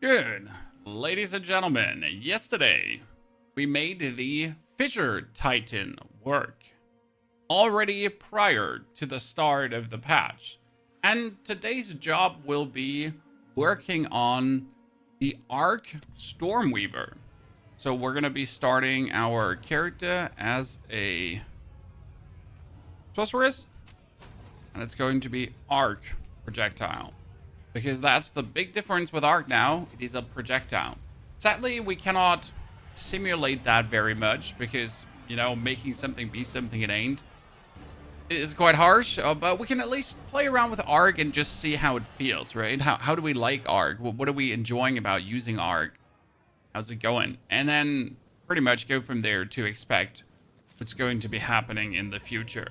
Good. Ladies and gentlemen, yesterday we made the Fissure Titan work already prior to the start of the patch. And today's job will be working on the Arc Stormweaver. So we're going to be starting our character as a sorceress, and it's going to be Arc projectile. Because that's the big difference with Arc now. It is a projectile. Sadly, we cannot simulate that very much because, you know, making something be something it ain't is quite harsh. But we can at least play around with Arc and just see how it feels, right? How do we like Arc? What are we enjoying about using Arc? How's it going? And then pretty much go from there to expect what's going to be happening in the future.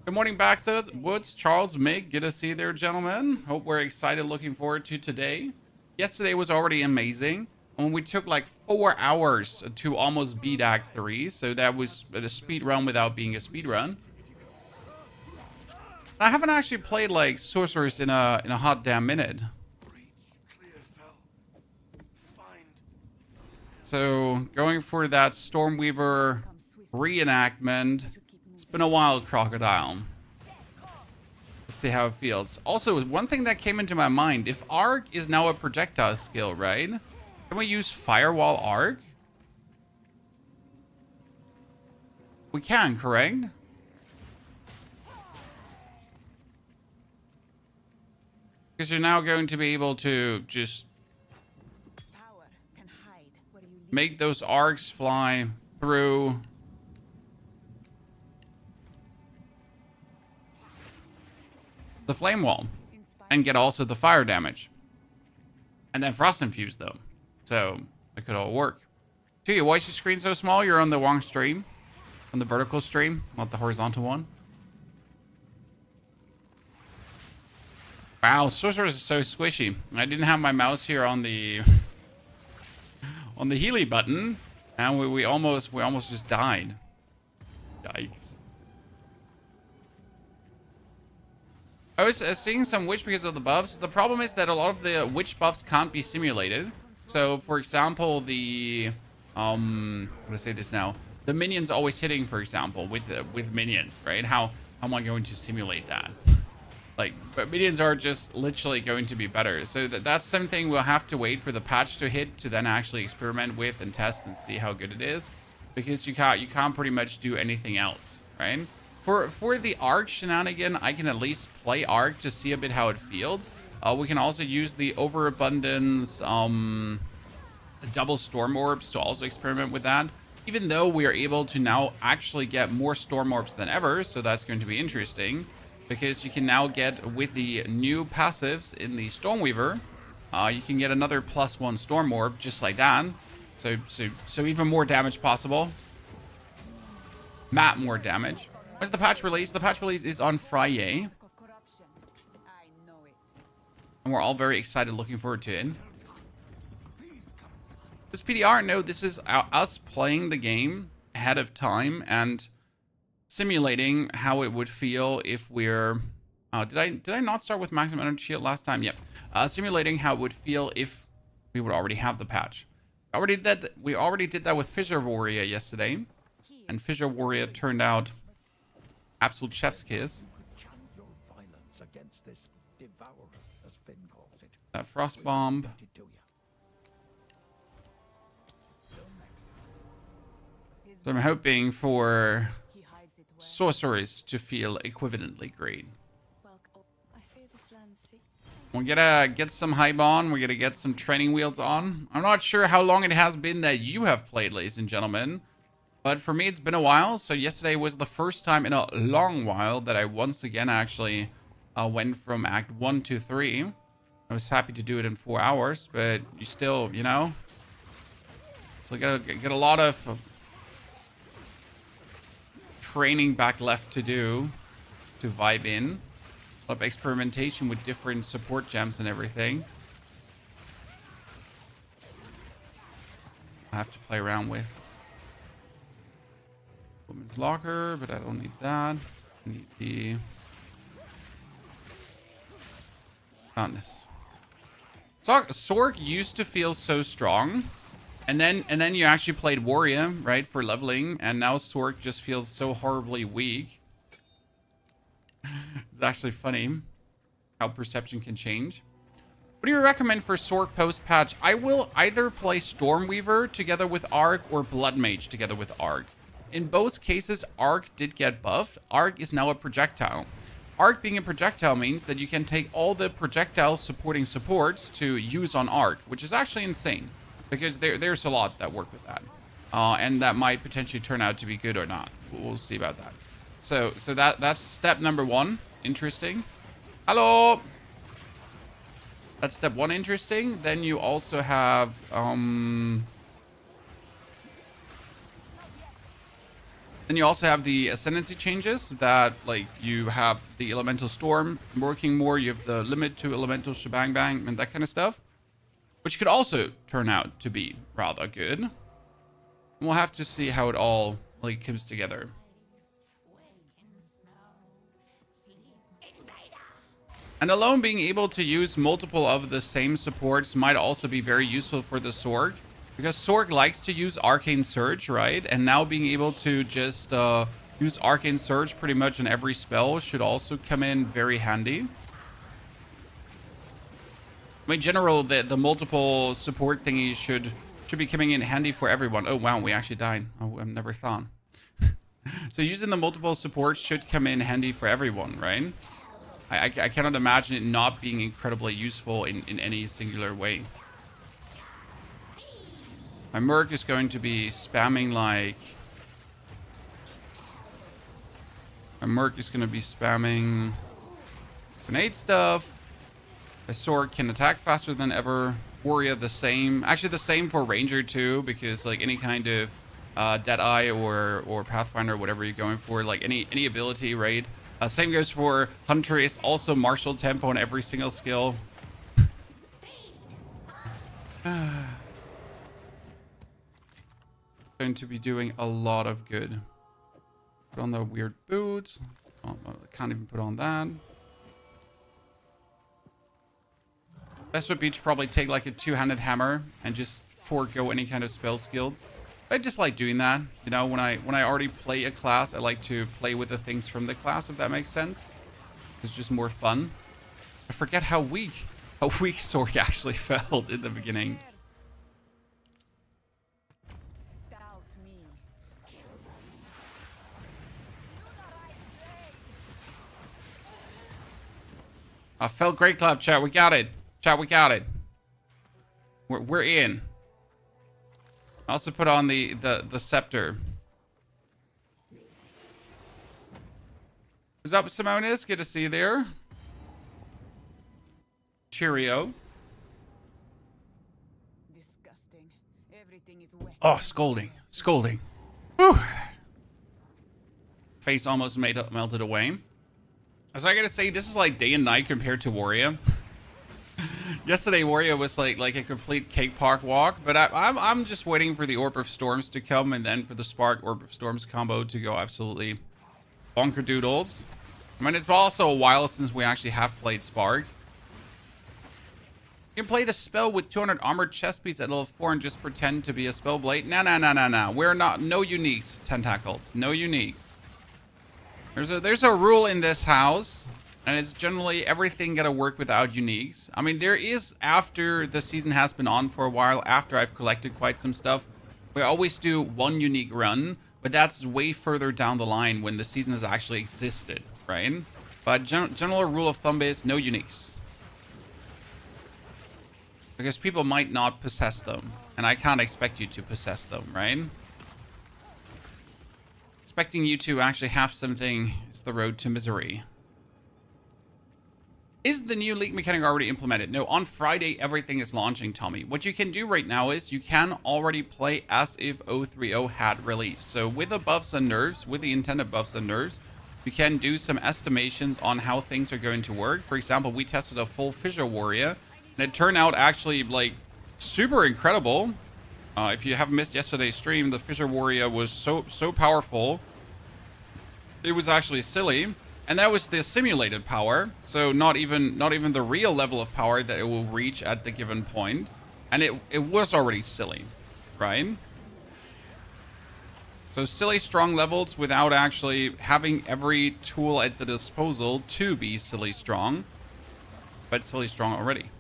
Good morning, Backwoods, Charles, Mig. Good to see you there, gentlemen. Hope we're excited, looking forward to today. Yesterday was already amazing. And we took like 4 hours to almost beat Act 3. So that was a speed run without being a speed run. I haven't actually played like Sorcerers in a hot damn minute. So going for that Stormweaver reenactment. It's been a while, Crocodile. Let's see how it feels. Also, one thing that came into my mind, if Arc is now a projectile skill, right? Can we use Firewall Arc? We can, correct? Because you're now going to be able to just make those arcs fly through the flame wall and get also the fire damage. And then frost infuse though. So it could all work. Gee, why is your screen so small? You're on the wrong stream. On the vertical stream, not the horizontal one. Wow, Sorceress is so squishy. I didn't have my mouse here on the on the Healy button, and we almost just died. Yikes. I was seeing some witch because of the buffs. The problem is that a lot of the witch buffs can't be simulated. So, for example, the I'm gonna say this now. The minions always hitting, for example, with minions, right? How am I going to simulate that? Like, but minions are just literally going to be better. So that's something we'll have to wait for the patch to hit to then actually experiment with and test and see how good it is, because you can't pretty much do anything else, right? For the Arc shenanigan, I can at least play Arc to see a bit how it feels. We can also use the overabundance double storm orbs to also experiment with that. Even though we are able to now actually get more storm orbs than ever, so that's going to be interesting. Because you can now get, with the new passives in the Stormweaver, you can get another +1 storm orb just like that. So even more damage possible. More damage. When's the patch release? The patch release is on Friday. And we're all very excited, looking forward to it. This PDR, no, this is us playing the game ahead of time and simulating how it would feel if we're... did I not start with maximum energy shield last time? Yep. Simulating how it would feel if we would already have the patch. We already did that with Fissure Warrior yesterday. And Fissure Warrior turned out absolute chef's kiss. That frost bomb. So I'm hoping for sorcerers to feel equivalently great. We're gonna get some hype on. We're gonna get some training wheels on. I'm not sure how long it has been that you have played, ladies and gentlemen. But for me, it's been a while. So yesterday was the first time in a long while that I once again actually went from Act 1 to 3. I was happy to do it in 4 hours, but you still, you know. So I gotta get a lot of training back left to do to vibe in. A lot of experimentation with different support gems and everything. I have to play around with. Women's locker, but I don't need that. I need the... Found this. Sorc used to feel so strong, and then you actually played Warrior, right, for leveling, and now Sorc just feels so horribly weak. It's actually funny how perception can change. What do you recommend for Sorc post-patch? I will either play Stormweaver together with Arc or Blood Mage together with Arc. In both cases, Arc did get buffed. Arc is now a projectile. Arc being a projectile means that you can take all the projectile supporting supports to use on Arc, which is actually insane, because there's a lot that work with that. And that might potentially turn out to be good or not. We'll see about that. So that's step number 1. Interesting. Hello! That's step 1, interesting. Then you also have, then you also have the Ascendancy changes that, like, you have the Elemental Storm working more. You have the limit to Elemental Shebang Bang and that kind of stuff, which could also turn out to be rather good. We'll have to see how it all, like, comes together. And alone being able to use multiple of the same supports might also be very useful for the Sorc, because Sorc likes to use Arcane Surge, right? And now being able to just use Arcane Surge pretty much in every spell should also come in very handy. I mean, in general, the multiple support thingies should be coming in handy for everyone. Oh, wow, we actually died. Oh, I've never thought. So using the multiple supports should come in handy for everyone, right? I cannot imagine it not being incredibly useful in any singular way. My Merc is going to be spamming like... My Merc is going to be spamming grenade stuff. A Sorc can attack faster than ever. Warrior the same. Actually the same for Ranger too, because like any kind of Deadeye or Pathfinder, whatever you're going for, like any ability, right? Same goes for Huntress, also martial tempo on every single skill. Going to be doing a lot of good. Put on the weird boots. Oh, I can't even put on that. Best would be to probably take like a 2-handed hammer and just forego any kind of spell skills. I just like doing that, you know, when I already play a class, I like to play with the things from the class, if that makes sense. It's just more fun. I forget how weak Sorc actually felt in the beginning. I felt great, clap, chat. We got it. Chat, we got it. We're in. I also put on the scepter. What's up, Simonis? Good to see you there. Cheerio. Disgusting. Everything is wet. Oh, scolding. Scolding. Whew. Face almost melted away. So I gotta say, this is like day and night compared to Warrior. Yesterday, Warrior was like a complete cake park walk, but I'm just waiting for the Orb of Storms to come, and then for the Spark Orb of Storms combo to go absolutely bonker-doodles. I mean, it's also a while since we actually have played Spark. You can play the spell with 200 armored chest piece at level 4 and just pretend to be a spell blade. No. We're not, no uniques, Tentacles. No uniques. There's a rule in this house, and it's generally everything gotta work without uniques. I mean, there is, after the season has been on for a while, after I've collected quite some stuff, we always do one unique run, but that's way further down the line when the season has actually existed, right? But general rule of thumb is no uniques. Because people might not possess them, and I can't expect you to possess them, right? Expecting you to actually have something is the road to misery. Is the new league mechanic already implemented? No, on Friday everything is launching, Tommy. What you can do right now is you can already play as if 0.3.0 had released. So with the buffs and nerfs, with the intended buffs and nerfs, you can do some estimations on how things are going to work. For example, we tested a full Fissure Warrior, and it turned out actually like super incredible. If you haven't missed yesterday's stream, the Fissure Warrior was so powerful. It was actually silly. And that was the simulated power, so not even the real level of power that it will reach at the given point. And it was already silly, right? So silly strong levels without actually having every tool at the disposal to be silly strong, but silly strong already.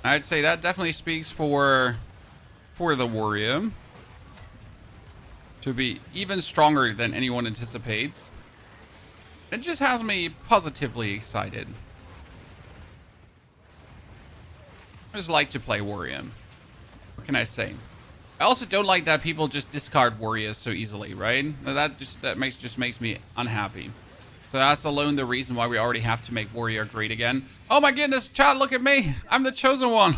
I'd say that definitely speaks for the warrior to be even stronger than anyone anticipates. It just has me positively excited. I just like to play warrior. What can I say? I also don't like that people just discard warriors so easily, right? That just makes me unhappy. So that's alone the reason why we already have to make warrior great again. Oh my goodness, chat, look at me. I'm the chosen one.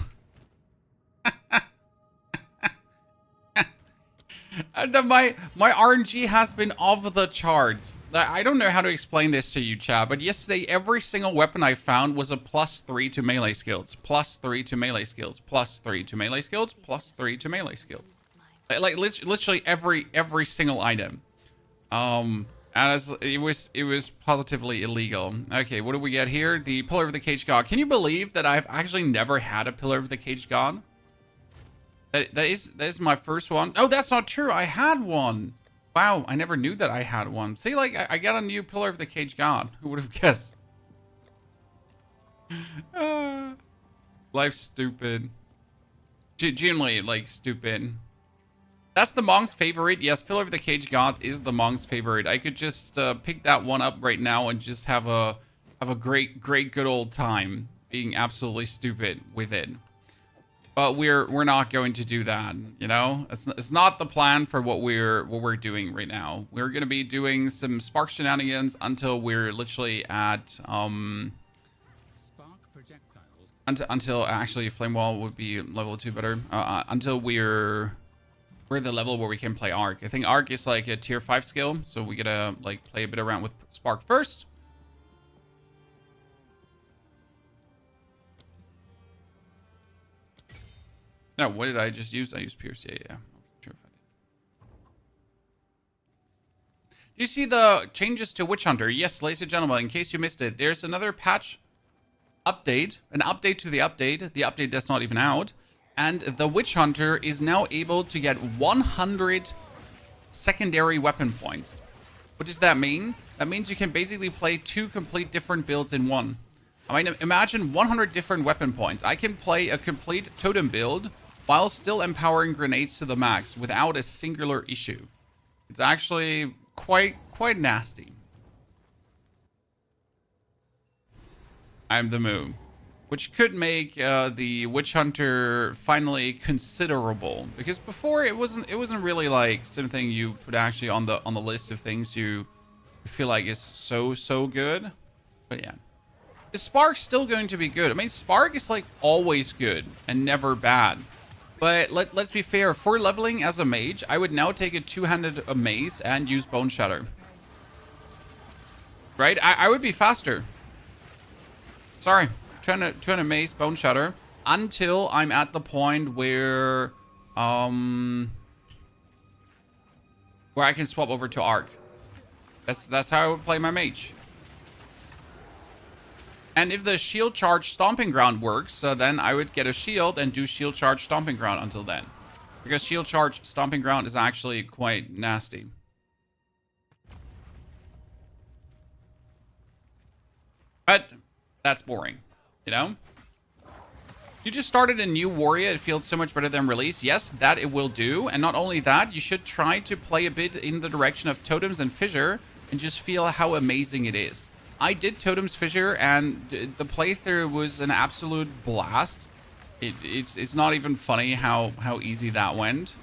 And my RNG has been off the charts. I don't know how to explain this to you, chat, but yesterday every single weapon I found was a +3 to melee skills, +3 to melee skills, +3 to melee skills, +3 to melee skills. Like literally every single item. And it was positively illegal. Okay, what do we get here? The Pillar of the Caged God. Can you believe that I've actually never had a Pillar of the Caged God? That is my first one. Oh, that's not true. I had one. Wow, I never knew that I had one. See, like, I got a new Pillar of the Caged God. Who would have guessed? Life's stupid. Genuinely, like, stupid. That's the monk's favorite. Yes, Pillar of the Caged God is the monk's favorite. I could just pick that one up right now and just have a great good old time being absolutely stupid with it. But we're not going to do that, you know? It's not the plan for what we're doing right now. We're gonna be doing some Spark shenanigans until we're literally at Spark projectiles. Until actually Flame Wall would be level 2 better. Until we're the level where we can play Arc. I think Arc is like a tier 5 skill, so we gotta like play a bit around with Spark first. No, what did I just use? I used Pierce. Yeah. Sure if I did. Do you see the changes to Witch Hunter? Yes, ladies and gentlemen, in case you missed it, there's another patch update, an update to the update that's not even out. And the Witch Hunter is now able to get 100 secondary weapon points. What does that mean? That means you can basically play 2 complete different builds in one. I mean, imagine 100 different weapon points. I can play a complete totem build while still empowering grenades to the max without a singular issue. It's actually quite nasty. I'm the moon. Which could make the Witch Hunter finally considerable, because before it wasn't really like something you put actually on the list of things you feel like is so good. But yeah, is Spark still going to be good? I mean, Spark is like always good and never bad. But let's be fair, for leveling as a mage, I would now take a two-handed mace and use Bone Shatter. Right? I would be faster. Sorry. Trying to mace Bone Shatter until I'm at the point where I can swap over to Arc. That's how I would play my mage. And if the shield charge Stomping Ground works, then I would get a shield and do shield charge Stomping Ground until then, because shield charge Stomping Ground is actually quite nasty. But that's boring. You know? You just started a new warrior. It feels so much better than release. Yes, that it will do. And not only that, you should try to play a bit in the direction of Totems and Fissure and just feel how amazing it is. I did Totems Fissure and the playthrough was an absolute blast. It's not even funny how easy that went.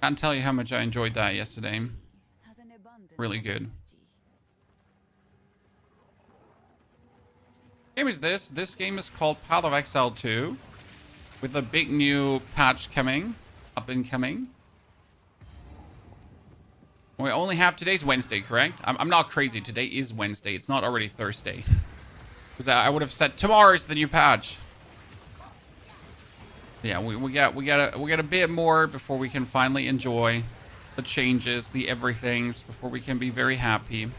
Can't tell you how much I enjoyed that yesterday. Really good. Game is this. This game is called Path of Exile 2, with a big new patch coming, up and coming. We only have today's Wednesday, correct? I'm not crazy. Today is Wednesday. It's not already Thursday. Because I would have said tomorrow is the new patch. Yeah, we got a bit more before we can finally enjoy the changes, the everythings, before we can be very happy.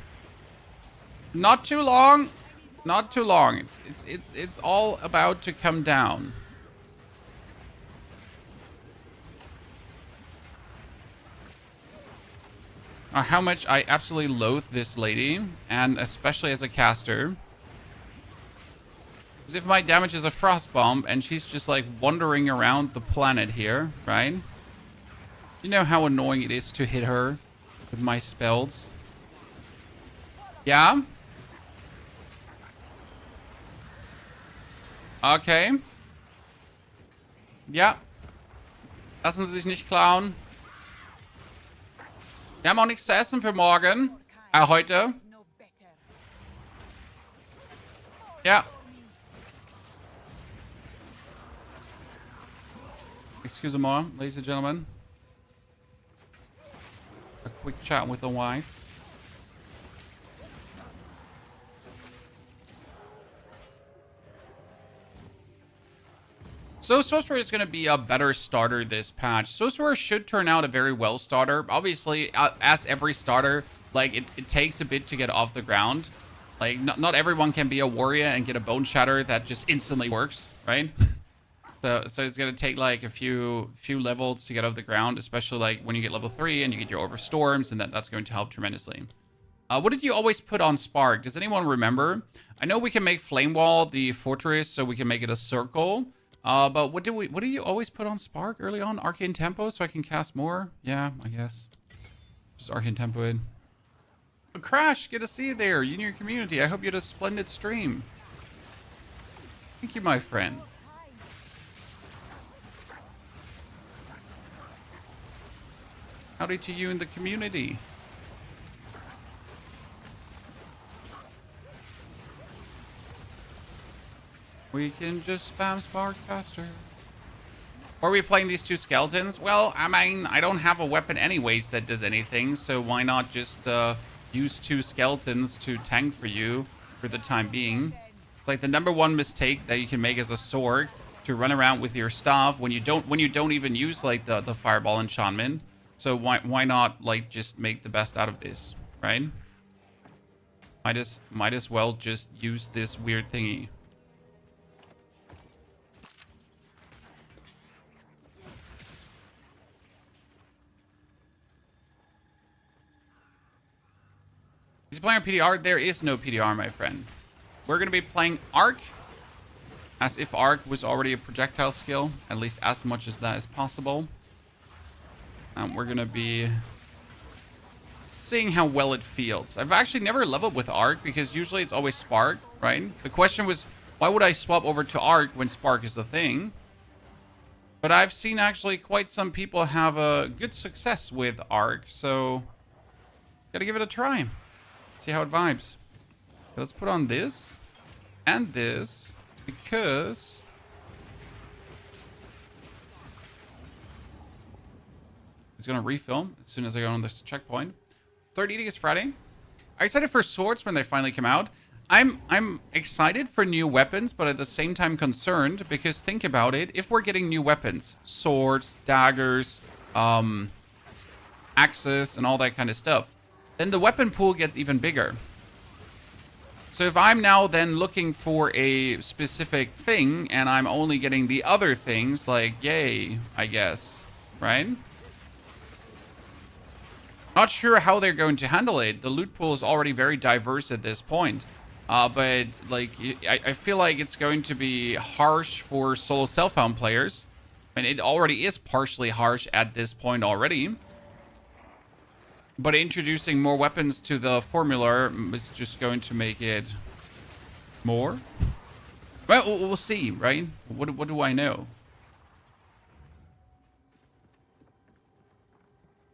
Not too long. Not too long. It's all about to come down. How much I absolutely loathe this lady, and especially as a caster. Because if my damage is a frost bomb and she's just like wandering around the planet here, right? You know how annoying it is to hit her with my spells. Yeah? Okay. Ja. Lassen Sie sich nicht klauen. Wir haben auch nichts zu essen für morgen. Heute. No better. Ja. Excuse me, ladies and gentlemen. A quick chat with the wife. So Sorcerer is going to be a better starter this patch. Sorcerer should turn out a very well starter. Obviously, as every starter, like it takes a bit to get off the ground. Like not everyone can be a warrior and get a bone shatter that just instantly works, right? So it's going to take like a few levels to get off the ground, especially like when you get level 3 and you get your Orb of Storms, and that's going to help tremendously. What did you always put on Spark? Does anyone remember? I know we can make Flame Wall the fortress, so we can make it a circle. But what do you always put on Spark early on? Arcane Tempo, so I can cast more? Yeah, I guess. Just Arcane Tempo it. Crash, good to see you there. You and your community. I hope you had a splendid stream. Thank you, my friend. Howdy to you in the community. We can just spam Spark faster. Or are we playing these two skeletons? Well, I mean, I don't have a weapon anyways that does anything, so why not just use two skeletons to tank for you for the time being? It's like the #1 mistake that you can make as a Sorc, to run around with your staff when you don't even use like the fireball enchantment. So why not like just make the best out of this, right? Might as well just use this weird thingy. Is he playing PDR? There is no PDR, my friend. We're going to be playing Arc, as if Arc was already a projectile skill, at least as much as that is possible. And we're going to be seeing how well it feels. I've actually never leveled with Arc, because usually it's always Spark, right? The question was, why would I swap over to Arc when Spark is the thing? But I've seen actually quite some people have a good success with Arc, so gotta give it a try. See how it vibes. Okay, let's put on this and this, because it's gonna refill as soon as I go on this checkpoint. Third Edict is Friday. I'm excited for swords when they finally come out. I'm excited for new weapons, but at the same time concerned, because think about it. If we're getting new weapons, swords, daggers, axes, and all that kind of stuff, then the weapon pool gets even bigger. So if I'm now then looking for a specific thing, and I'm only getting the other things, like, yay, I guess, right? Not sure how they're going to handle it. The loot pool is already very diverse at this point. But, like, I feel like it's going to be harsh for solo self-found players. And it already is partially harsh at this point already. But introducing more weapons to the formula is just going to make it more. Well, we'll see, right? What do I know?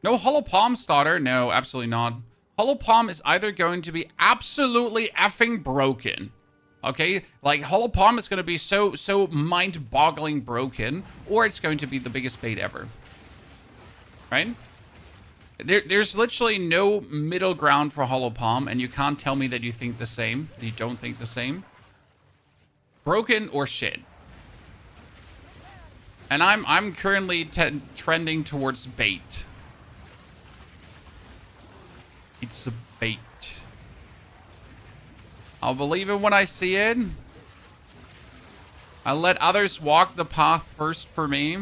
No Hollow Palm starter? No, absolutely not. Hollow Palm is either going to be absolutely effing broken. Okay? Like, Hollow Palm is going to be so mind-boggling broken, or it's going to be the biggest bait ever. Right? There's literally no middle ground for Hollow Palm, and you can't tell me that you think the same, that you don't think the same. Broken or shit. And I'm currently trending towards bait. It's a bait. I'll believe it when I see it. I'll let others walk the path first for me.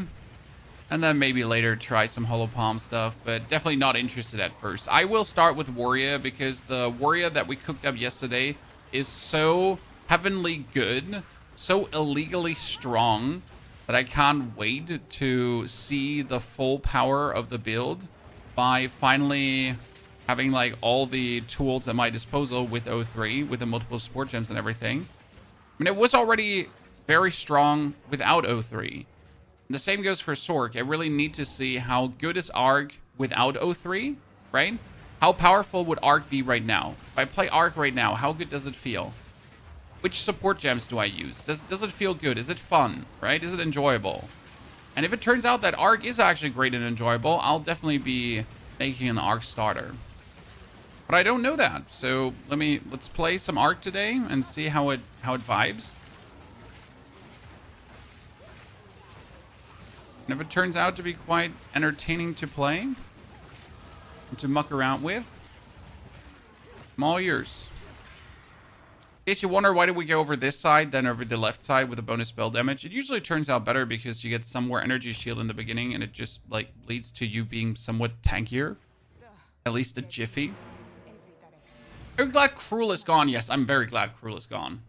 And then maybe later try some Hollow Palm stuff. But definitely not interested at first. I will start with Warrior because the Warrior that we cooked up yesterday is so heavenly good. So illegally strong that I can't wait to see the full power of the build by finally having like all the tools at my disposal with 0.3, with the multiple support gems and everything. I mean, it was already very strong without 0.3. The same goes for Sorc. I really need to see how good is Arc without 0.3, right? How powerful would Arc be right now? If I play Arc right now, how good does it feel? Which support gems do I use? Does it feel good? Is it fun, right? Is it enjoyable? And if it turns out that Arc is actually great and enjoyable, I'll definitely be making an Arc starter. But I don't know that, so let's play some Arc today and see how it vibes. And if it turns out to be quite entertaining to play and to muck around with, I'm all yours. In case you wonder why did we go over this side then over the left side with a bonus spell damage, it usually turns out better because you get some more energy shield in the beginning and it just like leads to you being somewhat tankier. At least a jiffy. Are you glad Cruel is gone? Yes, I'm very glad Cruel is gone.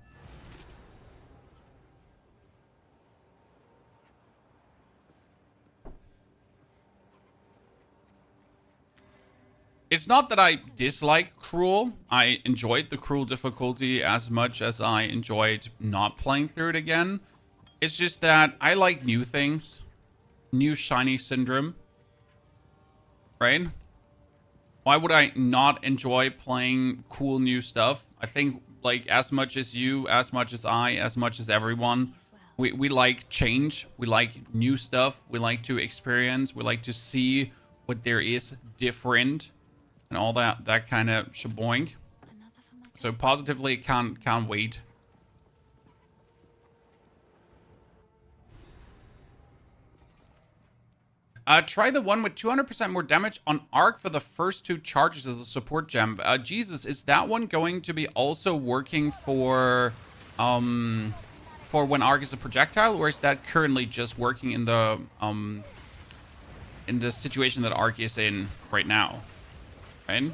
It's not that I dislike Cruel. I enjoyed the Cruel difficulty as much as I enjoyed not playing through it again. It's just that I like new things. New shiny syndrome. Right? Why would I not enjoy playing cool new stuff? I think like as much as you, as much as I, as much as everyone, we like change. We like new stuff. We like to experience. We like to see what there is different. And all that kind of shaboing. So positively can't wait. Try the one with 200% more damage on Arc for the first 2 charges of the support gem. Jesus, is that one going to be also working for when Arc is a projectile, or is that currently just working in the situation that Arc is in right now? Right?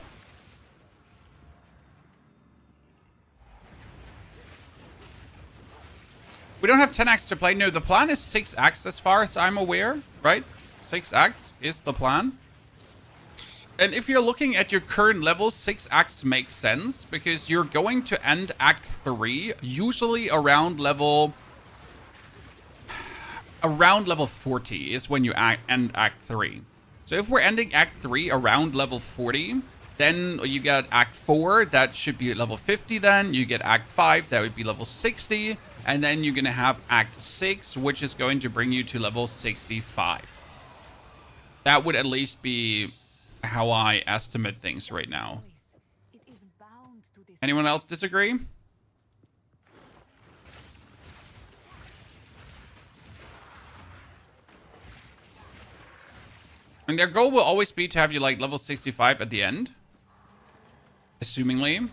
We don't have 10 acts to play. No, the plan is 6 acts as far as I'm aware, right? 6 acts is the plan. And if you're looking at your current level, 6 acts make sense because you're going to end Act 3 usually around level 40 is when you end Act 3. So if we're ending Act 3 around level 40, then you get Act 4, that should be at level 50 then. You get Act 5, that would be level 60. And then you're going to have Act 6, which is going to bring you to level 65. That would at least be how I estimate things right now. Anyone else disagree? And their goal will always be to have you like level 65 at the end. Assumingly.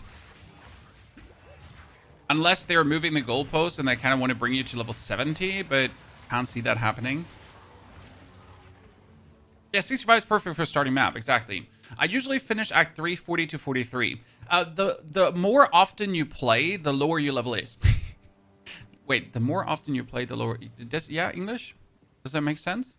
Unless they're moving the goalpost and they kind of want to bring you to level 70, but can't see that happening. Yeah, 65 is perfect for starting map, exactly. I usually finish Act 3, 40 to 43. The more often you play, the lower your level is. Wait, the more often you play, the lower... Yeah, English? Does that make sense?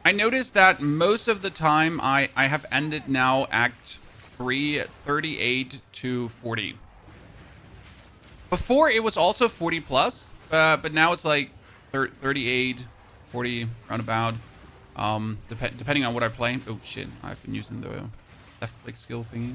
I noticed that most of the time I have ended now Act 3, 38 to 40. Before it was also 40 plus, but now it's like 38, 40, roundabout. Depending on what I play. Oh shit, I've been using the left click skill thingy.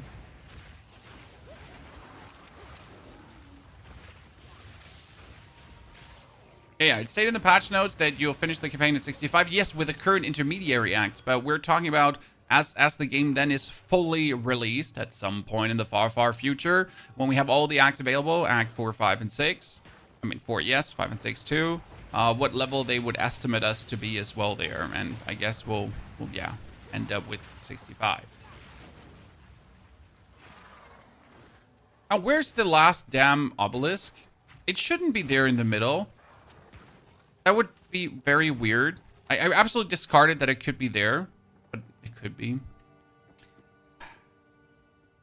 Yeah, it stated in the patch notes that you'll finish the campaign at 65. Yes, with the current intermediary act, but we're talking about As the game then is fully released at some point in the far future, when we have all the acts available, Act 4, 5, and 6. I mean, 4, yes, 5 and 6 too. What level they would estimate us to be as well there. And I guess we'll yeah, end up with 65. Now, where's the last damn obelisk? It shouldn't be there in the middle. That would be very weird. I absolutely discarded that it could be there, but it could be.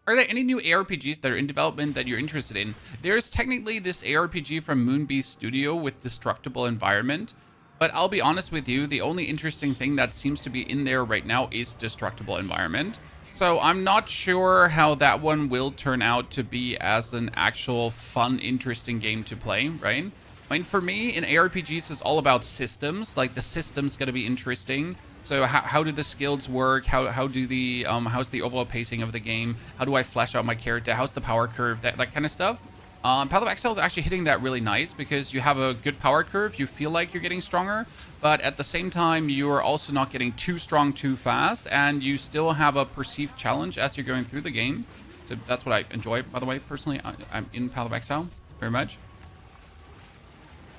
Are there any new ARPGs that are in development that you're interested in? There's technically this ARPG from Moonbeast Studio with Destructible Environment, but I'll be honest with you, the only interesting thing that seems to be in there right now is Destructible Environment. So I'm not sure how that one will turn out to be as an actual fun, interesting game to play, right? I mean, for me, in ARPGs, it's all about systems. Like, the system's gonna be interesting. So how do the skills work? How do the how's the overall pacing of the game? How do I flesh out my character? How's the power curve? That kind of stuff. Path of Exile is actually hitting that really nice because you have a good power curve. You feel like you're getting stronger, but at the same time, you are also not getting too strong too fast, and you still have a perceived challenge as you're going through the game. So that's what I enjoy, by the way, personally. I'm in Path of Exile very much.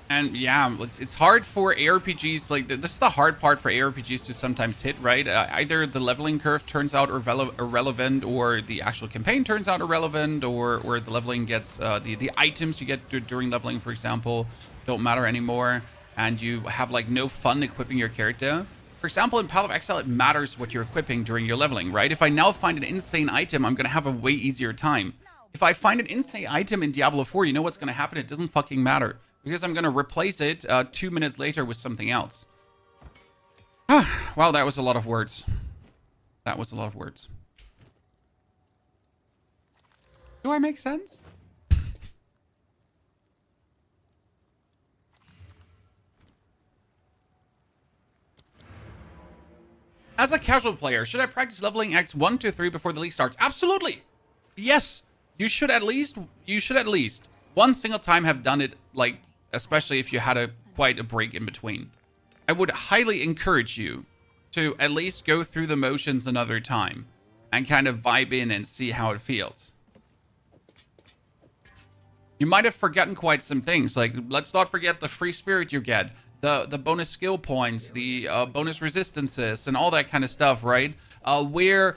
And yeah, it's hard for ARPGs, like, this is the hard part for ARPGs to sometimes hit, right? Either the leveling curve turns out irrelevant, or the actual campaign turns out irrelevant, or the leveling gets, the items you get during leveling, for example, don't matter anymore, and you have, like, no fun equipping your character. For example, in Path of Exile, it matters what you're equipping during your leveling, right? If I now find an insane item, I'm gonna have a way easier time. If I find an insane item in Diablo 4, you know what's gonna happen? It doesn't fucking matter. Because I'm going to replace it 2 minutes later with something else. Wow, that was a lot of words. That was a lot of words. Do I make sense? As a casual player, should I practice leveling acts 1 to 3 before the league starts? Absolutely. Yes. You should at least one single time have done it, like, especially if you had quite a break in between. I would highly encourage you to at least go through the motions another time and kind of vibe in and see how it feels. You might have forgotten quite some things. Like, let's not forget the free spirit you get, the bonus skill points, the bonus resistances, and all that kind of stuff, right? Where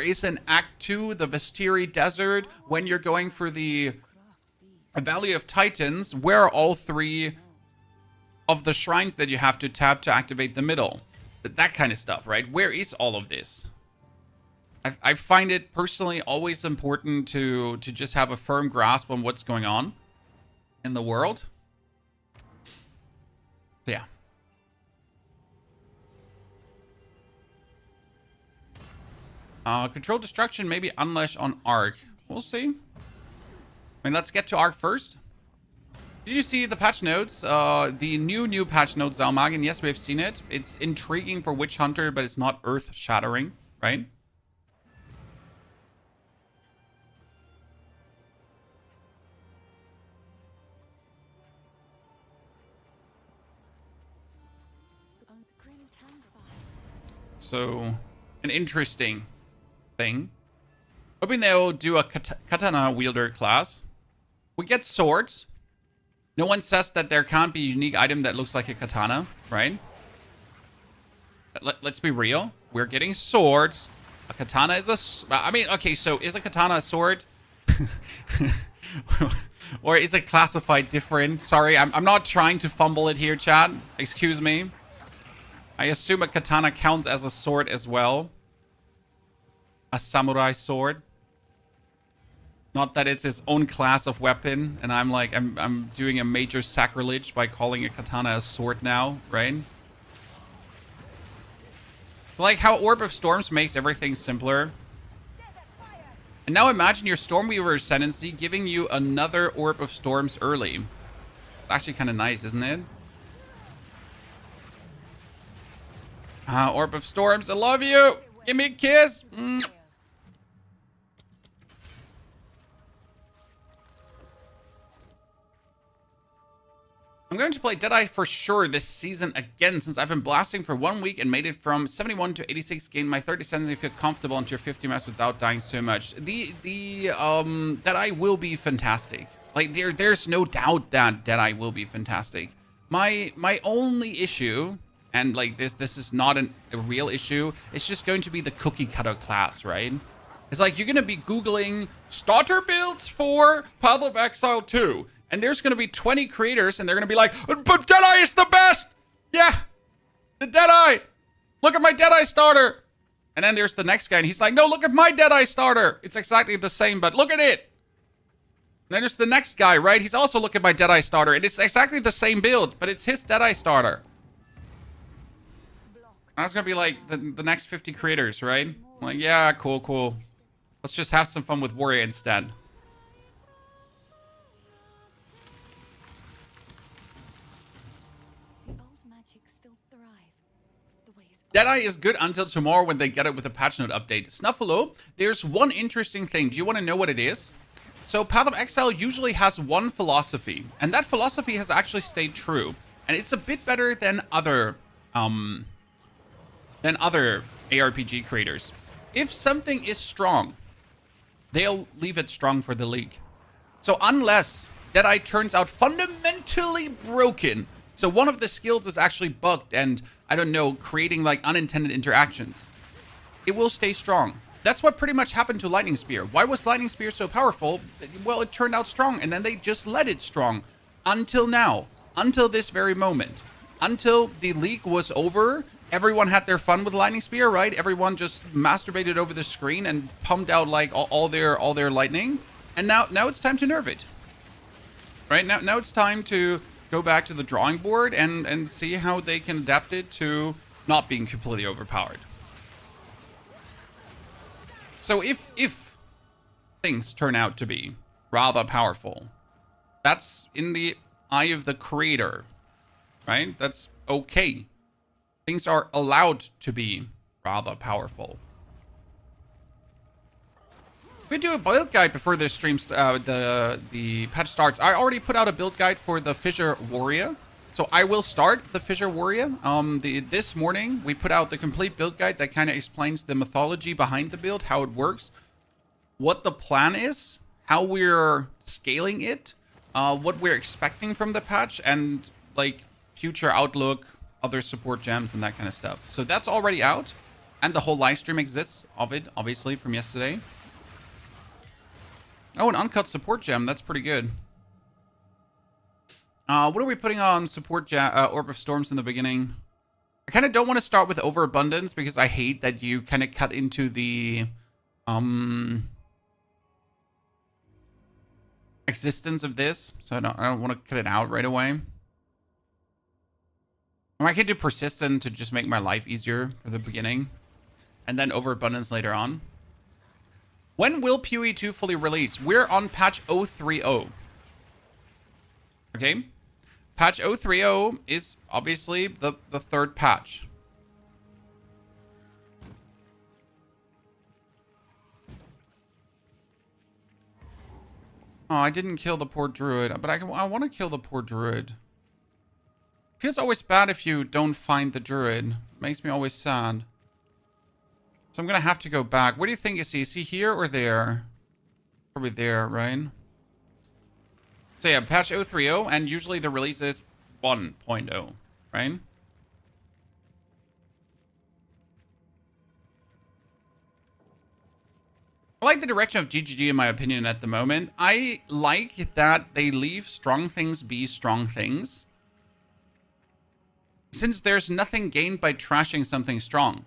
is in Act 2, the Vestiri Desert, when you're going for the Valley of Titans? Where are all 3 of the shrines that you have to tap to activate the middle? That kind of stuff, right? Where is all of this? I find it personally always important to just have a firm grasp on what's going on in the world. So yeah. Control destruction, maybe unleash on Arc. We'll see. I mean, let's get to Arc first. Did you see the patch notes? The new patch notes, Zalmagan. Yes, we've seen it. It's intriguing for Witch Hunter, but it's not earth-shattering, right? So, an interesting thing. Hoping they'll do a katana wielder class. We get swords. No one says that there can't be a unique item that looks like a katana, right? Let's be real. We're getting swords. A katana is a... I mean, okay, so is a katana a sword? Or is it classified different? Sorry, I'm not trying to fumble it here, chat. Excuse me. I assume a katana counts as a sword as well. A samurai sword. Not that it's its own class of weapon, and I'm doing a major sacrilege by calling a katana a sword now, right? Like how Orb of Storms makes everything simpler. And now imagine your Stormweaver Ascendancy giving you another Orb of Storms early. It's actually kind of nice, isn't it? Orb of Storms, I love you! Give me a kiss! I'm I'm going to play Deadeye for sure this season again, since I've been blasting for 1 week and made it from 71 to 86, gained my 30 cents and feel comfortable into 50 maps without dying so much. Deadeye will be fantastic. Like, there's no doubt that Deadeye will be fantastic. My only issue, and like this is not a real issue, it's just going to be the cookie cutter class, right? It's like you're gonna be Googling starter builds for Path of Exile 2. And there's going to be 20 creators, and they're going to be like, but Deadeye is the best! Yeah! The Deadeye! Look at my Deadeye starter! And then there's the next guy, and he's like, no, look at my Deadeye starter! It's exactly the same, but look at it! And then there's the next guy, right? He's also looking at my Deadeye starter, and it's exactly the same build, but it's his Deadeye starter. And that's going to be like the next 50 creators, right? I'm like, yeah, cool. Let's just have some fun with Warrior instead. Deadeye is good until tomorrow when they get it with a patch note update. Snuffalo, there's one interesting thing. Do you want to know what it is? So Path of Exile usually has one philosophy, and that philosophy has actually stayed true. And it's a bit better than other ARPG creators. If something is strong, they'll leave it strong for the league. So unless Deadeye turns out fundamentally broken, so one of the skills is actually bugged and, I don't know, creating like unintended interactions, it will stay strong. That's what pretty much happened to Lightning Spear. Why was Lightning Spear so powerful? Well, it turned out strong, and then they just let it strong. Until now. Until this very moment. Until the league was over, everyone had their fun with Lightning Spear, right? Everyone just masturbated over the screen and pumped out like all their lightning. And now it's time to nerf it. Right? Now it's time to go back to the drawing board and see how they can adapt it to not being completely overpowered. So if things turn out to be rather powerful, that's in the eye of the creator, right? That's okay. Things are allowed to be rather powerful. We do a build guide before the stream, the patch starts. I already put out a build guide for the Fissure Warrior, so I will start the Fissure Warrior. This morning we put out the complete build guide that kind of explains the mythology behind the build, how it works, what the plan is, how we're scaling it, what we're expecting from the patch, and like future outlook, other support gems, and that kind of stuff. So that's already out, and the whole live stream exists of it, obviously, from yesterday. Oh, an uncut support gem. That's pretty good. What are we putting on support Orb of Storms in the beginning? I kind of don't want to start with Overabundance because I hate that you kind of cut into the existence of this. So I don't want to cut it out right away. Or I can do Persistent to just make my life easier for the beginning. And then Overabundance later on. When will PoE 2 fully release? We're on patch 0.3.0. Okay? Patch 0.3.0 is obviously the third patch. Oh, I didn't kill the poor druid, but I want to kill the poor druid. Feels always bad if you don't find the druid. Makes me always sad. So I'm going to have to go back. Where do you think is he? Is he here or there? Probably there, right? So yeah, patch 0.3.0, and usually the release is 1.0, right? I like the direction of GGG in my opinion at the moment. I like that they leave strong things be strong things, since there's nothing gained by trashing something strong.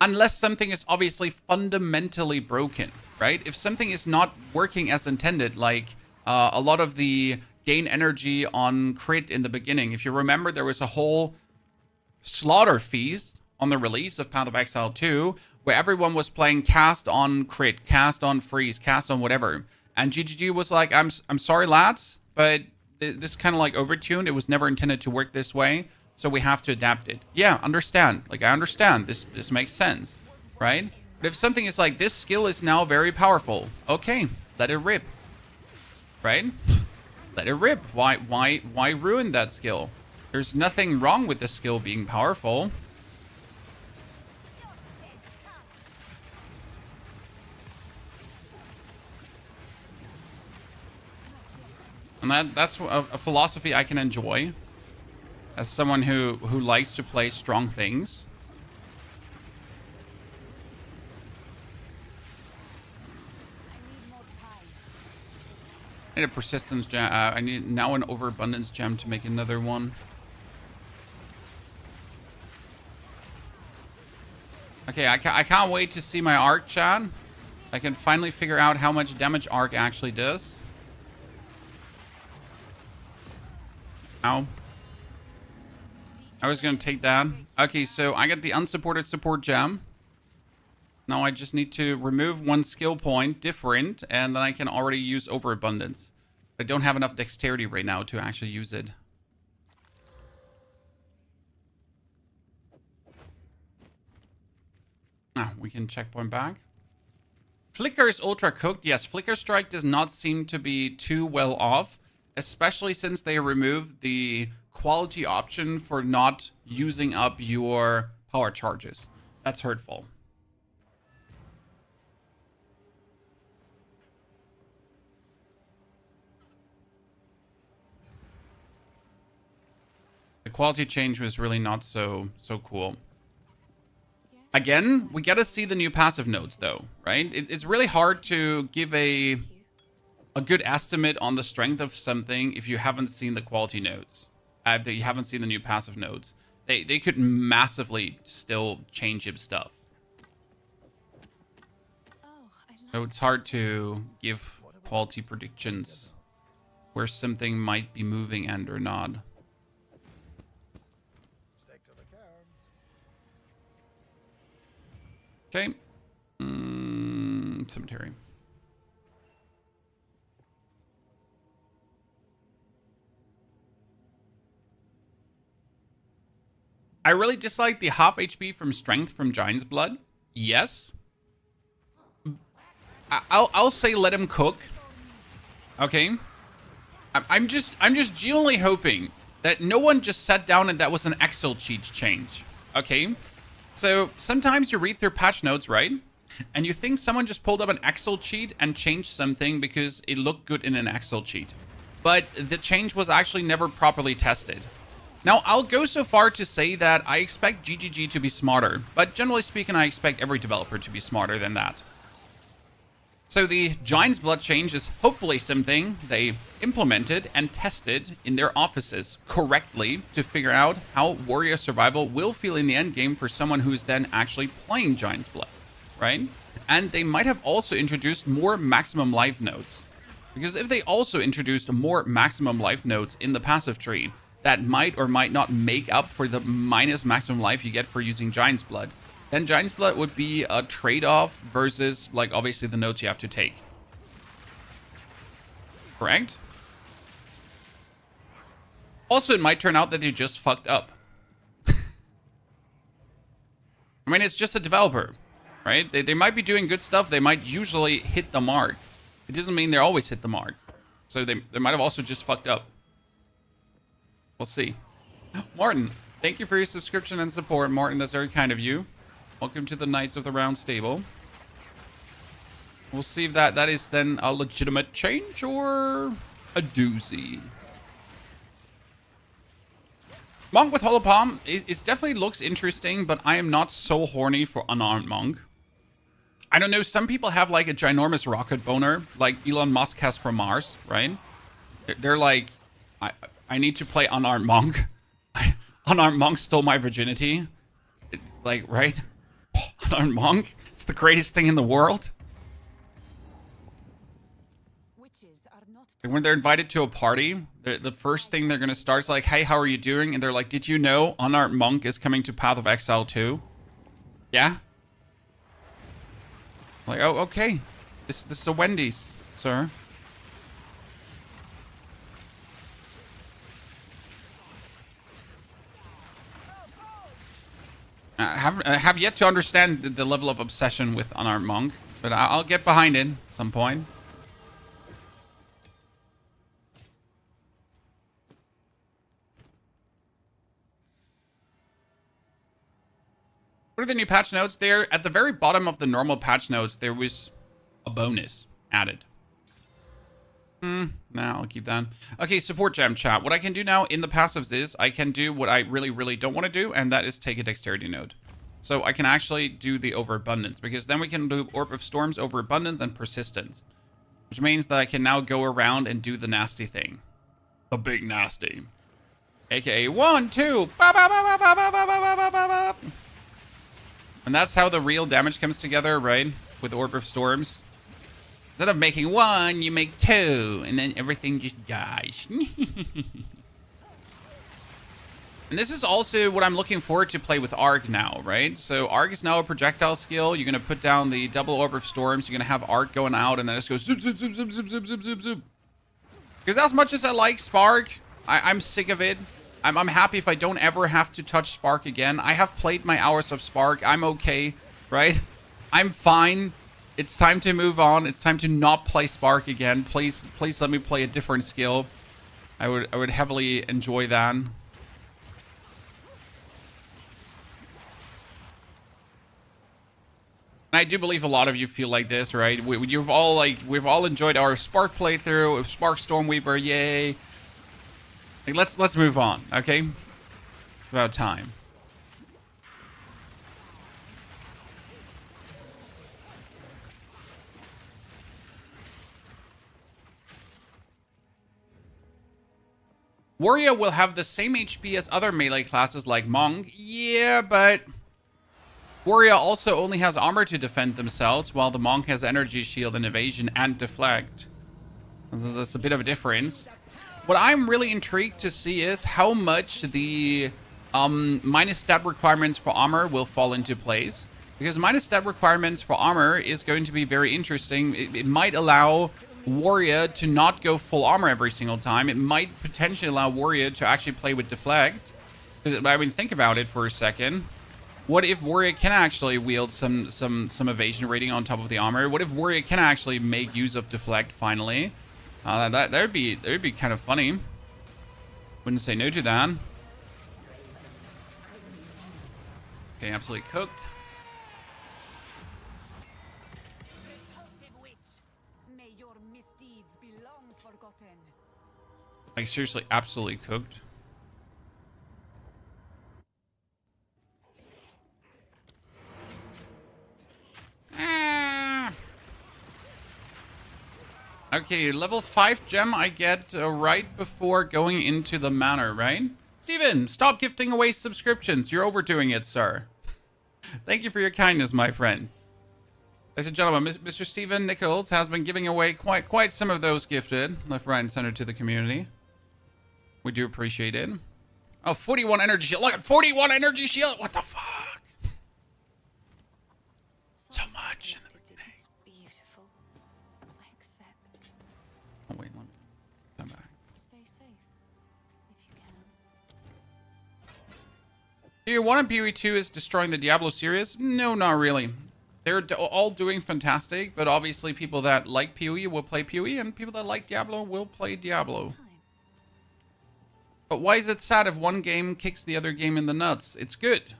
Unless something is obviously fundamentally broken, right? If something is not working as intended, like a lot of the gain energy on crit in the beginning. If you remember, there was a whole slaughter feast on the release of Path of Exile 2, where everyone was playing cast on crit, cast on freeze, cast on whatever. And GGG was like, I'm sorry, lads, but this is kind of like overtuned. It was never intended to work this way. So we have to adapt it. Yeah, understand. Like, I understand. This makes sense, right? But if something is like, this skill is now very powerful. Okay, let it rip. Right? let it rip. Why ruin that skill? There's nothing wrong with the skill being powerful. And that's a philosophy I can enjoy as someone who likes to play strong things. I need a persistence gem. I need now an overabundance gem to make another one. Okay, I can't wait to see my arc, chat. I can finally figure out how much damage arc actually does. Ow. I was gonna take that. Okay, so I got the unsupported support gem. Now I just need to remove one skill point different, and then I can already use overabundance. I don't have enough dexterity right now to actually use it. Ah, we can checkpoint back. Flicker is ultra cooked. Yes, Flicker Strike does not seem to be too well off, especially since they removed the quality option for not using up your power charges. That's hurtful. The quality change was really not so cool. Again, we gotta see the new passive nodes though, right? It's really hard to give a good estimate on the strength of something if you haven't seen the quality nodes. If you haven't seen the new passive nodes. They could massively still change its stuff. So it's hard to give quality predictions where something might be moving and or not. Okay. Cemetery. I really dislike the half HP from strength from Giant's Blood. Yes. I'll say let him cook. Okay. I'm just genuinely hoping that no one just sat down and that was an Excel cheat change. Okay. So sometimes you read through patch notes, right? And you think someone just pulled up an Excel cheat and changed something because it looked good in an Excel cheat. But the change was actually never properly tested. Now, I'll go so far to say that I expect GGG to be smarter, but generally speaking, I expect every developer to be smarter than that. So the Giant's Blood change is hopefully something they implemented and tested in their offices correctly to figure out how warrior survival will feel in the end game for someone who's then actually playing Giant's Blood, right? And they might have also introduced more maximum life nodes. Because if they also introduced more maximum life nodes in the passive tree, that might or might not make up for the minus maximum life you get for using Giant's Blood, then Giant's Blood would be a trade-off versus, like, obviously the notes you have to take. Correct? Also, it might turn out that they just fucked up. I mean, it's just a developer, right? They might be doing good stuff. They might usually hit the mark. It doesn't mean they always hit the mark. So they might have also just fucked up. We'll see. Martin, thank you for your subscription and support. Martin, that's very kind of you. Welcome to the Knights of the Round Stable. We'll see if that is then a legitimate change or a doozy. Monk with Hollow Palm, it definitely looks interesting, but I am not so horny for Unarmed Monk. I don't know, some people have like a ginormous rocket boner, like Elon Musk has for Mars, right? They're like, I need to play Unarmed Monk. Unarmed Monk stole my virginity. Like, right? Unarmed Monk? It's the greatest thing in the world. When they're invited to a party, the first thing they're going to start is like, hey, how are you doing? And they're like, did you know Unarmed Monk is coming to Path of Exile 2? Yeah? Like, oh, okay. This is a Wendy's, sir. I have yet to understand the level of obsession with Unarmed Monk, but I'll get behind it at some point. What are the new patch notes there? At the very bottom of the normal patch notes, there was a bonus added. Nah, I'll keep that. Okay, support gem chat. What I can do now in the passives is I can do what I really, really don't want to do, and that is take a dexterity node. So I can actually do the overabundance, because then we can do Orb of Storms, overabundance, and persistence. Which means that I can now go around and do the nasty thing. The big nasty. AKA 1, 2. And that's how the real damage comes together, right? With Orb of Storms. Instead of making 1, you make 2. And then everything just dies. And this is also what I'm looking forward to play with Arc now, right? So Arc is now a projectile skill. You're going to put down the double Orb of Storms. You're going to have Arc going out, and then it just goes zoop, zoop, zoop, zoop, zoop, zoop, zoop, zoop, zoop. Because as much as I like Spark, I'm sick of it. I'm happy if I don't ever have to touch Spark again. I have played my hours of Spark. I'm okay, right? I'm fine. It's time to move on. It's time to not play Spark again. Please let me play a different skill. I would heavily enjoy that. I do believe a lot of you feel like this, right? We've all enjoyed our Spark playthrough of Spark Stormweaver, yay! Like, let's move on, okay? It's about time. Warrior will have the same HP as other melee classes like Monk, yeah, but Warrior also only has armor to defend themselves, while the Monk has energy shield and evasion and deflect. That's a bit of a difference. What I'm really intrigued to see is how much the minus stat requirements for armor will fall into place. Because minus stat requirements for armor is going to be very interesting. It might allow Warrior to not go full armor every single time. It might potentially allow Warrior to actually play with deflect. I mean, think about it for a second. What if Warrior can actually wield some evasion rating on top of the armor? What if Warrior can actually make use of deflect finally? That would be kind of funny. Wouldn't say no to that. Okay, absolutely cooked. May your misdeeds be long forgotten. Like seriously, absolutely cooked. Okay, level 5 gem I get right before going into the manor, right? Steven, stop gifting away subscriptions. You're overdoing it, sir. Thank you for your kindness, my friend. Ladies and gentlemen, Mr. Steven Nichols has been giving away quite some of those gifted, left, right, and center to the community. We do appreciate it. Oh, 41 energy shield. Look at 41 energy shield. What the fuck? So much in the beginning. It's beautiful. Except Oh, wait, let me come back. stay safe if you can. Tier 1 and PoE 2 is destroying the Diablo series? No, not really. They're all doing fantastic, but obviously people that like PoE will play PoE, and people that like Diablo will play Diablo. But why is it sad if one game kicks the other game in the nuts? It's good.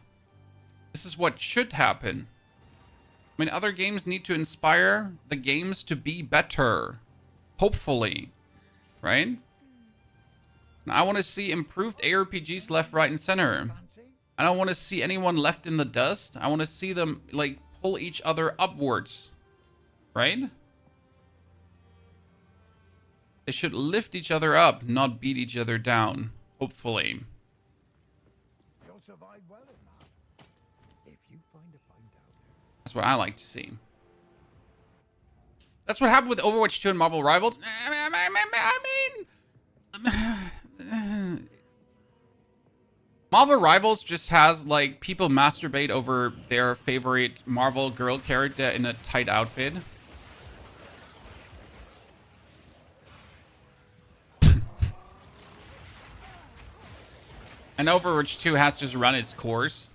This is what should happen. I mean, other games need to inspire the games to be better. Hopefully. Right? And I want to see improved ARPGs left, right, and center. I don't want to see anyone left in the dust. I want to see them, like, pull each other upwards. Right? They should lift each other up, not beat each other down. Hopefully. You'll survive well in that. If you find a find out. That's what I like to see. That's what happened with Overwatch 2 and Marvel Rivals. I mean... Marvel Rivals just has, like, people masturbate over their favorite Marvel girl character in a tight outfit. And Overwatch 2 has just run its course.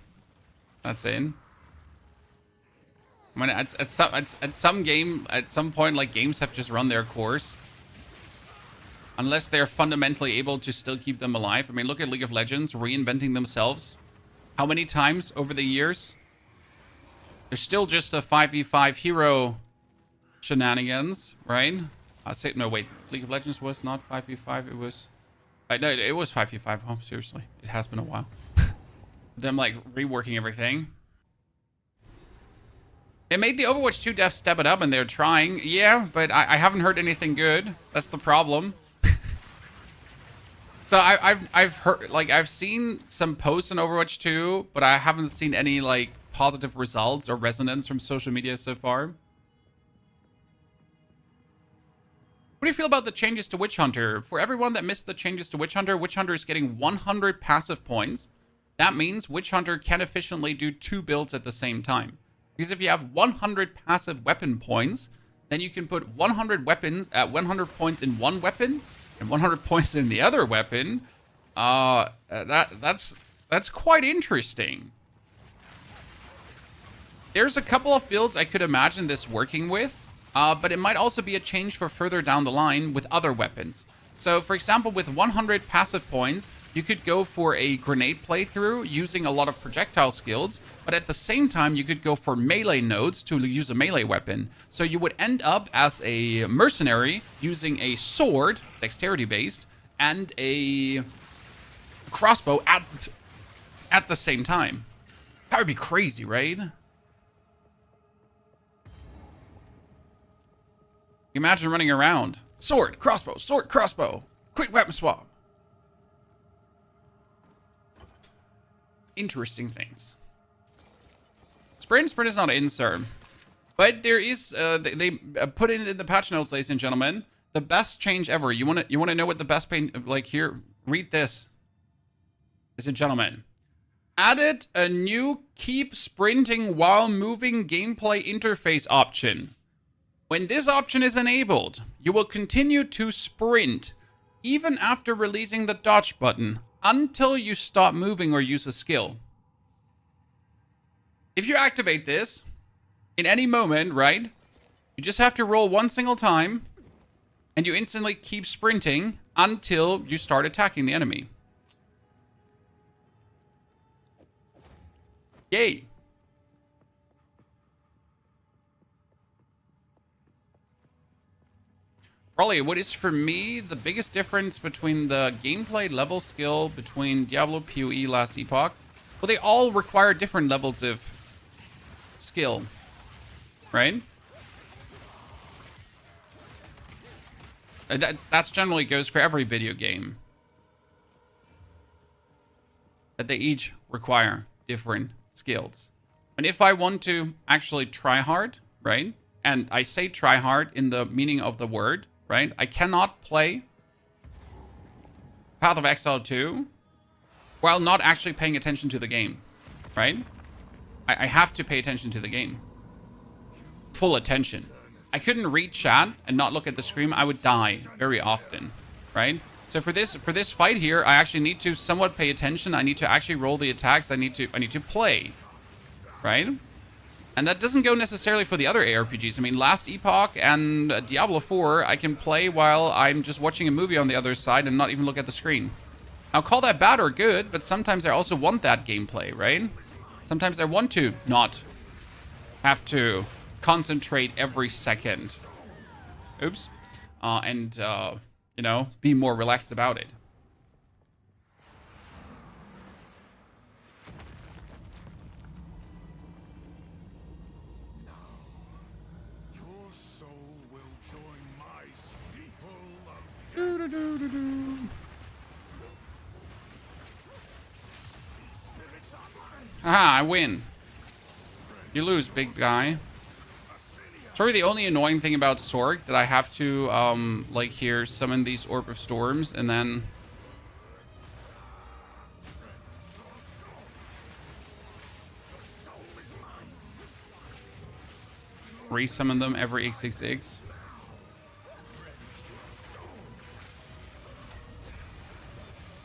That's it. I mean, at some point, like, games have just run their course. Unless they're fundamentally able to still keep them alive. I mean, look at League of Legends reinventing themselves. How many times over the years? There's still just a 5v5 hero shenanigans, right? No, wait. League of Legends was not 5v5. It was... no, it was 5v5. Oh, seriously. It has been a while. Them, like, reworking everything. They made the Overwatch 2 devs step it up, and they're trying. Yeah, but I haven't heard anything good. That's the problem. So I've heard, like, I've seen some posts on Overwatch 2, but I haven't seen any, like, positive results or resonance from social media so far. What do you feel about the changes to Witch Hunter? For everyone that missed the changes to Witch Hunter is getting 100 passive points. That means Witch Hunter can efficiently do 2 builds at the same time. Because if you have 100 passive weapon points, then you can put 100 weapons at 100 points in one weapon and 100 points in the other weapon. That's quite interesting. There's a couple of builds I could imagine this working with, but it might also be a change for further down the line with other weapons. So, for example, with 100 passive points, you could go for a grenade playthrough using a lot of projectile skills, but at the same time, you could go for melee nodes to use a melee weapon. So you would end up as a mercenary using a sword, dexterity-based, and a crossbow at the same time. That would be crazy, right? Imagine running around. Sword, crossbow. Quick weapon swap. Interesting things. Sprint is not in, sir. But there is, they put it in the patch notes, ladies and gentlemen. The best change ever. You want to know what the best like here? Read this. Ladies and gentlemen. Added a new keep sprinting while moving gameplay interface option. When this option is enabled, you will continue to sprint even after releasing the dodge button until you stop moving or use a skill. If you activate this in any moment, right, you just have to roll one single time and you instantly keep sprinting until you start attacking the enemy. Yay. Probably what is for me the biggest difference between the gameplay level skill between Diablo PoE last epoch. Well, they all require different levels of skill, right? That's generally goes for every video game. That they each require different skills. And if I want to actually try hard, right? And I say try hard in the meaning of the word, right? I cannot play Path of Exile 2 while not actually paying attention to the game, right? I have to pay attention to the game. Full attention. I couldn't read chat and not look at the screen. I would die very often, right? So for this fight here, I actually need to somewhat pay attention. I need to actually roll the attacks. I need to play, right? And that doesn't go necessarily for the other ARPGs. I mean, last epoch and Diablo 4, I can play while I'm just watching a movie on the other side and not even look at the screen. I'll call that bad or good, but sometimes I also want that gameplay, right? Sometimes I want to not have to concentrate every second. Oops. You know, be more relaxed about it. Haha, I win. You lose, big guy. Sorry, the only annoying thing about Sorc that I have to, like here, summon these Orb of Storms and then... resummon them every XXX.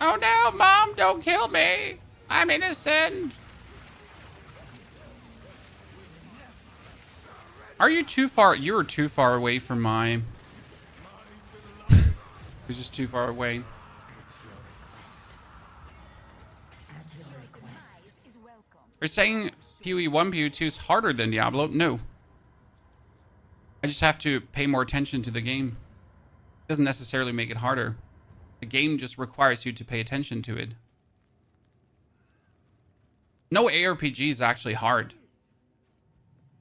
Oh no, Mom, don't kill me. I'm innocent. Are you too far? You're too far away from my... You're just too far away. We're saying PoE 1, PoE 2 is harder than Diablo? No. I just have to pay more attention to the game. It doesn't necessarily make it harder. The game just requires you to pay attention to it. No ARPG is actually hard.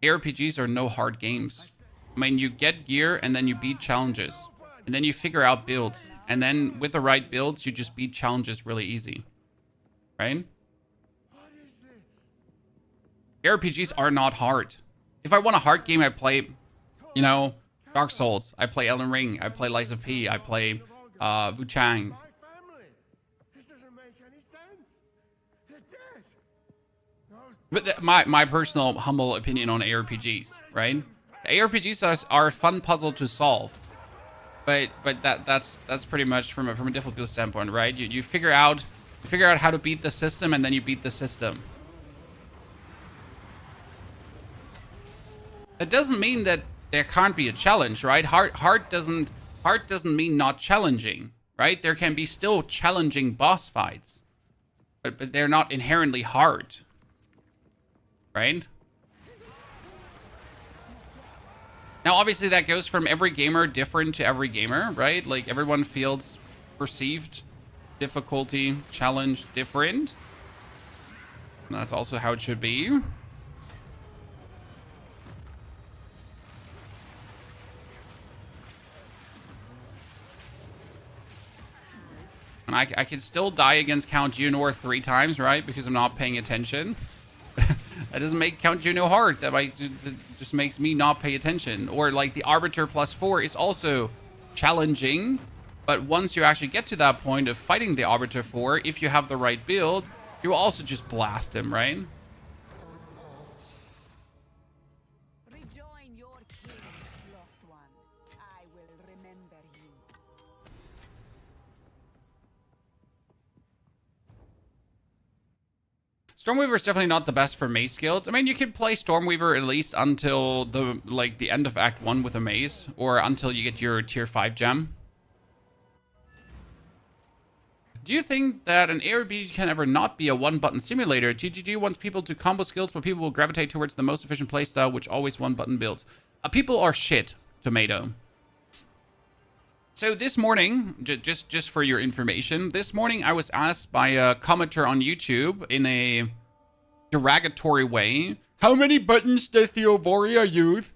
ARPGs are no hard games. I mean, you get gear and then you beat challenges. And then you figure out builds. And then with the right builds, you just beat challenges really easy. Right? ARPGs are not hard. If I want a hard game, I play, you know, Dark Souls. I play Elden Ring. I play Lies of P. I play Wu Chang. My family. This doesn't make any sense. They're dead. Those But my personal humble opinion on ARPGs, right? ARPGs are a fun puzzle to solve. But that's pretty much from a difficulty standpoint, right? You figure out how to beat the system, and then you beat the system. That doesn't mean that there can't be a challenge, right? Hard doesn't mean not challenging, right? There can be still challenging boss fights, but they're not inherently hard, right? Now, obviously, that goes from every gamer different to every gamer, right? Like, everyone feels perceived difficulty, challenge different. And that's also how it should be. And I can still die against Count Junor 3 times, right? Because I'm not paying attention. That doesn't make Count Juno hard. That just makes me not pay attention. Or like the Arbiter +4 is also challenging. But once you actually get to that point of fighting the Arbiter 4, if you have the right build, you will also just blast him, right? Rejoin your king, lost one. I will remember you. Stormweaver is definitely not the best for maze skills. I mean, you can play Stormweaver at least until the end of Act 1 with a maze, or until you get your tier 5 gem. Do you think that an ARPG can ever not be a one-button simulator? GGG wants people to combo skills, but people will gravitate towards the most efficient playstyle, which always one-button builds. People are shit, Tomato. So this morning, just for your information, this morning I was asked by a commenter on YouTube in a derogatory way, how many buttons does the Ovoria use?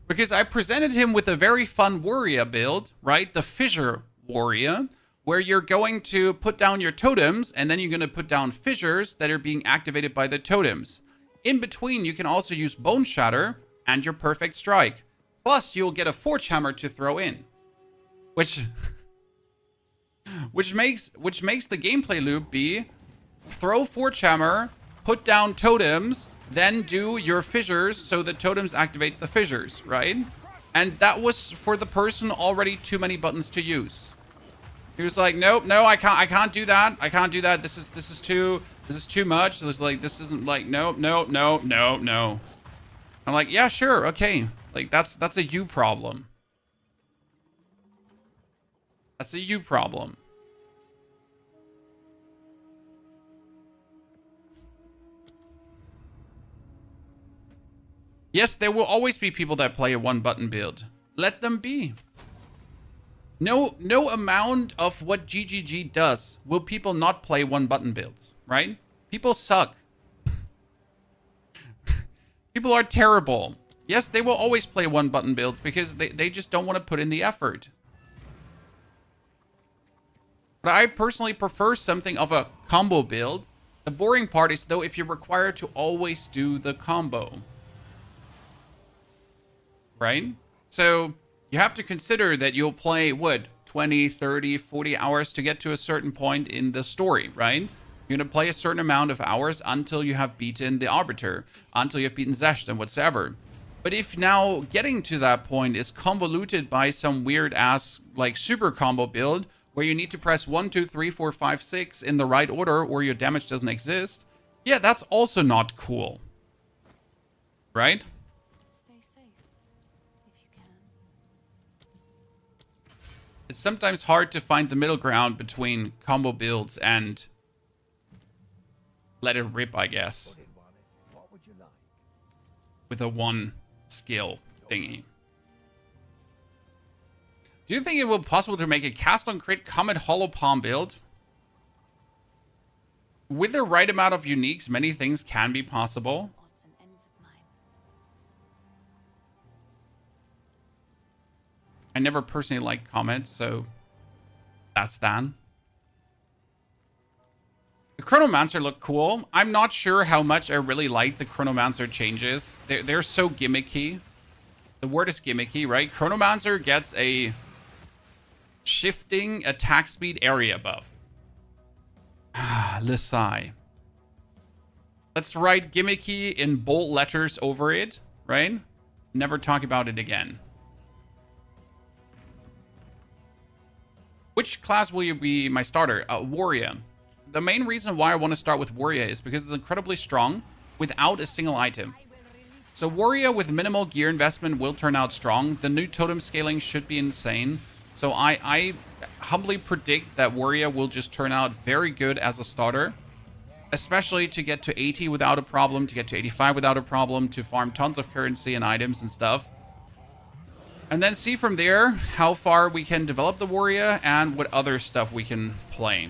Because I presented him with a very fun warrior build, right? The Fissure Warrior, where you're going to put down your totems, and then you're going to put down fissures that are being activated by the totems. In between, you can also use Bone Shatter and your Perfect Strike. Plus, you'll get a Forge Hammer to throw in, which makes the gameplay loop be throw Forge Hammer, put down totems, then do your fissures so the totems activate the fissures, right? And that was for the person already too many buttons to use. He was like, nope, no, I can't do that. I can't do that. This is too much. So it's like, this isn't like, no. I'm like, yeah, sure, okay. Like, that's a you problem. That's a you problem. Yes, there will always be people that play a one-button build. Let them be. No amount of what GGG does will people not play one-button builds, right? People suck. People are terrible. Yes, they will always play one-button builds because they just don't want to put in the effort. But I personally prefer something of a combo build. The boring part is, though, if you're required to always do the combo. Right? So you have to consider that you'll play, what, 20, 30, 40 hours to get to a certain point in the story, right? You're going to play a certain amount of hours until you have beaten the Arbiter, until you have beaten Zesht and whatsoever. But if now getting to that point is convoluted by some weird ass, like, super combo build, where you need to press 1, 2, 3, 4, 5, 6 in the right order or your damage doesn't exist, yeah, that's also not cool. Right? Stay safe, if you can. It's sometimes hard to find the middle ground between combo builds and let it rip, I guess. Put it, Wallace. What would you like? With a 1 skill thingy. Do you think it will be possible to make a cast on crit Comet Hollow Palm build? With the right amount of uniques, many things can be possible. Odds and ends of mine. I never personally liked Comet, so that's that. The Chronomancer looked cool. I'm not sure how much I really like the Chronomancer changes. They're so gimmicky. The word is gimmicky, right? Chronomancer gets a shifting attack speed area buff. Lisai. Let's write gimmicky in bold letters over it, right? Never talk about it again. Which class will you be my starter? Warrior. The main reason why I want to start with Warrior is because it's incredibly strong without a single item. So Warrior with minimal gear investment will turn out strong. The new totem scaling should be insane. So I humbly predict that Warrior will just turn out very good as a starter. Especially to get to 80 without a problem, to get to 85 without a problem, to farm tons of currency and items and stuff. And then see from there how far we can develop the Warrior and what other stuff we can play.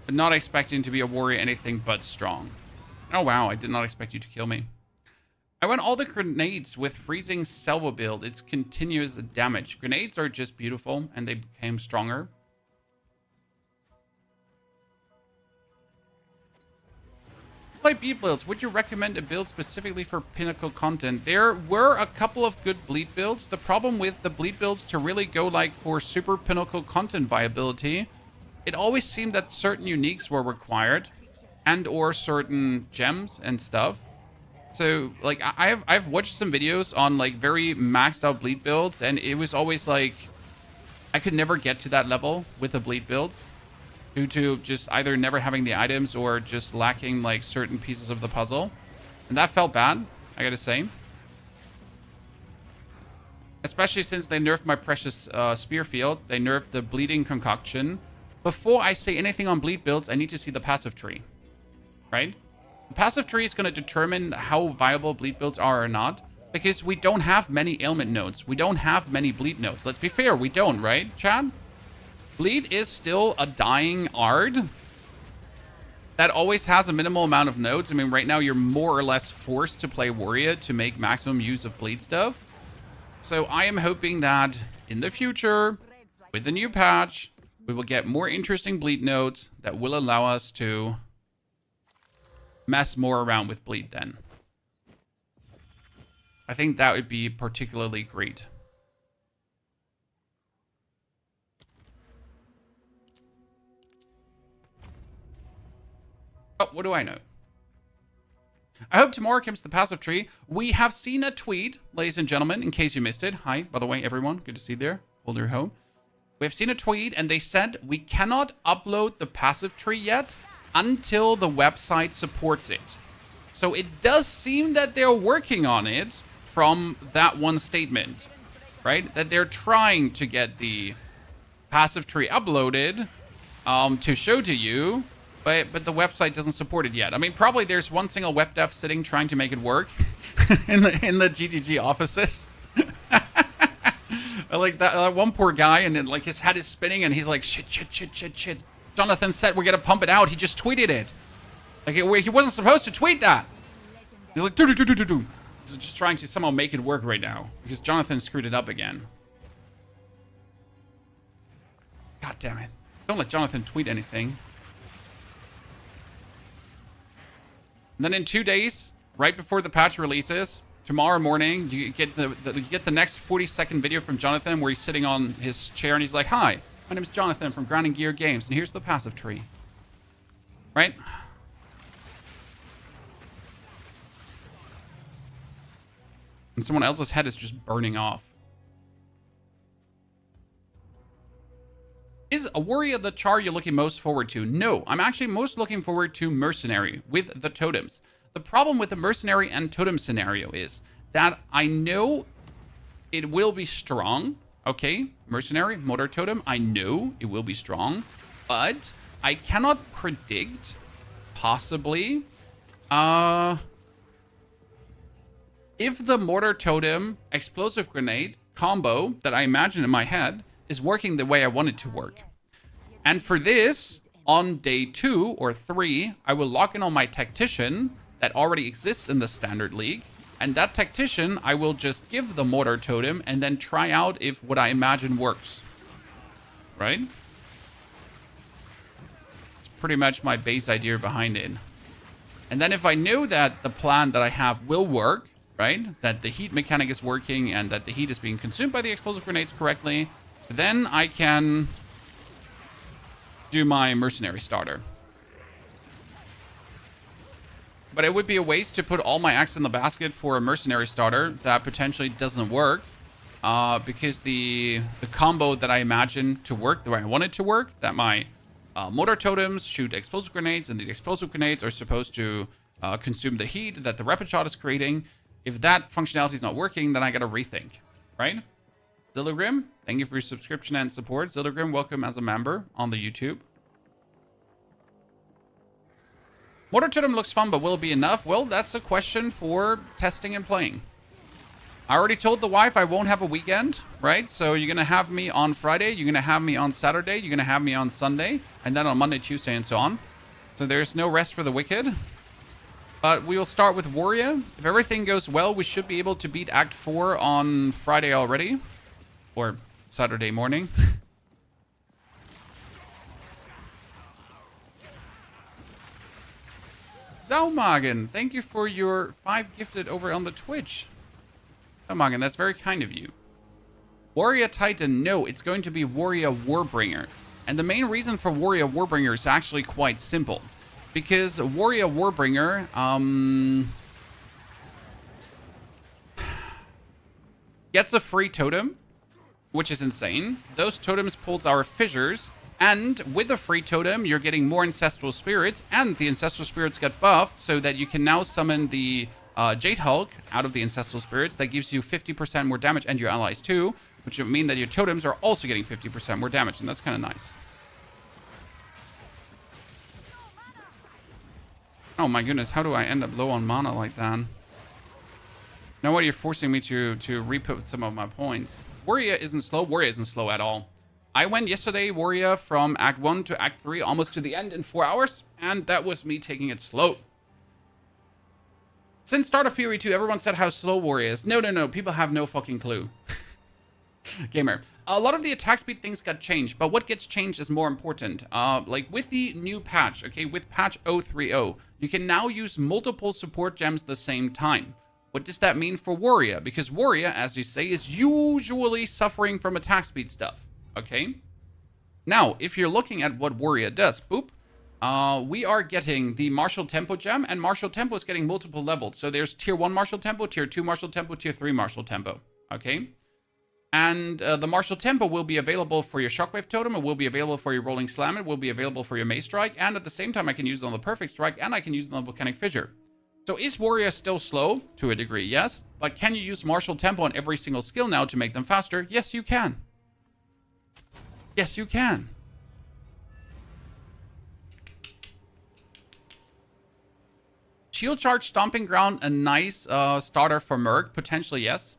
But not expecting to be a Warrior anything but strong. Oh wow, I did not expect you to kill me. I went all the grenades with freezing salvo build. It's continuous damage. Grenades are just beautiful and they became stronger. Play bleed builds. Would you recommend a build specifically for pinnacle content? There were a couple of good bleed builds. The problem with the bleed builds to really go like for super pinnacle content viability, it always seemed that certain uniques were required and or certain gems and stuff. So like I've watched some videos on like very maxed out bleed builds and it was always like I could never get to that level with the bleed builds due to just either never having the items or just lacking like certain pieces of the puzzle. And that felt bad, I gotta say. Especially since they nerfed my precious spear field. They nerfed the bleeding concoction. Before I say anything on bleed builds, I need to see the passive tree. Right? The passive tree is going to determine how viable bleed builds are or not. Because we don't have many ailment nodes. We don't have many bleed nodes. Let's be fair, we don't, right, Chad? Bleed is still a dying Ard that always has a minimal amount of nodes. I mean, right now you're more or less forced to play Warrior to make maximum use of bleed stuff. So I am hoping that in the future, with the new patch, we will get more interesting bleed nodes that will allow us to mess more around with bleed then. I think that would be particularly great. Oh, what do I know? I hope tomorrow comes the passive tree. We have seen a tweet, ladies and gentlemen, in case you missed it. Hi, by the way, everyone. Good to see you there. Hold your home. We've seen a tweet and they said we cannot upload the passive tree yet until the website supports it. So it does seem that they're working on it from that one statement, right? That they're trying to get the passive tree uploaded to show to you, but the website doesn't support it yet. I mean, probably there's one single web dev sitting trying to make it work in the GTG offices. Like that one poor guy, and then, like his head is spinning, and he's like, shit. Jonathan said we're gonna pump it out. He just tweeted it. Like he wasn't supposed to tweet that. He's like, do. He's just trying to somehow make it work right now because Jonathan screwed it up again. God damn it! Don't let Jonathan tweet anything. And then in 2 days, right before the patch releases, tomorrow morning, you get the next 40-second video from Jonathan where he's sitting on his chair and he's like, "Hi, my name is Jonathan from Ground and Gear Games, and here's the passive tree." Right? And someone else's head is just burning off. Is a Warrior the char you're looking most forward to? No, I'm actually most looking forward to Mercenary with the totems. The problem with the Mercenary and totem scenario is that I know it will be strong, Okay, mercenary, mortar totem. I know it will be strong, but I cannot predict possibly if the mortar totem explosive grenade combo that I imagine in my head is working the way I want it to work. And for this, on day 2 or 3, I will lock in on my Tactician that already exists in the Standard League. And that Tactician, I will just give the Mortar Totem and then try out if what I imagine works. Right? It's pretty much my base idea behind it. And then if I know that the plan that I have will work, right? That the heat mechanic is working and that the heat is being consumed by the explosive grenades correctly, then I can do my mercenary starter. But it would be a waste to put all my eggs in the basket for a mercenary starter that potentially doesn't work, because the combo that I imagine to work the way I want it to work, that my mortar totems shoot explosive grenades and the explosive grenades are supposed to consume the heat that the rapid shot is creating. If that functionality is not working, then I gotta rethink, right? Zillogrim, thank you for your subscription and support. Zillogrim, welcome as a member on the YouTube. Mortar Totem looks fun, but will it be enough? Well, that's a question for testing and playing. I already told the wife I won't have a weekend, right? So you're going to have me on Friday, you're going to have me on Saturday, you're going to have me on Sunday, and then on Monday, Tuesday, and so on. So there's no rest for the wicked. But we will start with Warrior. If everything goes well, we should be able to beat Act 4 on Friday already. Or Saturday morning. Zaumagen, thank you for your 5 gifted over on the Twitch. Zaumagen, that's very kind of you. Warrior Titan, no, it's going to be Warrior Warbringer. And the main reason for Warrior Warbringer is actually quite simple. Because Warrior Warbringer, gets a free totem, which is insane. Those totems pulls our fissures, and with a free totem, you're getting more Ancestral Spirits, and the Ancestral Spirits get buffed so that you can now summon the Jade Hulk out of the Ancestral Spirits. That gives you 50% more damage, and your allies too, which would mean that your totems are also getting 50% more damage, and that's kind of nice. Oh my goodness, how do I end up low on mana like that? Now what, you're forcing me to re-put some of my points. Warrior isn't slow. Warrior isn't slow at all. I went yesterday, Warrior, from Act 1 to Act 3, almost to the end in 4 hours, and that was me taking it slow. Since start of PoE 2, everyone said how slow Warrior is. No, people have no fucking clue. Gamer. A lot of the attack speed things got changed, but what gets changed is more important. Like with the new patch, okay, with patch 0.3.0, you can now use multiple support gems at the same time. What does that mean for Warrior? Because Warrior, as you say, is usually suffering from attack speed stuff, okay? Now, if you're looking at what Warrior does, boop, we are getting the Martial Tempo gem, and Martial Tempo is getting multiple levels. So there's Tier 1 Martial Tempo, Tier 2 Martial Tempo, Tier 3 Martial Tempo, okay? And the Martial Tempo will be available for your Shockwave Totem, it will be available for your Rolling Slam, it will be available for your Mace Strike, and at the same time I can use it on the Perfect Strike, and I can use it on the Volcanic Fissure. So is Warrior still slow? To a degree, yes. But can you use Martial Tempo on every single skill now to make them faster? Yes, you can. Yes, you can. Shield Charge Stomping Ground, a nice starter for Merc. Potentially, yes.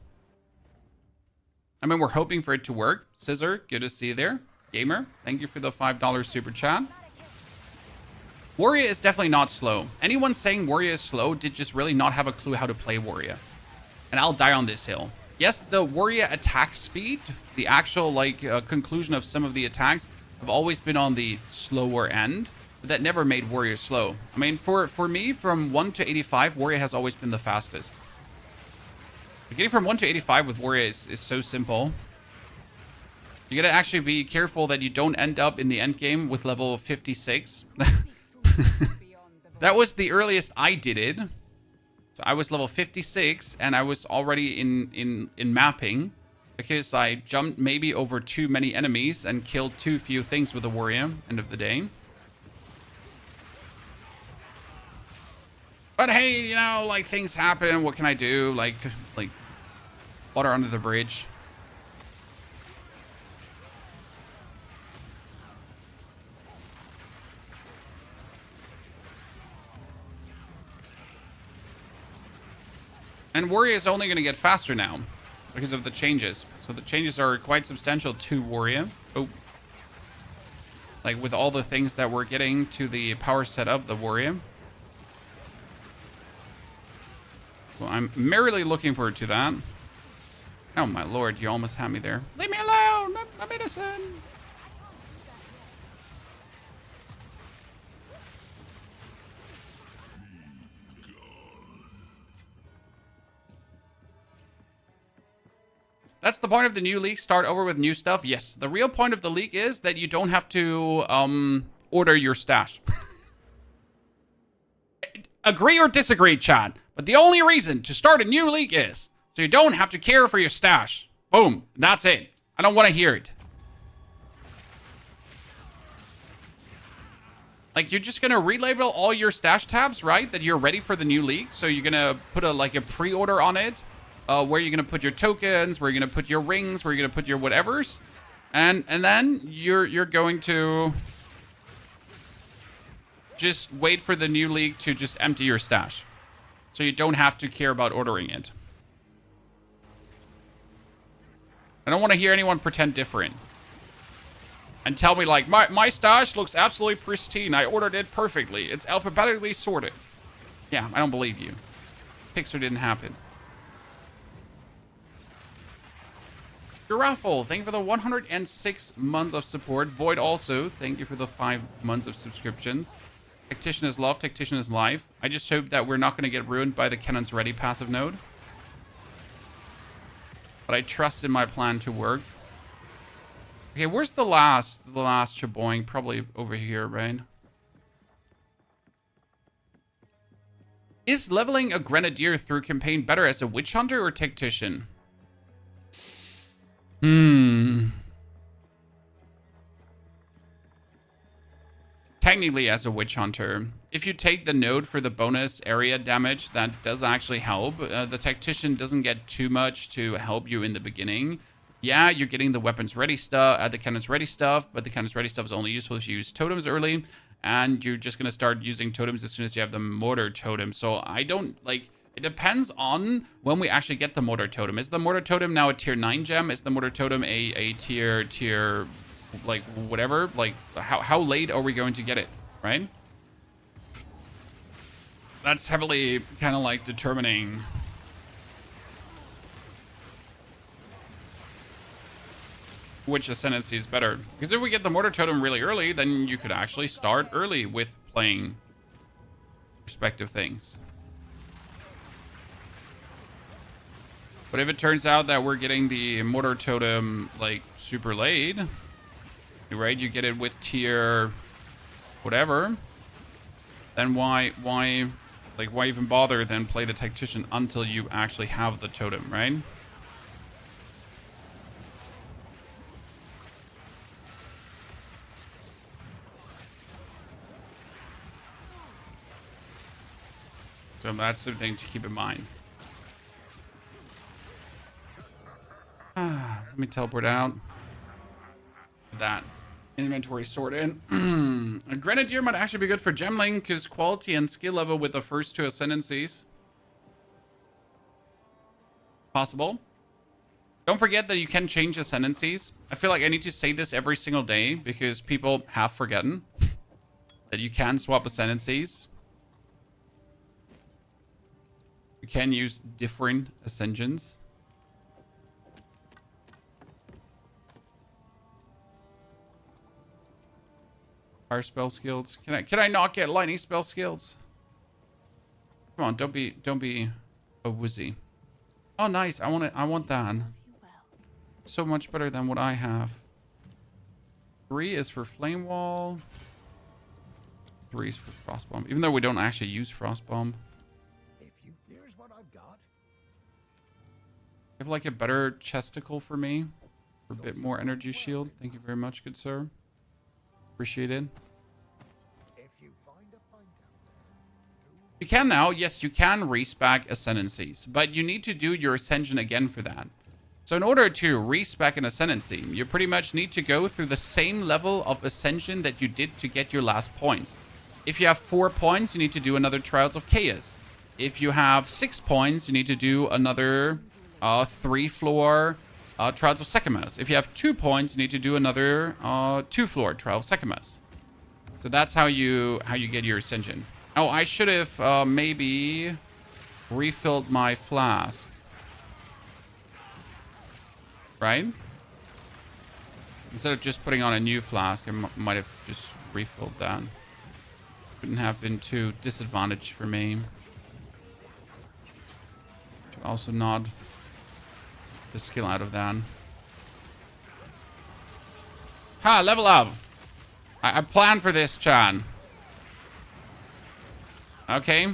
I mean, we're hoping for it to work. Scissor, good to see you there. Gamer, thank you for the $5 super chat. Warrior is definitely not slow. Anyone saying Warrior is slow did just really not have a clue how to play Warrior. And I'll die on this hill. Yes, the Warrior attack speed, the actual conclusion of some of the attacks have always been on the slower end, but that never made Warrior slow. I mean, for me, from 1 to 85, Warrior has always been the fastest. Getting from 1 to 85 with Warrior is so simple. You gotta actually be careful that you don't end up in the end game with level 56. That was the earliest I did it. So I was level 56 and I was already in mapping because I jumped maybe over too many enemies and killed too few things with the Warrior, end of the day. But hey, you know, like, things happen. What can I do? Like water under the bridge. And Warrior is only going to get faster now because of the changes. So the changes are quite substantial to Warrior. Oh. Like with all the things that we're getting to the power set of the Warrior. Well, I'm merrily looking forward to that. Oh my lord, you almost had me there. Leave me alone! I'm innocent! That's the point of the new league. Start over with new stuff. Yes, the real point of the league is that you don't have to order your stash. Agree or disagree, Chad. But the only reason to start a new league is so you don't have to care for your stash. Boom. That's it. I don't want to hear it. Like, you're just going to relabel all your stash tabs, right? That you're ready for the new league. So you're going to put a pre-order on it. Where you're going to put your tokens, where you're going to put your rings, where you're going to put your whatevers. And then you're going to just wait for the new league to just empty your stash. So you don't have to care about ordering it. I don't want to hear anyone pretend different. And tell me like, my stash looks absolutely pristine. I ordered it perfectly. It's alphabetically sorted. Yeah, I don't believe you. Pixar didn't happen. Giraffle, thank you for the 106 months of support. Void also, thank you for the 5 months of subscriptions. Tactician is love, Tactician is life. I just hope that we're not going to get ruined by the Cannons Ready passive node. But I trust in my plan to work. Okay, where's the last Chaboing? Probably over here, right? Is leveling a Grenadier through campaign better as a Witch Hunter or Tactician? Technically as a Witch Hunter. If you take the node for the bonus area damage, that does actually help. The Tactician doesn't get too much to help you in the beginning. Yeah, you're getting the weapons ready stuff, the cannons ready stuff, but the cannons ready stuff is only useful if you use totems early. And you're just going to start using totems as soon as you have the mortar totem. So I don't, like... It depends on when we actually get the mortar totem. Is the mortar totem now a tier 9 gem? Is the mortar totem a tier like whatever? Like how late are we going to get it, right? That's heavily kind of like determining which Ascendancy is better. Because if we get the mortar totem really early, then you could actually start early with playing respective things. But if it turns out that we're getting the mortar totem like super late, right? You get it with tier whatever, then why even bother then play the Tactician until you actually have the totem, right? So that's the thing to keep in mind. Let me teleport out. That inventory sorted. A Grenadier might actually be good for gemling because quality and skill level with the first 2 Ascendancies. Possible. Don't forget that you can change Ascendancies. I feel like I need to say this every single day because people have forgotten that you can swap Ascendancies. You can use different Ascensions. Fire spell skills. Can I not get lightning spell skills? Come on, don't be a woozy. Oh, nice. I want that. So much better than what I have. 3 is for flame wall. 3 is for frostbomb. Even though we don't actually use frostbomb. Here's what I've got. You have like a better chesticle for me. For a bit more energy shield. Thank you very much, good sir. Appreciate it. If you find a pint out there, You can now. Yes, you can respec Ascendancies. But you need to do your Ascension again for that. So in order to respec an Ascendancy, you pretty much need to go through the same level of Ascension that you did to get your last points. If you have 4 points, you need to do another Trials of Chaos. If you have 6 points, you need to do another 3-floor Trials of Sechemes. If you have 2 points, you need to do another 2-floor Trials of Sechemes. So that's how you get your Ascension. Oh, I should have maybe refilled my flask. Right? Instead of just putting on a new flask, I might have just refilled that. Wouldn't have been too disadvantaged for me. Should also nod the skill out of that. Ha! Level up! I planned for this, Chan. Okay.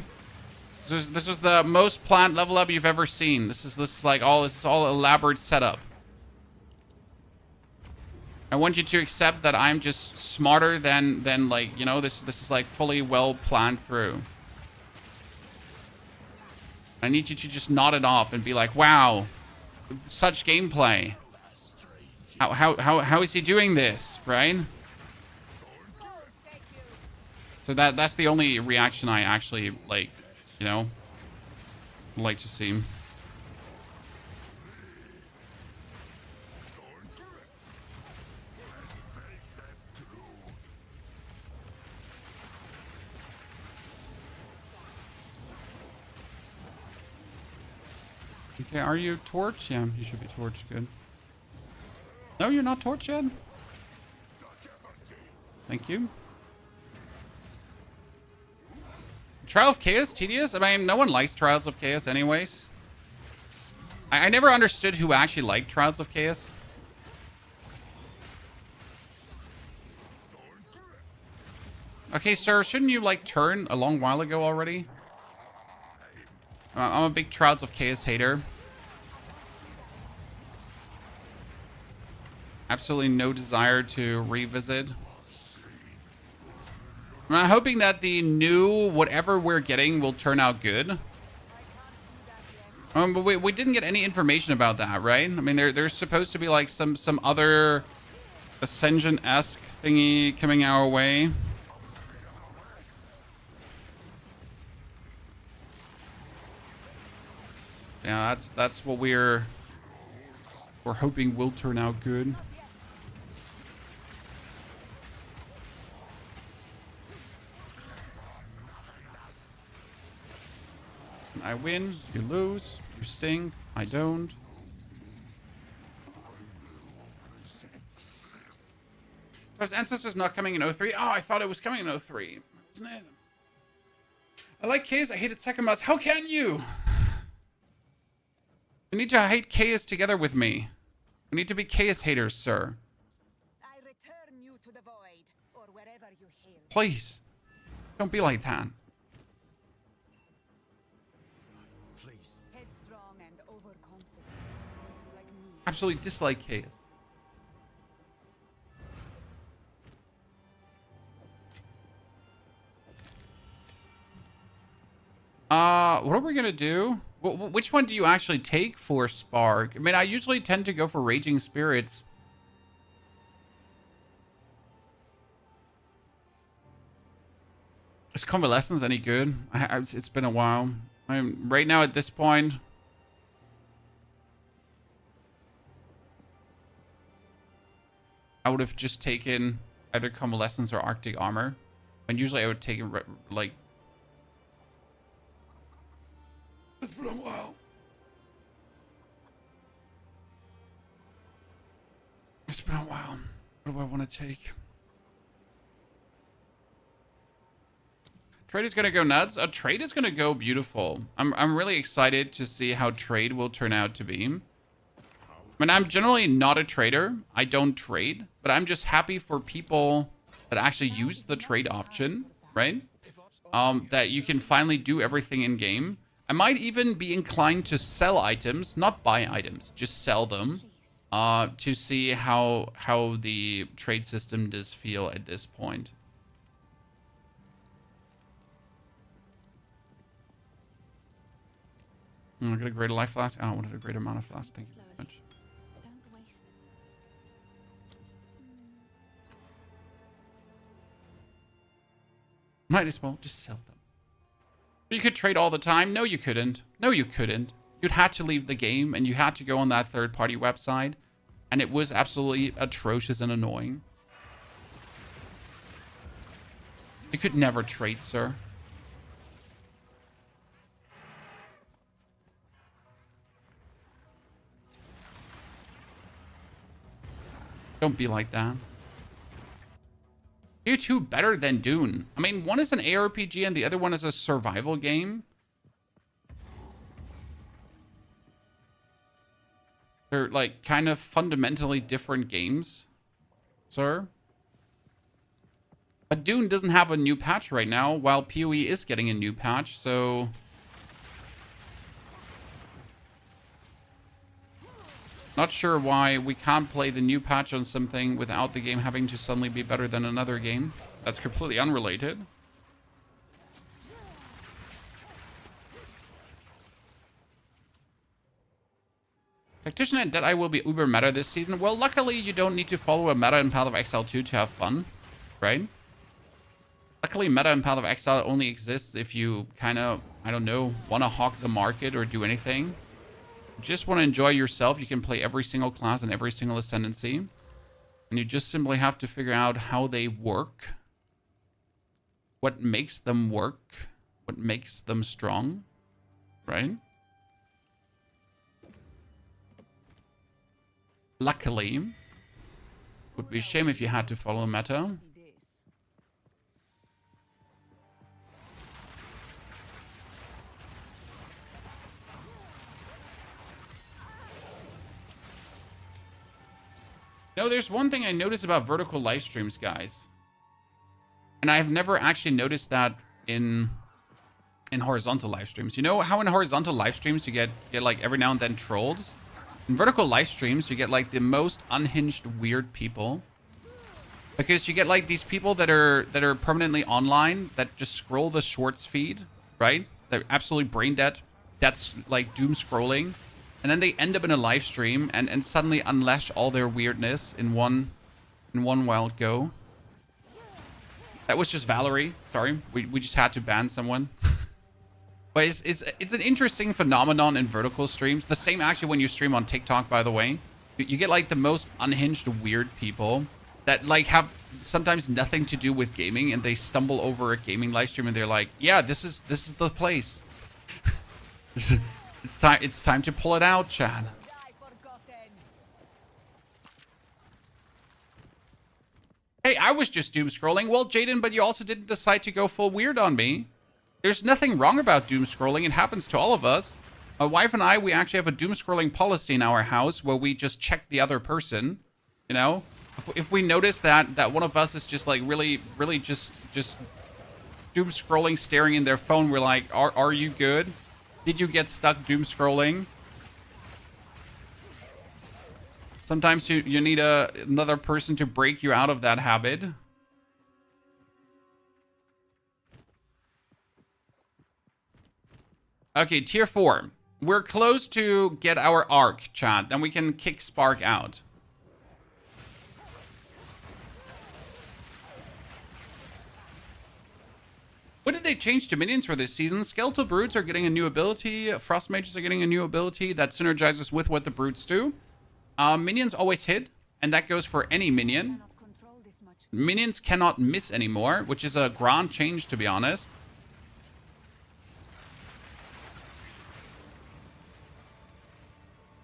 This is the most planned level up you've ever seen. This is all elaborate setup. I want you to accept that I'm just smarter than like, you know, this is like fully well planned through. I need you to just nod it off and be like, wow, such gameplay. How is he doing this, right? So that's the only reaction I actually like, you know, like to see. Okay, are you torch? Yeah, you should be torch. Good. No, you're not torch yet? Thank you. Trial of Chaos? Tedious? I mean, no one likes Trials of Chaos anyways. I never understood who actually liked Trials of Chaos. Okay, sir, shouldn't you, like, turn a long while ago already? I'm a big Trials of Chaos hater. Absolutely no desire to revisit. I'm hoping that the new whatever we're getting will turn out good. But we didn't get any information about that, right? I mean, there's supposed to be like some other Ascension-esque thingy coming our way. Yeah, that's what we're hoping will turn out good. I win, you lose, you stink, I don't. His Ancestors not coming in 03? Oh, I thought it was coming in 03. Wasn't it? I like Chaos, I hated Sechemes. How can you? You need to hate Chaos together with me. We need to be Chaos haters, sir. I return you to the void, or wherever you hail. Please. Don't be like that. Please. Headstrong and overconfident, like me. Absolutely dislike Chaos. What are we gonna do? Which one do you actually take for Spark? I mean, I usually tend to go for Raging Spirits. Is Convalescence any good? It's been a while. Right now at this point, I would have just taken either Convalescence or Arctic Armor. And usually I would take it like... It's been a while. It's been a while. What do I want to take? Trade is going to go nuts. Trade is going to go beautiful. I'm really excited to see how trade will turn out to be. I mean, I'm generally not a trader. I don't trade. But I'm just happy for people that actually use the trade option, right? That you can finally do everything in game. I might even be inclined to sell items, not buy items, just sell them, to see how the trade system does feel at this point. I got a greater life flask. Oh, I wanted a greater amount of flask. Thank you very much. Don't waste them. Might as well just sell them. You could trade all the time. No, you couldn't. No, you couldn't. You'd had to leave the game, and you had to go on that third-party website. And it was absolutely atrocious and annoying. You could never trade, sir. Don't be like that. You're two better than Dune. I mean, one is an ARPG and the other one is a survival game. They're like kind of fundamentally different games, sir. But Dune doesn't have a new patch right now, while PoE is getting a new patch, so... Not sure why we can't play the new patch on something without the game having to suddenly be better than another game. That's completely unrelated. Tactician and Deadeye will be uber meta this season. Well, luckily you don't need to follow a meta in Path of Exile 2 to have fun, right? Luckily, meta in Path of Exile only exists if you kind of, I don't know, want to hawk the market or do anything. Just want to enjoy yourself. You can play every single class and every single Ascendancy. And you just simply have to figure out how they work. What makes them work. What makes them strong. Right? Luckily. Would be a shame if you had to follow meta. No, there's one thing I noticed about vertical live streams, guys. And I've never actually noticed that in horizontal live streams. You know how in horizontal live streams you get like every now and then trolls? In vertical live streams, you get like the most unhinged weird people. Because you get like these people that are permanently online that just scroll the shorts feed, right? They're absolutely brain dead. That's like doom scrolling. And then they end up in a live stream and suddenly unleash all their weirdness in one wild go. That was just Valerie. Sorry, we just had to ban someone. But it's an interesting phenomenon in vertical streams. The same actually when you stream on TikTok, by the way. You get like the most unhinged weird people that like have sometimes nothing to do with gaming, and they stumble over a gaming live stream and they're like, yeah, this is the place. It's time to pull it out, Chad. Hey, I was just doom scrolling. Well, Jaden, but you also didn't decide to go full weird on me. There's nothing wrong about doom scrolling. It happens to all of us. My wife and I, we actually have a doom scrolling policy in our house where we just check the other person. You know, if we notice that one of us is just like really just doom scrolling, staring in their phone, we're like, are you good? Did you get stuck doom scrolling? Sometimes you need another person to break you out of that habit. Okay, tier 4. We're close to get our arc, chat. Then we can kick Spark out. What did they change to minions for this season? Skeletal Brutes are getting a new ability. Frost Mages are getting a new ability that synergizes with what the Brutes do. Minions always hit, and that goes for any minion. Minions cannot miss anymore, which is a grand change, to be honest.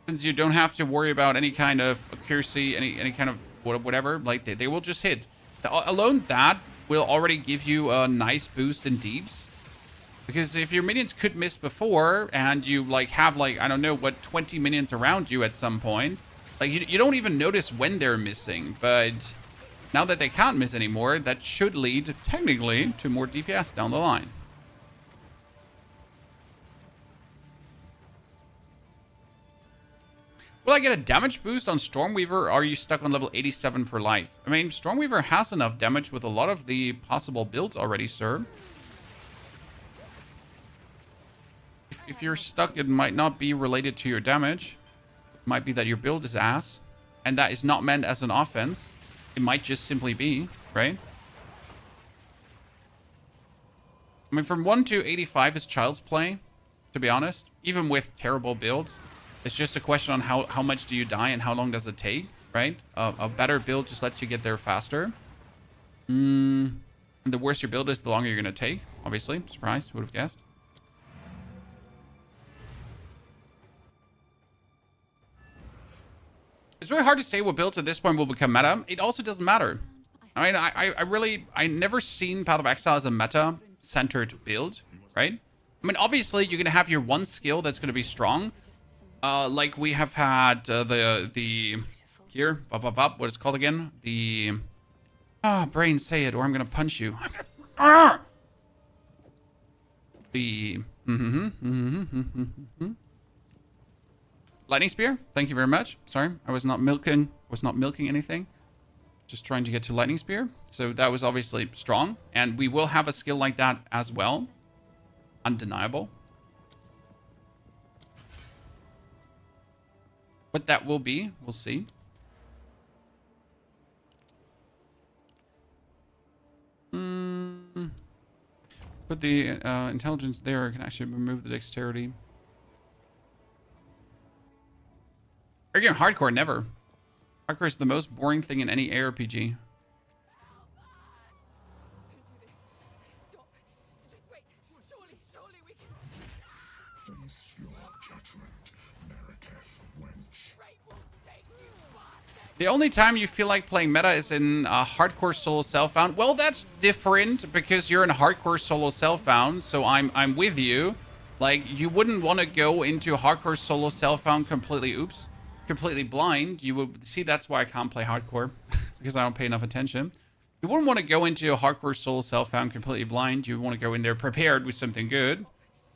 Since you don't have to worry about any kind of accuracy, any kind of whatever, like they will just hit. Alone that will already give you a nice boost in deeps. Because if your minions could miss before, and you like have like, I don't know, what, 20 minions around you at some point, like you don't even notice when they're missing. But now that they can't miss anymore, that should lead technically to more DPS down the line. Will I get a damage boost on Stormweaver, or are you stuck on level 87 for life? I mean, Stormweaver has enough damage with a lot of the possible builds already, sir. If you're stuck, it might not be related to your damage. It might be that your build is ass. And that is not meant as an offense. It might just simply be, right? I mean, from 1 to 85 is child's play, to be honest. Even with terrible builds. It's just a question on how much do you die and how long does it take, right? A better build just lets you get there faster. And the worse your build is, the longer you're going to take, obviously. Surprised, would have guessed. It's really hard to say what builds at this point will become meta. It also doesn't matter. I mean, I never seen Path of Exile as a meta-centered build, right? I mean, obviously, you're going to have your one skill that's going to be strong. Like we have had the here, what is it called again? The... brain, say it, or I'm going to punch you. The... Lightning Spear, thank you very much. Sorry, I was not milking anything. Just trying to get to Lightning Spear. So that was obviously strong. And we will have a skill like that as well. Undeniable. What that will be, we'll see. Put the intelligence there. I can actually remove the dexterity. Again, hardcore, never. Hardcore is the most boring thing in any ARPG. Face your judgment, Meredith wench. The only time you feel like playing meta is in hardcore solo self-bound. Well, that's different because you're in hardcore solo self-bound, so I'm with you. Like, you wouldn't want to go into hardcore solo self-bound completely blind. You would see that's why I can't play hardcore because I don't pay enough attention. You wouldn't want to go into a hardcore solo self-found completely blind. You want to go in there prepared with something good.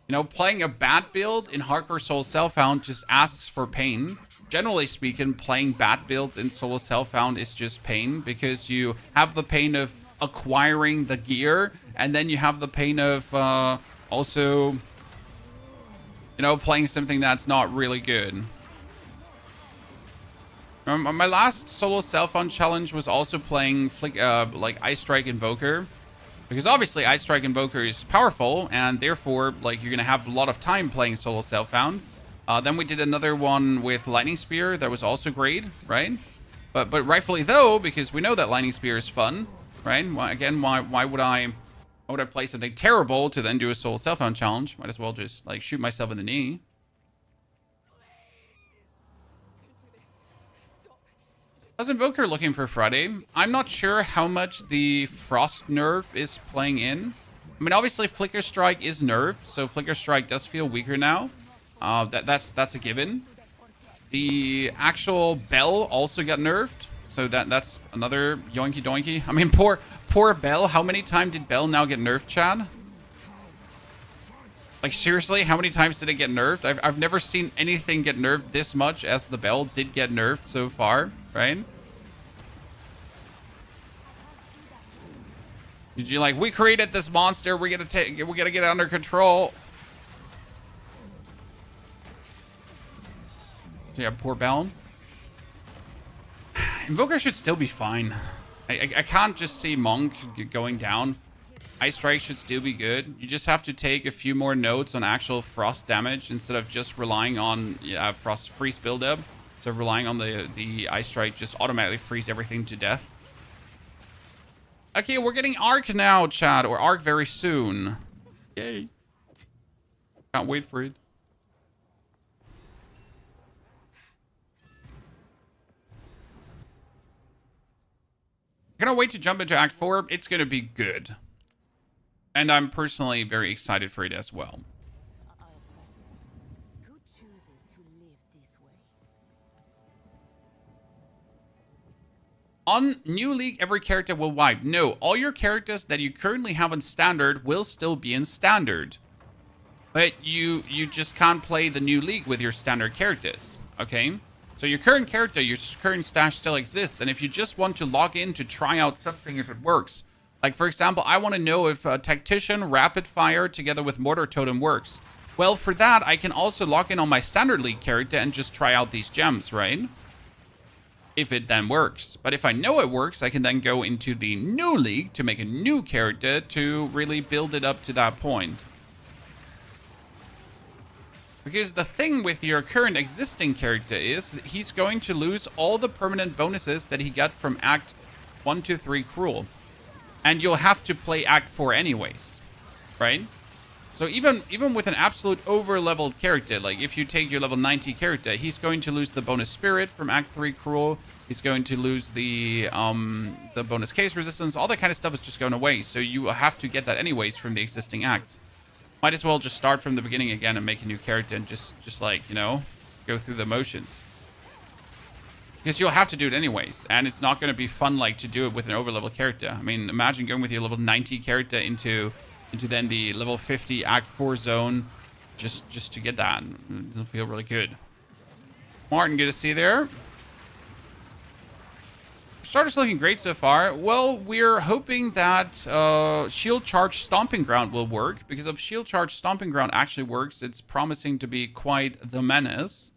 You know, playing a bad build in hardcore solo self-found just asks for pain. Generally speaking, playing bad builds in solo self-found is just pain because you have the pain of acquiring the gear and then you have the pain of also, you know, playing something that's not really good. My last solo self-found challenge was also playing like Ice Strike Invoker. Because obviously Ice Strike Invoker is powerful, and therefore, like, you're going to have a lot of time playing solo self-found. Then we did another one with Lightning Spear that was also great, right? But rightfully though, because we know that Lightning Spear is fun, right? Why would I play something terrible to then do a solo self-found challenge? Might as well just, like, shoot myself in the knee. How's Invoker looking for Friday? I'm not sure how much the Frost nerf is playing in. I mean, obviously Flicker Strike is nerfed, so Flicker Strike does feel weaker now. That's a given. The actual Bell also got nerfed, so that's another yoinky doinky. I mean, poor Bell. How many times did Bell now get nerfed, Chad? Like, seriously, how many times did it get nerfed? I've never seen anything get nerfed this much as the Bell did get nerfed so far, right? Did you like, we created this monster, we gotta get it under control. So yeah, poor Bell. Invoker should still be fine. I can't just see Monk going down. Ice Strike should still be good. You just have to take a few more notes on actual Frost damage instead of just relying on Frost freeze buildup. So relying on the Ice Strike just automatically freeze everything to death. Okay, we're getting Arc now, Chad. Or Arc very soon. Yay. Can't wait for it. I'm gonna wait to jump into Act 4. It's gonna be good. And I'm personally very excited for it as well. Who chooses to live this way? On New League, every character will wipe. No, all your characters that you currently have on Standard will still be in Standard. But you just can't play the New League with your Standard characters, okay? So your current character, your current stash still exists. And if you just want to log in to try out something if it works. Like, for example, I want to know if Tactician Rapid Fire together with Mortar Totem works. Well, for that, I can also log in on my Standard League character and just try out these gems, right? if it then works. But if I know it works, I can then go into the new league to make a new character to really build it up to that point. Because the thing with your current existing character is that he's going to lose all the permanent bonuses that he got from Act 1 to 3 Cruel. And you'll have to play Act 4 anyways, right? So even with an absolute over-leveled character, like if you take your level 90 character, he's going to lose the bonus Spirit from Act 3 Cruel. He's going to lose the bonus Case Resistance. All that kind of stuff is just going away. So you have to get that anyways from the existing Act. Might as well just start from the beginning again and make a new character and just like, you know, go through the motions. Because you'll have to do it anyways. And it's not going to be fun, like, to do it with an overlevel character. I mean, imagine going with your level 90 character into then the level 50 Act 4 zone just to get that. It doesn't feel really good. Martin, good to see you there. Starter's looking great so far. Well, we're hoping that Shield Charge Stomping Ground will work. Because if Shield Charge Stomping Ground actually works, it's promising to be quite the menace.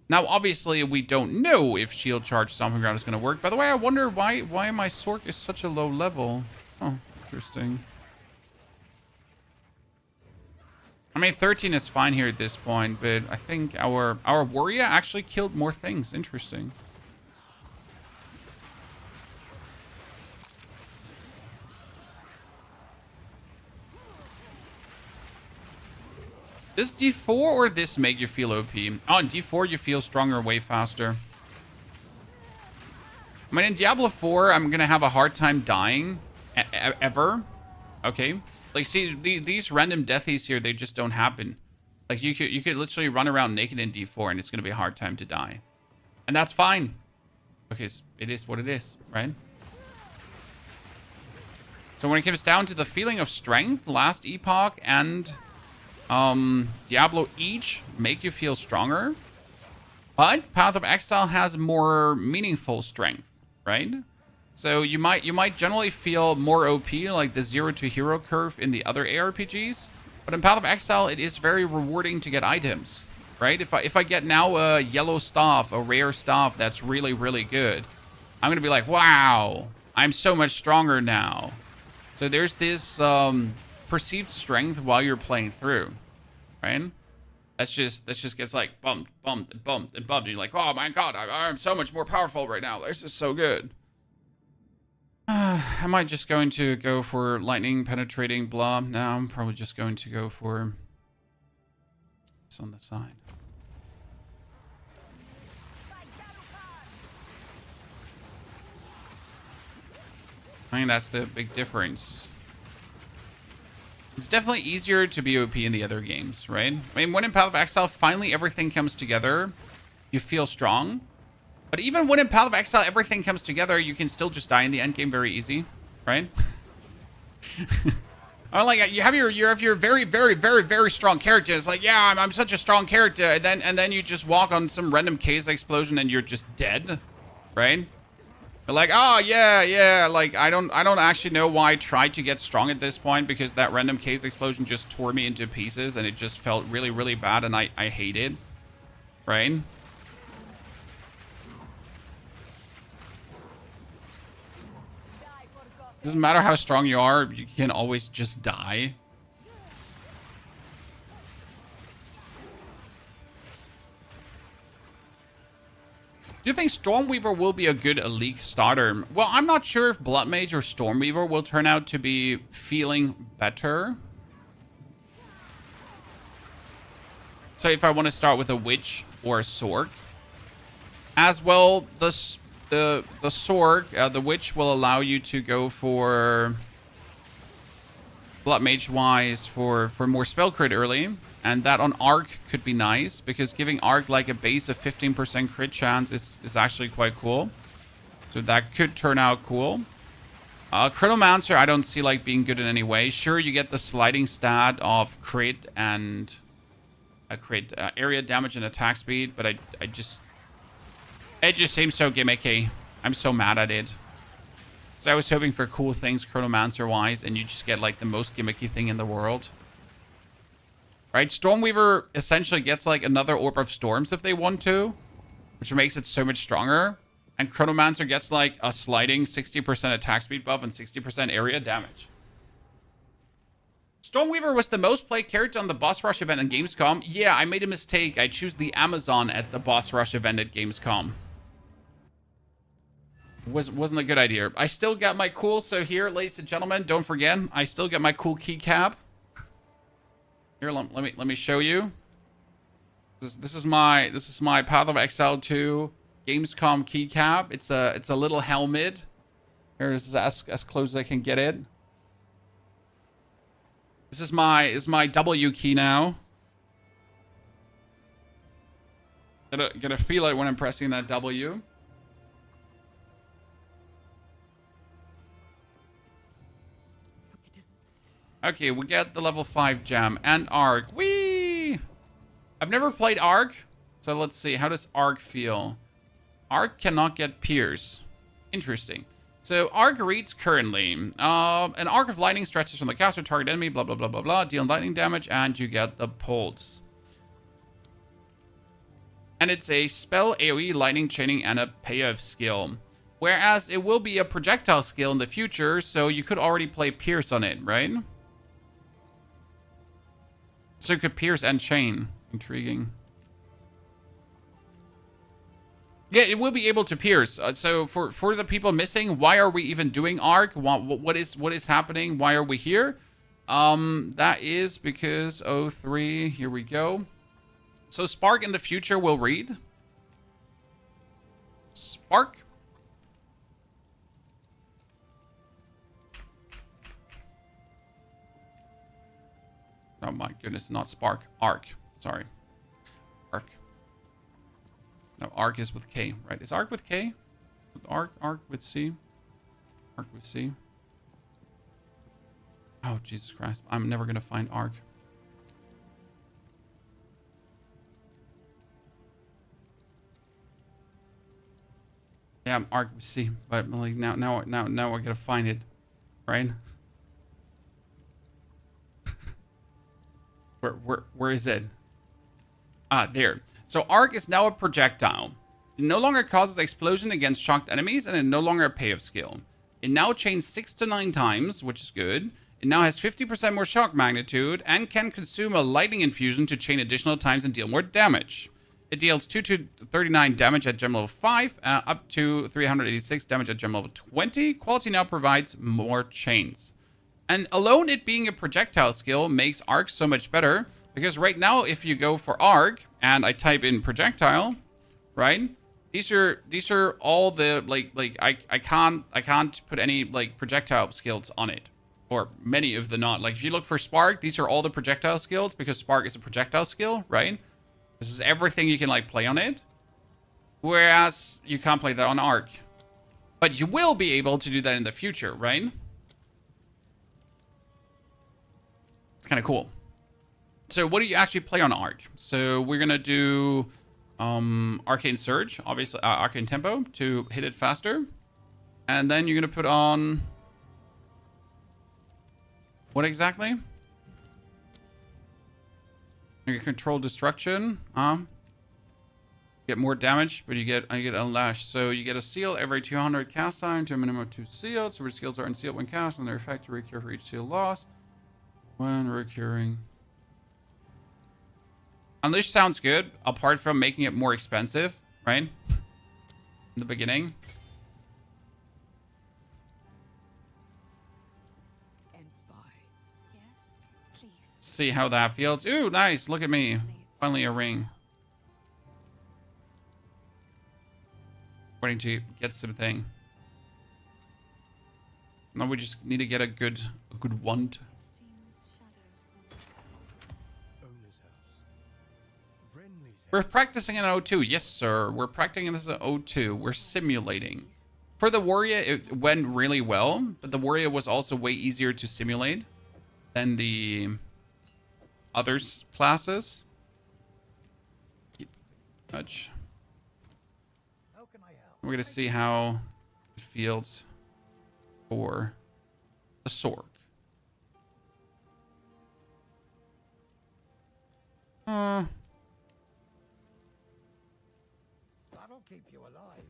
Now, obviously, we don't know if Shield Charge Stomping Ground is going to work. By the way, I wonder why my Sorc is such a low level. Oh, interesting. I mean, 13 is fine here at this point, but I think our warrior actually killed more things. Interesting. Does D4 or this make you feel OP? Oh, in D4 you feel stronger way faster. I mean, in Diablo 4, I'm going to have a hard time dying ever. Okay? Like, see, these random deathies here, they just don't happen. Like, you could literally run around naked in D4 and it's going to be a hard time to die. And that's fine. Okay, it is what it is, right? So when it comes down to the feeling of strength, Last Epoch and Diablo each make you feel stronger. But Path of Exile has more meaningful strength, right? So you might generally feel more OP, like the 0 to hero curve in the other ARPGs. But in Path of Exile, it is very rewarding to get items, right? If I get now a yellow staff, a rare staff that's really, really good, I'm gonna be like, wow, I'm so much stronger now. So there's this perceived strength while you're playing through, right? That just gets like bumped, and bumped. And you're like, oh my god, I'm so much more powerful right now. This is so good. Am I just going to go for lightning penetrating blah? No, I'm probably just going to go for this on the side. I think that's the big difference. It's definitely easier to be OP in the other games, right? I mean, when in Path of Exile, finally everything comes together. You feel strong. But even when in Path of Exile, everything comes together, you can still just die in the end game very easy, right? Or like you have your very, very, very, very strong character. It's like, yeah, I'm such a strong character, and then you just walk on some random case explosion and you're just dead, right? But like, oh yeah, like I don't actually know why I tried to get strong at this point, because that random case explosion just tore me into pieces and it just felt really, really bad and I hate it, right? Doesn't matter how strong you are, you can always just die. Do you think Stormweaver will be a good elite starter? Well, I'm not sure if Blood Mage or Stormweaver will turn out to be feeling better. So if I want to start with a Witch or a Sorc. As well, the Sorc, the Witch will allow you to go for Blood Mage wise for more spell crit early. And that on Arc could be nice, because giving Arc like a base of 15% crit chance is actually quite cool. So that could turn out cool. Chronomancer I don't see like being good in any way. Sure, you get the sliding stat of crit and area damage and attack speed, but it just seems so gimmicky. I'm so mad at it. So I was hoping for cool things Chronomancer wise, and you just get like the most gimmicky thing in the world. Right? Stormweaver essentially gets like another Orb of Storms if they want to. which makes it so much stronger. And Chronomancer gets like a sliding 60% attack speed buff and 60% area damage. Stormweaver was the most played character on the boss rush event in Gamescom. Yeah, I made a mistake. I chose the Amazon at the boss rush event at Gamescom. Wasn't a good idea. I still got my cool. So here, ladies and gentlemen, don't forget, I still get my cool keycap. Here, let me show you. This is my Path of Exile 2 Gamescom keycap. It's a little helmet. Here, this is as close as I can get it. This is my W key now. Gotta feel it when I'm pressing that W. Okay, we get the level 5 gem and Arc. Whee! I've never played Arc, so let's see. How does Arc feel? Arc cannot get Pierce. Interesting. So Arc reads currently. An arc of lightning stretches from the caster target enemy, blah, blah, blah, blah, blah. Deal lightning damage, and you get the pulse. And it's a spell, AoE, lightning chaining, and a payoff skill. Whereas it will be a projectile skill in the future, so you could already play Pierce on it, right? So you could Pierce and chain. Intriguing. Yeah, it will be able to pierce. So for the people missing, why are we even doing Arc? What is happening? Why are we here? That is because 0.3. Here we go. So Spark in the future will read. Spark. Oh my goodness, not Spark. Arc. Sorry. Arc. No, Arc is with K, right? Is Arc with K? With Arc with C? Arc with C. Oh, Jesus Christ. I'm never going to find Arc. Yeah, I'm Arc with C. But like now I got to find it. Right? Where is it? Ah, there. So Arc is now a projectile. It no longer causes explosion against shocked enemies, and it no longer a payoff skill. It now chains 6 to 9 times, which is good. It now has 50% more shock magnitude, and can consume a lightning infusion to chain additional times and deal more damage. It deals 2 to 39 damage at gem level 5, up to 386 damage at gem level 20. Quality now provides more chains. And alone it being a projectile skill makes Arc so much better, because right now if you go for Arc and I type in projectile, right? These are all the I can't put any like projectile skills on it, or many of the not. Like if you look for Spark, these are all the projectile skills because Spark is a projectile skill, right? This is everything you can like play on it. Whereas you can't play that on Arc. But you will be able to do that in the future, right? Kind of cool. So what do you actually play on Arc? So we're gonna do Arcane Surge, obviously Arcane Tempo to hit it faster, and then you're gonna put on what exactly? You control destruction. Get more damage, but I get unlashed. So you get a seal every 200 cast time to a minimum of 2 seals. So skills are unsealed when cast, and their effect to recur for each seal lost. When recurring. Unleash sounds good, apart from making it more expensive, right? In the beginning. And by. Yes, please. See how that feels. Ooh, nice. Look at me. Finally a ring. According to get something. Now we just need to get a good wand. We're practicing in O2. Yes, sir. We're practicing this in O2. We're simulating. For the warrior, it went really well, but the warrior was also way easier to simulate than the other classes. Keep much. We're gonna see how it feels for the Sorc.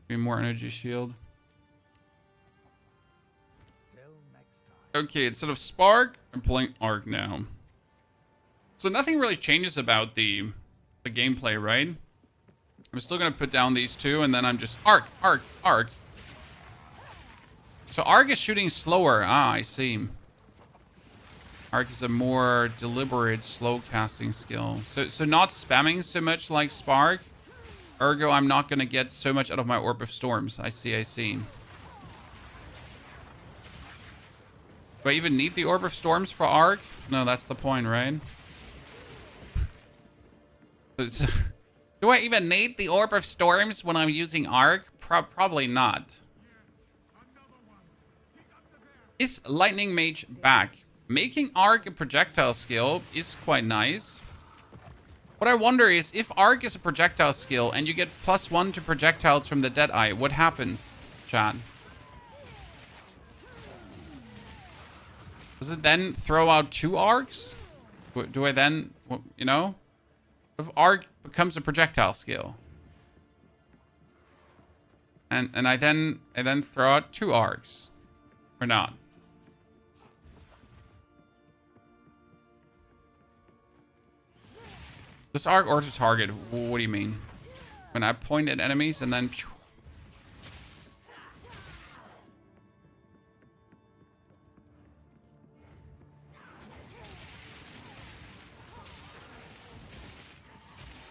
Be more energy shield. Till next time. Okay, instead of Spark, I'm playing Arc now. So nothing really changes about the gameplay, right? I'm still gonna put down these two, and then I'm just Arc, Arc, Arc. So Arc is shooting slower. Ah, I see. Arc is a more deliberate, slow casting skill. So not spamming so much like Spark. Ergo, I'm not gonna get so much out of my Orb of Storms. I see, I see. Do I even need the Orb of Storms for Arc? No, that's the point, right? Do I even need the Orb of Storms when I'm using Arc? Probably not. Is Lightning Mage back? Making Arc a projectile skill is quite nice. What I wonder is, if Arc is a projectile skill and you get +1 to projectiles from the Deadeye, what happens, chat? Does it then throw out 2 arcs? Do I then, you know? If Arc becomes a projectile skill. And I then throw out 2 arcs. Or not? This arc or to target? What do you mean? When I point at enemies and then... Phew.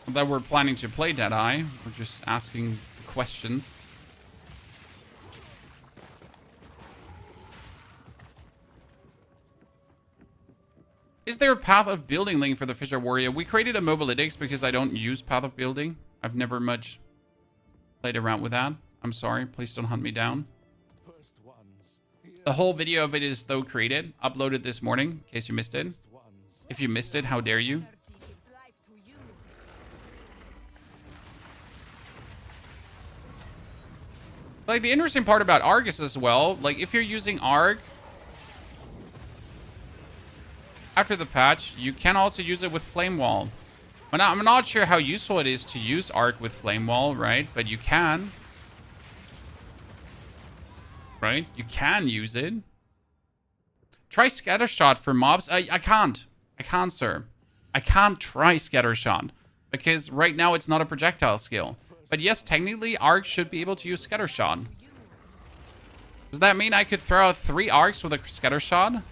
That we're planning to play Deadeye. We're just asking questions. Is there a Path of Building link for the Fisher Warrior? We created a Mobalytics because I don't use Path of Building. I've never much played around with that. I'm sorry. Please don't hunt me down. The whole video of it is though created. Uploaded this morning, in case you missed it. If you missed it, how dare you? Like, the interesting part about Argus as well, like, if you're using Arg after the patch, you can also use it with Flame Wall. I'm not sure how useful it is to use Arc with Flame Wall, right? But you can. Right? You can use it. Try Scattershot for mobs. I can't. I can't, sir. I can't try Scattershot. Because right now it's not a projectile skill. But yes, technically, Arc should be able to use Scattershot. Does that mean I could throw out 3 Arcs with a Scattershot?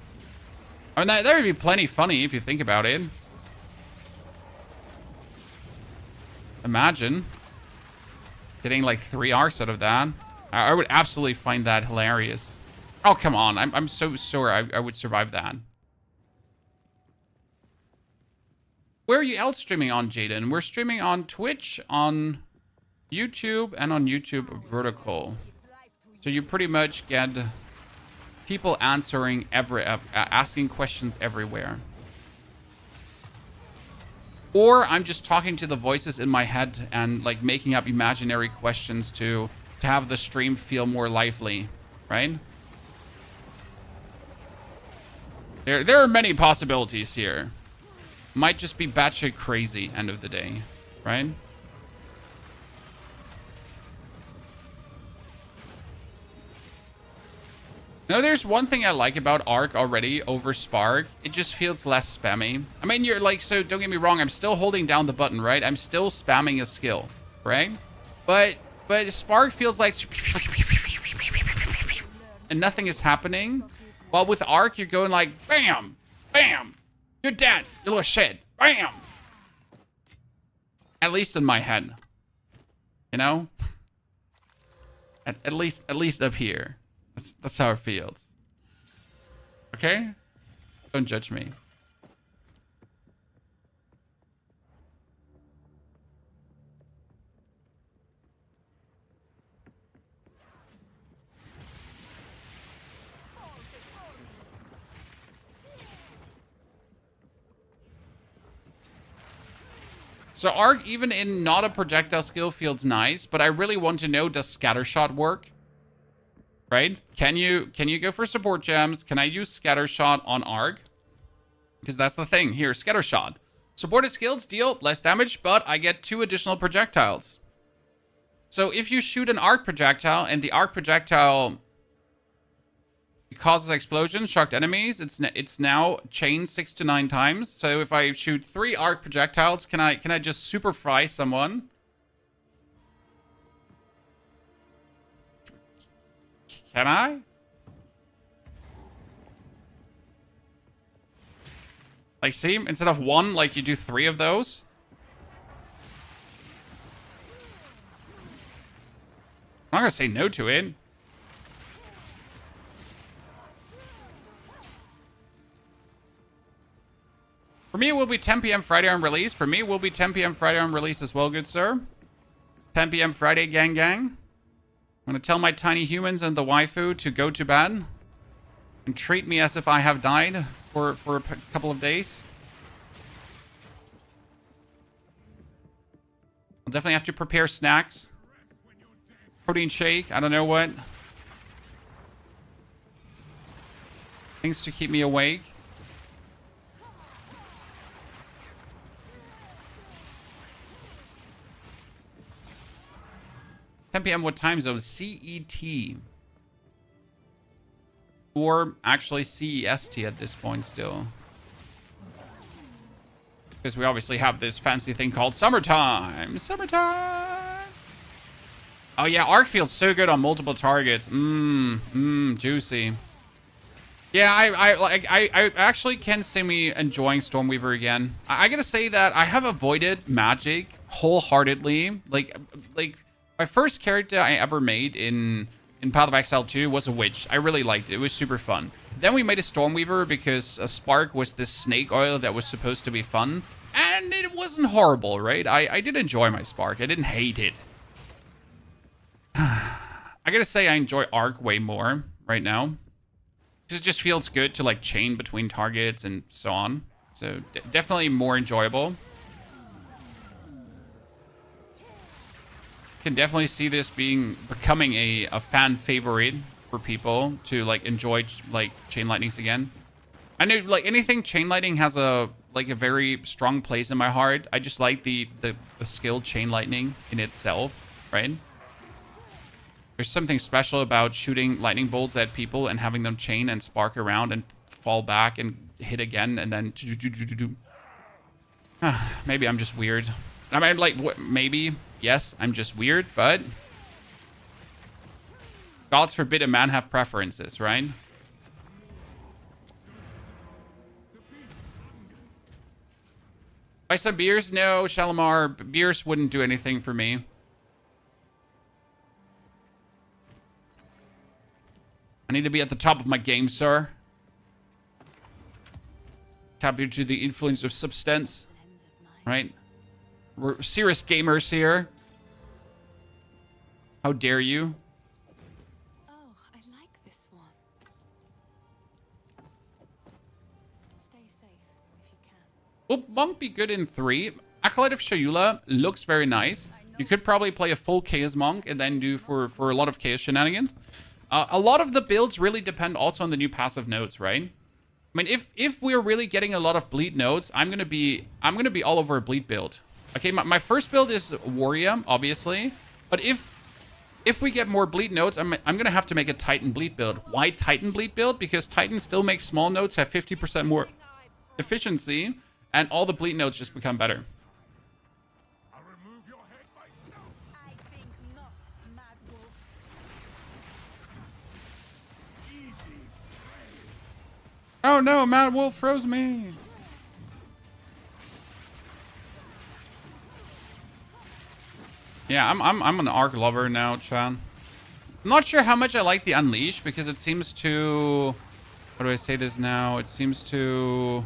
I mean, that would be plenty funny if you think about it. Imagine getting like 3 Arcs out of that. I would absolutely find that hilarious. Oh, come on. I'm so sure I would survive that. Where are you else streaming on, Jaden? We're streaming on Twitch, on YouTube, and on YouTube Vertical. So you pretty much get people answering asking questions everywhere. Or I'm just talking to the voices in my head and like making up imaginary questions to have the stream feel more lively, right? There are many possibilities here. Might just be batshit crazy end of the day, right? Now, there's one thing I like about Arc already over Spark. It just feels less spammy. I mean, you're like, so don't get me wrong, I'm still holding down the button, right? I'm still spamming a skill, right? But Spark feels like... and nothing is happening. While with Arc, you're going like, bam, bam, you're dead, you little shit, bam. At least in my head. You know? At least up here. That's how it feels. Okay? Don't judge me. So Arc, even in not a projectile skill, feels nice, but I really want to know, does Scattershot work? Right? Can you go for support gems? Can I use Scattershot on Arc? Because that's the thing. Here, Scattershot. Supported skills deal less damage, but I get 2 additional projectiles. So if you shoot an arc projectile and the arc projectile causes explosions, shocked enemies, it's now chained 6 to 9 times. So if I shoot 3 arc projectiles, can I just super fry someone? Can I? Like, see, instead of 1, like, you do 3 of those. I'm not gonna say no to it. For me, it will be 10 p.m. Friday on release. For me, it will be 10 p.m. Friday on release as well, good sir. 10 p.m. Friday, gang gang. I'm gonna tell my tiny humans and the waifu to go to bed and treat me as if I have died for a couple of days. I'll definitely have to prepare snacks. Protein shake, I don't know what. Things to keep me awake. PM, what time zone? CET. Or actually CEST at this point still. Because we obviously have this fancy thing called summertime. Summertime! Oh yeah, arc feels so good on multiple targets. Juicy. Yeah, I actually can see me enjoying Stormweaver again. I gotta say that I have avoided magic wholeheartedly. Like my first character I ever made in Path of Exile 2 was a witch. I really liked it. It was super fun. Then we made a Stormweaver because a Spark was this snake oil that was supposed to be fun. And it wasn't horrible, right? I did enjoy my Spark. I didn't hate it. I gotta say I enjoy Arc way more right now. It just feels good to like chain between targets and so on. So definitely more enjoyable. Can definitely see this becoming a fan favorite for people to like enjoy like chain lightnings again. I know like anything chain lightning has a very strong place in my heart. I just like the skill chain lightning in itself, right? There's something special about shooting lightning bolts at people and having them chain and spark around and fall back and hit again and then maybe I'm just weird. I mean, like, maybe, yes, I'm just weird, but gods forbid a man have preferences, right? Buy some beers? No, Shalimar, beers wouldn't do anything for me. I need to be at the top of my game, sir. Tap into the influence of substance, right? We're serious gamers here. How dare you? Oh, I like this one. Stay safe if you can. Will Monk be good in 3? Acolyte of Shayula looks very nice. You could probably play a full Chaos Monk and then do for a lot of Chaos shenanigans. A lot of the builds really depend also on the new passive nodes, right? I mean, if we're really getting a lot of bleed nodes, I'm gonna be all over a bleed build. Okay, my first build is Warrior, obviously, but if we get more bleed nodes, I'm gonna have to make a Titan bleed build. Why Titan bleed build? Because Titan still makes small nodes have 50% more efficiency, and all the bleed nodes just become better. I'll remove your head myself. I think not, Mad Wolf. Easy. Oh no, Mad Wolf froze me. Yeah, I'm an Arc lover now, Chan. I'm not sure how much I like the Unleash because it seems to... How do I say this now? It seems to...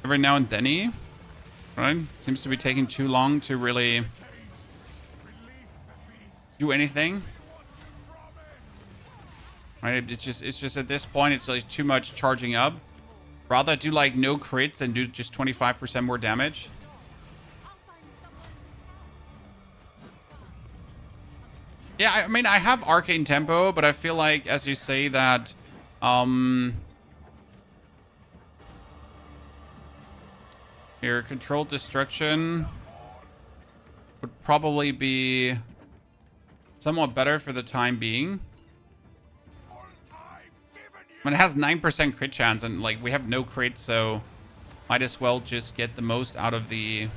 Every now and then, right? Seems to be taking too long to really do anything. Right? It's just at this point, it's like too much charging up. Rather do like no crits and do just 25% more damage. Yeah, I mean, I have Arcane Tempo, but I feel like, as you say, that... Here, controlled destruction would probably be somewhat better for the time being. I mean, it has 9% crit chance, and like we have no crit, so might as well just get the most out of the...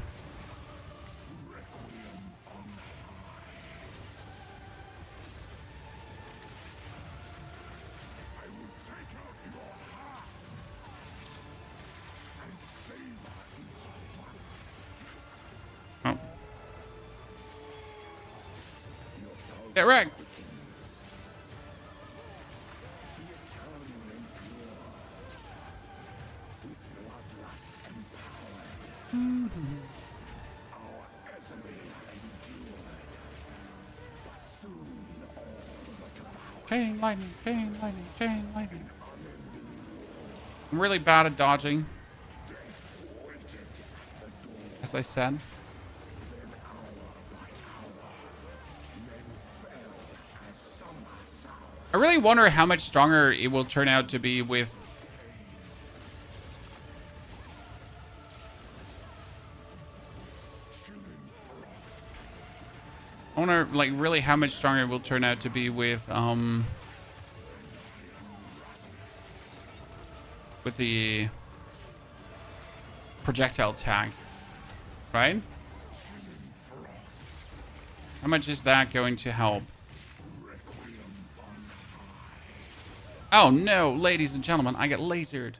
Oh. Get wrecked! Chain lightning, chain lightning, chain lightning. I'm really bad at dodging, as I said. I really wonder how much stronger it will turn out to be with... I wonder, like, really how much stronger it will turn out to be with the projectile tag, right? How much is that going to help? Oh no, ladies and gentlemen, I get lasered.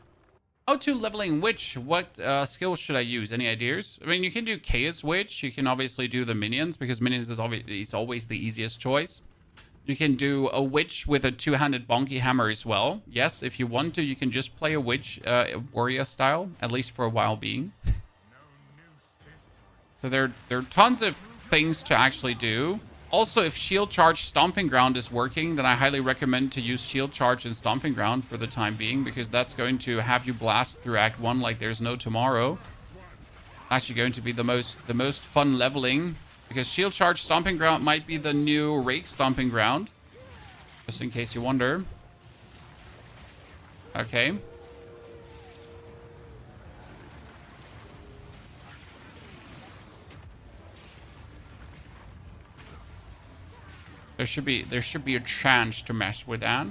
O2 leveling witch, what skills should I use? Any ideas? I mean, you can do Chaos Witch. You can obviously do the minions, because minions is always the easiest choice. You can do a witch with a two-handed bonky hammer as well. Yes, if you want to, you can just play a witch warrior style, at least for a while being. So there are tons of things to actually do. Also, if Shield Charge Stomping Ground is working, then I highly recommend to use Shield Charge and Stomping Ground for the time being, because that's going to have you blast through Act 1 like there's no tomorrow. Actually going to be the most fun leveling, because Shield Charge Stomping Ground might be the new Rake Stomping Ground. Just in case you wonder. Okay. There should be a chance to mess with that.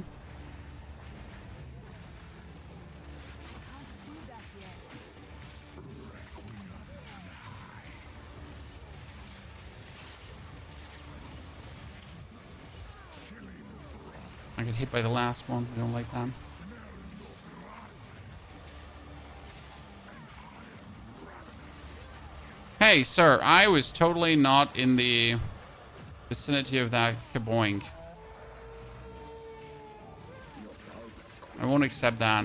I get hit by the last one. I don't like that. Hey, sir, I was totally not in the vicinity of that kaboing. I won't accept that.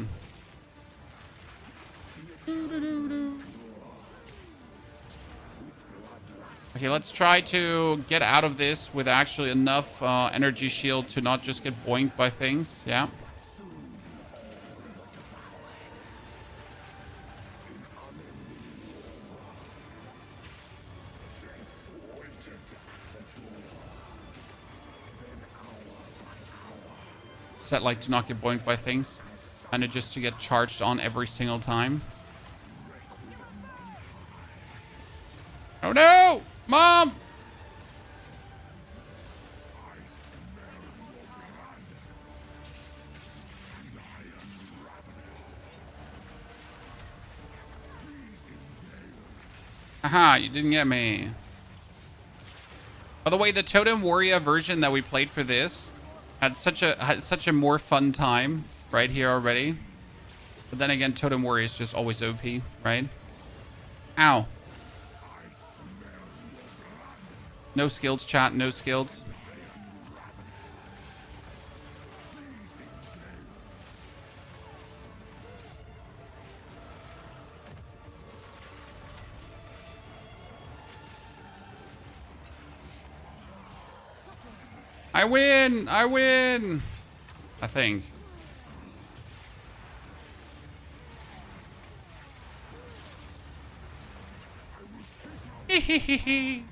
Okay, let's try to get out of this with actually enough energy shield to not just get boinked by things. Yeah. Set like to not get boinked by things, and just to get charged on every single time. Oh no! Mom! Haha, you didn't get me. By the way, the Totem Warrior version that we played for this had such a more fun time right here already. But then again, Totem Warrior is just always OP, right? Ow. No skills, chat. No skills. I win! I win! I think. Hehehehe.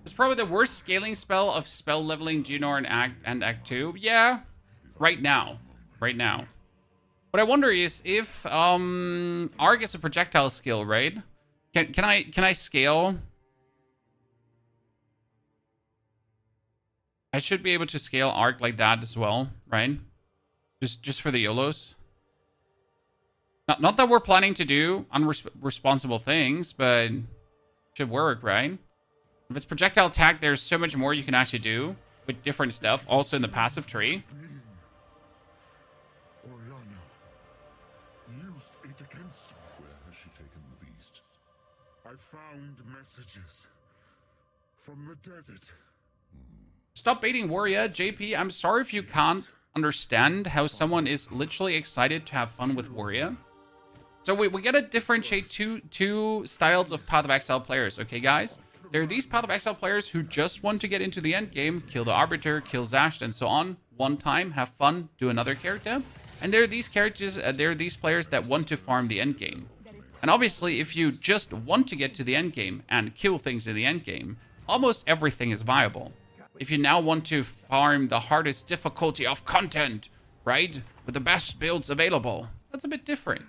It's probably the worst scaling spell of spell leveling Junor in Act 2. Yeah. Right now. Right now. What I wonder is if Arc is a projectile skill, right? Can I scale? I should be able to scale Arc like that as well, right? Just for the YOLOs. Not that we're planning to do unresponsible things, but should work, right? If it's projectile attack, there's so much more you can actually do with different stuff, also in the passive tree. Oriana used it against me. Where has she taken the beast? I found messages from the desert. Stop baiting Warrior, JP. I'm sorry if you can't understand how someone is literally excited to have fun with Warrior. So we gotta differentiate two styles of Path of Exile players, okay, guys? There are these Path of Exile players who just want to get into the end game, kill the Arbiter, kill Zasht, and so on. One time, have fun, do another character. And there are these characters, there are these players that want to farm the end game. And obviously, if you just want to get to the end game and kill things in the end game, almost everything is viable. If you now want to farm the hardest difficulty of content, right, with the best builds available, that's a bit different.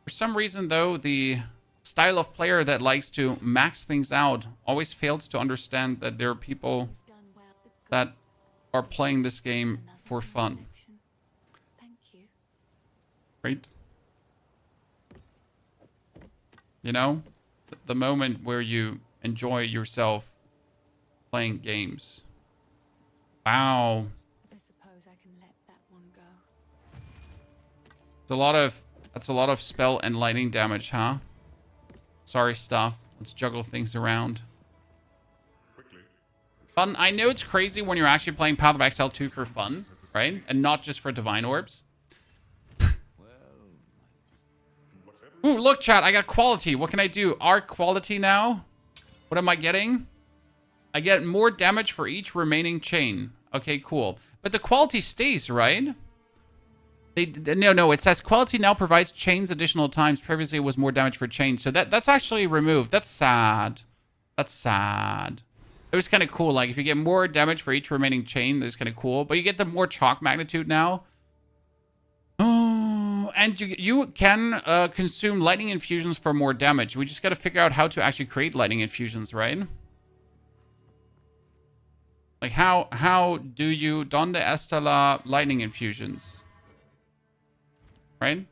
For some reason, though, the style of player that likes to max things out always fails to understand that there are people that are playing this game for fun. Right? You know? The moment where you enjoy yourself playing games. Wow. I suppose I can let that one go. That's a lot of spell and lightning damage, huh? Sorry, stuff. Let's juggle things around. Fun. I know it's crazy when you're actually playing Path of Exile 2 for fun, right? And not just for Divine Orbs. Ooh, look, chat. I got quality. What can I do? Arc quality now? What am I getting? I get more damage for each remaining chain. Okay, cool. But the quality stays, right? No, it says quality now provides chains additional times. Previously, it was more damage for chains. So that's actually removed. That's sad. That's sad. It was kind of cool. Like, if you get more damage for each remaining chain, that's kind of cool. But you get the more chalk magnitude now. Oh, and you can consume lightning infusions for more damage. We just got to figure out how to actually create lightning infusions, right? Like, how do you Donde Estela lightning infusions? Right?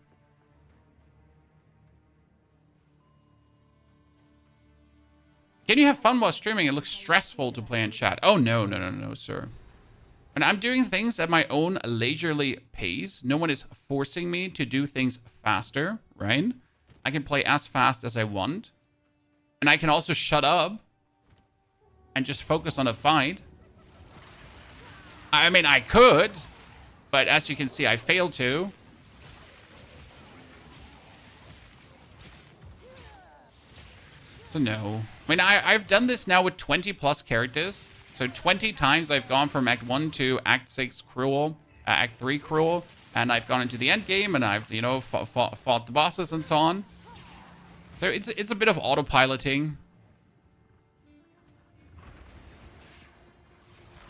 Can you have fun while streaming? It looks stressful to play in chat. Oh, no, sir. When I'm doing things at my own leisurely pace, no one is forcing me to do things faster, right? I can play as fast as I want. And I can also shut up and just focus on a fight. I mean, I could, but as you can see, I failed to. So no. I mean, I've done this now with 20 plus characters. So 20 times I've gone from Act 1 to Act 6 Cruel, Act 3 Cruel, and I've gone into the end game, and I've, you know, fought the bosses and so on. So it's a bit of autopiloting.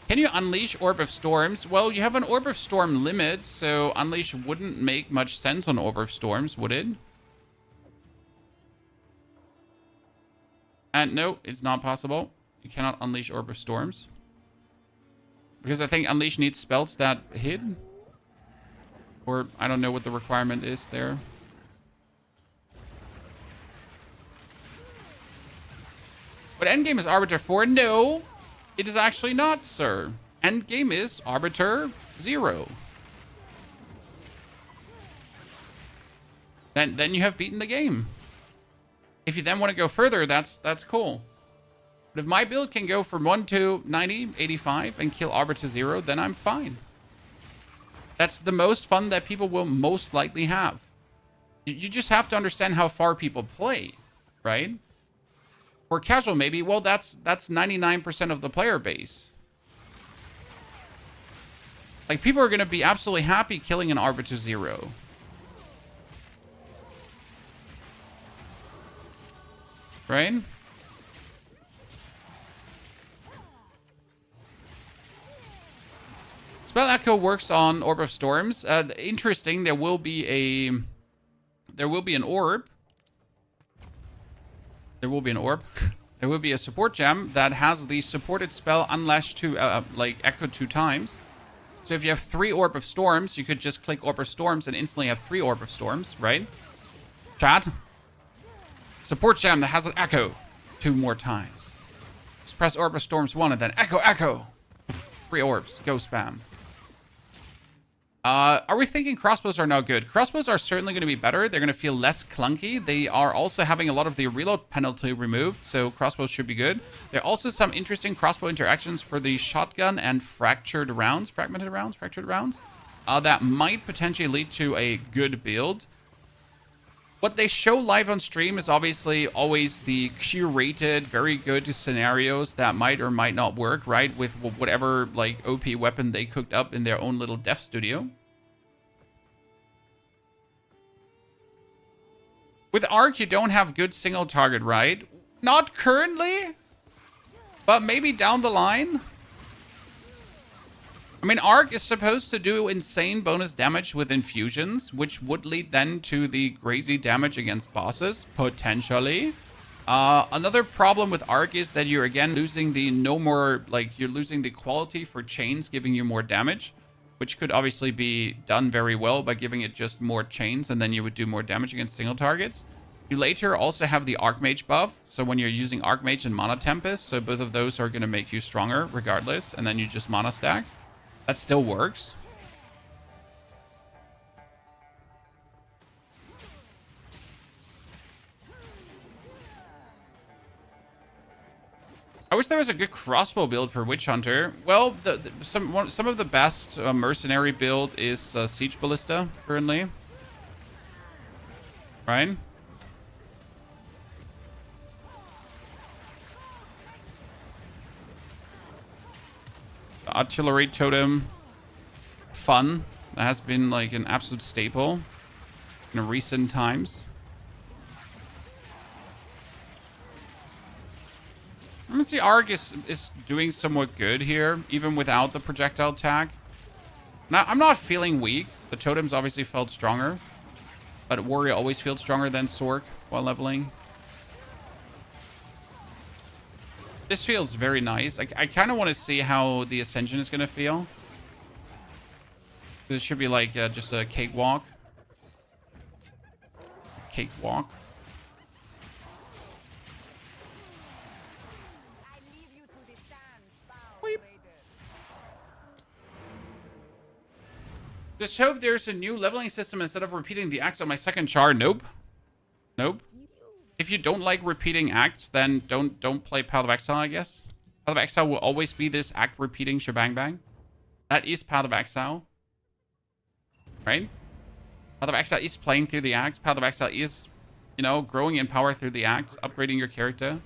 Can you unleash Orb of Storms? Well, you have an Orb of Storm limit, so unleash wouldn't make much sense on Orb of Storms, would it? And no, it's not possible. You cannot unleash Orb of Storms. Because I think unleash needs spells that hit. Or I don't know what the requirement is there. But endgame is Arbiter 4? No, it is actually not, sir. Endgame is Arbiter 0. Then you have beaten the game. If you then want to go further, that's cool. But if my build can go from 1 to 90, 85, and kill Arbiter 0, then I'm fine. That's the most fun that people will most likely have. You just have to understand how far people play, right? For casual, maybe, well, that's 99% of the player base. Like, people are going to be absolutely happy killing an Arbiter 0. Right? Spell Echo works on Orb of Storms. Interesting, there will be an orb. There will be an orb. There will be a support gem that has the supported spell Unlash to, like, Echo 2 times. So if you have 3 Orb of Storms, you could just click Orb of Storms and instantly have 3 Orb of Storms, right? Chat. Support gem that has an Echo 2 more times. Just press Orb of Storms 1 and then Echo, Echo. 3 orbs. Go spam. Are we thinking crossbows are now good? Crossbows are certainly going to be better. They're going to feel less clunky. They are also having a lot of the reload penalty removed, so crossbows should be good. There are also some interesting crossbow interactions for the shotgun and fragmented rounds, that might potentially lead to a good build. What they show live on stream is obviously always the curated, very good scenarios that might or might not work, right? With whatever, like, OP weapon they cooked up in their own little dev studio. With Arc, you don't have good single target, right? Not currently, but maybe down the line. I mean, Arc is supposed to do insane bonus damage with infusions, which would lead then to the crazy damage against bosses, potentially. Another problem with Arc is that you're again losing the you're losing the quality for chains, giving you more damage, which could obviously be done very well by giving it just more chains, and then you would do more damage against single targets. You later also have the Archmage buff, so when you're using Archmage and Mana Tempest, so both of those are going to make you stronger regardless, and then you just Mana stack. That still works. I wish there was a good crossbow build for Witch Hunter. Well, some of the best mercenary build is Siege Ballista currently. Right? The Artillery Totem. Fun. That has been like an absolute staple in recent times. I'm gonna see Arc is doing somewhat good here, even without the projectile tag. Now, I'm not feeling weak. The totems obviously felt stronger, but Warrior always feels stronger than Sorc while leveling. This feels very nice. I kind of want to see how the Ascension is gonna feel. This should be like just a cakewalk. Cakewalk. Just hope there's a new leveling system instead of repeating the acts on my second char. Nope. Nope. If you don't like repeating acts, then don't play Path of Exile, I guess. Path of Exile will always be this act repeating shebang bang. That is Path of Exile. Right? Path of Exile is playing through the acts. Path of Exile is, you know, growing in power through the acts, upgrading your character.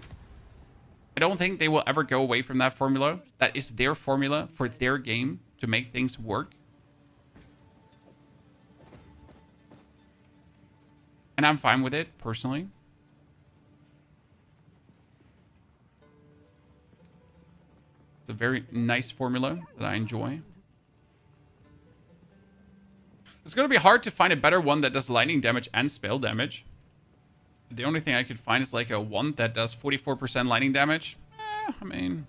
I don't think they will ever go away from that formula. That is their formula for their game to make things work. And I'm fine with it, personally. It's a very nice formula that I enjoy. It's going to be hard to find a better one that does lightning damage and spell damage. The only thing I could find is like a one that does 44% lightning damage. I mean...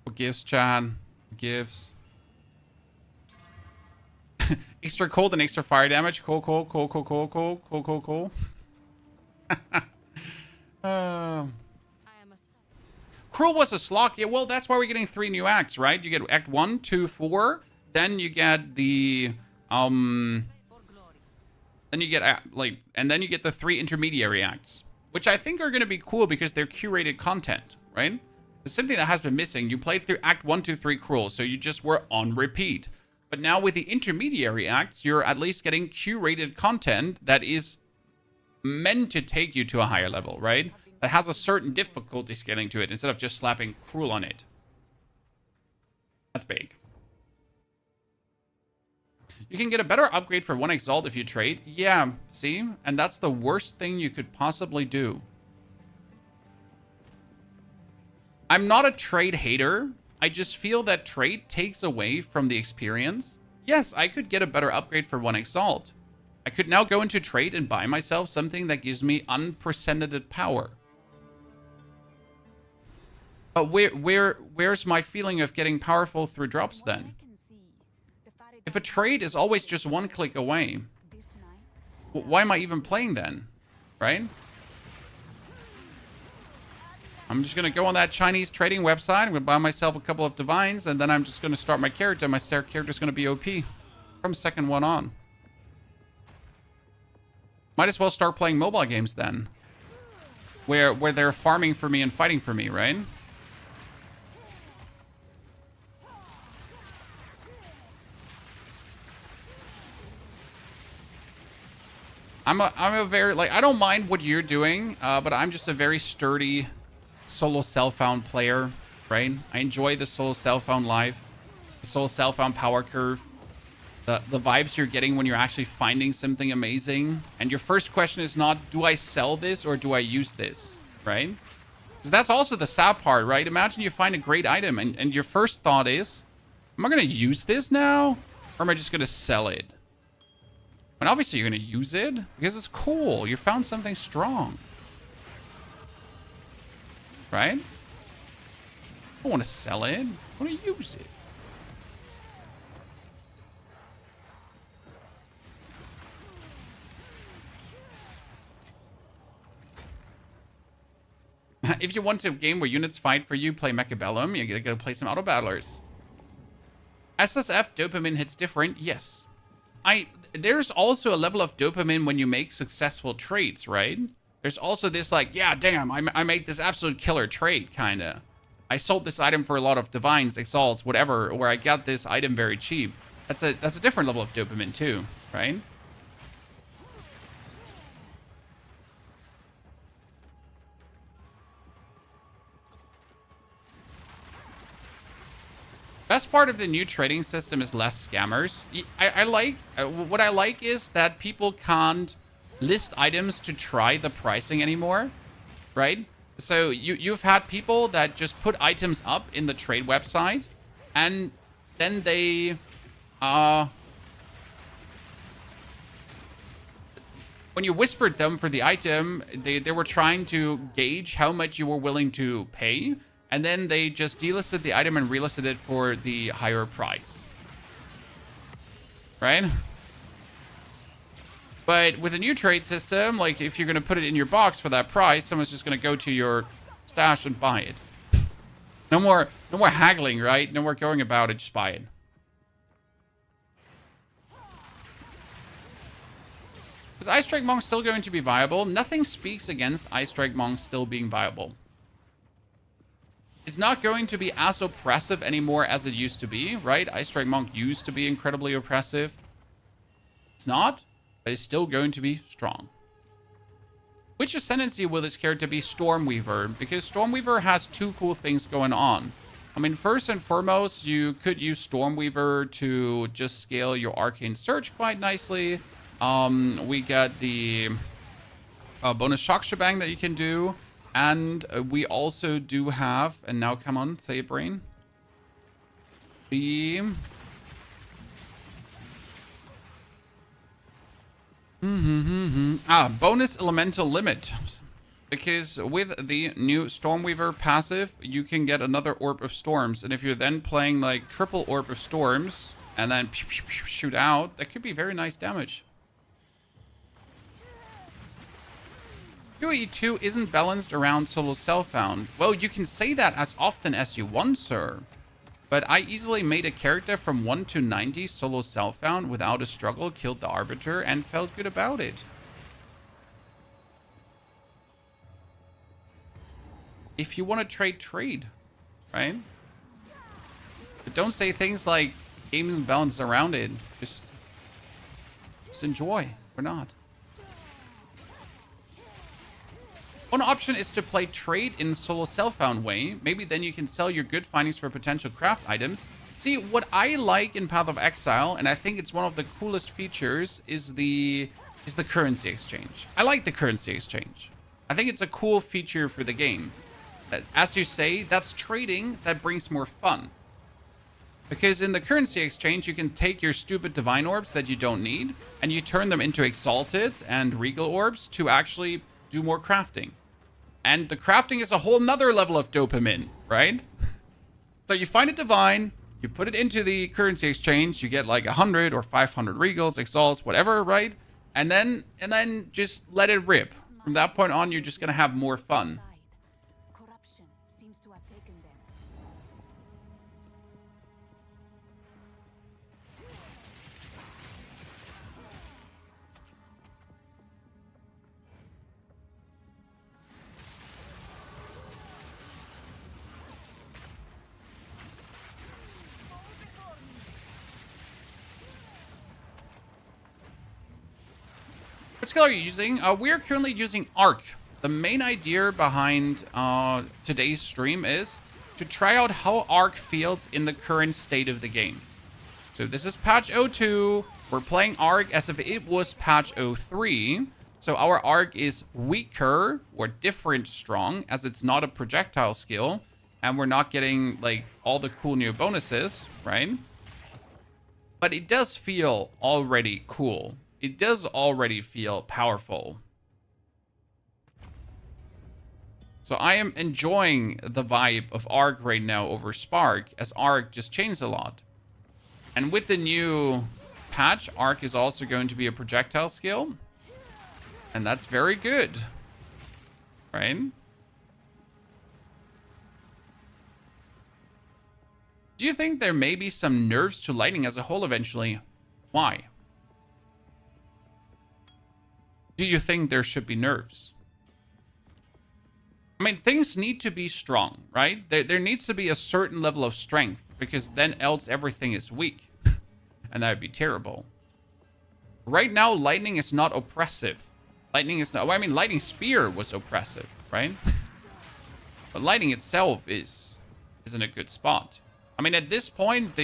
What gives, Chad? What gives? Extra cold and extra fire damage. Cool. Cruel was a slog. Yeah, well, that's why we're getting 3 new acts, right? You get Act 1, 2, 4. Then you get the... Then you get, and then you get the 3 intermediary acts. Which I think are going to be cool because they're curated content, right? It's something that has been missing. You played through Act 1, 2, 3 Cruel, so you just were on repeat. But now with the intermediary acts, you're at least getting curated content that is meant to take you to a higher level, right? That has a certain difficulty scaling to it instead of just slapping Cruel on it. That's big. You can get a better upgrade for 1 Exalt if you trade. Yeah, see? And that's the worst thing you could possibly do. I'm not a trade hater. I just feel that trade takes away from the experience. Yes, I could get a better upgrade for 1 Exalt. I could now go into trade and buy myself something that gives me unprecedented power. But where's my feeling of getting powerful through drops then? If a trade is always just 1 click away, why am I even playing then? Right? I'm just going to go on that Chinese trading website. I'm going to buy myself a couple of divines, and then I'm just going to start my character. My character is going to be OP from second one on. Might as well start playing mobile games then, where they're farming for me and fighting for me, right? I'm a very, like, I don't mind what you're doing, but I'm just a very sturdy solo self-found player, right? I enjoy the solo self-found life, the solo self-found power curve, the vibes you're getting when you're actually finding something amazing. And your first question is not, do I sell this or do I use this, right? Because that's also the sad part, right? Imagine you find a great item and your first thought is, am I going to use this now? Or am I just going to sell it? And obviously you're going to use it because it's cool. You found something strong. Right? I don't want to sell it. I want to use it. If you want a game where units fight for you, play Mechabellum. You gotta play some auto battlers. SSF dopamine hits different. Yes. There's also a level of dopamine when you make successful trades, right? There's also this like, yeah, damn, I made this absolute killer trade, kinda. I sold this item for a lot of divines, exalts, whatever, where I got this item very cheap. That's a different level of dopamine too, right? Best part of the new trading system is less scammers. What I like is that people can't list items to try the pricing anymore, right? So you've had people that just put items up in the trade website, and then they when you whispered them for the item, they were trying to gauge how much you were willing to pay, and then they just delisted the item and relisted it for the higher price, right? But with a new trade system, like if you're going to put it in your box for that price, someone's just going to go to your stash and buy it. No more haggling, right? No more going about it, just buy it. Is Ice Strike Monk still going to be viable? Nothing speaks against Ice Strike Monk still being viable. It's not going to be as oppressive anymore as it used to be, right? Ice Strike Monk used to be incredibly oppressive. It's not. But it's still going to be strong. Which Ascendancy will this character be? Stormweaver, because Stormweaver has two cool things going on. I mean, first and foremost, you could use Stormweaver to just scale your Arcane Search quite nicely. We got the bonus shock shebang that you can do. And we also do have, and now come on, say it, brain. The... bonus elemental limit. Because with the new Stormweaver passive, you can get another Orb of Storms. And if you're then playing like triple Orb of Storms and then shoot out, that could be very nice damage. PoE 2 isn't balanced around solo self-found. Well, you can say that as often as you want, sir. But I easily made a character from 1 to 90 solo self-found without a struggle, killed the Arbiter, and felt good about it. If you want to trade, right? But don't say things like games balanced around it. Just enjoy. Or not. One option is to play trade in solo self-found way. Maybe then you can sell your good findings for potential craft items. See, what I like in Path of Exile, and I think it's one of the coolest features, is the currency exchange. I like the currency exchange. I think it's a cool feature for the game. As you say, that's trading that brings more fun. Because in the currency exchange, you can take your stupid divine orbs that you don't need, and you turn them into exalted and regal orbs to actually do more crafting. And the crafting is a whole nother level of dopamine, right? So you find a divine, you put it into the currency exchange, you get like 100 or 500 regals, exalts, whatever, right? And then just let it rip. From that point on, you're just gonna have more fun. Corruption seems to have taken them. What skill are you using? We are currently using Arc. The main idea behind today's stream is to try out how Arc feels in the current state of the game. So this is patch 02. We're playing Arc as if it was patch 03. So our Arc is weaker or different strong, as it's not a projectile skill. And we're not getting like all the cool new bonuses, right? But it does feel already cool. It does already feel powerful. So I am enjoying the vibe of Arc right now over Spark, as Arc just changed a lot. And with the new patch, Arc is also going to be a projectile skill. And that's very good. Right? Do you think there may be some nerfs to lightning as a whole eventually? Why? Do you think there should be nerfs? I mean, things need to be strong, right? There needs to be a certain level of strength, because then else everything is weak. And that would be terrible. Right now, lightning is not oppressive. Lightning is not... Well, I mean, lightning spear was oppressive, right? But lightning itself is in a good spot. I mean, at this point,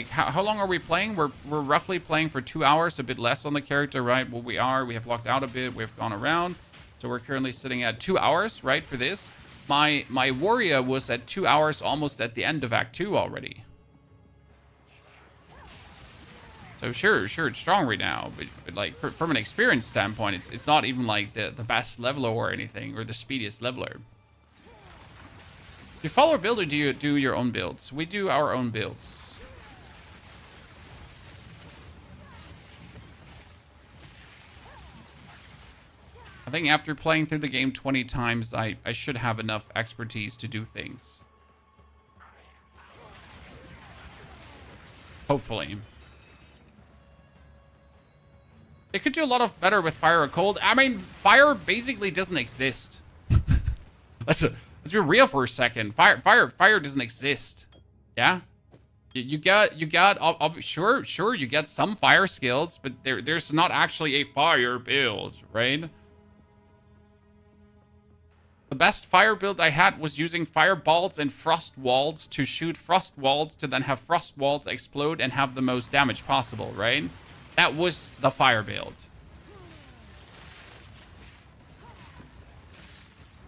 how long are we playing? We're roughly playing for 2 hours, a bit less on the character, right? Well, we have locked out a bit, we've gone around. So we're currently sitting at 2 hours, right, for this. My warrior was at 2 hours, almost at the end of Act 2 already. So sure, it's strong right now, but like, from an experience standpoint, it's not even like the best leveler or anything, or the speediest leveler. Do you follow a build, or do you do your own builds? We do our own builds. I think after playing through the game 20 times, I should have enough expertise to do things. Hopefully. They could do a lot of better with fire or cold. I mean, fire basically doesn't exist. Let's be real for a second. Fire doesn't exist. Yeah? You got sure you get some fire skills, but there's not actually a fire build, right? The best fire build I had was using fireballs and frost walls to shoot frost walls to then have frost walls explode and have the most damage possible, right? That was the fire build.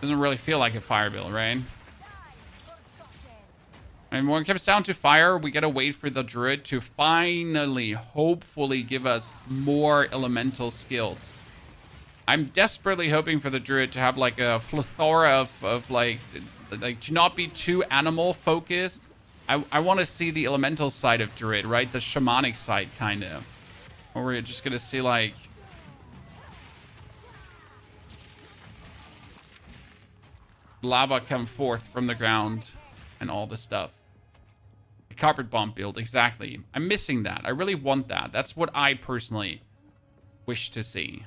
Doesn't really feel like a fire build, right? I mean, when it comes down to fire, we gotta wait for the druid to finally, hopefully, give us more elemental skills. I'm desperately hoping for the druid to have like a plethora of like to not be too animal focused. I want to see the elemental side of druid, right? The shamanic side, kind of. Or we're just gonna see like lava come forth from the ground and all this stuff. The carpet bomb build, exactly. I'm missing that. I really want that. That's what I personally wish to see.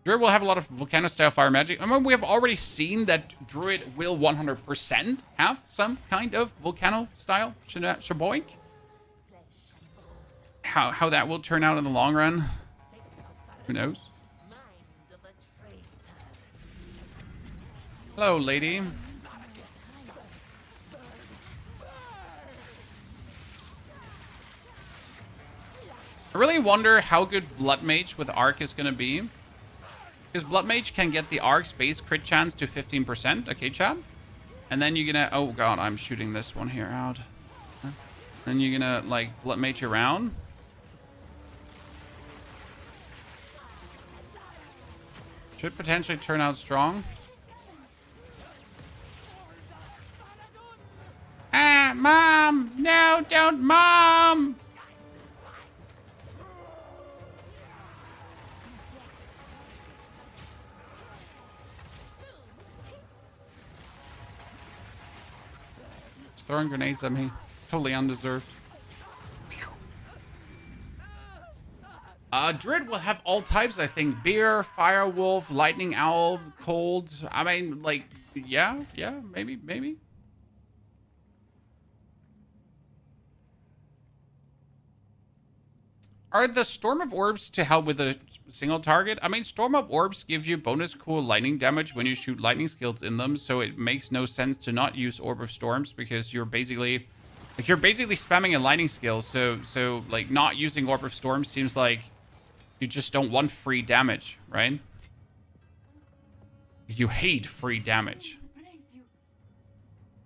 Druid will have a lot of volcano-style fire magic. I mean, we have already seen that Druid will 100% have some kind of volcano-style shaboink. How that will turn out in the long run, who knows? Hello, lady. I really wonder how good Blood Mage with Arc is going to be. Because Blood Mage can get the Arc's base crit chance to 15%. Okay, chat? And then you're going to... Oh, God, I'm shooting this one here out. Then you're going to, like, Blood Mage around. Should potentially turn out strong. Ah, Mom! No, don't, Mom! Just throwing grenades at me. Totally undeserved. Druid will have all types, I think. Bear, Fire Wolf, Lightning Owl, Cold. I mean, like, yeah, maybe. Are the Storm of Orbs to help with a single target? I mean, Storm of Orbs give you bonus cool lightning damage when you shoot lightning skills in them, so it makes no sense to not use Orb of Storms because you're basically spamming a lightning skill. So like not using Orb of Storms seems like you just don't want free damage, right? You hate free damage.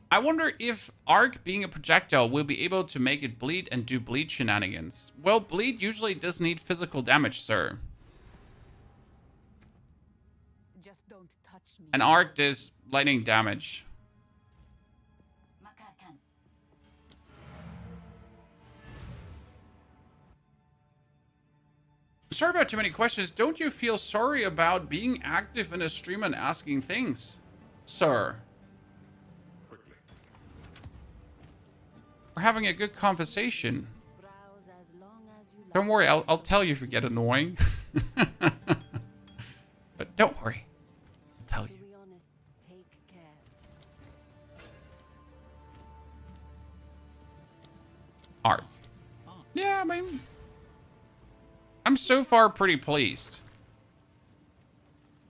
I wonder if Arc, being a projectile, will be able to make it bleed and do bleed shenanigans. Well, bleed usually does need physical damage, sir. Just don't touch me. And Arc does lightning damage. Sorry about too many questions. Don't you feel sorry about being active in a stream and asking things, sir? We're having a good conversation. Don't worry, I'll tell you if you get annoying. But don't worry. I'll tell you. Arc. Yeah, I mean, I'm so far pretty pleased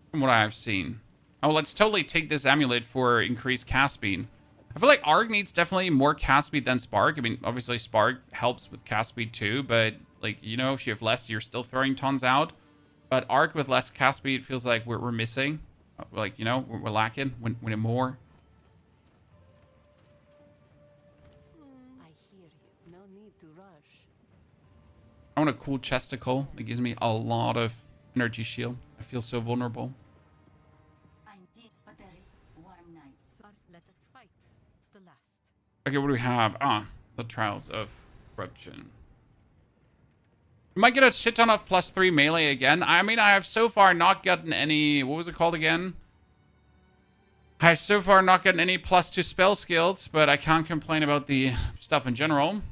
from what I've seen. Oh, let's totally take this amulet for increased cast speed. I feel like Arc needs definitely more cast speed than Spark. I mean, obviously Spark helps with cast speed too, but like, you know, if you have less, you're still throwing tons out. But Arc with less cast speed feels like we're missing. Like, you know, we're lacking. We need more. I hear you. No need to rush. I want a cool chesticle that gives me a lot of energy shield. I feel so vulnerable. Okay, what do we have? The Trials of Corruption. We might get a shit ton of +3 melee again. I mean, I have so far not gotten any... What was it called again? I have so far not gotten any +2 spell skills, but I can't complain about the stuff in general.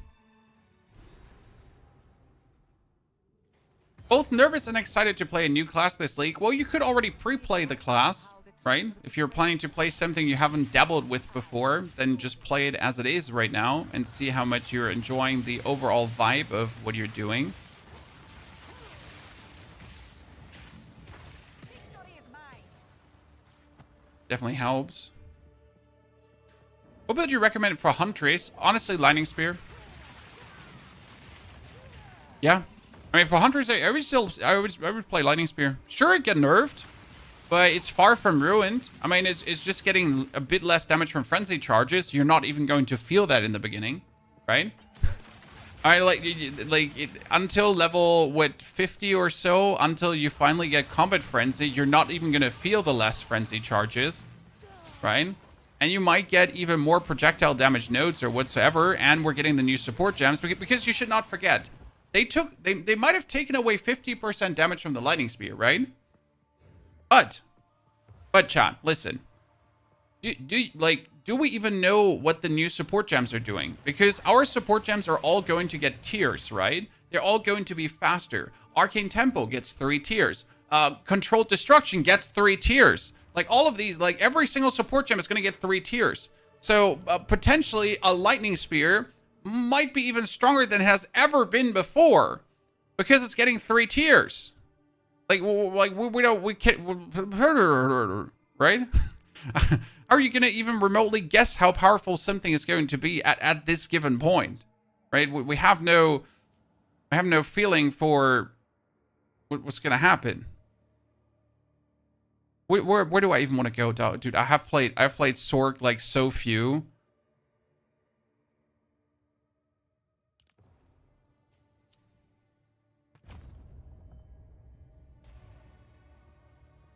Both nervous and excited to play a new class this league. Well, you could already pre-play the class, right? If you're planning to play something you haven't dabbled with before, then just play it as it is right now and see how much you're enjoying the overall vibe of what you're doing. Definitely helps. What build do you recommend for Huntress? Honestly, Lightning Spear. Yeah. I mean, for Huntress, I would play Lightning Spear. Sure, it get nerfed, but it's far from ruined. I mean, it's just getting a bit less damage from frenzy charges. You're not even going to feel that in the beginning, right? Until level, what, 50 or so, until you finally get combat frenzy, you're not even going to feel the less frenzy charges, right? And you might get even more projectile damage nodes or whatsoever, and we're getting the new support gems, because you should not forget, they might have taken away 50% damage from the Lightning Spear, right? But chat, listen. Do we even know what the new support gems are doing? Because our support gems are all going to get tiers, right? They're all going to be faster. Arcane Tempo gets 3 tiers. Controlled Destruction gets 3 tiers. Like, all of these, like, every single support gem is going to get 3 tiers. So, potentially, a Lightning Spear might be even stronger than it has ever been before. Because it's getting 3 tiers. We can't, right? Are you going to even remotely guess how powerful something is going to be at this given point? Right? We have no I have no feeling for what's gonna happen. Where do I even want to go, dude? I've played Sorc like so few.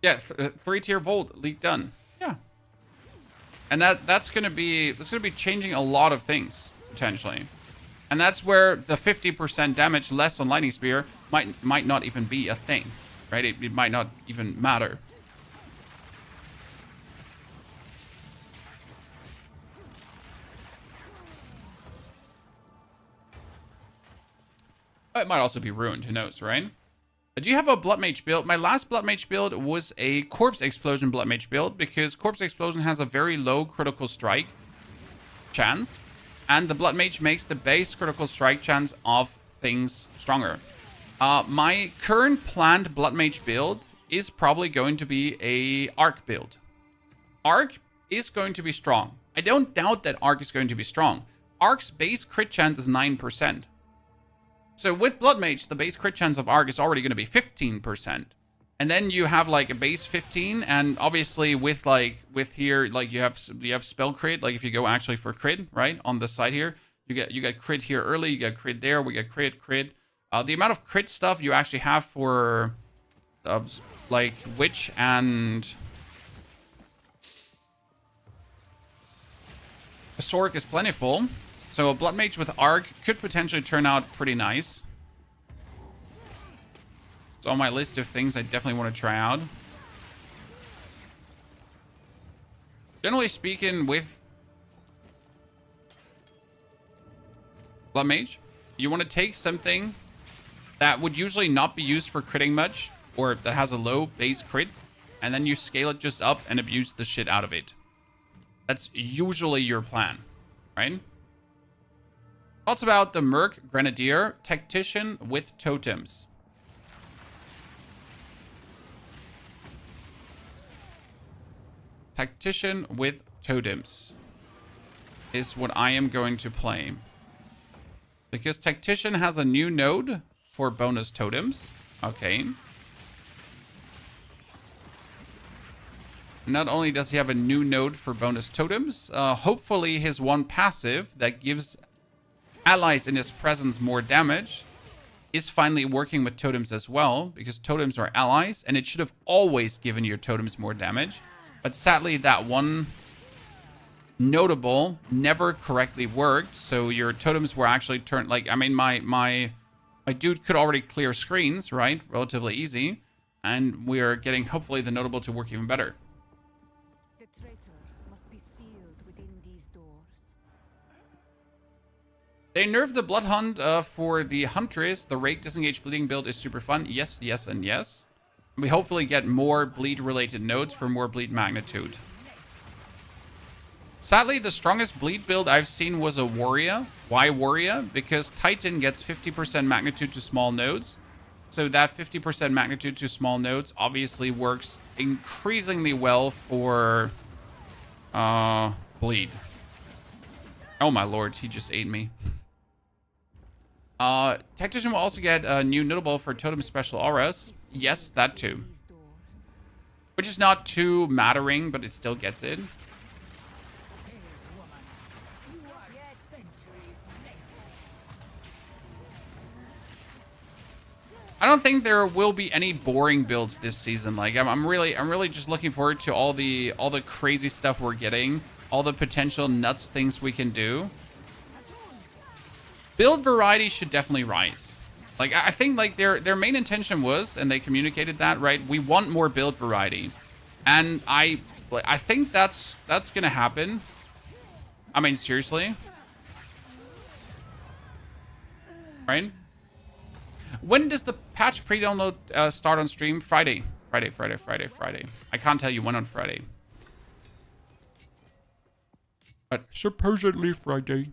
Yeah, 3-tier Volt leak done. Yeah, and that's gonna be changing a lot of things potentially, and that's where the 50% damage less on Lightning Spear might not even be a thing, right? It might not even matter. It might also be ruined. Who knows, right? Do you have a Blood Mage build? My last Blood Mage build was a Corpse Explosion Blood Mage build because Corpse Explosion has a very low critical strike chance, and the Blood Mage makes the base critical strike chance of things stronger. My current planned Blood Mage build is probably going to be a Arc build. Arc is going to be strong. I don't doubt that Arc is going to be strong. Arc's base crit chance is 9%. So with Blood Mage, the base crit chance of Arc is already going to be 15%. And then you have like a base 15, and obviously with here, like you have spell crit, like if you go actually for crit, right? On the side here, you get crit here early, you get crit there, we get crit. The amount of crit stuff you actually have for like Witch and Sorc is plentiful. So a Blood Mage with Arc could potentially turn out pretty nice. It's on my list of things I definitely want to try out. Generally speaking, with Blood Mage, you want to take something that would usually not be used for critting much, or that has a low base crit, and then you scale it just up and abuse the shit out of it. That's usually your plan, right? Thoughts about the Merc Grenadier Tactician with totems? Tactician with totems is what I am going to play. Because Tactician has a new node for bonus totems. Okay. Not only does he have a new node for bonus totems, hopefully his one passive that gives allies in his presence more damage is finally working with totems as well, because totems are allies, and it should have always given your totems more damage. But sadly, that one notable never correctly worked, so your totems were actually turned, like, I mean, my dude could already clear screens, right? Relatively easy, and we are getting, hopefully, the notable to work even better. The traitor must be sealed within these doors. They nerfed the Blood Hunt for the Huntress. The Rake Disengage Bleeding build is super fun. Yes, yes, and yes. We hopefully get more bleed-related nodes for more bleed magnitude. Sadly, the strongest bleed build I've seen was a Warrior. Why Warrior? Because Titan gets 50% magnitude to small nodes. So that 50% magnitude to small nodes obviously works increasingly well for bleed. Oh my lord, he just ate me. Tactician will also get a new notable for Totem Special Auras. Yes, that too. Which is not too mattering, but it still gets it. I don't think there will be any boring builds this season. Like I'm really just looking forward to all the crazy stuff we're getting, all the potential nuts things we can do. Build variety should definitely rise. Like I think like their main intention was, and they communicated that, right? We want more build variety, and I think that's gonna happen. I mean, seriously, right? When does the patch pre-download start on stream? Friday. I can't tell you when on Friday, but supposedly Friday.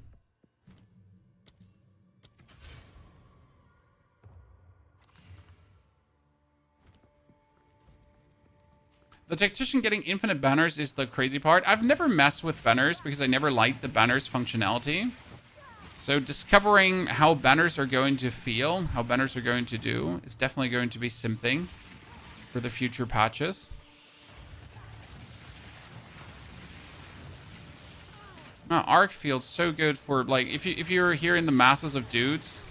The Tactician getting infinite banners is the crazy part. I've never messed with banners because I never liked the banners functionality. So discovering how banners are going to feel, how banners are going to do, is definitely going to be something for the future patches. Arc feels so good for, like, if you're here in the masses of dudes.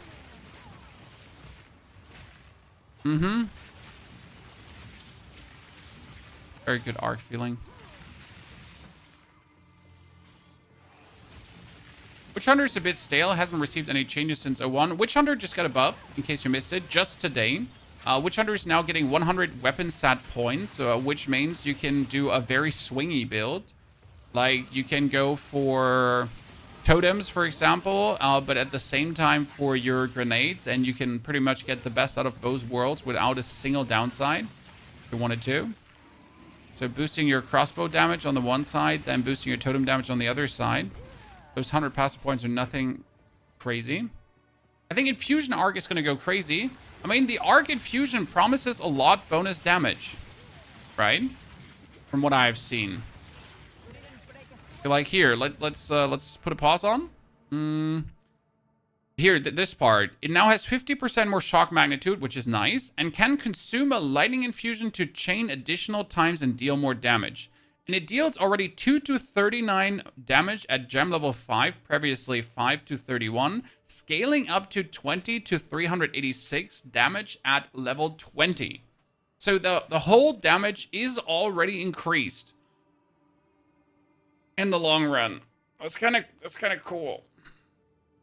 Mm-hmm. Very good arc feeling. Witch Hunter's a bit stale, hasn't received any changes since 01. Witch Hunter just got a buff, in case you missed it, just today. Witch Hunter is now getting 100 weapon stat points, which means you can do a very swingy build. Like, you can go for totems, for example, but at the same time for your grenades, and you can pretty much get the best out of both worlds without a single downside, if you wanted to. So boosting your crossbow damage on the one side, then boosting your totem damage on the other side. Those 100 passive points are nothing crazy. I think Infusion Arc is going to go crazy. I mean, the Arc Infusion promises a lot bonus damage, right? From what I've seen. Like here, let's put a pause on. Here, this part. It now has 50% more shock magnitude, which is nice, and can consume a lightning infusion to chain additional times and deal more damage. And it deals already 2 to 39 damage at gem level 5, previously 5 to 31, scaling up to 20 to 386 damage at level 20. So the whole damage is already increased in the long run. That's kind of cool.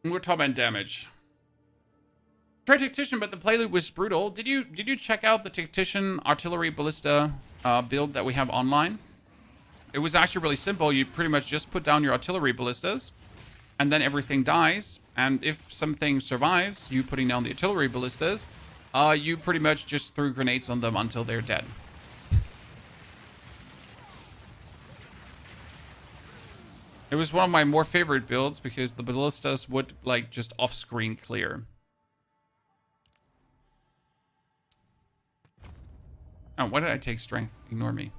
We're talking about damage. Tried Tactician, but the playloop was brutal. Did you check out the Tactician artillery ballista build that we have online? It was actually really simple. You pretty much just put down your artillery ballistas, and then everything dies. And if something survives, you putting down the artillery ballistas, you pretty much just threw grenades on them until they're dead. It was one of my more favorite builds because the ballistas would, like, just off-screen clear. Oh, why did I take strength? Ignore me.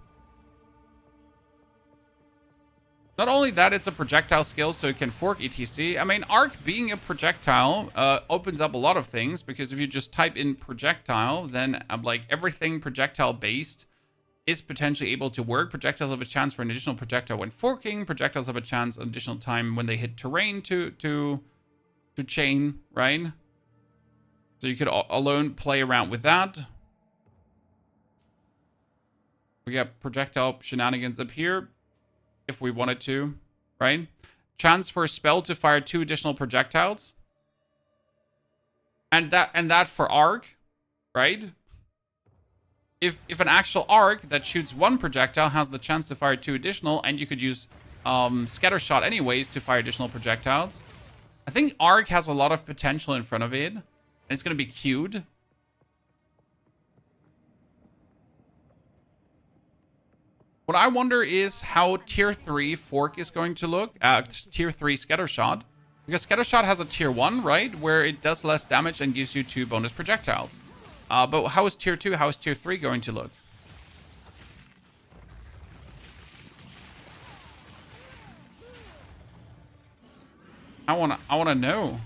Not only that, it's a projectile skill, so it can fork etc. I mean, arc being a projectile opens up a lot of things, because if you just type in projectile, then like everything projectile based is potentially able to work. Projectiles have a chance for an additional projectile when forking. Projectiles have a chance an additional time when they hit terrain to chain, right? So you could alone play around with that. We got projectile shenanigans up here, if we wanted to, right? Chance for a spell to fire 2 additional projectiles. And that for arc, right? If an actual arc that shoots 1 projectile has the chance to fire 2 additional, and you could use scatter shot anyways to fire additional projectiles. I think arc has a lot of potential in front of it, and it's going to be queued. What I wonder is how tier 3 fork is going to look. Tier 3 scatter shot. Because scatter shot has a tier 1, right? Where it does less damage and gives you 2 bonus projectiles. But how is tier 2, how is tier 3 going to look? I wanna know.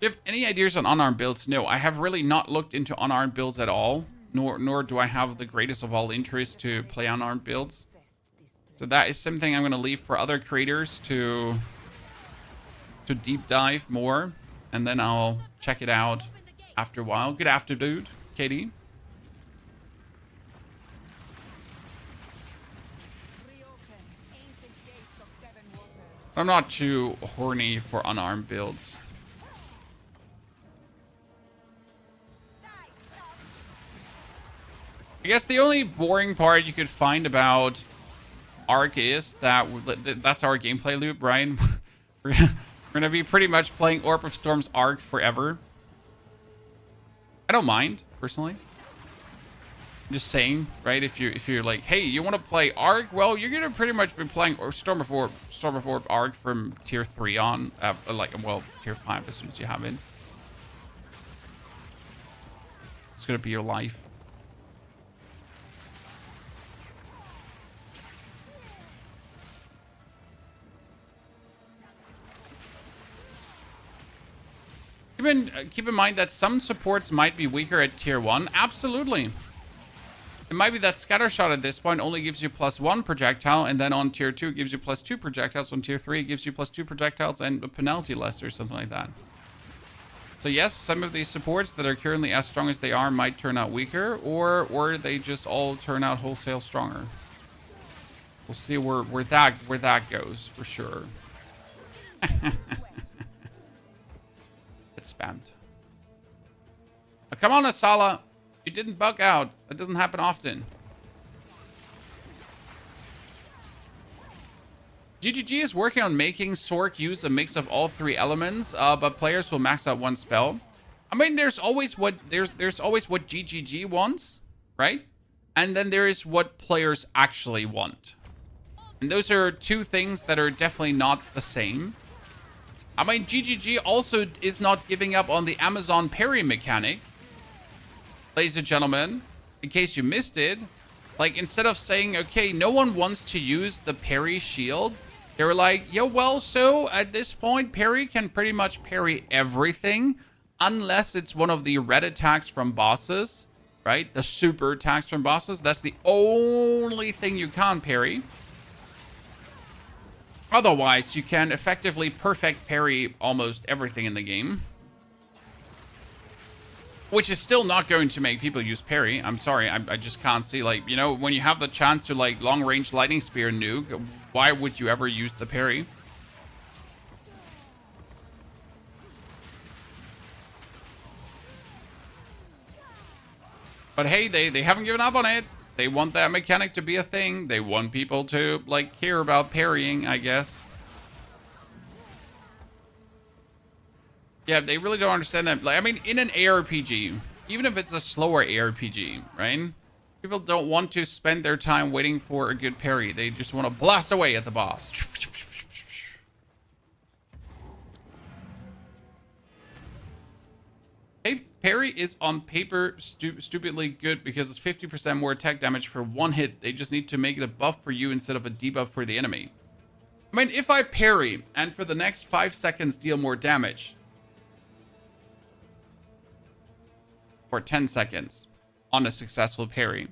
Do you have any ideas on unarmed builds? No, I have really not looked into unarmed builds at all. Nor do I have the greatest of all interest to play unarmed builds. So that is something I'm going to leave for other creators to deep dive more. And then I'll check it out after a while. Good after, dude. Katie. I'm not too horny for unarmed builds. I guess the only boring part you could find about Arc is that that's our gameplay loop, right? We're gonna be pretty much playing Orb of Storm's Arc forever. I don't mind, personally. I'm just saying, right? If you're like, hey, you want to play Arc? Well, you're gonna pretty much be playing Storm of Orb Arc from tier 3 on, tier 5 as soon as you have it. It's gonna be your life. Keep in mind that some supports might be weaker at tier 1. Absolutely. It might be that Scattershot at this point only gives you +1 projectile, and then on tier 2 it gives you +2 projectiles. On tier 3 it gives you +2 projectiles and a penalty less or something like that. So yes, some of these supports that are currently as strong as they are might turn out weaker, or they just all turn out wholesale stronger. We'll see where that goes for sure. It's spammed. Oh, come on, Asala. You didn't bug out. That doesn't happen often. GGG is working on making Sorc use a mix of all 3 elements, but players will max out 1 spell. I mean, there's always what GGG wants, right? And then there is what players actually want. And those are 2 things that are definitely not the same. I mean, GGG also is not giving up on the Amazon parry mechanic. Ladies and gentlemen, in case you missed it, like, instead of saying, okay, no one wants to use the parry shield, they were like, yo, well, so at this point, parry can pretty much parry everything, unless it's one of the red attacks from bosses, right? The super attacks from bosses. That's the only thing you can't parry. Otherwise, you can effectively perfect parry almost everything in the game. Which is still not going to make people use parry. I'm sorry, I just can't see, like, you know, when you have the chance to, like, long-range lightning spear nuke, why would you ever use the parry? But hey, they haven't given up on it. They want that mechanic to be a thing. They want people to, like, care about parrying, I guess. Yeah, they really don't understand that. Like, I mean, in an ARPG, even if it's a slower ARPG, right? People don't want to spend their time waiting for a good parry. They just want to blast away at the boss. Hey, parry is on paper stupidly good because it's 50% more attack damage for 1 hit. They just need to make it a buff for you instead of a debuff for the enemy. I mean, if I parry and for the next 5 seconds deal more damage, or 10 seconds on a successful parry,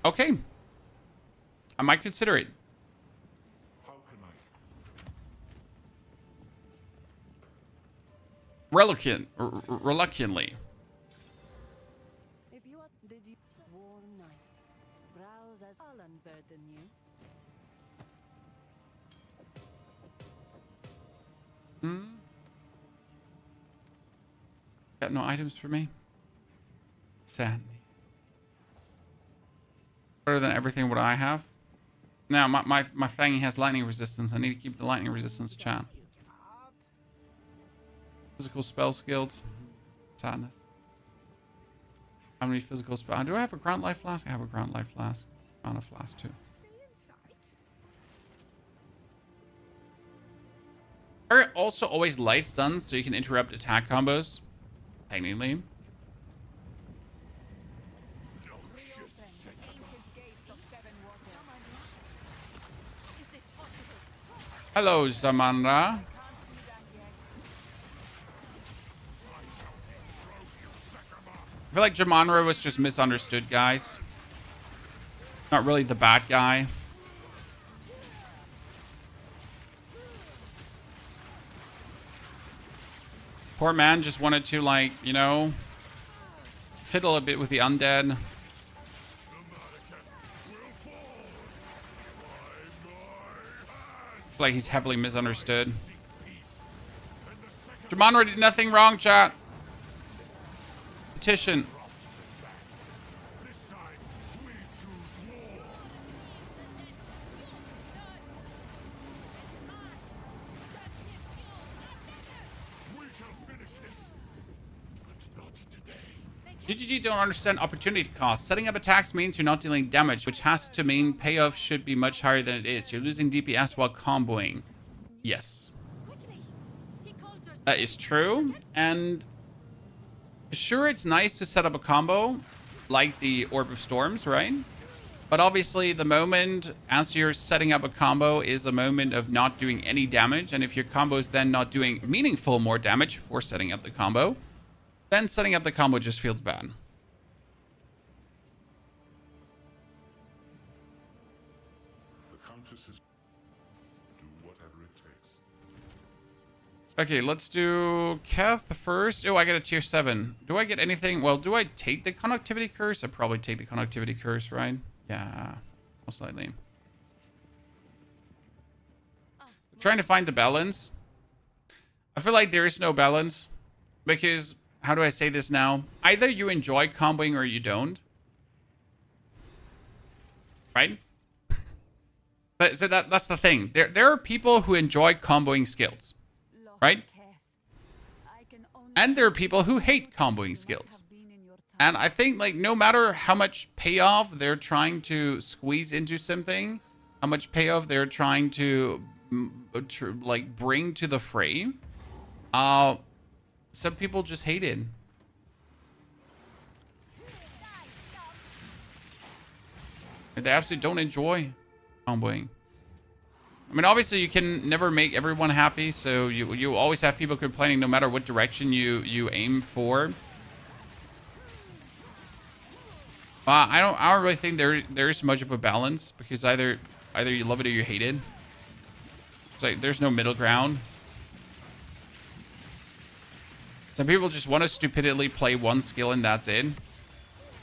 okay, I might consider it. How can I? Reluctantly. If you are the sworn knights, browse as I'll unburden you. Got no items for me? Sadly. Better than everything what I have. Now, my thingy has lightning resistance. I need to keep the lightning resistance, chat. Physical spell skills. Sadness. How many physical spells? Do I have a ground life flask? I have a ground life flask. Ground a flask too. Are also always light stuns, so you can interrupt attack combos. Technically. Hello, Zamandra. I feel like Jamanra was just misunderstood, guys. Not really the bad guy. Poor man just wanted to, like, you know, fiddle a bit with the undead. Like he's heavily misunderstood. Jamanra did nothing wrong, chat. Petition. GGG don't understand opportunity cost. Setting up attacks means you're not dealing damage, which has to mean payoff should be much higher than it is. You're losing DPS while comboing. Yes. That is true. And sure, it's nice to set up a combo like the Orb of Storms, right? But obviously, the moment as you're setting up a combo is a moment of not doing any damage. And if your combo is then not doing meaningful more damage for setting up the combo, then setting up the combo just feels bad. The Countess is do whatever it takes. Okay, let's do Keth first. Oh, I get a tier 7. Do I get anything? Well, do I take the conductivity curse? I probably take the conductivity curse, right? Yeah, most likely. Trying to find the balance. I feel like there is no balance. Because, how do I say this now? Either you enjoy comboing or you don't. Right? So that's the thing. There are people who enjoy comboing skills. Right? And there are people who hate comboing skills. And I think, like, no matter how much payoff they're trying to squeeze into something, how much payoff they're trying to, like, bring to the fray, some people just hate it. They absolutely don't enjoy comboing. I mean, obviously, you can never make everyone happy, so you always have people complaining no matter what direction you aim for. I don't really think there's much of a balance, because either you love it or you hate it. It's like there's no middle ground. Some people just want to stupidly play one skill and that's it.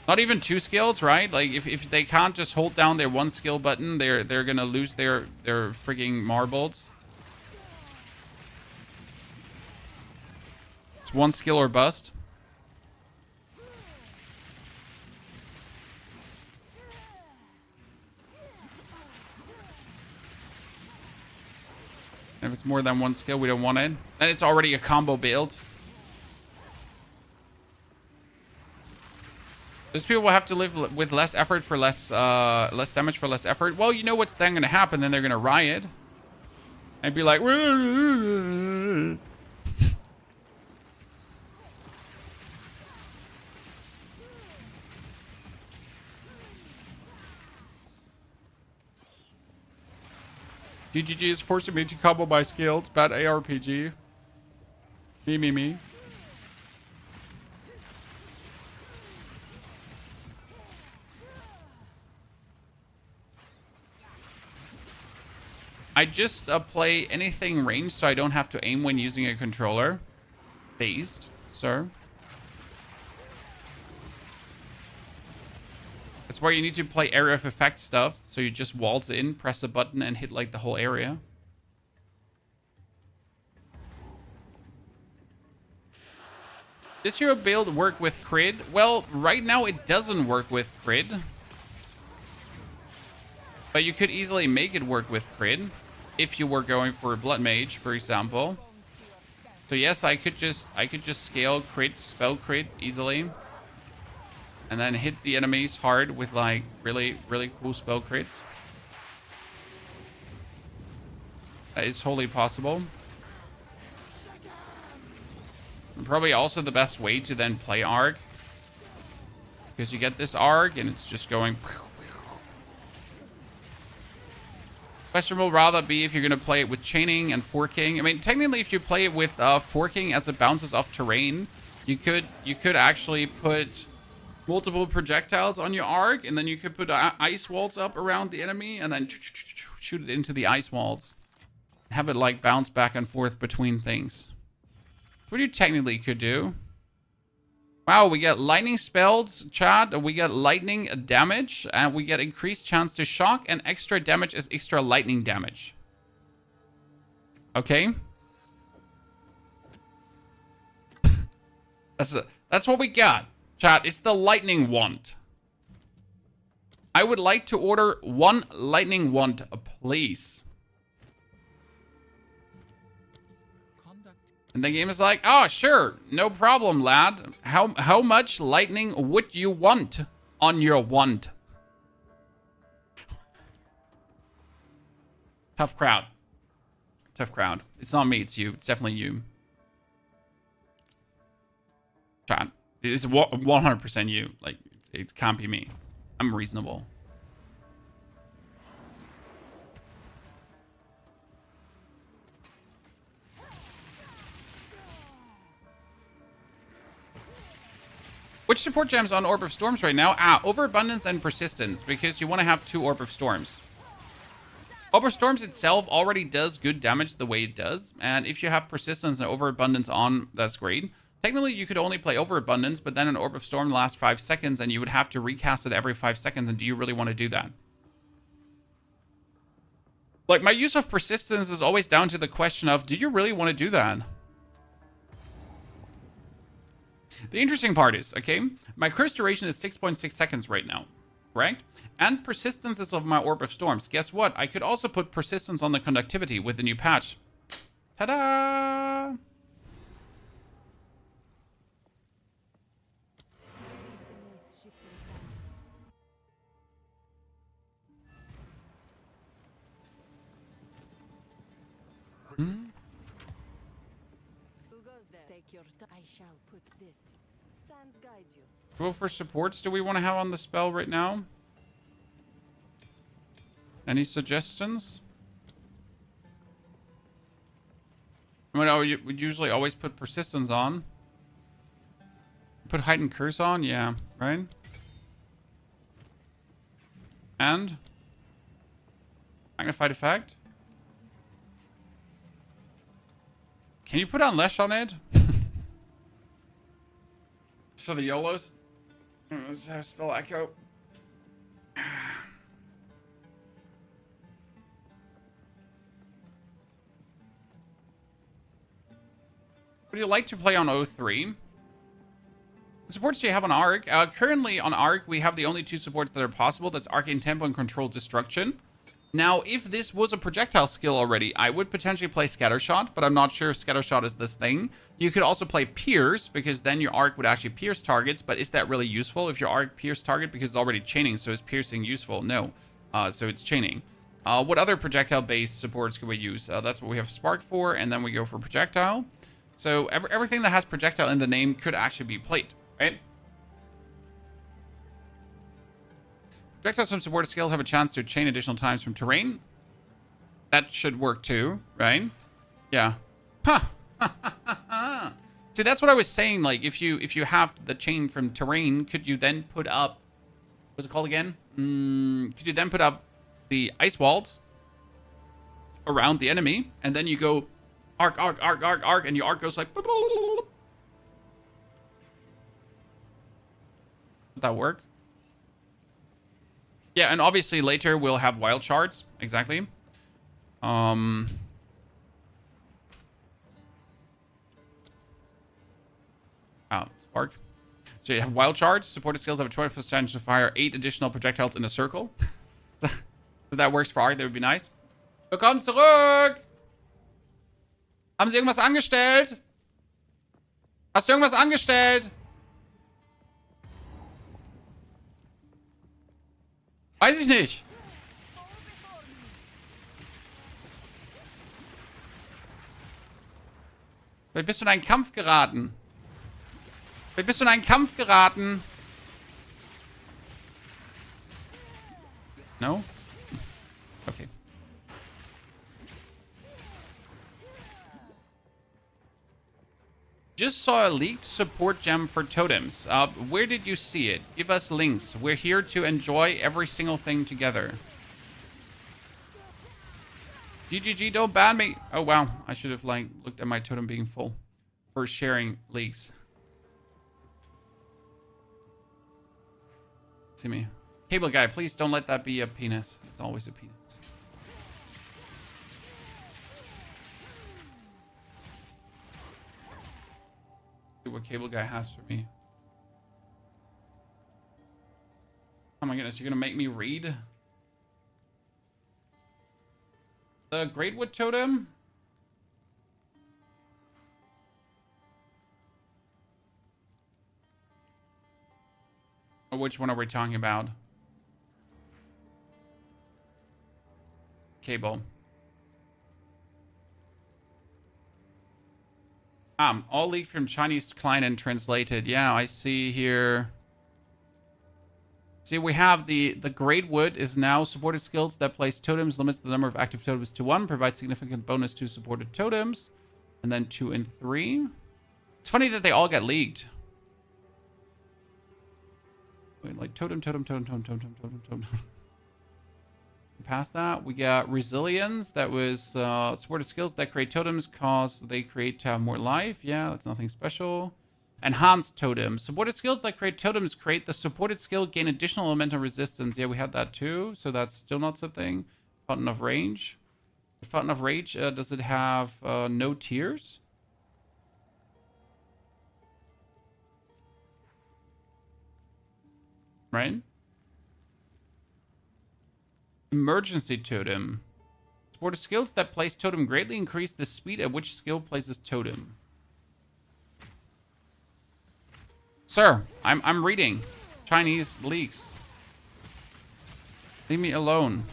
Not even two skills, right? Like if they can't just hold down their one skill button, they're gonna lose their freaking marbles. It's one skill or bust. If it's more than one skill, we don't want it. Then it's already a combo build. Those people will have to live with less effort for less damage for less effort. Well, you know what's then going to happen. Then they're going to riot. And be like... DGG is forcing me to combo my skills. Bad ARPG. Me. I just play anything ranged so I don't have to aim when using a controller. Based, sir. That's why you need to play area of effect stuff. So you just waltz in, press a button, and hit like the whole area. Does your build work with crit? Well, right now it doesn't work with crit. But you could easily make it work with crit. If you were going for a blood mage, for example. So yes, I could just scale crit, spell crit easily. And then hit the enemies hard with like really cool spell crits. That is totally possible. And probably also the best way to then play Arc. Because you get this Arc and it's just going... Question will rather be if you're going to play it with chaining and forking. I mean, technically, if you play it with forking as it bounces off terrain, you could actually put multiple projectiles on your arc, and then you could put ice walls up around the enemy, and then shoot it into the ice walls. Have it like bounce back and forth between things. What you technically could do. Wow, we get lightning spells, chat. We get lightning damage, and we get increased chance to shock, and extra damage is extra lightning damage. Okay. That's what we got. Chat, it's the lightning wand. I would like to order one lightning wand, please. And the game is like, oh, sure, no problem, lad. How much lightning would you want on your wand? Tough crowd. Tough crowd. It's not me, it's you. It's definitely you. Chat. It's 100% you. Like, it can't be me. I'm reasonable. Which support gems on Orb of Storms right now? Overabundance and Persistence, because you want to have 2 Orb of Storms. Orb of Storms itself already does good damage the way it does, and if you have Persistence and Overabundance on, that's great. Technically, you could only play Overabundance, but then an Orb of Storm lasts 5 seconds, and you would have to recast it every 5 seconds, and do you really want to do that? Like, my use of Persistence is always down to the question of, do you really want to do that? The interesting part is, okay, my curse duration is 6.6 seconds right now, right? And Persistence is of my Orb of Storms. Guess what? I could also put Persistence on the conductivity with the new patch. Ta-da! Who goes there? Take your time. I shall put this. Sands guide you. What for supports do we want to have on the spell right now? Any suggestions? I mean, we'd usually always put Persistence on. Put Heightened Curse on? Yeah, right? And? Magnified Effect? Can you put Unleash on it? So the YOLOs? Let's have Spell Echo. Would you like to play on 03? What supports do you have on Arc? Currently on Arc, we have the only 2 supports that are possible. That's Arcane Tempo and Controlled Destruction. Now, if this was a projectile skill already, I would potentially play Scattershot, but I'm not sure if Scattershot is this thing. You could also play Pierce, because then your Arc would actually pierce targets, but is that really useful if your Arc pierce target? Because it's already chaining, so is piercing useful? No. So it's chaining. What other projectile-based supports could we use? That's what we have Spark for, and then we go for Projectile. So everything that has Projectile in the name could actually be played, right? Projectiles from supported skills have a chance to chain additional times from terrain. That should work too, right? Yeah. Huh. See, that's what I was saying. Like, if you have the chain from terrain, could you then put up... What's it called again? Could you then put up the ice walls around the enemy, and then you go arc, arc, arc, arc, arc, and your arc goes like... Would that work? Yeah, and obviously later we'll have wild shards. Exactly. Spark. So you have wild shards. Supported skills have a 20% chance to fire 8 additional projectiles in a circle. If that works for Arc, that would be nice. Willkommen zurück! Haben Sie irgendwas angestellt? Hast du irgendwas angestellt? Weiß ich nicht. Vielleicht bist du in einen Kampf geraten. Vielleicht bist du in einen Kampf geraten. No? Okay. Just saw a leaked support gem for totems. Where did you see it? Give us links. We're here to enjoy every single thing together. GGG, don't ban me. Oh, wow. I should have, like, looked at my totem being full for sharing leaks. See me. Cable guy, please don't let that be a penis. It's always a penis. What cable guy has for me. Oh my goodness, you're gonna make me read the Greatwood Totem? Or which one are we talking about? Cable. All leaked from Chinese client and translated. Yeah, I see here. See, we have the Greatwood is now supported skills that place totems, limits the number of active totems to 1, provides significant bonus to supported totems, and then 2 and 3. It's funny that they all get leaked. Wait, like totem. Past that, we got resilience. That was supported skills that create totems cause they create to have more life. Yeah, that's nothing special. Enhanced totems. Supported skills that create totems create the supported skill gain additional elemental resistance. Yeah, we had that too, so that's still not something. Fountain of Rage. Fountain of Rage, does it have no tiers? Right? Emergency totem. Supported skills that place totem greatly increase the speed at which skill places totem. Sir, I'm reading Chinese leaks. Leave me alone.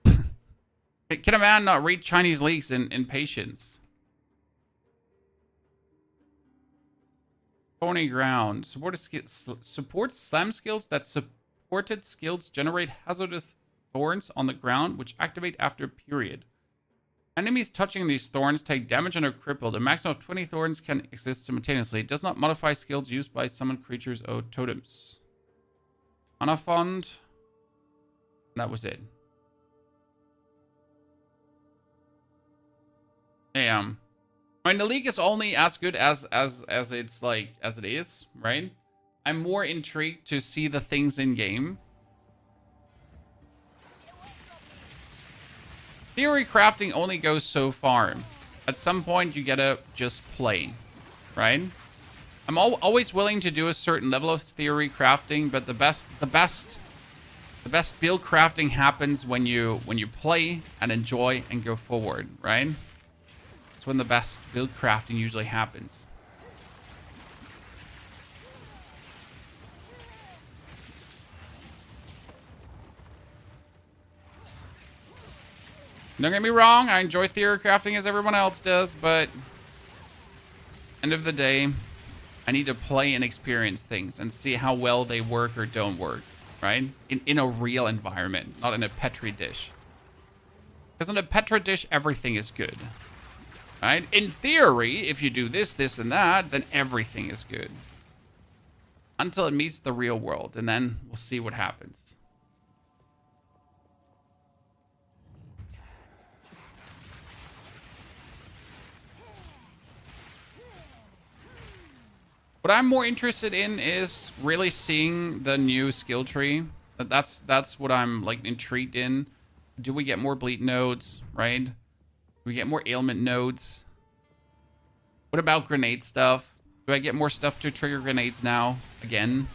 Can a man not read Chinese leaks in patience? Thorny ground. Supports slam skills that supported skills generate hazardous thorns on the ground, which activate after a period. Enemies touching these thorns take damage and are crippled. A maximum of 20 thorns can exist simultaneously. It does not modify skills used by summoned creatures or totems. Mana fund. That was it. Damn. I mean, the league is only as good as it's like as it is, right? I'm more intrigued to see the things in game. Theory crafting only goes so far. At some point, you gotta just play, right? I'm always willing to do a certain level of theory crafting, but the best build crafting happens when you play and enjoy and go forward, right? That's when the best build crafting usually happens. Don't get me wrong, I enjoy theory crafting as everyone else does, but end of the day, I need to play and experience things and see how well they work or don't work, right? In a real environment, not in a Petri dish. Because in a Petri dish, everything is good, right? In theory, if you do this, this, and that, then everything is good. Until it meets the real world, and then we'll see what happens. What I'm more interested in is really seeing the new skill tree. That's what I'm like intrigued in. Do we get more bleed nodes, right? Do we get more ailment nodes? What about grenade stuff? Do I get more stuff to trigger grenades now again?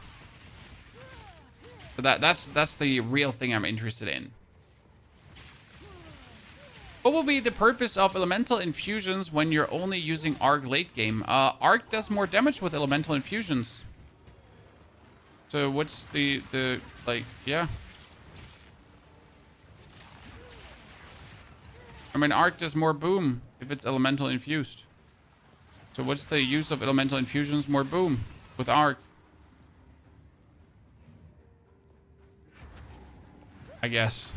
But that's the real thing I'm interested in. What will be the purpose of elemental infusions when you're only using Arc late game? Arc does more damage with elemental infusions. So what's the like, yeah. I mean, Arc does more boom if it's elemental infused. So what's the use of elemental infusions more boom with Arc? I guess.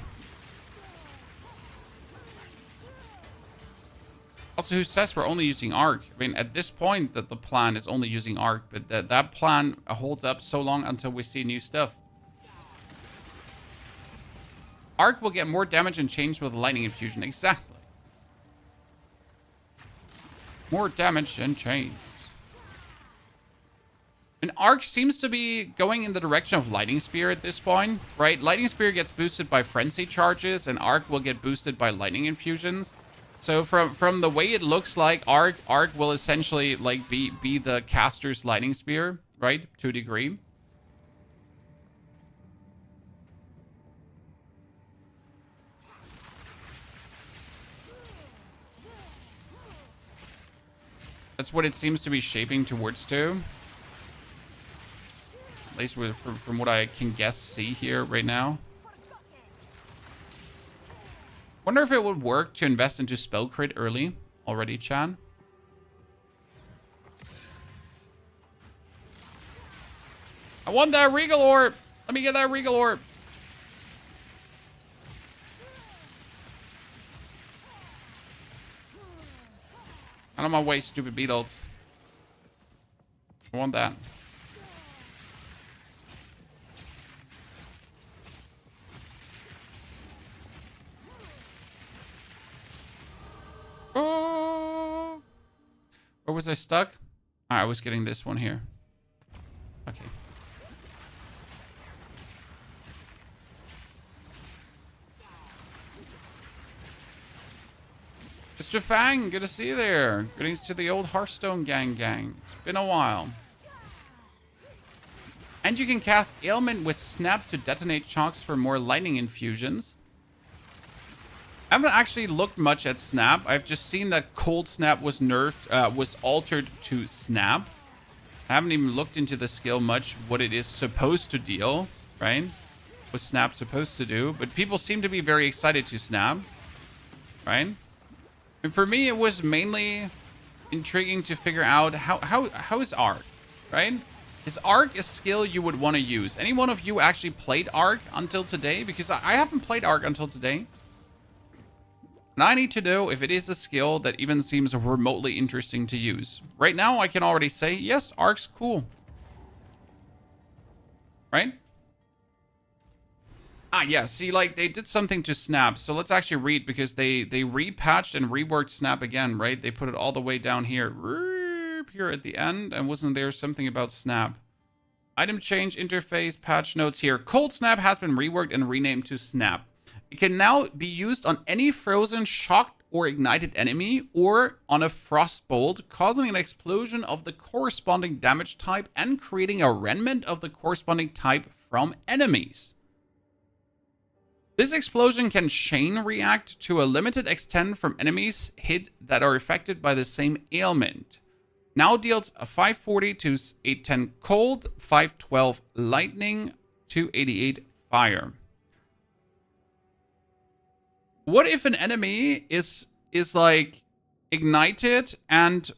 Also, who says we're only using Arc? I mean, at this point, that the plan is only using Arc, but that plan holds up so long until we see new stuff. Arc will get more damage and change with Lightning Infusion. Exactly. More damage and change. And Arc seems to be going in the direction of Lightning Spear at this point, right? Lightning Spear gets boosted by Frenzy charges, and Arc will get boosted by Lightning Infusions. So from the way it looks like, Arc will essentially like be the caster's Lightning Spear, right? To a degree. That's what it seems to be shaping towards to. At least from what I can see here right now. Wonder if it would work to invest into spell crit early already, Chan. I want that Regal Orb. Let me get that Regal Orb. Out of my way, stupid beetles. I want that. Where was I stuck? Ah, I was getting this one here. Okay. Mr. Fang, good to see you there. Greetings to the old Hearthstone gang. It's been a while. And you can cast Ailment with Snap to detonate shocks for more lightning infusions. I haven't actually looked much at Snap. I've just seen that Cold Snap was nerfed, was altered to Snap. I haven't even looked into the skill much, what it is supposed to deal, right? What Snap's supposed to do. But people seem to be very excited to Snap, right? And for me, it was mainly intriguing to figure out how is Arc, right? Is Arc a skill you would want to use? Any one of you actually played Arc until today? Because I haven't played Arc until today. And I need to know if it is a skill that even seems remotely interesting to use. Right now, I can already say, yes, Arc's cool. Right? Ah, yeah, see, like, they did something to Snap. So let's actually read, because they repatched and reworked Snap again, right? They put it all the way down here. Here at the end. And wasn't there something about Snap? Item change, interface, patch notes here. Cold Snap has been reworked and renamed to Snap. It can now be used on any frozen, shocked, or ignited enemy, or on a frostbolt, causing an explosion of the corresponding damage type and creating a remnant of the corresponding type from enemies. This explosion can chain react to a limited extent from enemies hit that are affected by the same ailment. Now deals a 540 to 810 cold, 512 lightning, 288 fire. What if an enemy is like ignited and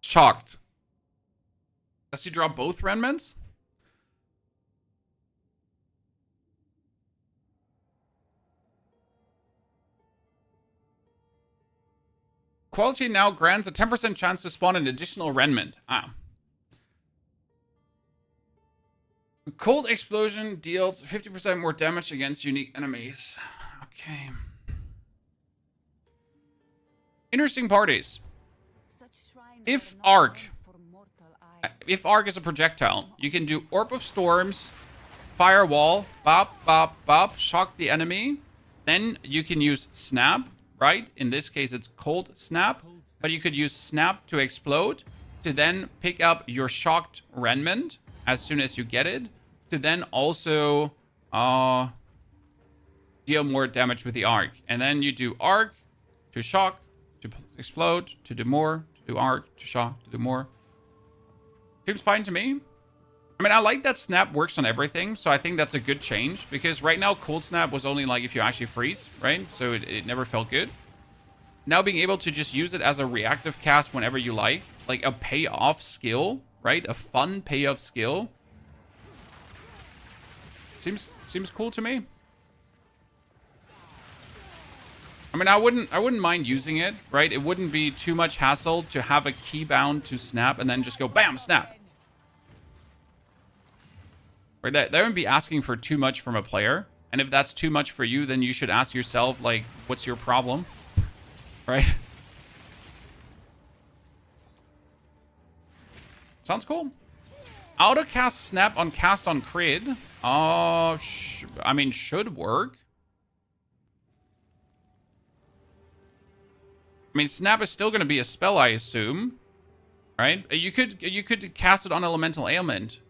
shocked? Does he draw both remnants? Quality now grants a 10% chance to spawn an additional remnant. Ah. Cold explosion deals 50% more damage against unique enemies. Okay. Interesting parties. If Arc is a projectile, you can do Orb of Storms, Firewall, bop, bop, bop, shock the enemy. Then you can use Snap, right? In this case, it's Cold Snap. But you could use Snap to explode, to then pick up your shocked remnant as soon as you get it, to then also deal more damage with the Arc. And then you do Arc to shock, to explode, to do more, to do Arc, to shock, to do more. Seems fine to me. I mean, I like that Snap works on everything, so I think that's a good change. Because right now, Cold Snap was only like if you actually freeze, right? So it never felt good. Now being able to just use it as a reactive cast whenever you like a payoff skill, right? A fun payoff skill. Seems cool to me. I mean, I wouldn't mind using it, right? It wouldn't be too much hassle to have a key bound to Snap and then just go bam, Snap. Right? That wouldn't be asking for too much from a player. And if that's too much for you, then you should ask yourself, like, what's your problem? Right? Sounds cool. Auto cast Snap on cast on crit. I mean, should work. I mean, Snap is still going to be a spell, I assume. Right? You could cast it on Elemental Ailment.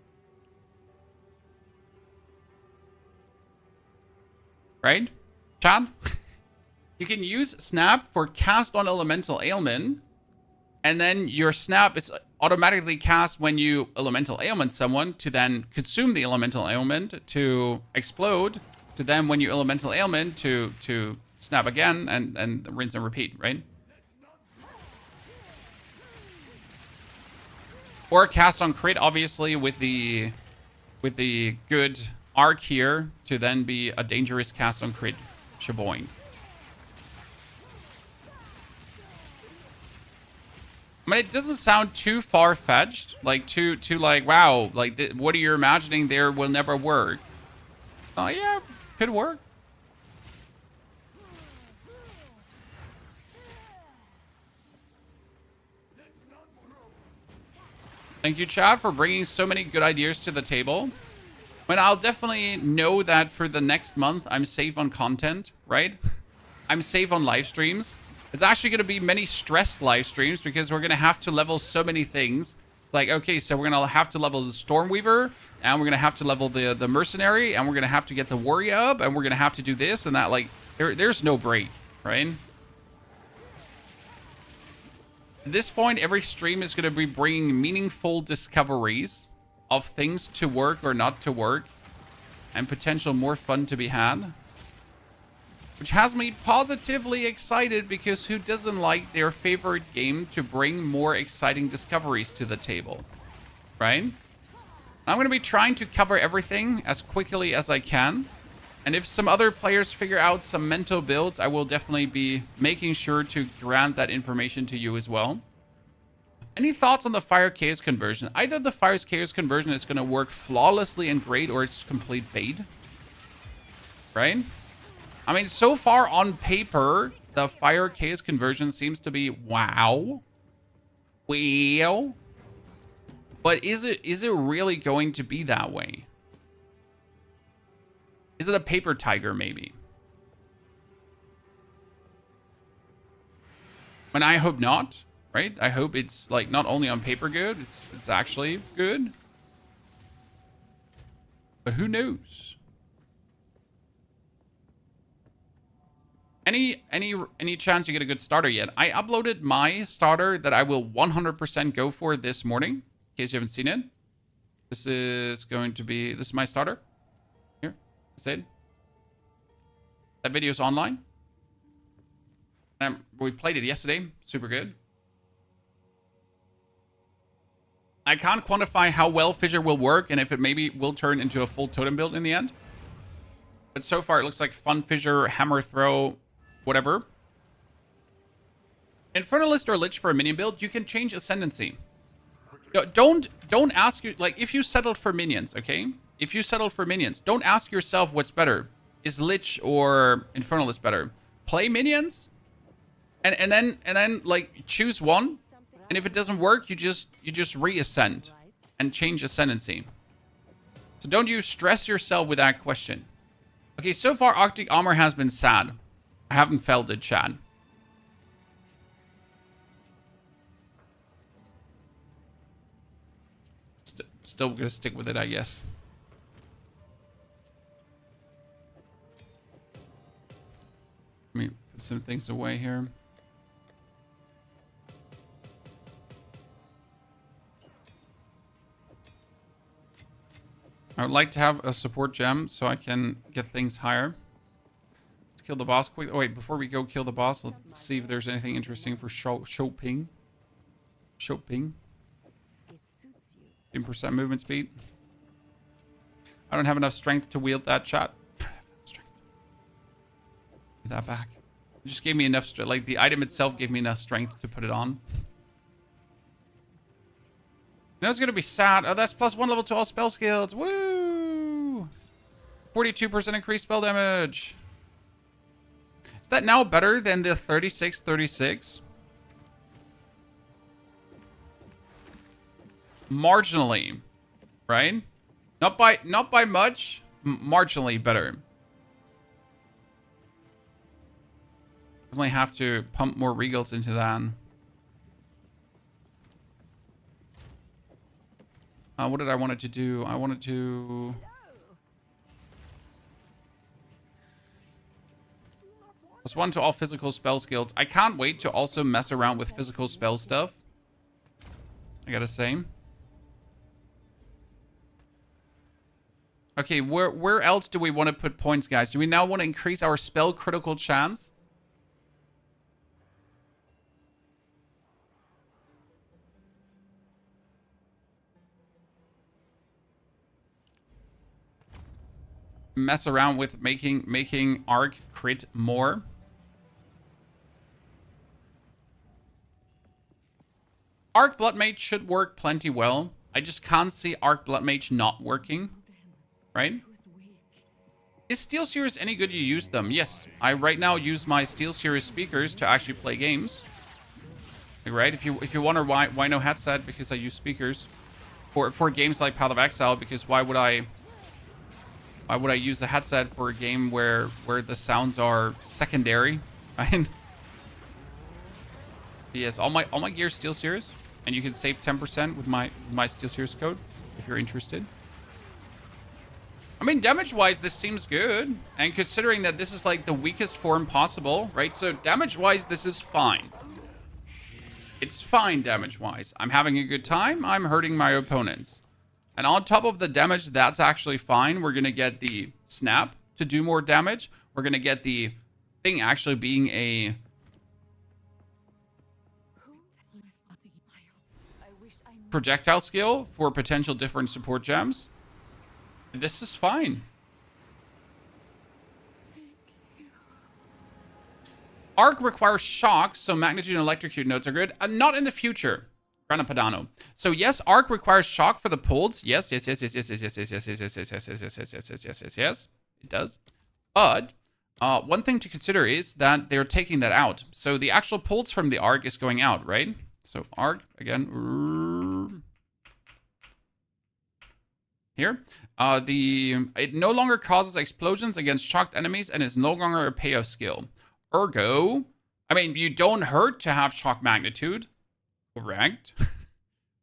Right? Chad? You can use Snap for cast on Elemental Ailment. And then your Snap is automatically cast when you Elemental Ailment someone to then consume the Elemental Ailment to explode. To then when you Elemental Ailment to Snap again and rinse and repeat, right? Or cast on crit, obviously, with the good Arc here to then be a dangerous cast on crit shaboing. I mean, it doesn't sound too far-fetched, like too like, wow, like what are you imagining there will never work? Oh yeah, could work. Thank you, chat, for bringing so many good ideas to the table. But I'll definitely know that for the next month, I'm safe on content, right? I'm safe on live streams. It's actually going to be many stressed live streams because we're going to have to level so many things. Like, okay, so we're going to have to level the Stormweaver, and we're going to have to level the Mercenary, and we're going to have to get the Warrior up, and we're going to have to do this and that. Like, there's no break, right? At this point, every stream is going to be bringing meaningful discoveries of things to work or not to work, and potential more fun to be had. Which has me positively excited, because who doesn't like their favorite game to bring more exciting discoveries to the table, right? I'm going to be trying to cover everything as quickly as I can. And if some other players figure out some mental builds, I will definitely be making sure to grant that information to you as well. Any thoughts on the Fire Chaos conversion? Either the Fire Chaos conversion is going to work flawlessly and great, or it's complete bait, right? I mean, so far on paper, the Fire Chaos conversion seems to be wow. Well. But is it really going to be that way? Is it a paper tiger, maybe? And I hope not, right? I hope it's like not only on paper good, it's actually good. But who knows? Any chance you get a good starter yet? I uploaded my starter that I will 100% go for this morning, in case you haven't seen it. This is my starter. Here, that's it. That video's online. We played it yesterday. Super good. I can't quantify how well Fissure will work and if it maybe will turn into a full totem build in the end. But so far it looks like fun Fissure, hammer throw, whatever. Infernalist or Lich for a minion build, you can change Ascendancy. Don't ask you, like, if you settled for minions, okay? If you settled for minions, don't ask yourself what's better. Is Lich or Infernalist better? Play minions, and then like choose one, and if it doesn't work, you just reascend and change Ascendancy. So don't you stress yourself with that question. Okay, so far Arctic Armor has been sad. I haven't felt it, Chad. Still gonna stick with it, I guess. Let me put some things away here. I would like to have a support gem so I can get things higher. Let's kill the boss quick. Oh wait, before we go kill the boss, let's see if there's anything interesting for shopping. Shopping. 10% movement speed. I don't have enough strength to wield that, chat. Strength. Get that back. It just gave me enough strength. Like, the item itself gave me enough strength to put it on. You know it's gonna be sad. Oh, that's +1 level to all spell skills. Woo! 42% increased spell damage. Is that now better than the 36-36? Marginally, right? Not by much. Marginally better. Definitely have to pump more regals into that. What did I want it to do? I wanted to... +1 to all physical spell skills. I can't wait to also mess around with physical spell stuff, I gotta say. Okay, where else do we want to put points, guys? Do we now want to increase our spell critical chance? Mess around with making arc crit more. Arc Blood Mage should work plenty well. I just can't see Arc Blood Mage not working. Right? Is Steel Series any good? You use them? Yes. I right now use my Steel Series speakers to actually play games. Right? If you wonder why no headset, because I use speakers. for games like Path of Exile, because why would I use a headset for a game where the sounds are secondary? Right? Yes, all my gear is Steel Series, and you can save 10% with my Steel Series code if you're interested. I mean, damage-wise, this seems good, and considering that this is like the weakest form possible, right? So damage-wise, this is fine. It's fine damage-wise. I'm having a good time. I'm hurting my opponents. And on top of the damage, that's actually fine. We're going to get the snap to do more damage. We're going to get the thing actually being a... projectile skill for potential different support gems. This is fine. Arc requires shock, so magnitude and electrocute nodes are good. Not in the future. Grana Padano. So yes, Arc requires shock for the pulls. Yes. It does. But one thing to consider is that they're taking that out. So the actual pulls from the Arc is going out, right? So Arc again. Here, it no longer causes explosions against shocked enemies and is no longer a payoff skill. Ergo, I mean, you don't hurt to have shock magnitude, correct?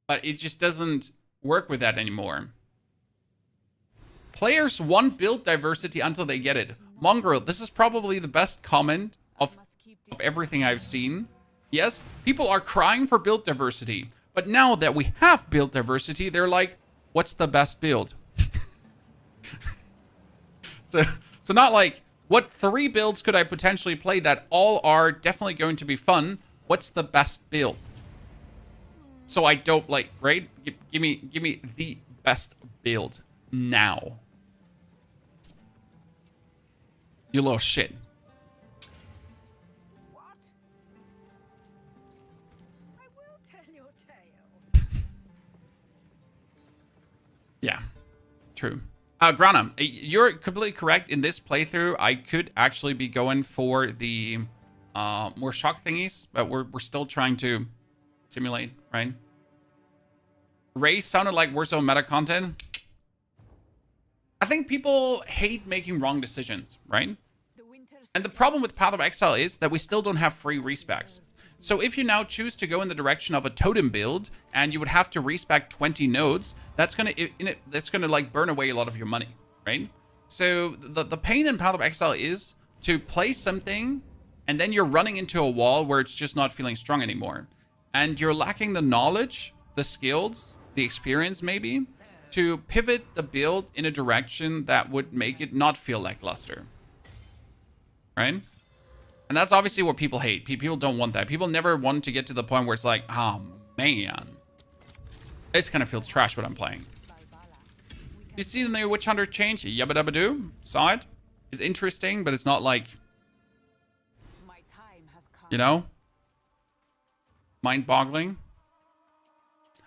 But it just doesn't work with that anymore. Players want build diversity until they get it. Mongrel, this is probably the best comment of everything I've seen. Yes, people are crying for build diversity, but now that we have build diversity, they're like, what's the best build? So not like, what 3 builds could I potentially play that all are definitely going to be fun? What's the best build? So I don't like, right? Give me the best build now. You little shit. What? I will tell your tale. Yeah, true. Grana, you're completely correct. In this playthrough, I could actually be going for the more shock thingies, but we're still trying to simulate, right? Ray sounded like Warzone meta content. I think people hate making wrong decisions, right? And the problem with Path of Exile is that we still don't have free respecs. So if you now choose to go in the direction of a totem build and you would have to respec 20 nodes, that's gonna like burn away a lot of your money, right? So the pain in Path of Exile is to play something and then you're running into a wall where it's just not feeling strong anymore. And you're lacking the knowledge, the skills, the experience maybe, to pivot the build in a direction that would make it not feel lackluster, right? And that's obviously what people hate. People don't want that. People never want to get to the point where it's like, oh, man. This kind of feels trash what I'm playing. You see the new Witch Hunter change? Yabba dabba doo. Saw it. It's interesting, but it's not like, you know, mind-boggling.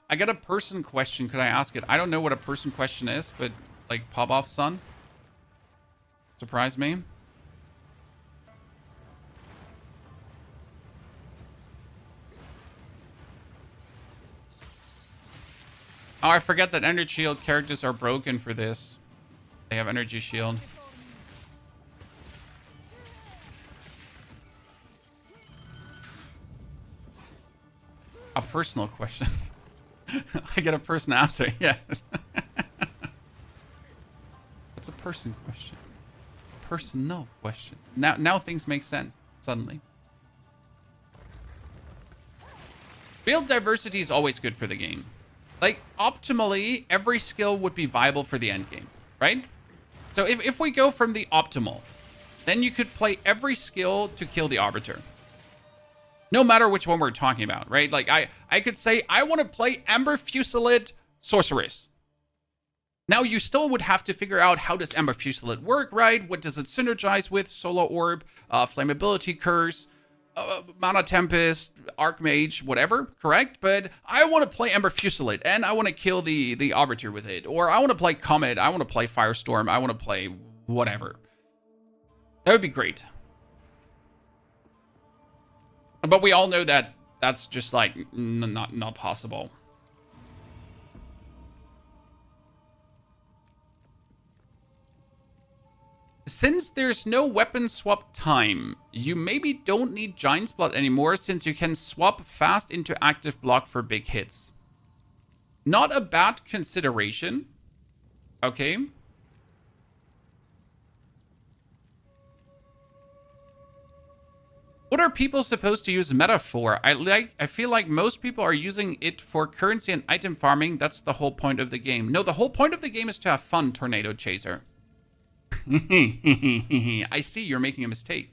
I got a person question. Could I ask it? I don't know what a person question is, but like Popov's son. Surprise me. Oh, I forget that energy shield characters are broken for this. They have energy shield. A personal question. I get a person answer, yeah. What's a person question? Personal question. Now things make sense, suddenly. Build diversity is always good for the game. Like, optimally, every skill would be viable for the end game, right? So if we go from the optimal, then you could play every skill to kill the Arbiter. No matter which one we're talking about, right? Like, I could say, I want to play Amber Fusillade Sorceress. Now, you still would have to figure out how does Amber Fusillade work, right? What does it synergize with? Solar Orb, Flammability Curse, Mana Tempest, Archmage, whatever, correct? But I want to play Amber Fusillade, and I want to kill the Arbiter with it. Or I want to play Comet, I want to play Firestorm, I want to play whatever. That would be great. But we all know that that's just like not possible. Since there's no weapon swap time, you maybe don't need Giant's Blood anymore since you can swap fast into active block for big hits. Not a bad consideration. Okay. What are people supposed to use meta for? I feel like most people are using it for currency and item farming. That's the whole point of the game. No, the whole point of the game is to have fun, Tornado Chaser. I see you're making a mistake.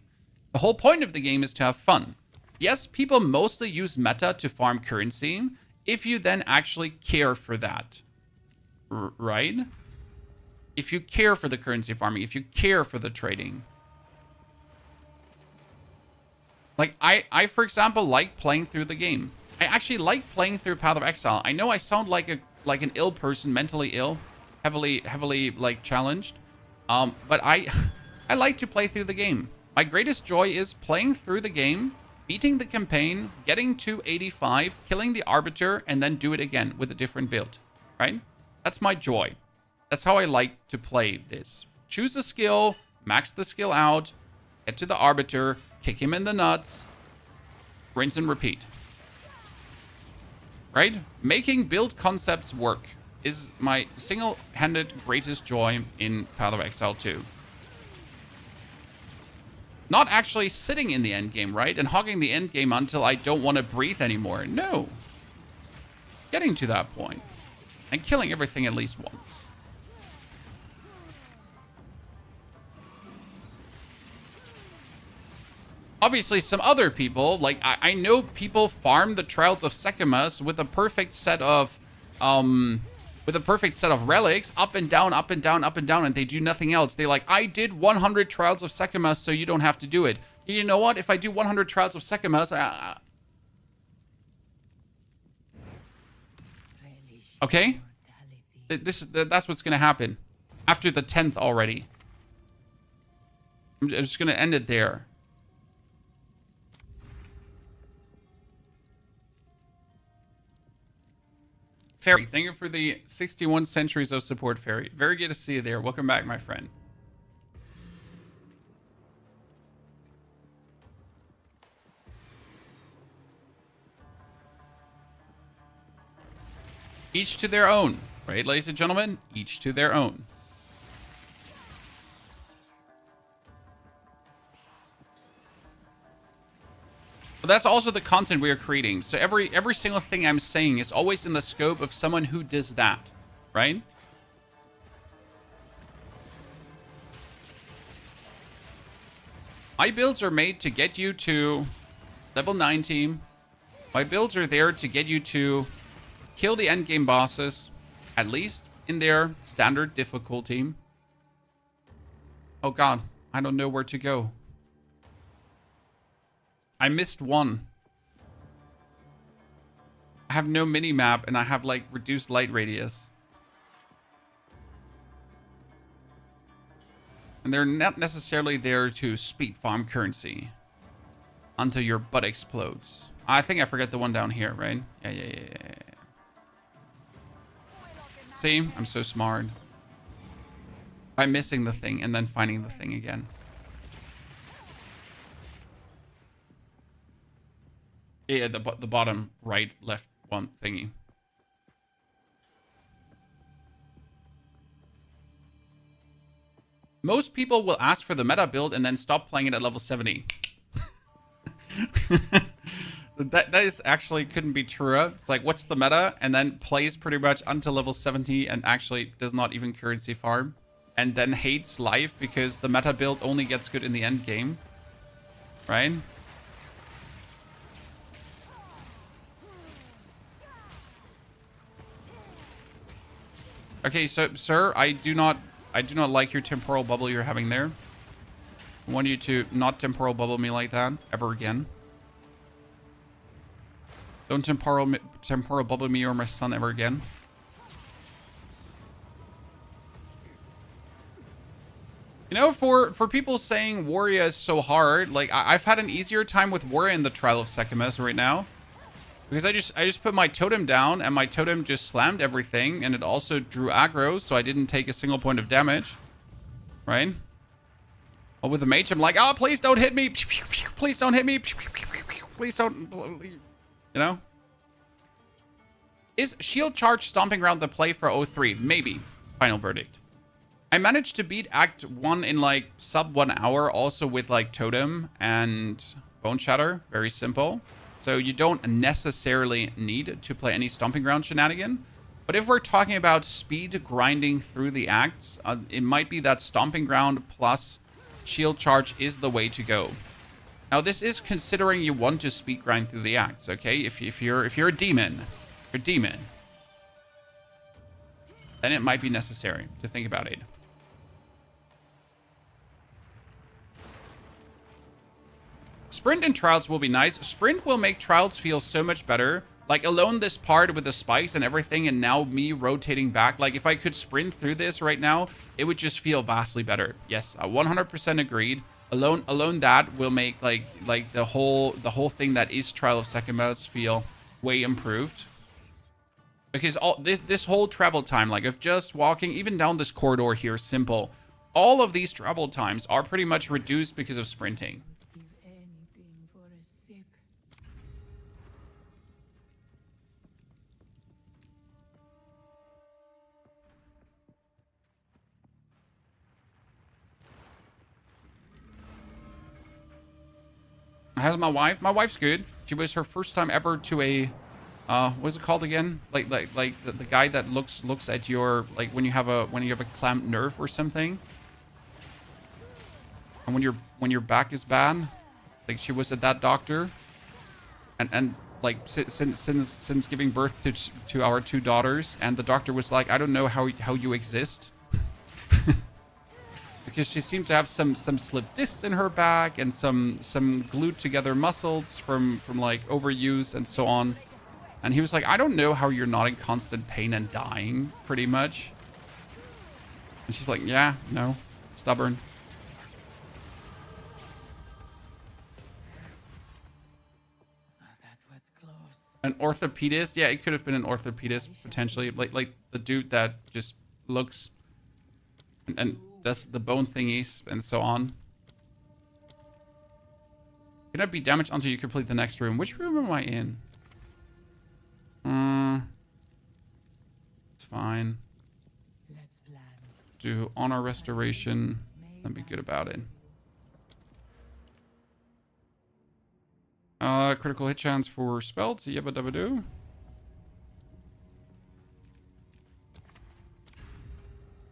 The whole point of the game is to have fun. Yes, people mostly use meta to farm currency if you then actually care for that. Right? If you care for the currency farming, if you care for the trading. Like, I for example, like playing through the game. I actually like playing through Path of Exile. I know I sound like an ill person, mentally ill, heavily like challenged. But I like to play through the game. My greatest joy is playing through the game, beating the campaign, getting to 85, killing the Arbiter, and then do it again with a different build, right? That's my joy. That's how I like to play this. Choose a skill, max the skill out, get to the Arbiter, kick him in the nuts, rinse and repeat. Right? Making build concepts work is my single-handed greatest joy in Path of Exile 2. Not actually sitting in the endgame, right? And hogging the endgame until I don't want to breathe anymore. No. Getting to that point. And killing everything at least once. Obviously, some other people, like, I know people farm the Trials of Sekimus with a perfect set of, relics, up and down, up and down, up and down, and they do nothing else. They like, I did 100 Trials of Sekimus, so you don't have to do it. You know what? If I do 100 Trials of Sekimus, okay? That's what's gonna happen. After the 10th already. I'm just gonna end it there. Fairy, thank you for the 61 centuries of support, Fairy. Very good to see you there. Welcome back, my friend. Each to their own, right, ladies and gentlemen? Each to their own. But that's also the content we are creating. So every single thing I'm saying is always in the scope of someone who does that, right? My builds are made to get you to level 90. My builds are there to get you to kill the endgame bosses, at least in their standard difficulty. Oh god, I don't know where to go. I missed one. I have no mini-map and I have like reduced light radius. And they're not necessarily there to speed farm currency until your butt explodes. I think I forget the one down here, right? Yeah. See? I'm so smart. By missing the thing and then finding the thing again. Yeah, the bottom right, left one thingy. Most people will ask for the meta build and then stop playing it at level 70. that is actually couldn't be truer. It's like, what's the meta? And then plays pretty much until level 70 and actually does not even currency farm. And then hates life because the meta build only gets good in the end game. Right? Okay, so sir, I do not like your temporal bubble you're having there. I want you to not temporal bubble me like that ever again. Don't temporal bubble me or my son ever again. You know, for people saying Warrior is so hard, like I've had an easier time with Warrior in the Trial of Sekimus right now. Because I just put my totem down and my totem just slammed everything and it also drew aggro, so I didn't take a single point of damage. Right? Or with the mage, I'm like, oh, please don't hit me. Please don't hit me. Please don't, you know? Is shield charge stomping ground the play for 03? Maybe. Final verdict. I managed to beat Act 1 in like sub 1 hour, also with like Totem and Bone Shatter. Very simple. So you don't necessarily need to play any stomping ground shenanigan. But if we're talking about speed grinding through the acts, it might be that stomping ground plus shield charge is the way to go. Now this is considering you want to speed grind through the acts, okay? If you're a demon, then it might be necessary to think about it. Sprint in Trials will be nice. Sprint will make Trials feel so much better. Like, alone this part with the spikes and everything, and now me rotating back. Like, if I could sprint through this right now, it would just feel vastly better. Yes, 100% agreed. Alone that will make, like the whole thing that is Trial of Sekimas feel way improved. Because all this whole travel time, like, of just walking, even down this corridor here, simple. All of these travel times are pretty much reduced because of sprinting. How's my wife? My wife's good. She was her first time ever to a, what's it called again? Like the guy that looks at your, like when you have a clamped nerve or something. And when your back is bad, like she was at that doctor, and like since giving birth to our 2 daughters, and the doctor was like, I don't know how you exist. Because she seemed to have some slipped discs in her back and some glued together muscles from like overuse and so on. And he was like, I don't know how you're not in constant pain and dying, pretty much. And she's like, yeah, no, stubborn. An orthopedist? Yeah, it could have been an orthopedist potentially, like the dude that just looks and does the bone thingies and so on. Cannot be damaged until you complete the next room. Which room am I in? It's fine. Do honor restoration. Let me be good about it. Critical hit chance for spells. Yabba dabba doo.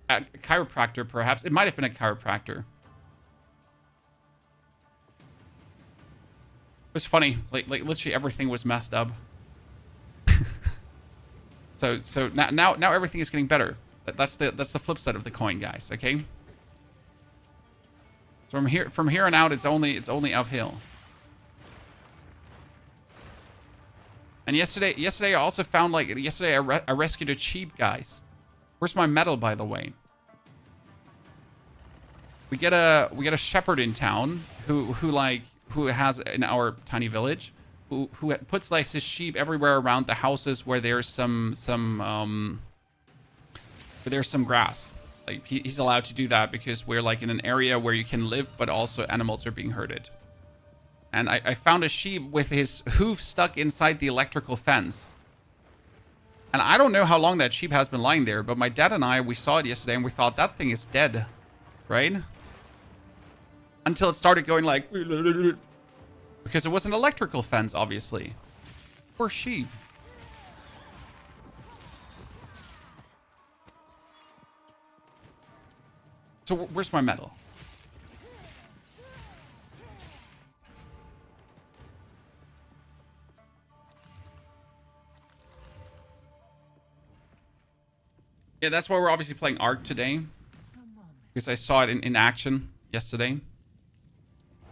A chiropractor, perhaps. It might have been a chiropractor. It was funny. Like literally everything was messed up. so now everything is getting better. That's the flip side of the coin, guys. Okay. So from here on out, it's only uphill. And yesterday I also found, like, I rescued a sheep, guys. Where's my medal, by the way? We get a shepherd in town who has in our tiny village who puts like his sheep everywhere around the houses where there's some grass. Like he's allowed to do that because we're like in an area where you can live, but also animals are being herded. And I found a sheep with his hoof stuck inside the electrical fence. And I don't know how long that sheep has been lying there, but my dad and we saw it yesterday and we thought that thing is dead, right? Until it started going like, because it was an electrical fence, obviously. Poor sheep. So where's my medal? Yeah, that's why we're obviously playing Arc today. Because I saw it in action yesterday.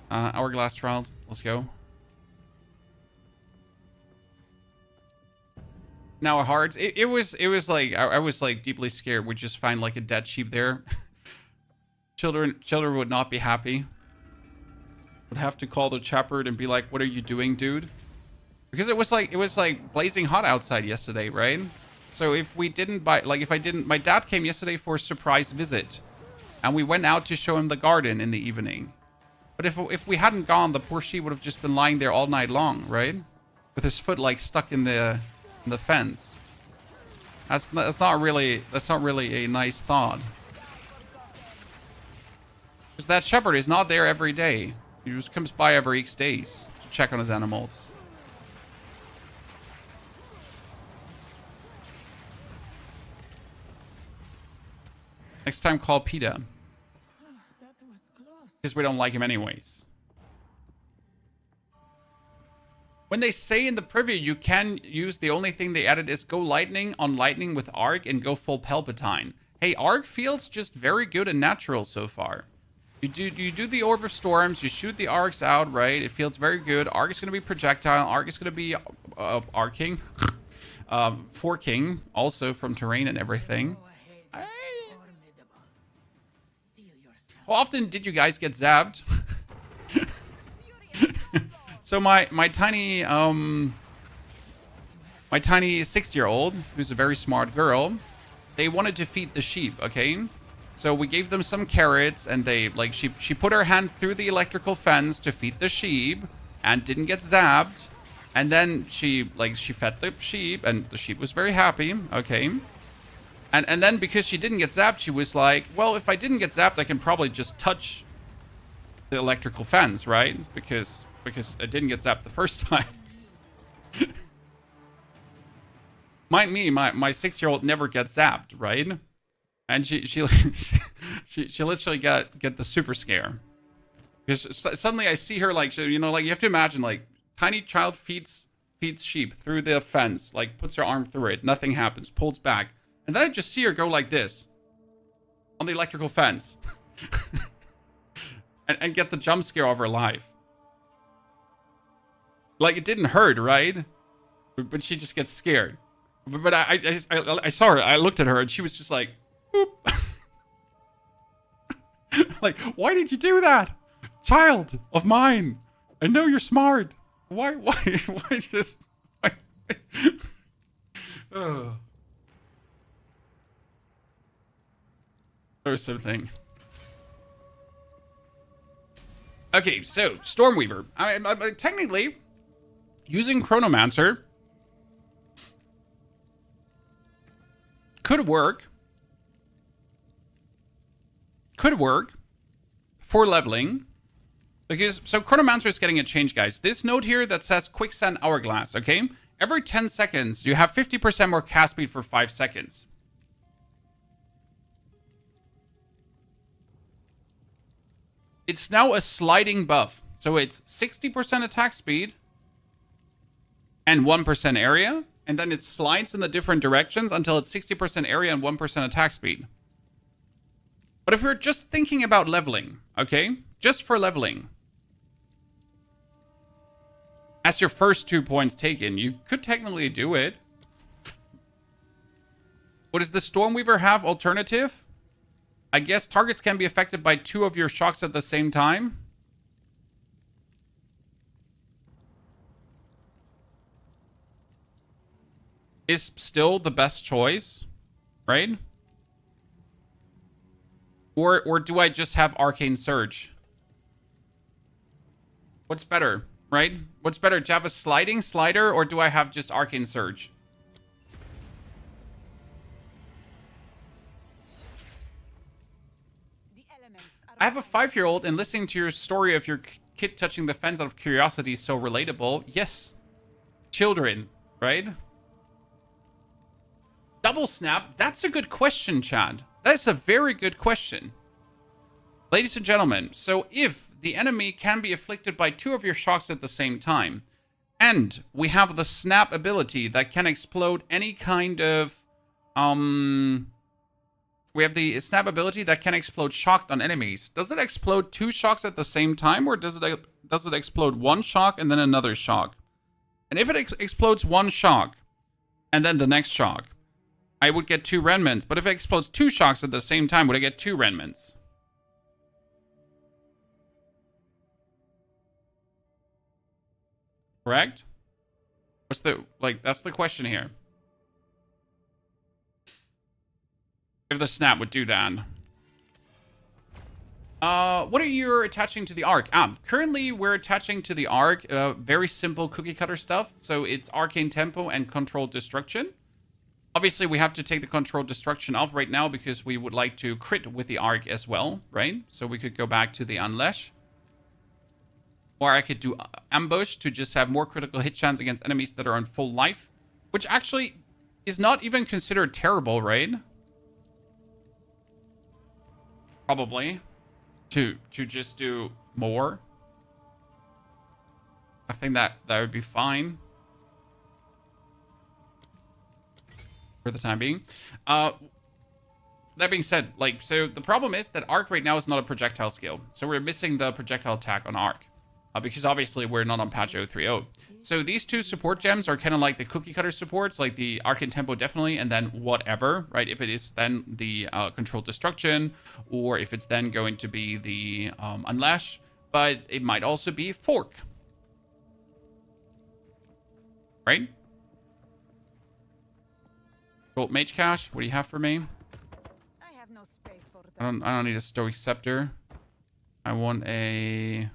Hourglass Trials. Let's go. Now hearts. It was like I was like deeply scared. We'd just find like a dead sheep there. Children would not be happy. Would have to call the shepherd and be like, "What are you doing, dude?" Because it was like blazing hot outside yesterday, right? So if we didn't buy, like if I didn't, my dad came yesterday for a surprise visit. And we went out to show him the garden in the evening. But if we hadn't gone, the poor sheep would have just been lying there all night long, right? With his foot like stuck in the fence. That's not really a nice thought. Because that shepherd is not there every day. He just comes by every 8 days to check on his animals. Next time, call PETA. Because we don't like him anyways. When they say in the preview you can use, the only thing they added is go lightning on lightning with arc and go full Palpatine. Hey, arc feels just very good and natural so far. You do the Orb of Storms, you shoot the arcs out, right? It feels very good. Arc is going to be projectile. Arc is going to be arcing. Forking, also from terrain and everything. How often did you guys get zapped? So my tiny 6-year-old, who's a very smart girl, they wanted to feed the sheep, okay? So we gave them some carrots, and they she put her hand through the electrical fence to feed the sheep and didn't get zapped. And then she fed the sheep, and the sheep was very happy, okay? And then because she didn't get zapped, she was like, well, if I didn't get zapped, I can probably just touch the electrical fence, right? Because it didn't get zapped the first time. Mind me, my 6-year-old never gets zapped, right? And she literally get the super scare. Because suddenly I see her you have to imagine tiny child feeds sheep through the fence, puts her arm through it, nothing happens, pulls back. And then I just see her go like this on the electrical fence and get the jump scare of her life. It didn't hurt, right? But she just gets scared. But I saw her. I looked at her and she was just like, boop. Why did you do that? Child of mine. I know you're smart. Why just... Oh. Or something. Okay, so Stormweaver. I technically using Chronomancer could work. Could work for leveling. Because Chronomancer is getting a change, guys. This note here that says Quicksand Hourglass, okay? Every 10 seconds, you have 50% more cast speed for 5 seconds. It's now a sliding buff. So it's 60% attack speed and 1% area. And then it slides in the different directions until it's 60% area and 1% attack speed. But if we're just thinking about leveling, okay? Just for leveling. As your first 2 points taken, you could technically do it. What does the Stormweaver have alternative? I guess targets can be affected by 2 of your shocks at the same time. Is still the best choice, right? Or do I just have Arcane Surge? What's better, right? What's better, do I have a sliding slider or do I have just Arcane Surge? I have a 5-year-old, and listening to your story of your kid touching the fence out of curiosity is so relatable. Yes. Children, right? Double snap? That's a good question, Chad. That's a very good question. Ladies and gentlemen, so if the enemy can be afflicted by 2 of your shocks at the same time, and we have the snap ability that can explode any kind of... We have the snap ability that can explode shocked on enemies. Does it explode 2 shocks at the same time, or does it explode 1 shock and then another shock? And if it explodes 1 shock and then the next shock, I would get 2 remnants. But if it explodes 2 shocks at the same time, would I get 2 remnants? Correct? What's the that's the question here. If the snap would do that. What are you attaching to the arc? Currently we're attaching to the arc very simple cookie cutter stuff. So it's arcane tempo and controlled destruction. Obviously we have to take the controlled destruction off right now because we would like to crit with the arc as well, right? So we could go back to the unleash. Or I could do ambush to just have more critical hit chance against enemies that are on full life, which actually is not even considered terrible, right? Probably. To just do more. I think that would be fine. For the time being. That being said, like, so the problem is that arc right now is not a projectile skill. So we're missing the projectile attack on arc. Because obviously we're not on patch 0.3.0. So these two support gems are kind of like the cookie cutter supports, like the arcane tempo definitely, and then whatever, right? If it is then the controlled destruction, or if it's then going to be the unlash, but it might also be fork. Right? Gold Mage Cash, what do you have for me? I have no space for that. I don't need a Stoic Scepter. I want a...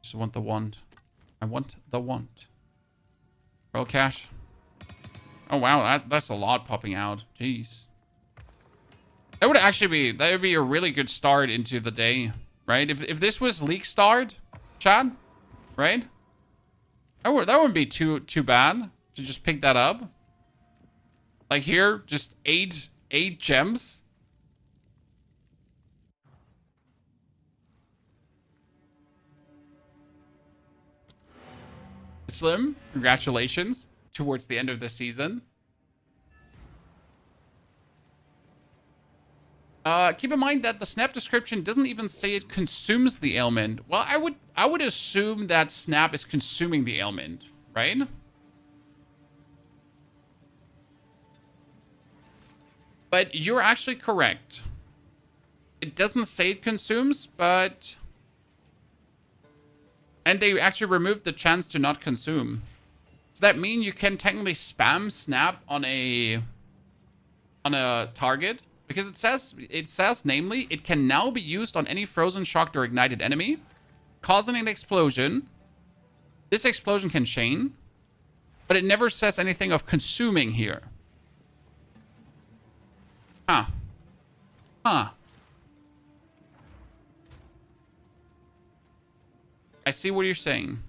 Just want the wand. I want the wand. Roll cash. Oh wow, that's a lot popping out. Jeez. That would actually be a really good start into the day, right? If this was league start, Chad, right? That wouldn't be too bad to just pick that up. Like here, just eight gems. Slim, congratulations towards the end of the season. Keep in mind that the snap description doesn't even say it consumes the ailment. Well, I would assume that snap is consuming the ailment, right? But you're actually correct. It doesn't say it consumes, but... And they actually removed the chance to not consume. Does that mean you can technically spam snap on a target? Because it says namely, it can now be used on any frozen, shocked, or ignited enemy, causing an explosion. This explosion can chain, but it never says anything of consuming here. Huh. Huh. I see what you're saying.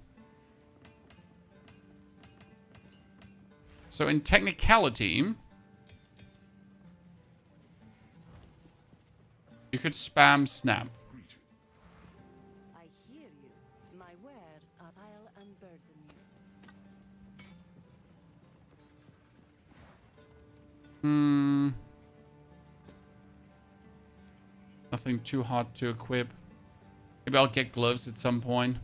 So in technicality, you could spam snap. I hear you. My wares are I'll unburden you. Nothing too hard to equip. Maybe I'll get gloves at some point.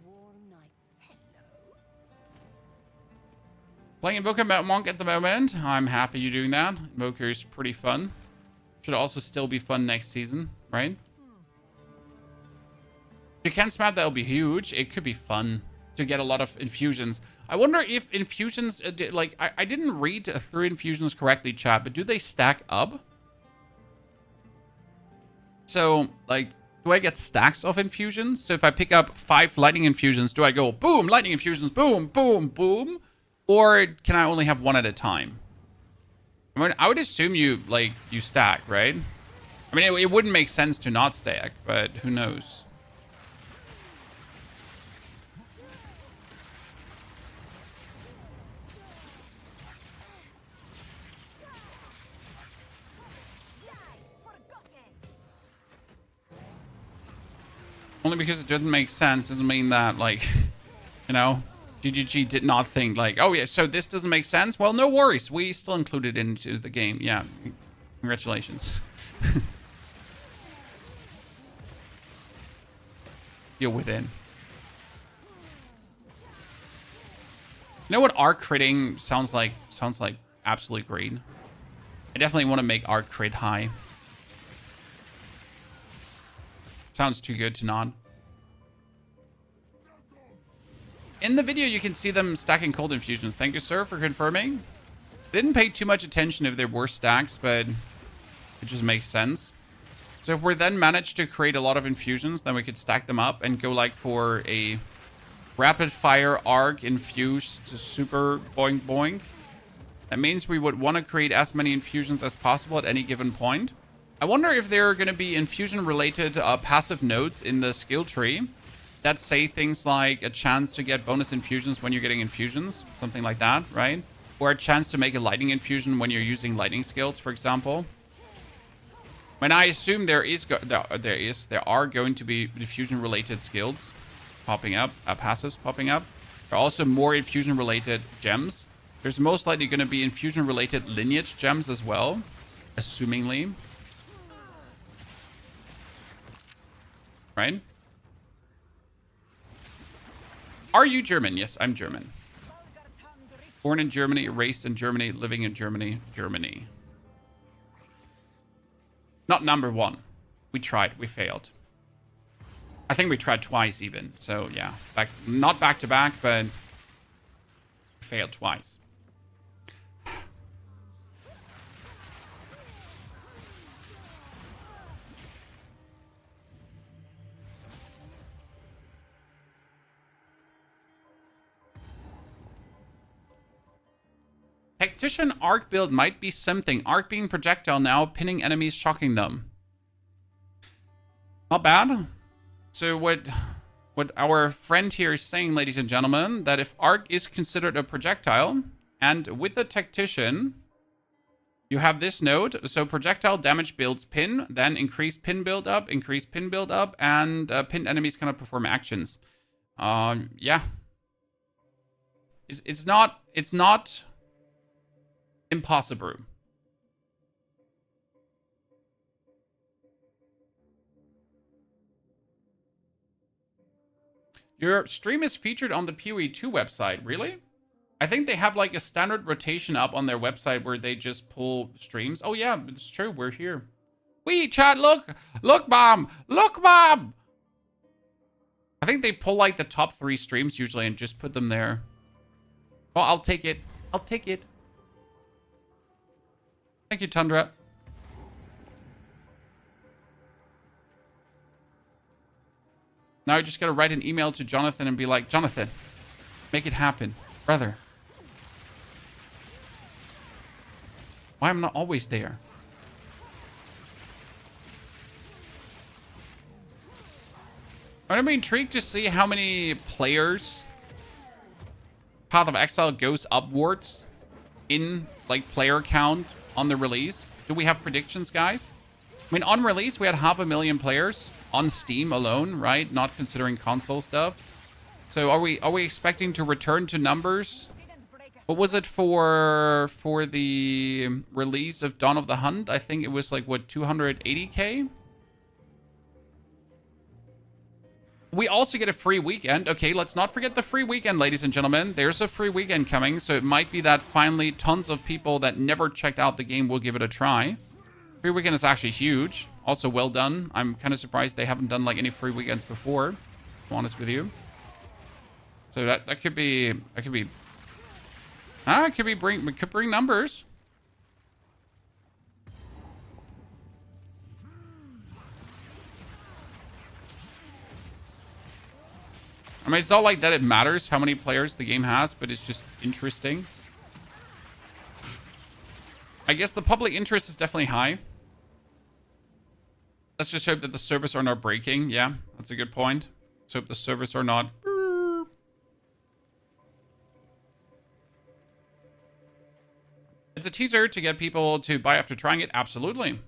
Warm nights. Hello. Playing Invoker Monk at the moment. I'm happy you're doing that. Invoker is pretty fun. Should also still be fun next season, right? If you can spam, that'll be huge. It could be fun to get a lot of infusions. I wonder if infusions, like, I didn't read through infusions correctly, chat, but do they stack up? So, like, do I get stacks of infusions? So if I pick up 5 lightning infusions, do I go boom, lightning infusions, boom, boom, boom? Or can I only have 1 at a time? I mean, I would assume you stack, right? I mean, it wouldn't make sense to not stack, but who knows? Only because it doesn't make sense doesn't mean that, like, you know, GGG did not think, like, oh yeah, so this doesn't make sense? Well, no worries. We still included it into the game. Yeah, congratulations. Deal with it. You know what arc critting sounds like? Sounds like absolutely great. I definitely want to make arc crit high. Sounds too good to not. In the video, you can see them stacking cold infusions. Thank you, sir, for confirming. Didn't pay too much attention if there were stacks, but it just makes sense. So if we then manage to create a lot of infusions, then we could stack them up and go like for a rapid fire arc infused to super boing boing. That means we would want to create as many infusions as possible at any given point. I wonder if there are going to be infusion related passive nodes in the skill tree that say things like a chance to get bonus infusions when you're getting infusions, something like that, right? Or a chance to make a lightning infusion when you're using lightning skills, for example. When I assume there are going to be infusion related skills popping up, passives popping up. There are also more infusion related gems. There's most likely going to be infusion related lineage gems as well, assumingly. Right? Are you German? Yes, I'm German. Born in Germany, raised in Germany, living in Germany, Germany. Not number one. We tried. We failed. I think we tried twice even. So, yeah. Not back to back, but failed twice. Tactician arc build might be something. Arc being projectile now, pinning enemies, shocking them. Not bad. So what our friend here is saying, ladies and gentlemen, that if arc is considered a projectile, and with the tactician, you have this node. So projectile damage builds pin, then increased pin build up, and pinned enemies cannot perform actions. Yeah. It's not impossible. Your stream is featured on the PoE 2 website, really? I think they have like a standard rotation up on their website where they just pull streams. Oh yeah, it's true, we're here. Wee, chat, look! Look, mom! Look, mom! I think they pull like the top 3 streams usually and just put them there. Oh, I'll take it. I'll take it. Thank you, Tundra. Now I just gotta write an email to Jonathan and be like, Jonathan, make it happen. Brother. Why am I not always there? I'm gonna be intrigued to see how many players Path of Exile goes upwards in like player count on the release. Do we have predictions, guys? I mean, on release, we had 500,000 players on Steam alone, right? Not considering console stuff. So are we expecting to return to numbers? What was it for the release of Dawn of the Hunt? I think it was like, what, 280K? We also get a free weekend. Okay, let's not forget the free weekend, ladies and gentlemen. There's a free weekend coming, so it might be that finally tons of people that never checked out the game will give it a try. Free weekend is actually huge. Also well done. I'm kind of surprised they haven't done like any free weekends before, to be honest with you. So that could be it could bring numbers. I mean, it's not like that it matters how many players the game has, but it's just interesting. I guess the public interest is definitely high. Let's just hope that the servers are not breaking. Yeah, that's a good point. Let's hope the servers are not... It's a teaser to get people to buy after trying it. Absolutely.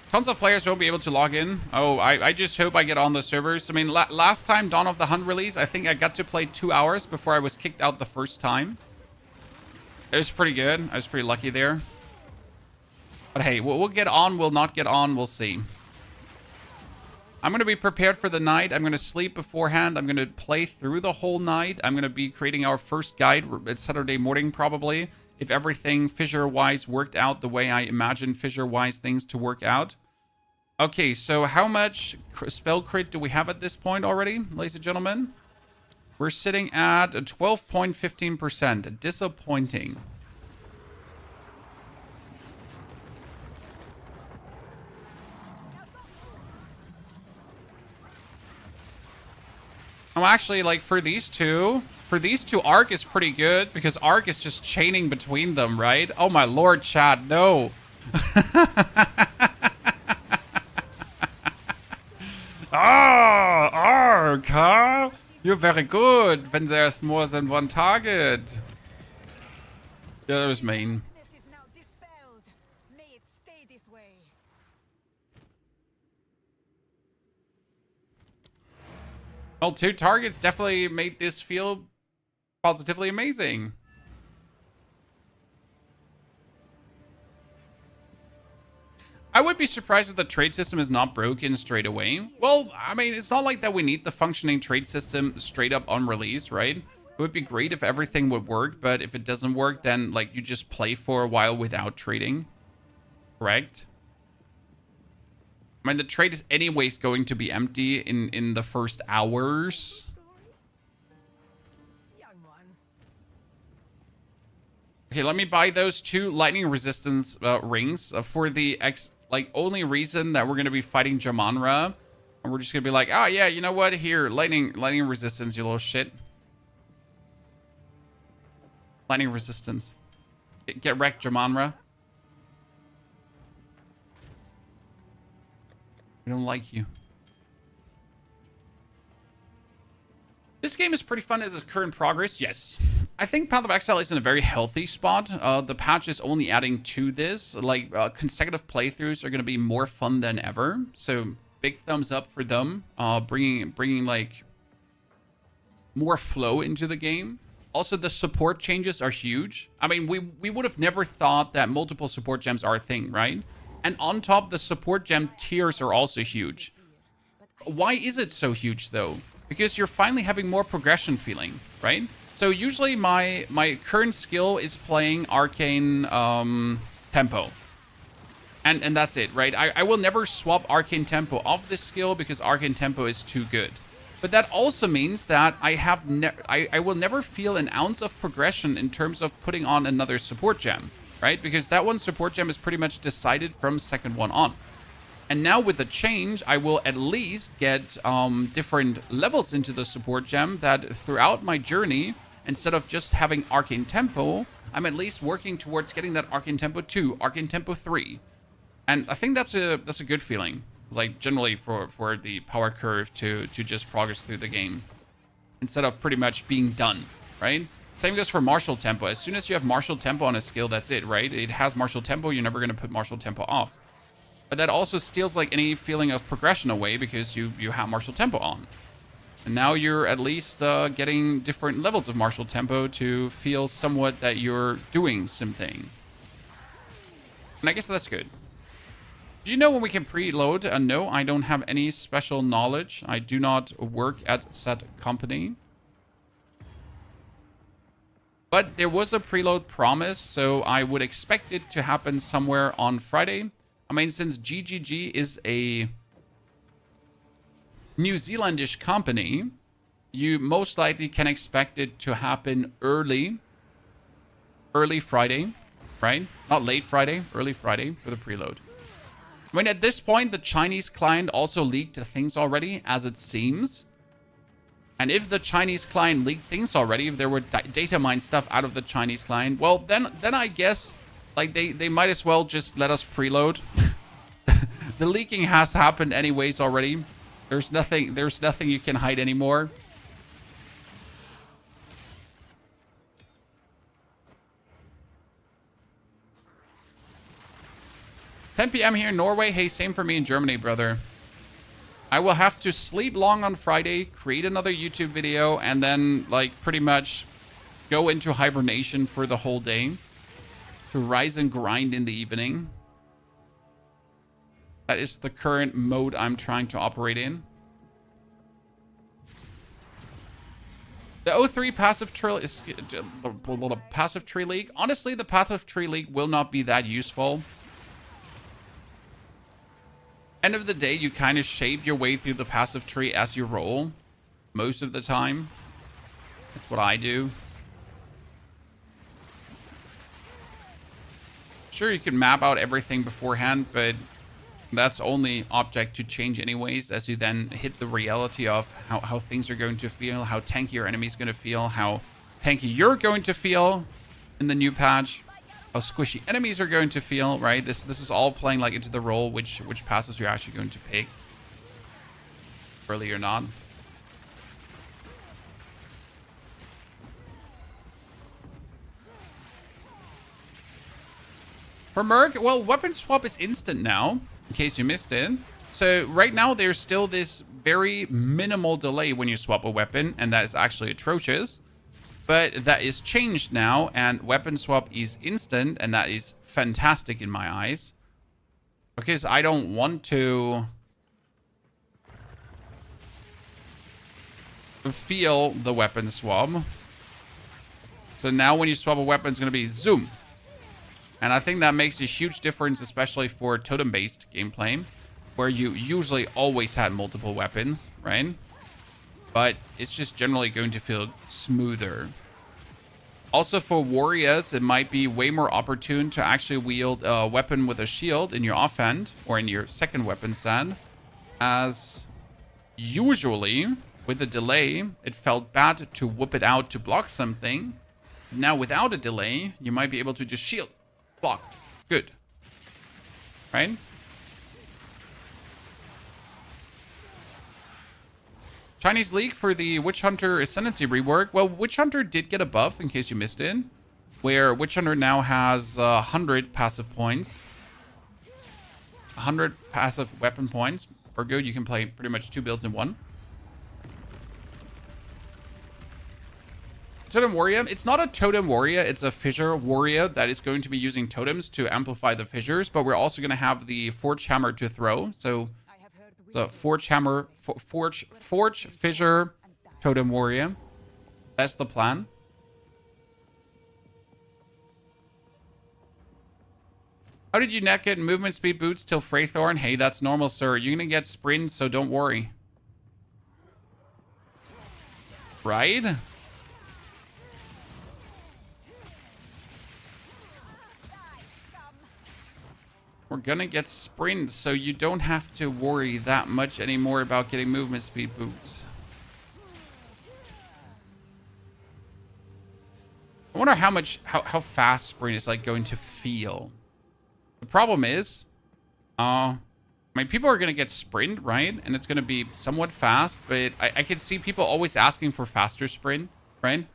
Tons of players won't be able to log in. Oh, I just hope I get on the servers. I mean, last time Dawn of the Hunt release, I think I got to play 2 hours before I was kicked out the first time. It was pretty good. I was pretty lucky there. But hey, we'll get on, we'll not get on, we'll see. I'm going to be prepared for the night. I'm going to sleep beforehand. I'm going to play through the whole night. I'm going to be creating our first guide at Saturday morning, probably. If everything fissure-wise worked out the way I imagine fissure-wise things to work out. Okay, so how much spell crit do we have at this point already, ladies and gentlemen? We're sitting at 12.15%. Disappointing. I'm actually like for these two, Arc is pretty good because Arc is just chaining between them, right? Oh my lord, Chad, no. Ah, Arc, huh? You're very good when there's more than one target. Yeah, that was mean. Darkness is now dispelled. May it stay this way. Well, 2 targets definitely made this feel positively amazing. I would be surprised if the trade system is not broken straight away. Well, I mean, it's not like that we need the functioning trade system straight up on release, right? It would be great if everything would work, but if it doesn't work, then like you just play for a while without trading. Correct? I mean, the trade is anyways going to be empty in the first hours. Young one. Okay, let me buy those 2 lightning resistance rings for the only reason that we're going to be fighting Jamanra. And we're just going to be like, oh yeah, you know what? Here, lightning resistance, you little shit. Lightning resistance. Get wrecked, Jamanra. We don't like you. This game is pretty fun as its current progress, yes. I think Path of Exile is in a very healthy spot. The patch is only adding to this. Like, consecutive playthroughs are going to be more fun than ever. So, big thumbs up for them. Bringing like, more flow into the game. Also, the support changes are huge. I mean, we would have never thought that multiple support gems are a thing, right? And on top, the support gem tiers are also huge. Why is it so huge, though? Because you're finally having more progression feeling, right? So usually my current skill is playing Arcane Tempo. And that's it, right? I will never swap Arcane Tempo off this skill because Arcane Tempo is too good. But that also means that I will never feel an ounce of progression in terms of putting on another support gem, right? Because that one support gem is pretty much decided from second one on. And now with the change, I will at least get different levels into the support gem that throughout my journey, instead of just having Arcane Tempo, I'm at least working towards getting that Arcane Tempo 2, Arcane Tempo 3. And I think that's a good feeling, like generally for the power curve to just progress through the game instead of pretty much being done, right? Same goes for Martial Tempo. As soon as you have Martial Tempo on a skill, that's it, right? It has Martial Tempo, you're never going to put Martial Tempo off. But that also steals like any feeling of progression away because you have Martial Tempo on. And now you're at least getting different levels of Martial Tempo to feel somewhat that you're doing something. And I guess that's good. Do you know when we can preload? No, I don't have any special knowledge. I do not work at said company. But there was a preload promise, so I would expect it to happen somewhere on Friday. I mean, since GGG is a New Zealandish company, you most likely can expect it to happen early Friday, right? Not late Friday, early Friday for the preload. I mean, at this point, the Chinese client also leaked things already, as it seems. And if the Chinese client leaked things already, if there were data mine stuff out of the Chinese client, well, then I guess like they might as well just let us preload. The leaking has happened anyways already. There's nothing you can hide anymore. $10 p.m. here in Norway. Hey, same for me in Germany, brother. I will have to sleep long on Friday, create another YouTube video, and then, like, pretty much go into hibernation for the whole day to rise and grind in the evening. That is the current mode I'm trying to operate in. The 0.3 passive tree is the passive tree league. Honestly, the passive tree league will not be that useful. End of the day, you kind of shape your way through the passive tree as you roll. Most of the time. That's what I do. Sure, you can map out everything beforehand, but That's only object to change anyways, as you then hit the reality of how things are going to feel, how tanky your enemy's going to feel, how tanky you're going to feel in the new patch, how squishy enemies are going to feel, right? This is all playing like into the role which passives you're actually going to pick. Early or not. For Merc, well, weapon swap is instant now, in case you missed it. So right now there's still this very minimal delay when you swap a weapon, and that is actually atrocious. But that is changed now, and weapon swap is instant, and that is fantastic in my eyes. Because I don't want to feel the weapon swap. So now when you swap a weapon, it's going to be zoom. And I think that makes a huge difference, especially for totem-based gameplay, where you usually always had multiple weapons, right? But it's just generally going to feel smoother. Also for warriors, it might be way more opportune to actually wield a weapon with a shield in your offhand or in your second weapon set, as usually with a delay, it felt bad to whip it out to block something. Now without a delay, you might be able to just shield. Block. Good. Right? Chinese leak for the Witch Hunter Ascendancy rework. Well, Witch Hunter did get a buff, in case you missed it, where Witch Hunter now has 100 passive points. 100 passive weapon points. For good, you can play pretty much 2 builds in one. Totem Warrior. It's not a Totem Warrior. It's a Fissure Warrior that is going to be using totems to amplify the fissures. But we're also going to have the Forge Hammer to throw. So, the Forge Hammer, Forge Fissure Totem Warrior. That's the plan. How did you not get movement speed boots till Freythorn? Hey, that's normal, sir. You're going to get sprint, so don't worry. Right? We're gonna get sprint, so you don't have to worry that much anymore about getting movement speed boots. I wonder how fast sprint is like going to feel. The problem is, I mean, people are gonna get sprint, right? And it's gonna be somewhat fast, but I can see people always asking for faster sprint, right?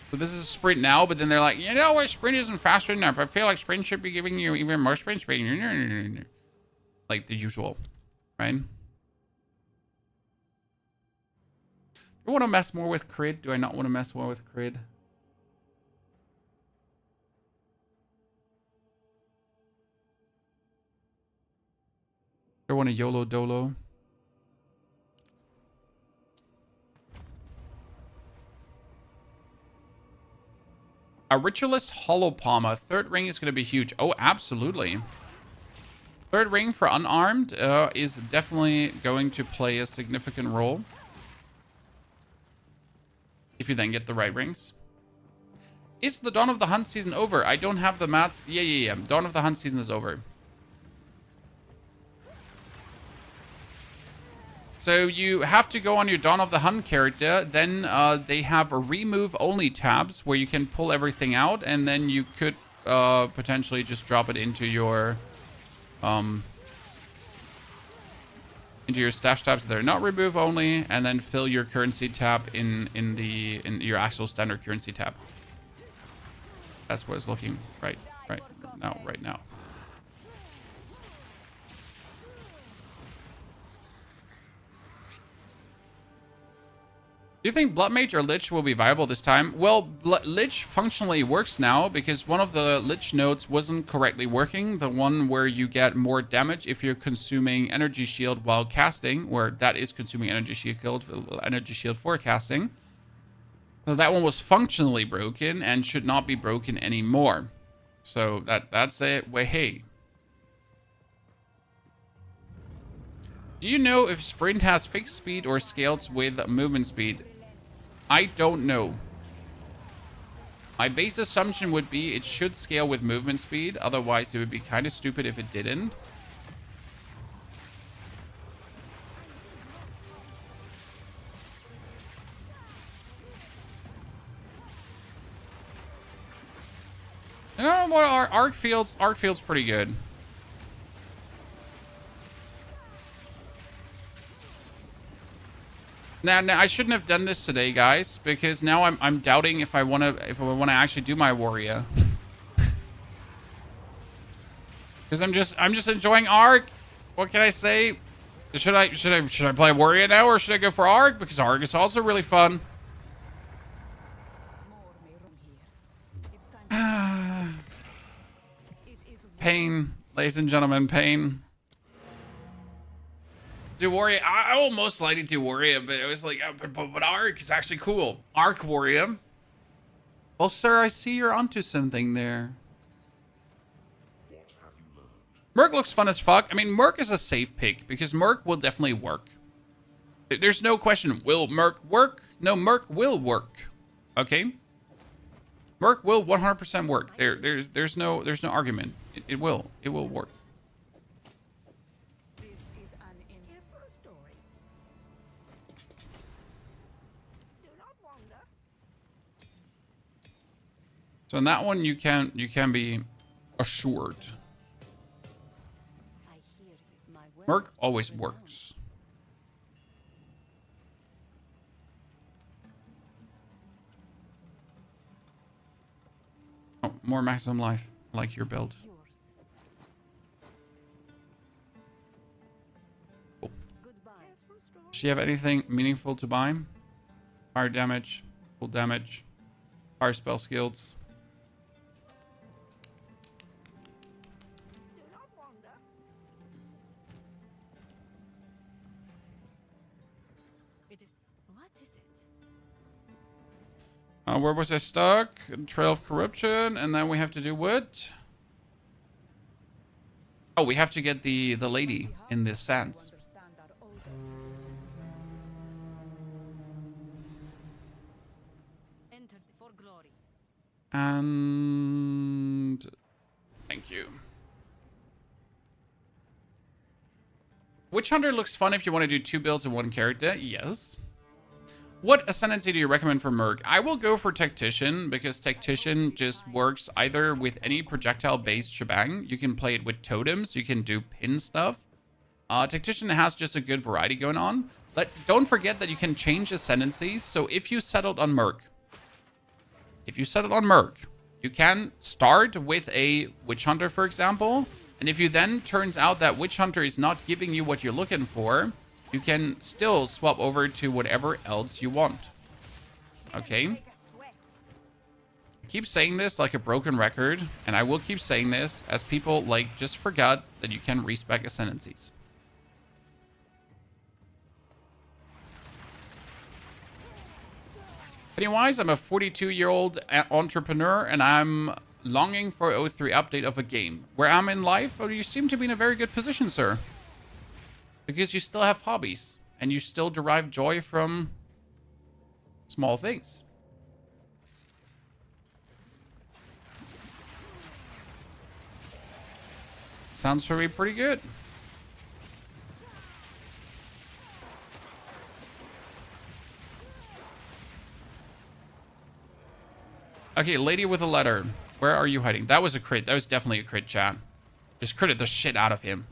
So this is a sprint now, but then they're like, you know what, sprint isn't fast enough. I feel like sprint should be giving you even more sprint speed. Like the usual, right? Do I want to mess more with crit? Do I not want to mess more with crit? Do I want to YOLO Dolo? A Ritualist Hollow Palma. Third ring is going to be huge. Oh, absolutely. Third ring for unarmed is definitely going to play a significant role. If you then get the right rings. Is the Dawn of the Hunt season over? I don't have the mats. Yeah. Dawn of the Hunt season is over. So you have to go on your Dawn of the Hunt character. Then they have a remove only tabs where you can pull everything out, and then you could potentially just drop it into your stash tabs that are not remove only, and then fill your currency tab in your actual standard currency tab. That's what it's looking right now. Do you think Blood Mage or Lich will be viable this time? Well, Lich functionally works now because one of the Lich nodes wasn't correctly working. The one where you get more damage if you're consuming Energy Shield while casting, where that is consuming Energy Shield for casting. So that one was functionally broken and should not be broken anymore. So that's it. Well, hey. Do you know if sprint has fixed speed or scales with movement speed? I don't know. My base assumption would be it should scale with movement speed. Otherwise, it would be kind of stupid if it didn't. You know what? Our arc field's pretty good. Now I shouldn't have done this today, guys, because now I'm doubting if I wanna actually do my warrior. Because I'm just enjoying arc. What can I say? Should I play warrior now, or should I go for arc? Because arc is also really fun. Pain, ladies and gentlemen, pain. Do warrior. I will most likely do warrior, but it was like, but arc is actually cool. Arc warrior. Well, sir, I see you're onto something there. Merc looks fun as fuck. I mean, Merc is a safe pick because Merc will definitely work. There's no question. Will Merc work? No, Merc will work. Okay. Merc will 100% work. There's no argument. It will work. So in that one, you can be assured. Merc always works. Oh, more maximum life. I like your build. Cool. Does she have anything meaningful to buy? Fire damage, full damage, fire spell skills. Where was I stuck? Trail of Corruption, and then we have to do what? Oh, we have to get the lady in this sense. And thank you. Witch Hunter looks fun if you want to do 2 builds in 1 character. Yes. What Ascendancy do you recommend for Merc? I will go for Tactician because Tactician just works either with any projectile-based shebang. You can play it with totems. You can do pin stuff. Tactician has just a good variety going on. But don't forget that you can change Ascendancies. So if you settled on Merc, you can start with a Witch Hunter, for example. And if you then turns out that Witch Hunter is not giving you what you're looking for, you can still swap over to whatever else you want. Okay? I keep saying this like a broken record, and I will keep saying this as people like just forgot that you can respec Ascendancies. Pennywise, I'm a 42-year-old entrepreneur, and I'm longing for 0.3 update of a game. Where I'm in life, you seem to be in a very good position, sir. Because you still have hobbies, and you still derive joy from small things. Sounds to me pretty good. Okay, lady with a letter. Where are you hiding? That was a crit. That was definitely a crit, chat. Just critted the shit out of him.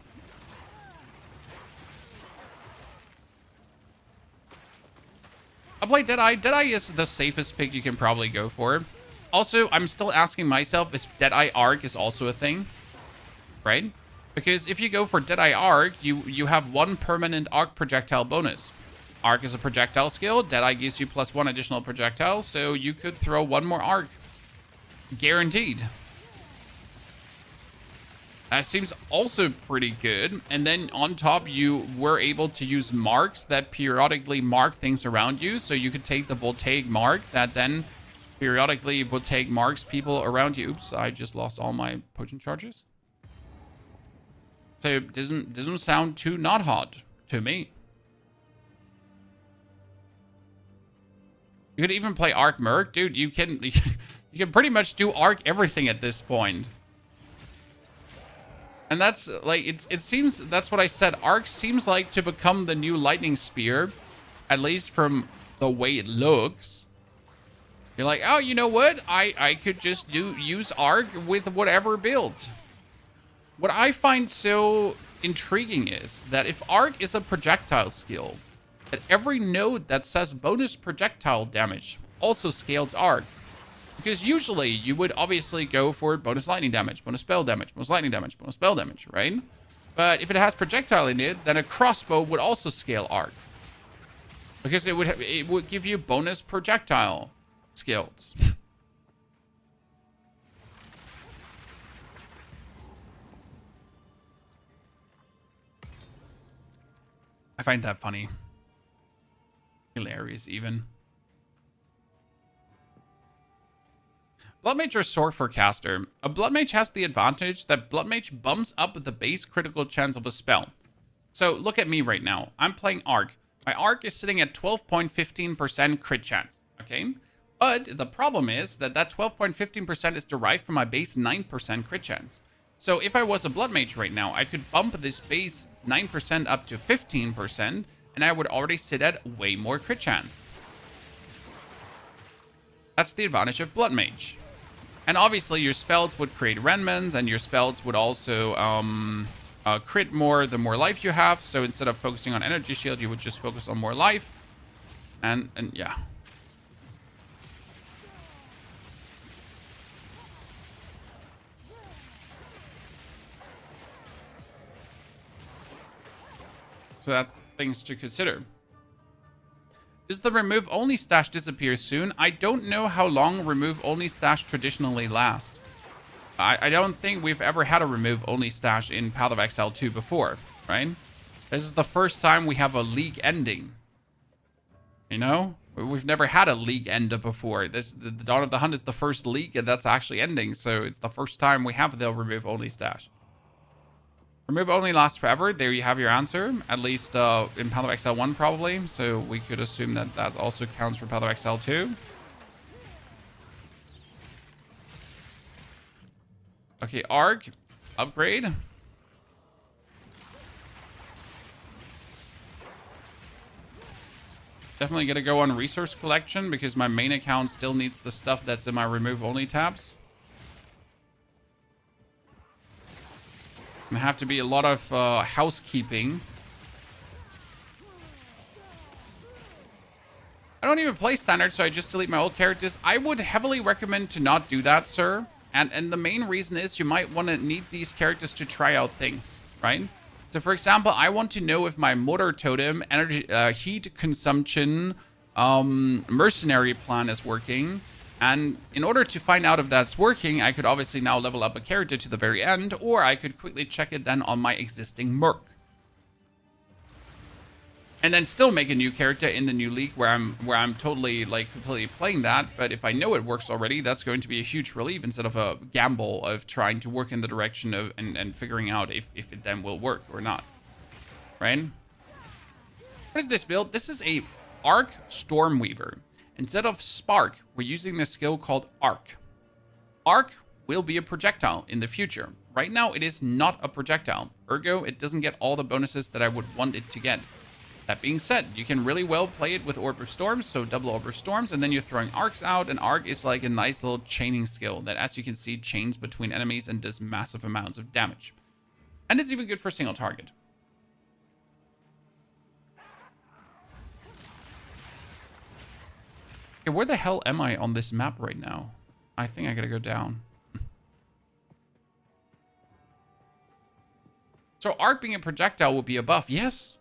I play Deadeye. Deadeye is the safest pick you can probably go for. Also, I'm still asking myself if Deadeye Arc is also a thing. Right? Because if you go for Deadeye Arc, you have 1 permanent Arc projectile bonus. Arc is a projectile skill. Deadeye gives you +1 additional projectile, so you could throw 1 more Arc. Guaranteed. That seems also pretty good. And then on top, you were able to use marks that periodically mark things around you. So you could take the voltaic mark that then periodically voltaic marks people around you. Oops, I just lost all my potion charges. So it doesn't sound too not hot to me. You could even play Arc Merc. Dude, you can pretty much do Arc everything at this point. And that's like it seems that's what I said. Arc seems like to become the new lightning spear, at least from the way it looks. You're like, oh, you know what? I could just use Arc with whatever build. What I find so intriguing is that if Arc is a projectile skill, that every node that says bonus projectile damage also scales Arc. Because usually you would obviously go for bonus lightning damage, bonus spell damage, bonus lightning damage, bonus spell damage, right? But if it has projectile in it, then a crossbow would also scale Arc. Because it would give you bonus projectile skills. I find that funny. Hilarious, even. Blood Mage or Sorc for caster. A Blood Mage has the advantage that Blood Mage bumps up the base critical chance of a spell. So look at me right now. I'm playing Arc. My Arc is sitting at 12.15% crit chance, okay? But the problem is that 12.15% is derived from my base 9% crit chance. So if I was a Blood Mage right now, I could bump this base 9% up to 15%, and I would already sit at way more crit chance. That's the advantage of Blood Mage. And obviously your spells would create remnants, and your spells would also crit more the more life you have. So instead of focusing on energy shield, you would just focus on more life. And yeah. So that's things to consider. Does the remove only stash disappear soon? I don't know how long remove only stash traditionally last. I don't think we've ever had a remove only stash in Path of Exile 2 before, right? This is the first time we have a league ending. You know? We've never had a league ender before. The Dawn of the Hunt is the first league and that's actually ending, so it's the first time we have the remove only stash. Remove only lasts forever. There you have your answer. At least in Path of Exile 1 probably. So we could assume that that also counts for Path of Exile 2. Okay, Arc. Upgrade. Definitely gonna go on resource collection because my main account still needs the stuff that's in my remove only tabs. Gonna have to be a lot of housekeeping. I don't even play standard, so I just delete my old characters. I would heavily recommend to not do that, sir. And the main reason is you might want to need these characters to try out things, right? So for example, I want to know if my motor totem, energy, heat consumption, mercenary plan is working. And in order to find out if that's working, I could obviously now level up a character to the very end, or I could quickly check it then on my existing merc. And then still make a new character in the new league where I'm totally like completely playing that. But if I know it works already, that's going to be a huge relief instead of a gamble of trying to work in the direction of and figuring out if it then will work or not. Right? What is this build? This is a Arc Stormweaver. Instead of Spark, we're using this skill called Arc. Arc will be a projectile in the future. Right now, it is not a projectile. Ergo, it doesn't get all the bonuses that I would want it to get. That being said, you can really well play it with Orb of Storms, so double Orb of Storms, and then you're throwing Arcs out, and Arc is like a nice little chaining skill that, as you can see, chains between enemies and does massive amounts of damage. And it's even good for single target. Okay, where the hell am I on this map right now? I think I gotta go down. So Arc being a projectile would be a buff. Yes.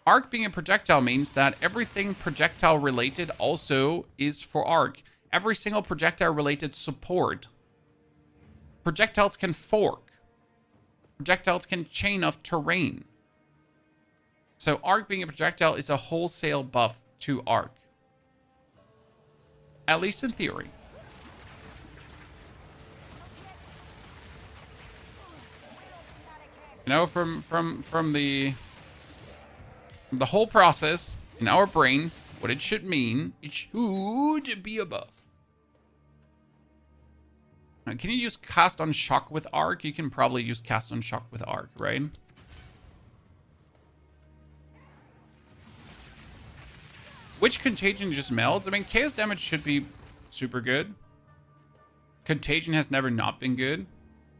Arc being a projectile means that everything projectile related also is for Arc. Every single projectile related support. Projectiles can fork. Projectiles can chain off terrain. So Arc being a projectile is a wholesale buff to Arc. At least in theory. You know, from the whole process in our brains, what it should mean, it should be a buff. Now, can you use cast on shock with Arc? You can probably use cast on shock with Arc, right? Which Contagion just melts? I mean, chaos damage should be super good. Contagion has never not been good.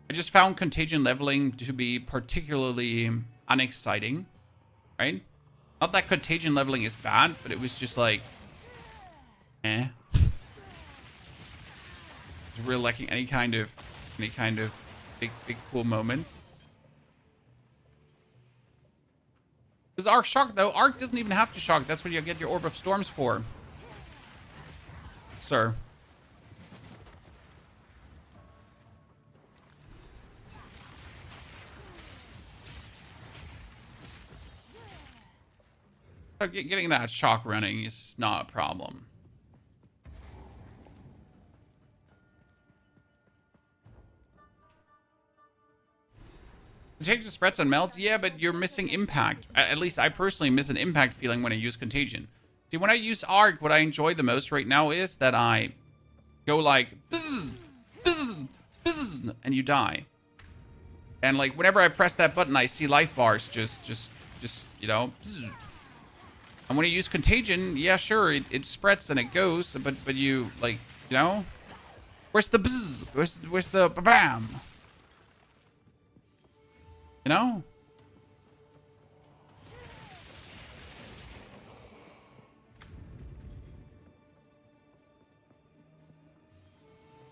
I just found Contagion leveling to be particularly unexciting, right? Not that Contagion leveling is bad, but it was just like, eh. It's really lacking any kind of big cool moments. Does Arc shock though? Arc doesn't even have to shock. That's what you get your Orb of Storms for, sir. Getting that shock running is not a problem. Contagion spreads and melts, yeah, but you're missing impact. At least I personally miss an impact feeling when I use Contagion. See, when I use Arc, what I enjoy the most right now is that I go like, bzzz, bzzz, bzzz, and you die. And like, whenever I press that button, I see life bars just you know, bzzz. And when you use Contagion, yeah, sure, it spreads and it goes, but you, like, you know? Where's the bzzz? Where's the bam? You know?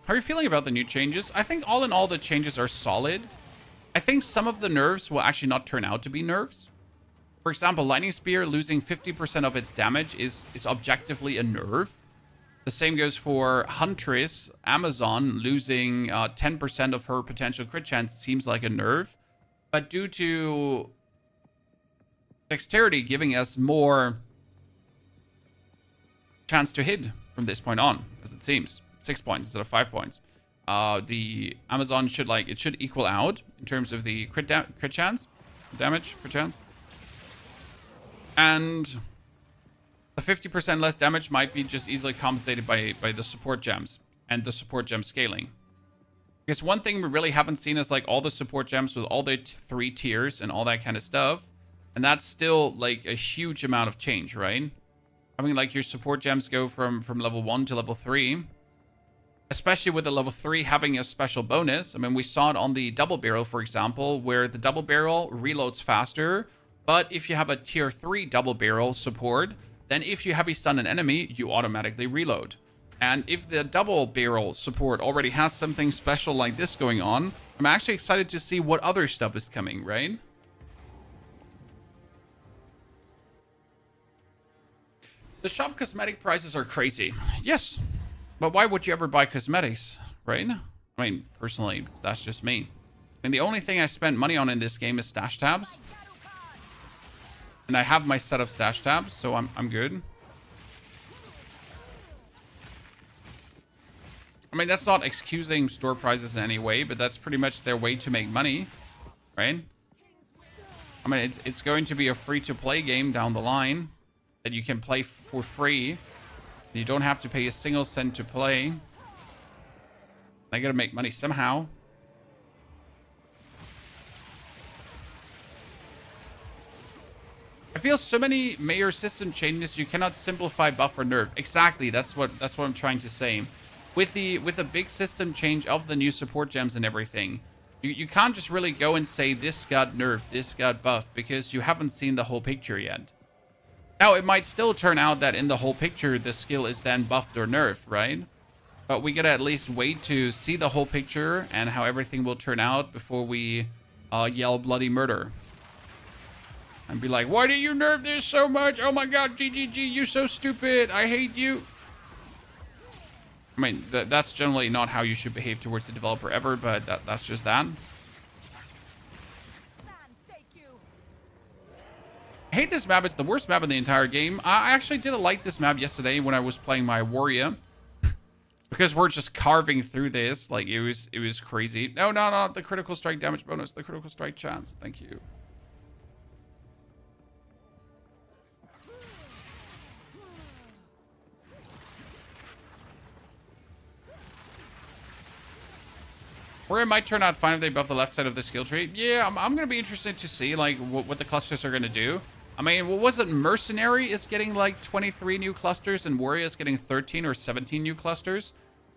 How are you feeling about the new changes? I think all in all, the changes are solid. I think some of the nerfs will actually not turn out to be nerfs. For example, Lightning Spear losing 50% of its damage is objectively a nerf. The same goes for Huntress. Amazon losing 10% of her potential crit chance seems like a nerf. But due to Dexterity giving us more chance to hit from this point on, as it seems. 6 points instead of 5 points. The Amazon should, like, it should equal out in terms of the crit chance. Damage, crit chance. And the 50% less damage might be just easily compensated by the support gems and the support gem scaling. Because one thing we really haven't seen is like all the support gems with all their 3 tiers and all that kind of stuff. And that's still like a huge amount of change, right? Having like your support gems go from level 1 to level 3. Especially with the level 3 having a special bonus. I mean, we saw it on the double barrel, for example, where the double barrel reloads faster. But if you have a tier 3 double barrel support, then if you heavy stun an enemy, you automatically reload. And if the double barrel support already has something special like this going on, I'm actually excited to see what other stuff is coming, right? The shop cosmetic prices are crazy. Yes, but why would you ever buy cosmetics, right? I mean, personally, that's just me. And the only thing I spent money on in this game is stash tabs. And I have my set of stash tabs, so I'm good. I mean, that's not excusing store prices in any way, but that's pretty much their way to make money, right? I mean, it's going to be a free-to-play game down the line that you can play for free. You don't have to pay a single cent to play. They gotta make money somehow. I feel so many major system changes you cannot simplify, buff, or nerf. Exactly, that's what I'm trying to say. With the big system change of the new support gems and everything, you can't just really go and say this got nerfed, this got buffed, because you haven't seen the whole picture yet. Now, it might still turn out that in the whole picture, the skill is then buffed or nerfed, right? But we gotta at least wait to see the whole picture and how everything will turn out before we yell bloody murder. And be like, why do you nerf this so much? Oh my god, GGG, you so stupid. I hate you. I mean, that's generally not how you should behave towards the developer ever, but that's just that. I hate this map. It's the worst map in the entire game. I actually didn't like this map yesterday when I was playing my warrior. Because we're just carving through this. Like, it was crazy. No, the critical strike damage bonus. The critical strike chance. Thank you. Where it might turn out fine if they buff the left side of the skill tree. Yeah, I'm going to be interested to see, like, what the clusters are going to do. I mean, what was it? Mercenary is getting like 23 new clusters and Warrior is getting 13 or 17 new clusters.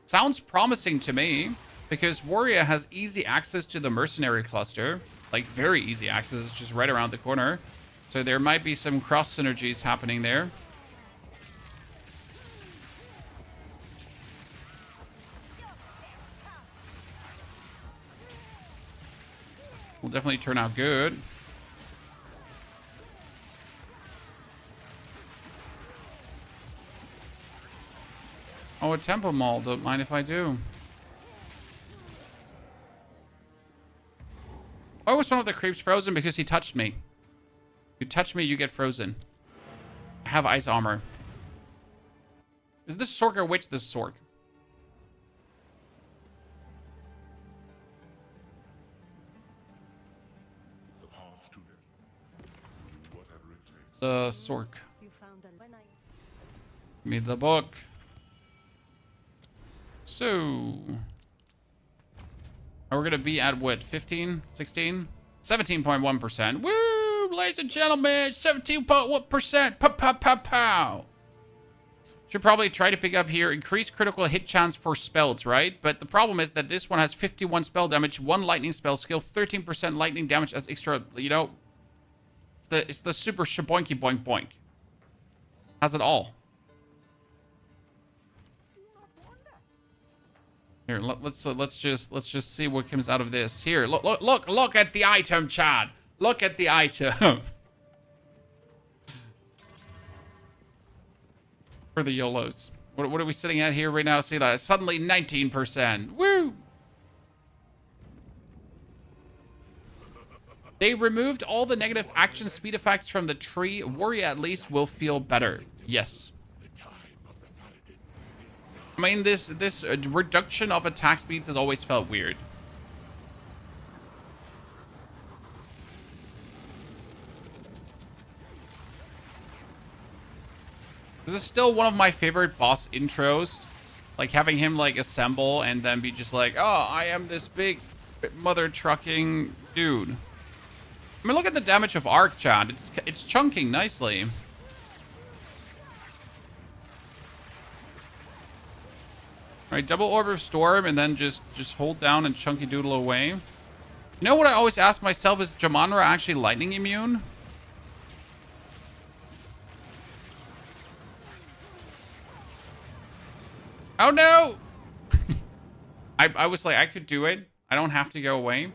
Sounds promising to me because Warrior has easy access to the Mercenary cluster. Like very easy access. It's just right around the corner. So there might be some cross synergies happening there. Will definitely turn out good. Oh, a tempo mall. Don't mind if I do. Oh, was one of the creeps frozen because he touched me? You touch me, you get frozen. I have ice armor. Is this Sorc or Witch? This is Sorc. The path to death. Do whatever it takes. The Sorc. You found a when I Give me the book. So... we're going to be at what? 15? 16? 17.1%. Woo! Ladies and gentlemen, 17.1%. Pow, pow, pow, pow. Should probably try to pick up here. Increase critical hit chance for spells, right? But the problem is that this one has 51 spell damage, 1 lightning spell skill, 13% lightning damage as extra, you know. It's the super shaboinky boink boink. Has it all. Here, let's just see what comes out of this. Here, look at the item, Chad. Look at the item. For the YOLOs. What are we sitting at here right now? See that? Suddenly 19%. Woo! They removed all the negative action speed effects from the tree. Warrior at least will feel better. Yes. I mean, this reduction of attack speeds has always felt weird. This is still one of my favorite boss intros. Like having him like assemble and then be just like, oh, I am this big mother trucking dude. I mean, look at the damage of Arc, Chad. It's chunking nicely. Alright, double Orb of Storm and then just hold down and chunky doodle away. You know what I always ask myself, is Jamanra actually lightning immune? Oh no! I was like, I could do it. I don't have to go away.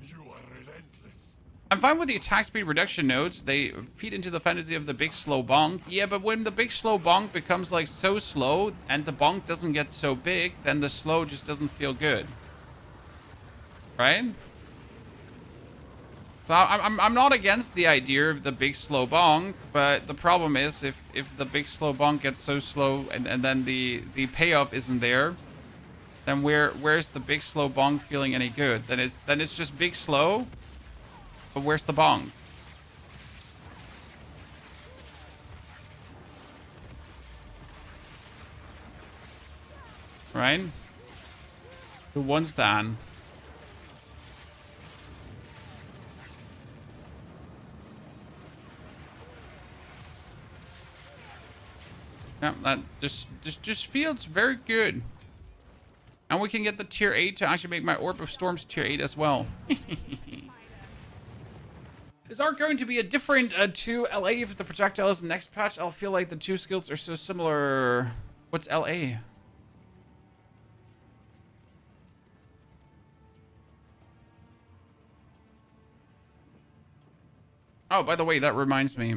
You are relentless. I'm fine with the attack speed reduction nodes. They feed into the fantasy of the big slow bonk. Yeah, but when the big slow bonk becomes like so slow and the bonk doesn't get so big, then the slow just doesn't feel good. Right? So I'm not against the idea of the big slow bonk, but the problem is if the big slow bonk gets so slow and then the payoff isn't there, then where's the big slow bonk feeling any good? Then it's just big slow. But where's the bong? Right? Who wants that? Yeah, that just feels very good. And we can get the tier 8 to actually make my Orb of Storms tier 8 as well. Is Arc going to be a different to LA if the projectile is the next patch? I'll feel like the two skills are so similar. What's LA? Oh, by the way, that reminds me.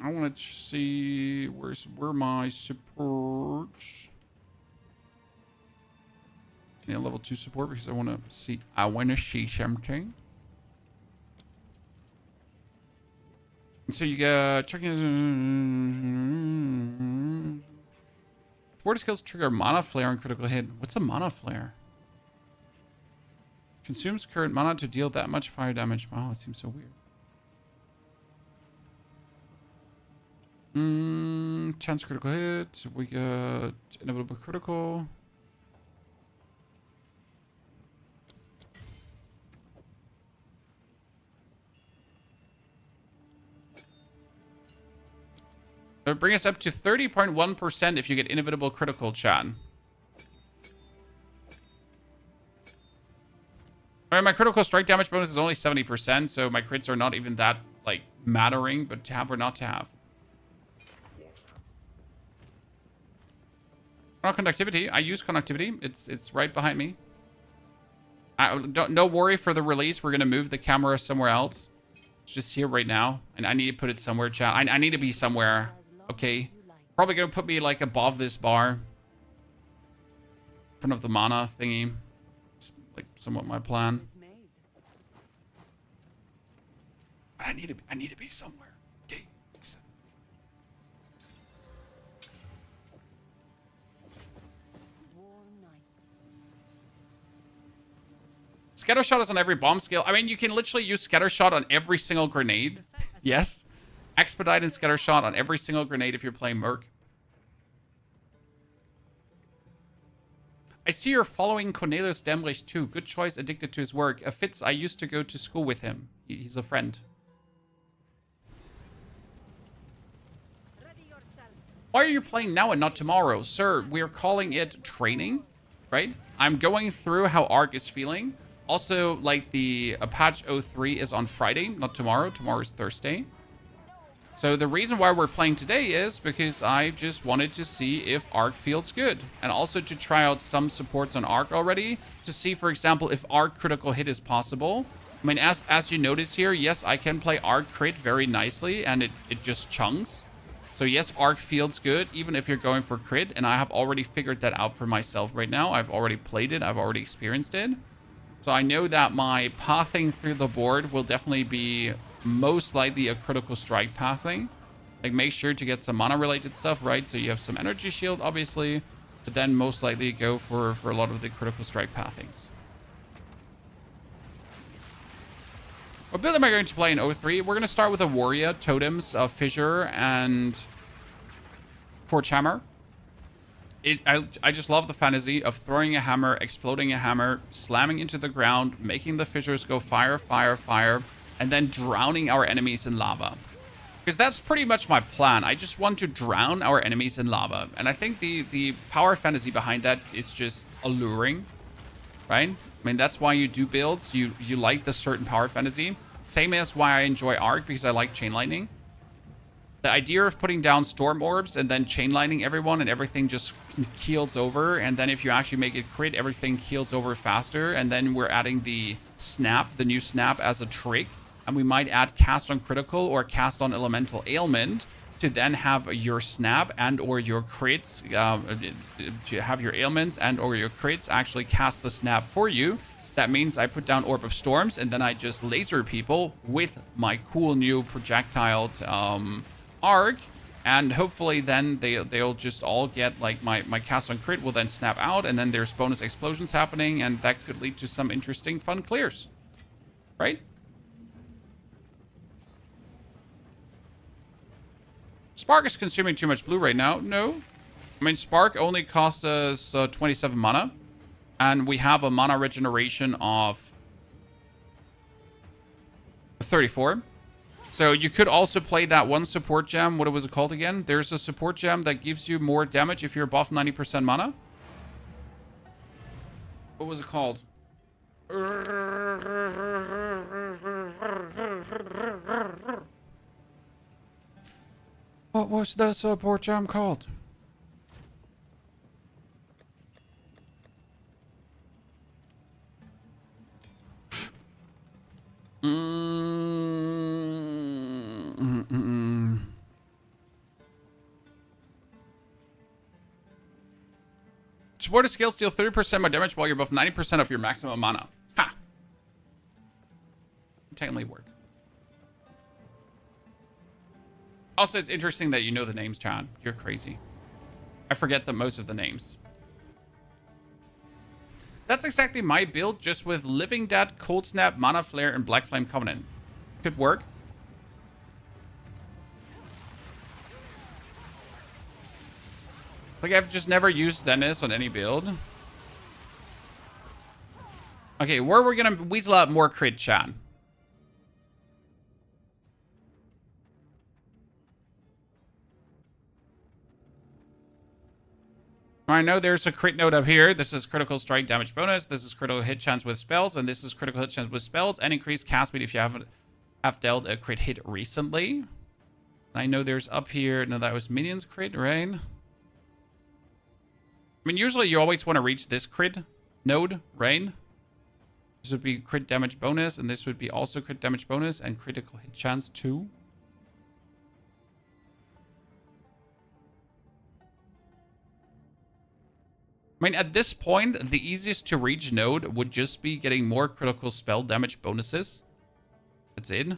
I want to see where my supports. Yeah, level 2 support because I want to see something. So you got checking. Support skills trigger mana flare on critical hit. What's a mana flare? Consumes current mana to deal that much fire damage. Wow, it seems so weird. Chance critical hit. We got inevitable critical. It would bring us up to 30.1% if you get inevitable critical, chat. I mean, my critical strike damage bonus is only 70%, so my crits are not even that, like, mattering, but to have or not to have. Oh, conductivity. I use conductivity. It's right behind me. No worry for the release. We're going to move the camera somewhere else. It's just here right now. And I need to put it somewhere, chat. I need to be somewhere. Okay. Probably going to put me, like, above this bar. In front of the mana thingy. It's, like, somewhat my plan. But I need to be somewhere. Okay. Scattershot is on every bomb skill. I mean, you can literally use Scattershot on every single grenade. Yes. Expedite and Scattershot on every single grenade if you're playing Merc. I see you're following Cornelius Demrich too. Good choice, addicted to his work. Fitz, I used to go to school with him. He's a friend. Why are you playing now and not tomorrow? Sir, we're calling it training, right? I'm going through how Arc is feeling. Also, like, the patch 03 is on Friday, not tomorrow. Tomorrow is Thursday. So the reason why we're playing today is because I just wanted to see if Arc feels good. And also to try out some supports on Arc already. To see, for example, if Arc critical hit is possible. I mean, as you notice here, yes, I can play Arc crit very nicely. And it just chunks. So yes, Arc feels good, even if you're going for crit. And I have already figured that out for myself right now. I've already played it. I've already experienced it. So I know that my pathing through the board will definitely be most likely a critical strike pathing. Like, make sure to get some mana related stuff, right? So you have some energy shield, obviously. But then most likely go for a lot of the critical strike pathings. What build am I going to play in 03? We're going to start with a Warrior, Totems, Fissure, and Forge Hammer. I just love the fantasy of throwing a hammer, exploding a hammer, slamming into the ground, making the fissures go fire, fire, fire, and then drowning our enemies in lava. Because that's pretty much my plan. I just want to drown our enemies in lava. And I think the power fantasy behind that is just alluring, right? I mean, that's why you do builds. You like the certain power fantasy. Same as why I enjoy Arc, because I like Chain Lightning. The idea of putting down Storm Orbs and then Chain Lightning everyone and everything just keels over. And then if you actually make it crit, everything keels over faster. And then we're adding the Snap, the new Snap, as a trick. And we might add Cast on Critical or Cast on Elemental Ailment to then have your Snap and or your crits, to have your ailments and or your crits actually cast the Snap for you. That means I put down Orb of Storms and then I just laser people with my cool new projectile Arc, and hopefully then they'll just all get, like, my cast on crit will then snap out, and then there's bonus explosions happening, and that could lead to some interesting fun clears, right? Spark is consuming too much blue right now. No, I mean, Spark only cost us 27 mana, and we have a mana regeneration of 34. So you could also play that one support gem. What was it called again? There's a support gem that gives you more damage if you're above 90% mana. What was it called? What was the support gem called? Supported skills deal 30% more damage while you're above 90% of your maximum mana. Ha! Technically work. Also, it's interesting that you know the names, Chad. You're crazy. I forget most of the names. That's exactly my build, just with Living Dead, Cold Snap, Mana Flare, and Black Flame Covenant. Could work. Like, I've just never used Zenith on any build. Okay, where we're gonna weasel out more crit, chat. I know there's a crit node up here. This is critical strike damage bonus. This is critical hit chance with spells. And this is critical hit chance with spells. And increased cast speed if you have dealt a crit hit recently. I know there's up here. No, that was minions crit, right? I mean, usually you always want to reach this crit node, right? This would be crit damage bonus. And this would be also crit damage bonus and critical hit chance too. I mean, at this point, the easiest to reach node would just be getting more critical spell damage bonuses. That's it.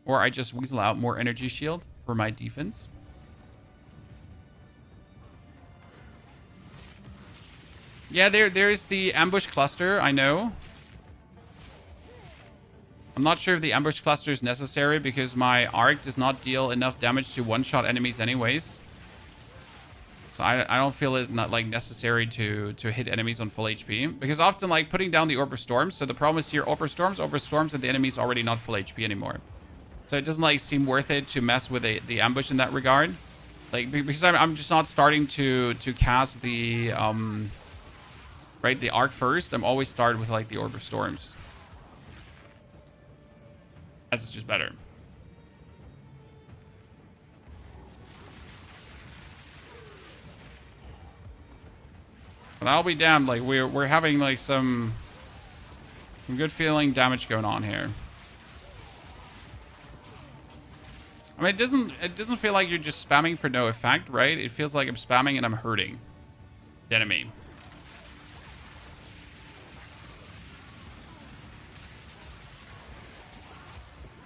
Or I just weasel out more energy shield for my defense. Yeah, there's the ambush cluster, I know. I'm not sure if the ambush cluster is necessary because my arc does not deal enough damage to one-shot enemies anyways. So I don't feel it's not like necessary to hit enemies on full HP. Because often like putting down the Orb of Storms. So the problem is here, Orb of Storms, and the enemy's already not full HP anymore. So it doesn't like seem worth it to mess with the ambush in that regard. Like because I'm just not starting to cast the right, the arc first. I'm always start with like the Orb of Storms. That's just better. But I'll be damned, like we're having like some good feeling damage going on here. I mean, it doesn't feel like you're just spamming for no effect, right? It feels like I'm spamming and I'm hurting the enemy.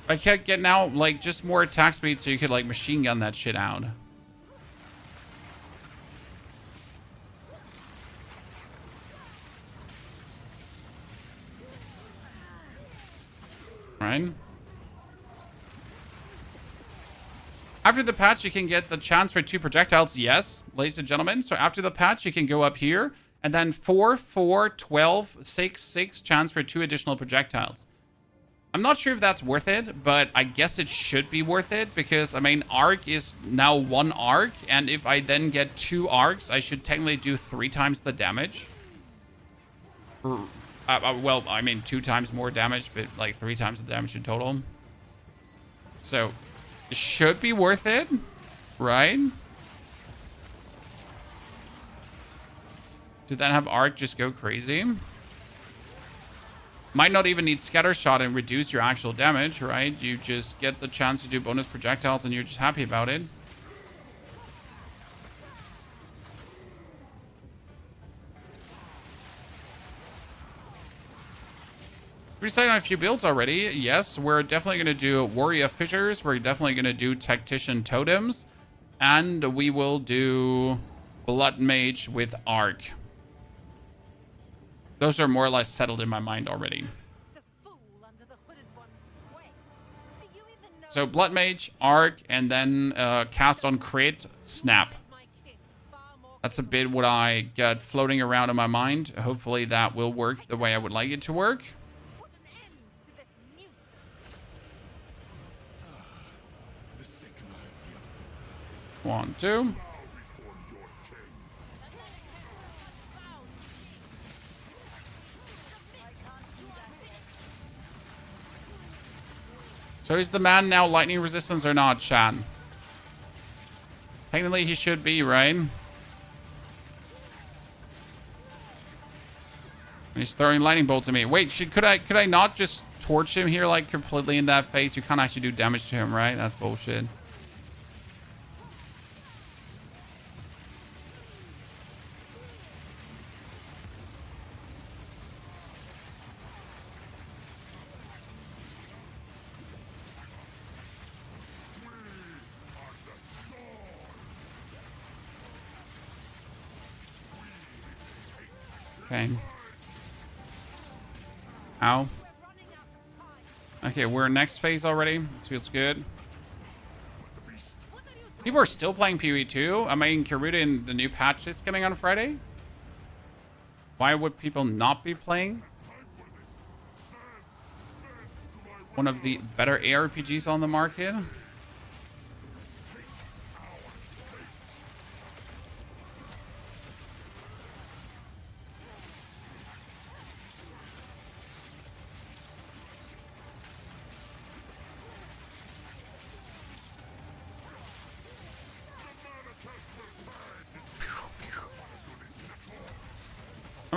I can't get now like just more attack speed so you could like machine gun that shit out. Right? After the patch, you can get the chance for 2 projectiles. Yes, ladies and gentlemen. So after the patch, you can go up here and then 4, 4, 12, 6, 6 chance for 2 additional projectiles. I'm not sure if that's worth it, but I guess it should be worth it because, I mean, arc is now 1 arc. And if I then get 2 arcs, I should technically do 3 times the damage. Well, I mean, 2 times more damage, but like 3 times the damage in total. So it should be worth it, right? To then have arc just go crazy. Might not even need scatter shot and reduce your actual damage, right? You just get the chance to do bonus projectiles and you're just happy about it. We decided on a few builds already. Yes, we're definitely going to do Warrior Fissures. We're definitely going to do Tactician Totems. And we will do Blood Mage with Arc. Those are more or less settled in my mind already. So Blood Mage, Arc, and then cast on crit, Snap. That's a bit what I got floating around in my mind. Hopefully that will work the way I would like it to work. 1, 2. So is the man now lightning resistance or not, Shan? Technically he should be, right? He's throwing lightning bolts at me. Wait, could I not just torch him here like completely in that face? You can't actually do damage to him, right? That's bullshit. Okay. Ow. Okay, we're next phase already. This feels good. People are still playing PoE 2. I mean, Karuta in the new patch is coming on Friday. Why would people not be playing one of the better ARPGs on the market?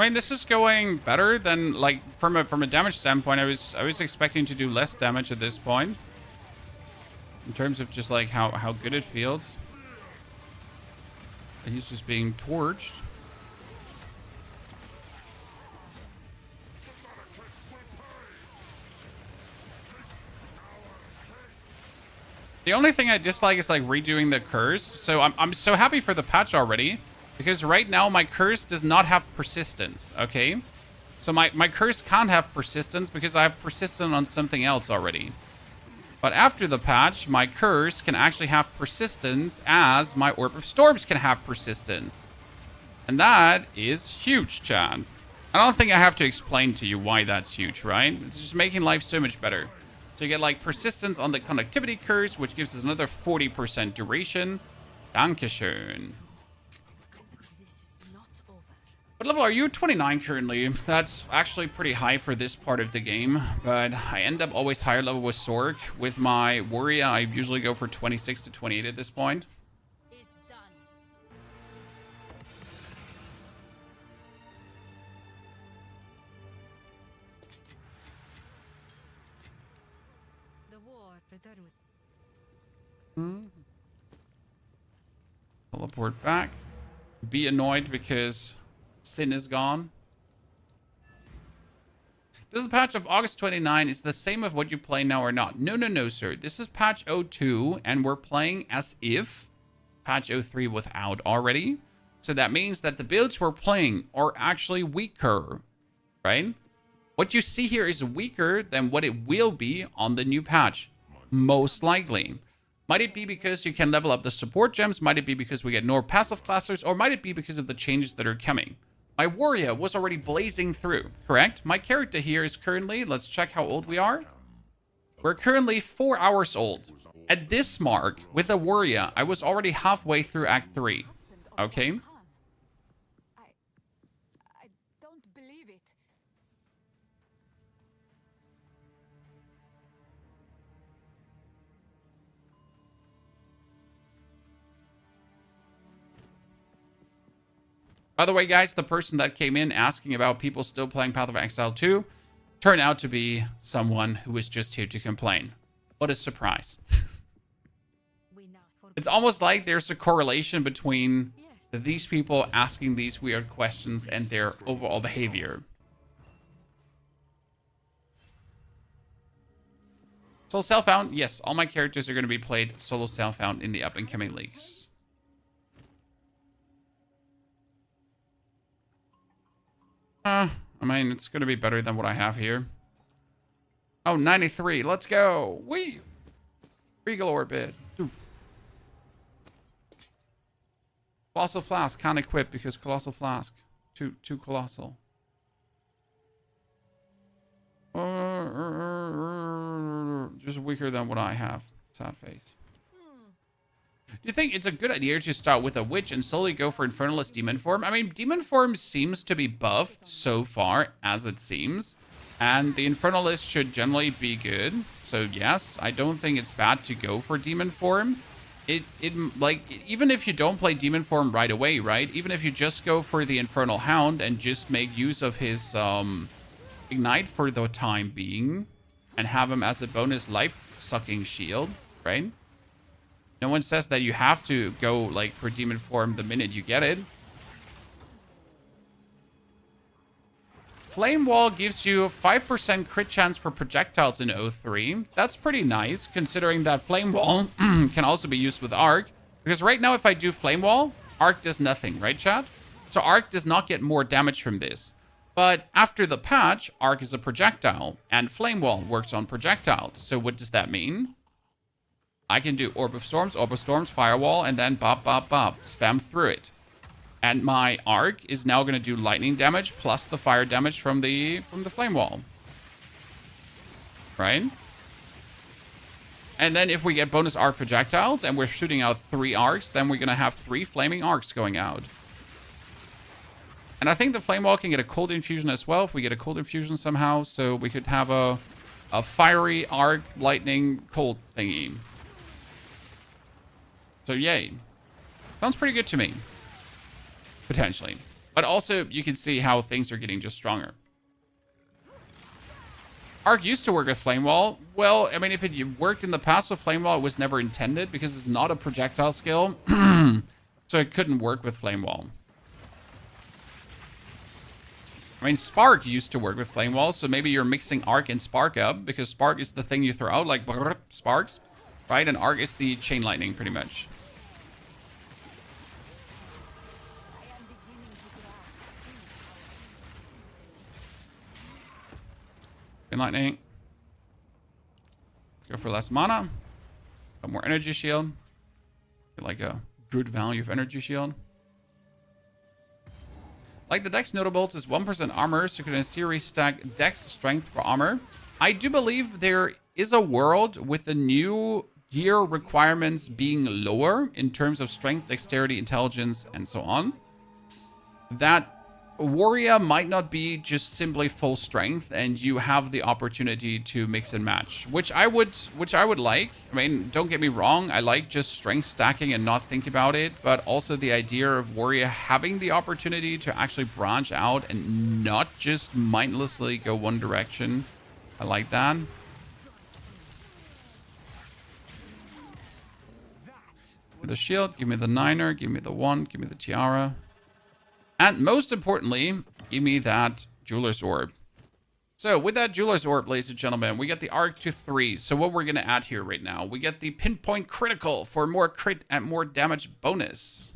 mean, this is going better than, like, from a damage standpoint. I was expecting to do less damage at this point. In terms of just, like, how good it feels. He's just being torched. The only thing I dislike is, like, redoing the curse. So I'm so happy for the patch already. Because right now, my curse does not have persistence, okay? So my curse can't have persistence because I have persistence on something else already. But after the patch, my curse can actually have persistence as my Orb of Storms can have persistence. And that is huge, chat. I don't think I have to explain to you why that's huge, right? It's just making life so much better. So you get, like, persistence on the conductivity curse, which gives us another 40% duration. Dankeschön. What level are you? 29 currently. That's actually pretty high for this part of the game, but I end up always higher level with Sorc. With my warrior, I usually go for 26 to 28 at this point. Is done. The war returned with Teleport back. Be annoyed because Sin is gone. Does the patch of August 29 is the same of what you play now or not? No, no, no, sir. This is patch 02, and we're playing as if patch 03 without already. So that means that the builds we're playing are actually weaker, right? What you see here is weaker than what it will be on the new patch, most likely. Might it be because you can level up the support gems? Might it be because we get more passive classers? Or might it be because of the changes that are coming? My warrior was already blazing through, correct? My character here is currently, let's check how old we are. We're currently 4 hours old. At this mark, with a warrior, I was already halfway through Act 3. Okay? I don't believe it. By the way, guys, the person that came in asking about people still playing Path of Exile 2 turned out to be someone who was just here to complain. What a surprise. It's almost like there's a correlation between these people asking these weird questions and their overall behavior. Solo self-found? Yes, all my characters are going to be played solo self-found in the up-and-coming leagues. I mean, it's going to be better than what I have here. Oh, 93. Let's go. Wee! Regal Orbit. Oof. Colossal Flask. Can't equip because Colossal Flask. Too colossal. Just weaker than what I have. Sad face. Do you think it's a good idea to start with a witch and slowly go for Infernalist Demon Form? I mean, Demon Form seems to be buffed so far, as it seems. And the Infernalist should generally be good. So yes, I don't think it's bad to go for Demon Form. Like, even if you don't play Demon Form right away, right? Even if you just go for the Infernal Hound and just make use of his Ignite for the time being. And have him as a bonus life-sucking shield, right? No one says that you have to go, like, for Demon Form the minute you get it. Flame Wall gives you a 5% crit chance for projectiles in 03. That's pretty nice, considering that Flame Wall can also be used with Arc. Because right now, if I do Flame Wall, Arc does nothing, right, chat? So Arc does not get more damage from this. But after the patch, Arc is a projectile, and Flame Wall works on projectiles. So what does that mean? I can do Orb of Storms, Firewall, and then bop, bop, bop. Spam through it. And my Arc is now going to do lightning damage plus the fire damage from the Flame Wall. Right? And then if we get bonus Arc projectiles and we're shooting out 3 Arcs, then we're going to have 3 flaming Arcs going out. And I think the Flame Wall can get a cold infusion as well if we get a cold infusion somehow. So we could have a fiery Arc, lightning, cold thingy. So yay. Sounds pretty good to me. Potentially. But also, you can see how things are getting just stronger. Arc used to work with Flame Wall. Well, I mean, if it worked in the past with Flame Wall, it was never intended because it's not a projectile skill. So it couldn't work with Flame Wall. I mean, Spark used to work with Flame Wall, so maybe you're mixing Arc and Spark up because Spark is the thing you throw out, like sparks, right? And Arc is the chain lightning, pretty much. Chain lightning. Go for less mana. Got more energy shield. Get like a good value of energy shield. Like the Dex Notables is 1% armor, so you can in series stack Dex strength for armor. I do believe there is a world with the new gear requirements being lower in terms of strength, dexterity, intelligence, and so on. That Warrior might not be just simply full strength, and you have the opportunity to mix and match, which I would like. I mean, don't get me wrong, I like just strength stacking and not think about it, but also the idea of Warrior having the opportunity to actually branch out and not just mindlessly go one direction. I like that. The shield, give me the niner, give me the one, give me the tiara. And most importantly, give me that Jeweler's Orb. So with that Jeweler's Orb, ladies and gentlemen, we get the arc to 3. So what we're going to add here right now, we get the pinpoint critical for more crit and more damage bonus.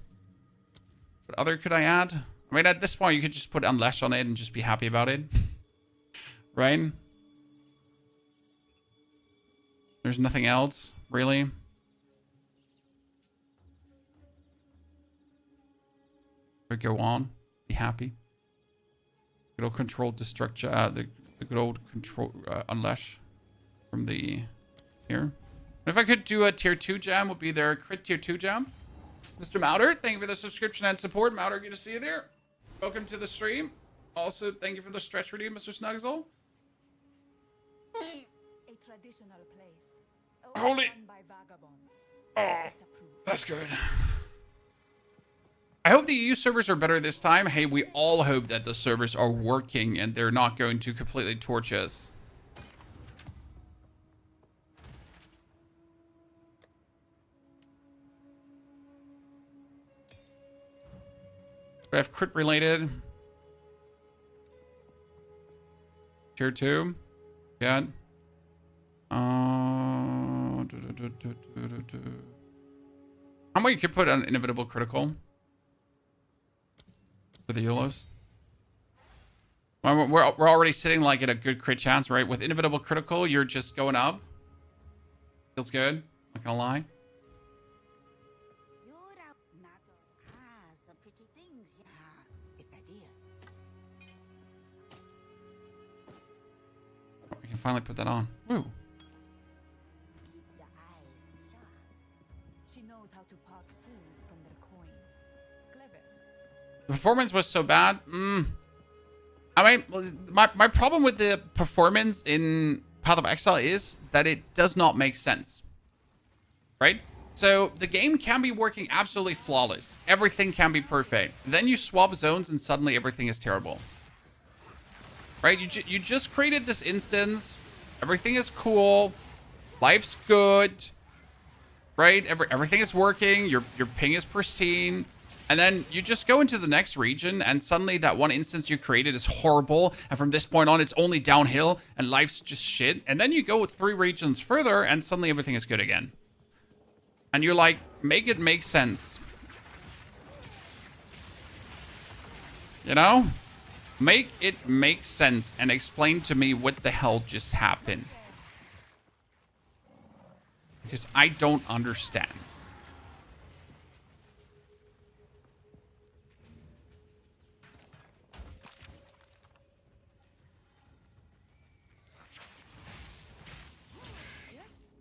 What other could I add? I mean, at this point, you could just put Unleash on it and just be happy about it. Right? There's nothing else, really. Or go on. Be happy. Good old control destruction. The good old control unleash from the here. And if I could do a tier 2 jam, would be their crit tier 2 jam. Mr. Mouter, thank you for the subscription and support. Mouter, good to see you there. Welcome to the stream. Also, thank you for the stretch redeem, Mr. Snuggle. A traditional place. Holy. By vagabonds. Oh, that's good. I hope the EU servers are better this time. Hey, we all hope that the servers are working and they're not going to completely torch us. We have crit related. Tier 2. Good. How many could put an inevitable critical? For the YOLOs. We're already sitting like at a good crit chance, right? With inevitable critical, you're just going up. Feels good. Not gonna lie. I can finally put that on. Woo. She knows how to part fools from their coin. Clever. The performance was so bad. I mean, my problem with the performance in Path of Exile is that it does not make sense. Right? So the game can be working absolutely flawless. Everything can be perfect. Then you swap zones and suddenly everything is terrible. Right? You just created this instance. Everything is cool. Life's good. Right? Everything is working. Your ping is pristine. And then you just go into the next region and suddenly that one instance you created is horrible. And from this point on, it's only downhill and life's just shit. And then you go 3 regions further and suddenly everything is good again. And you're like, make it make sense. You know? Make it make sense and explain to me what the hell just happened. Because I don't understand.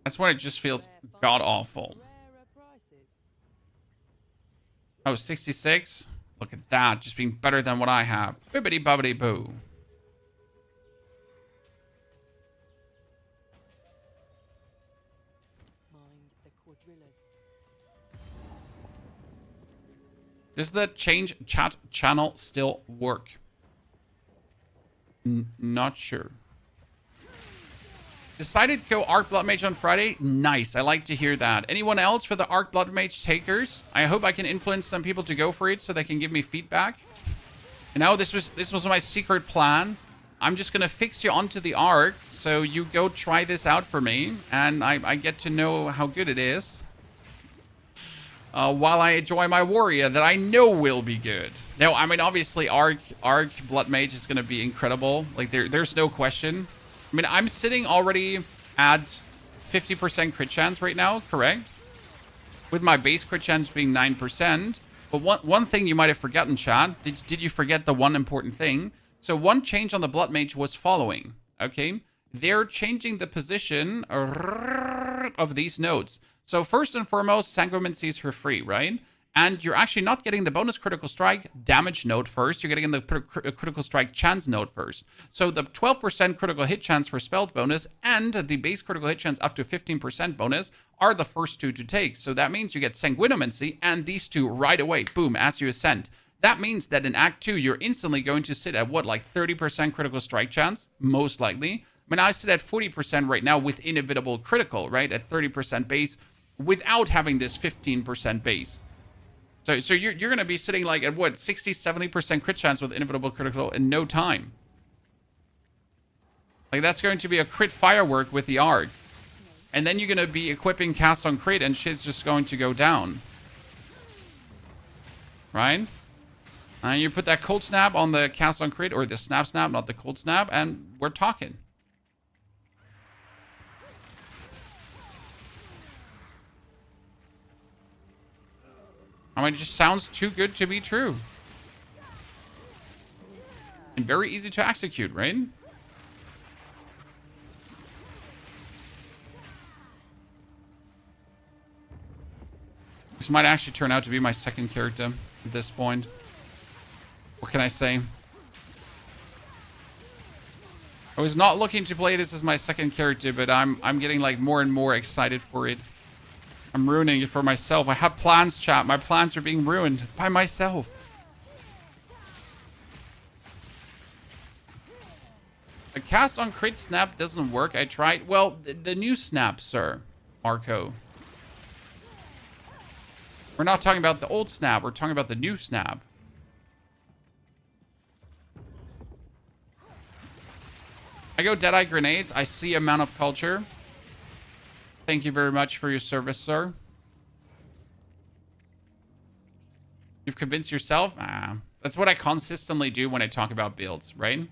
That's when it just feels god-awful. Oh, 66? Look at that, just being better than what I have. Bibbidi-bobbidi-boo. Mind the quadrillas. Does the change chat channel still work? Not sure. Decided to go Arc Blood Mage on Friday. Nice. I like to hear that. Anyone else for the Arc Blood Mage takers? I hope I can influence some people to go for it so they can give me feedback. You know, this was my secret plan. I'm just gonna fix you onto the Arc, so you go try this out for me, and I get to know how good it is. While I enjoy my warrior that I know will be good. Now, I mean, obviously, Arc Blood Mage is gonna be incredible. Like, there's no question. I mean, I'm sitting already at 50% crit chance right now, correct? With my base crit chance being 9%. But one thing you might have forgotten, chat. Did you forget the one important thing? So one change on the Blood Mage was following, okay? They're changing the position of these nodes. So first and foremost, Sanguimancy is for free, right? And you're actually not getting the bonus critical strike damage node first. You're getting the critical strike chance node first. So the 12% critical hit chance for spell bonus and the base critical hit chance up to 15% bonus are the first two to take. So that means you get Sanguinomancy and these two right away, boom, as you ascend. That means that in Act 2, you're instantly going to sit at what, like 30% critical strike chance? Most likely. I mean, I sit at 40% right now with inevitable critical, right? At 30% base without having this 15% base. So you're going to be sitting like at what, 60, 70% crit chance with inevitable critical in no time. Like, that's going to be a crit firework with the Arc. And then you're going to be equipping cast on crit and shit's just going to go down. Right? And you put that cold snap on the cast on crit, or the snap, not the cold snap, and we're talking. I mean, it just sounds too good to be true. And very easy to execute, right? This might actually turn out to be my second character at this point. What can I say? I was not looking to play this as my second character, but I'm getting like more and more excited for it. I'm ruining it for myself. I had plans, chat. My plans are being ruined by myself. The cast on crit snap doesn't work. I tried. Well, the new snap, sir. Marco. We're not talking about the old snap. We're talking about the new snap. I go Deadeye Grenades. I see amount of culture. Thank you very much for your service, sir. You've convinced yourself? Ah, that's what I consistently do when I talk about builds, right?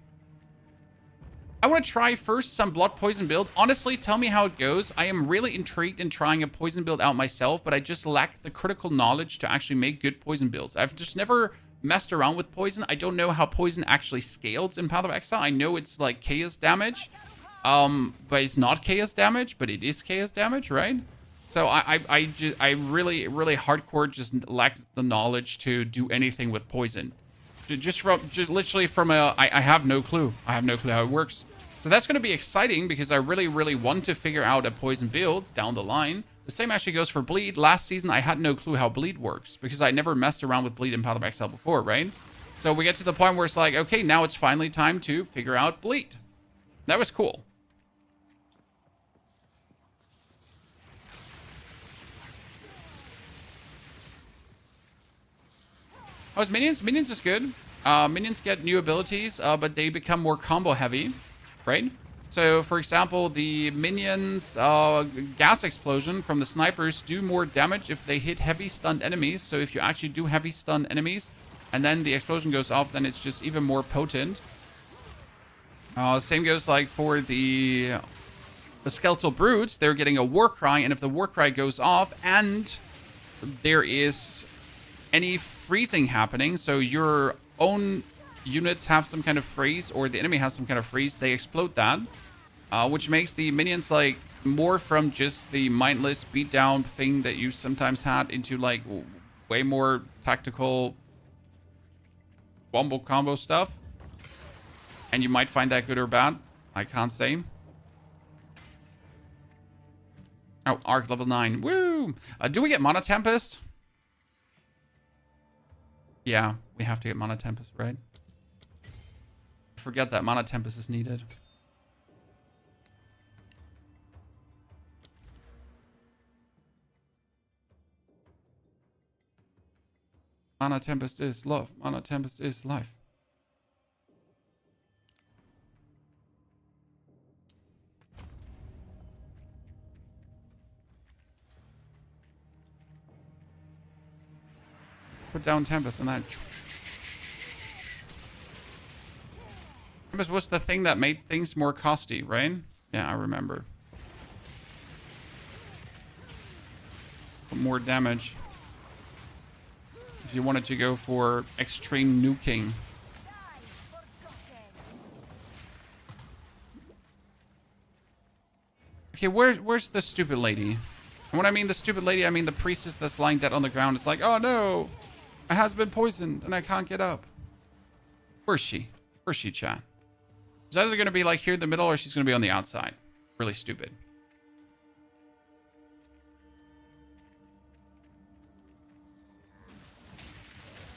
I want to try first some blood poison build. Honestly, tell me how it goes. I am really intrigued in trying a poison build out myself, but I just lack the critical knowledge to actually make good poison builds. I've just never messed around with poison. I don't know how poison actually scales in Path of Exile. I know it's like chaos damage. But it's not chaos damage, but it is chaos damage, right? So I really hardcore just lack the knowledge to do anything with poison. Just literally from I have no clue. I have no clue how it works. So that's going to be exciting because I really want to figure out a poison build down the line. The same actually goes for bleed. Last season, I had no clue how bleed works because I never messed around with bleed in Path of Exile before, right? So we get to the point where it's like, okay, now it's finally time to figure out bleed. That was cool. Oh, minions? Minions is good. Minions get new abilities, but they become more combo heavy, right? So, for example, the minions' gas explosion from the snipers do more damage if they hit heavy stunned enemies. So if you actually do heavy stunned enemies, and then the explosion goes off, then it's just even more potent. Same goes like for the skeletal brutes. They're getting a war cry, and if the war cry goes off and there is any freezing happening, so your own units have some kind of freeze or the enemy has some kind of freeze, they explode that, which makes the minions like more from just the mindless beatdown thing that you sometimes had into like way more tactical wombo combo stuff. And you might find that good or bad. I can't say. Oh, Arc level 9. Woo! Do we get Mana Tempest? Yeah, we have to get Mana Tempest, right? Forget that Mana Tempest is needed. Mana Tempest is love. Mana Tempest is life. Put down Tempest and then... Tempest was the thing that made things more costly, right? Yeah, I remember. Put more damage. If you wanted to go for extreme nuking. Okay, where's the stupid lady? And when I mean the stupid lady, I mean the priestess that's lying dead on the ground. It's like, oh no, I has been poisoned and I can't get up. Where's she? Where's she, chat? Is either going to be like here in the middle or she's going to be on the outside. Really stupid.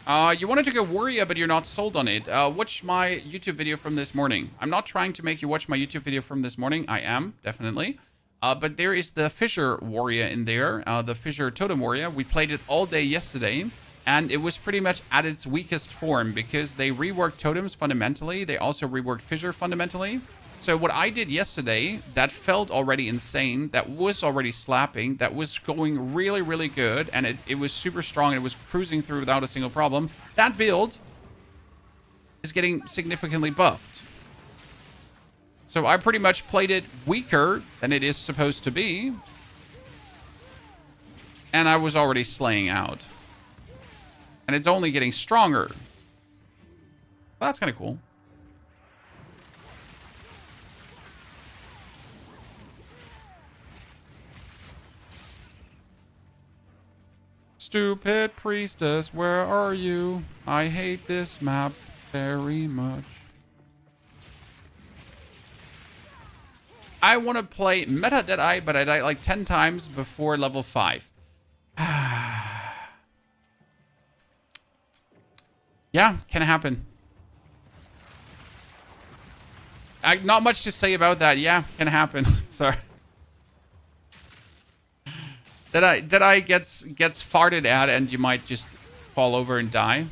You wanted to go Warrior, but you're not sold on it. Watch my YouTube video from this morning. I'm not trying to make you watch my YouTube video from this morning. I am, definitely. But there is the Fissure Warrior in there. The Fissure Totem Warrior. We played it all day yesterday. And it was pretty much at its weakest form because they reworked totems fundamentally. They also reworked Fissure fundamentally. So what I did yesterday, that felt already insane, that was already slapping, that was going really, really good, and it was super strong, and it was cruising through without a single problem. That build is getting significantly buffed. So I pretty much played it weaker than it is supposed to be. And I was already slaying out. And it's only getting stronger. Well, that's kind of cool. Stupid priestess, where are you? I hate this map very much. I want to play Meta Deadeye, but I died like 10 times before level 5. Yeah, can happen. Not much to say about that. Yeah, can happen. Sorry. Deadeye gets farted at and you might just fall over and die.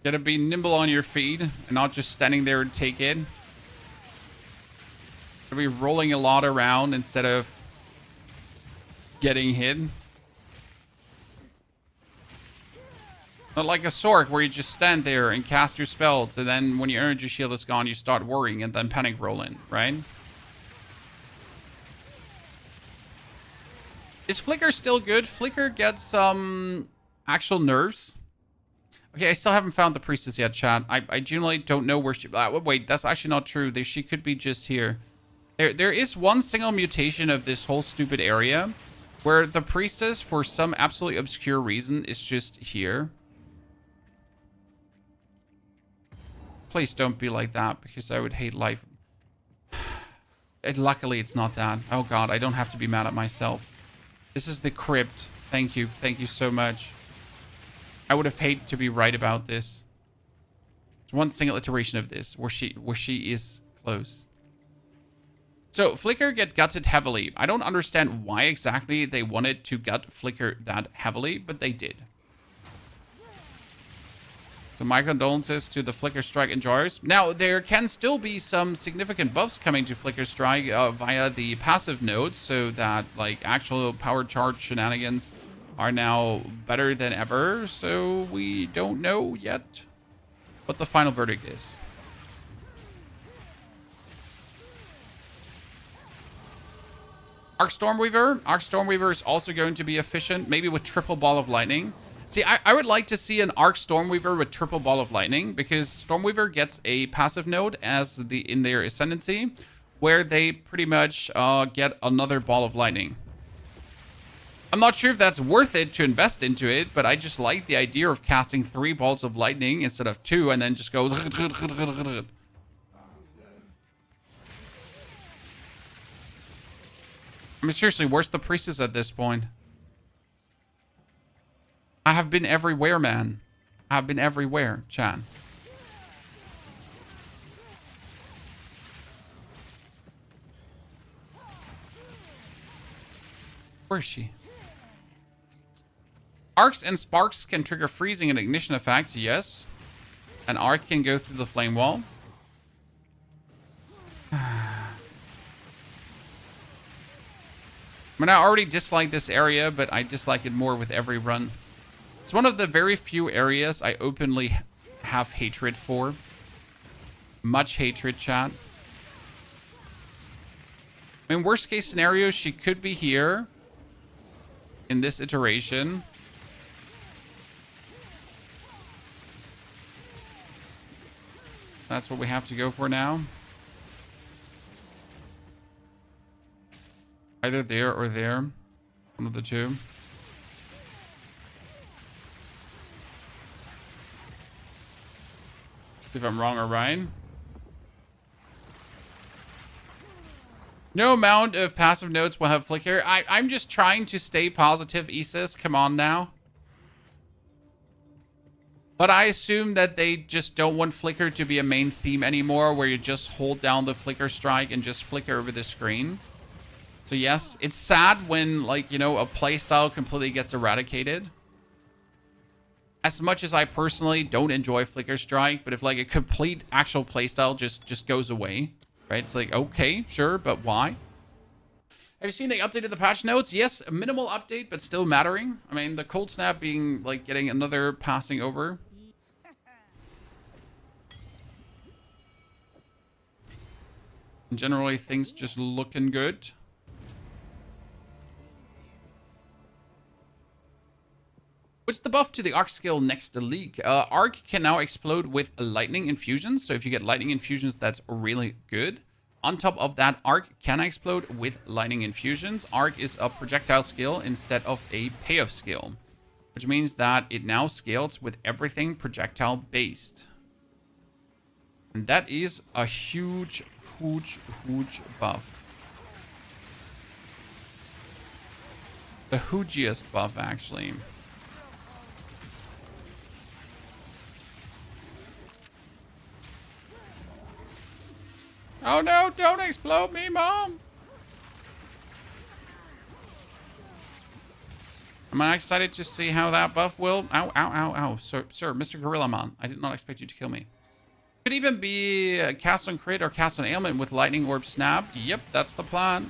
Gotta be nimble on your feet and not just standing there and take it. Be rolling a lot around instead of getting hit. Not like a Sorc where you just stand there and cast your spells, and then when your energy shield is gone, you start worrying and then panic rolling, right? Is Flicker still good? Flicker gets some actual nerfs. Okay, I still haven't found the priestess yet, chat. I genuinely don't know where she... wait, that's actually not true. She could be just here. There is one single mutation of this whole stupid area where the priestess, for some absolutely obscure reason, is just here. Please don't be like that, because I would hate life. Luckily, it's not that. Oh god, I don't have to be mad at myself. This is the crypt. Thank you. Thank you so much. I would have hated to be right about this. There's one single iteration of this where she is close. So, Flicker get gutted heavily. I don't understand why exactly they wanted to gut Flicker that heavily, but they did. So, my condolences to the Flicker Strike enjoyers. Now, there can still be some significant buffs coming to Flicker Strike via the passive nodes, so that, like, actual power charge shenanigans are now better than ever. So, we don't know yet what the final verdict is. Arc Stormweaver is also going to be efficient, maybe with triple ball of lightning. See, I would like to see an Arc Stormweaver with triple ball of lightning, because Stormweaver gets a passive node as in their Ascendancy, where they pretty much get another ball of lightning. I'm not sure if that's worth it to invest into it, but I just like the idea of casting 3 balls of lightning instead of 2, and then just goes. I mean, seriously, where's the priestess at this point? I have been everywhere, man. I have been everywhere, Chan. Where is she? Arcs and sparks can trigger freezing and ignition effects, yes. An arc can go through the flame wall. I mean, I already dislike this area, but I dislike it more with every run. It's one of the very few areas I openly have hatred for. Much hatred, chat. I mean, worst case scenario, she could be here in this iteration. That's what we have to go for now. Either there or there. One of the two. See if I'm wrong or right. No amount of passive notes will have flicker. I'm just trying to stay positive, Isis. Come on now. But I assume that they just don't want flicker to be a main theme anymore, where you just hold down the flicker strike and just flicker over the screen. So yes, it's sad when, like, you know, a playstyle completely gets eradicated. As much as I personally don't enjoy flicker strike, but if like a complete actual playstyle just goes away, right? It's like, okay, sure, but why? Have you seen they updated the patch notes? Yes, a minimal update, but still mattering. I mean, the cold snap being like getting another passing over. And generally, things just looking good. What's the buff to the arc skill next to leak? Arc can now explode with lightning infusions. So if you get lightning infusions, that's really good. On top of that, arc can explode with lightning infusions. Arc is a projectile skill instead of a payoff skill, which means that it now scales with everything projectile based. And that is a huge buff. The hugest buff, actually. Oh no, don't explode me, Mom! Am I excited to see how that buff will... Ow, ow, ow, ow. Sir, Mr. Gorilla Man, I did not expect you to kill me. Could even be cast on crit or cast on ailment with lightning orb snap. Yep, that's the plan.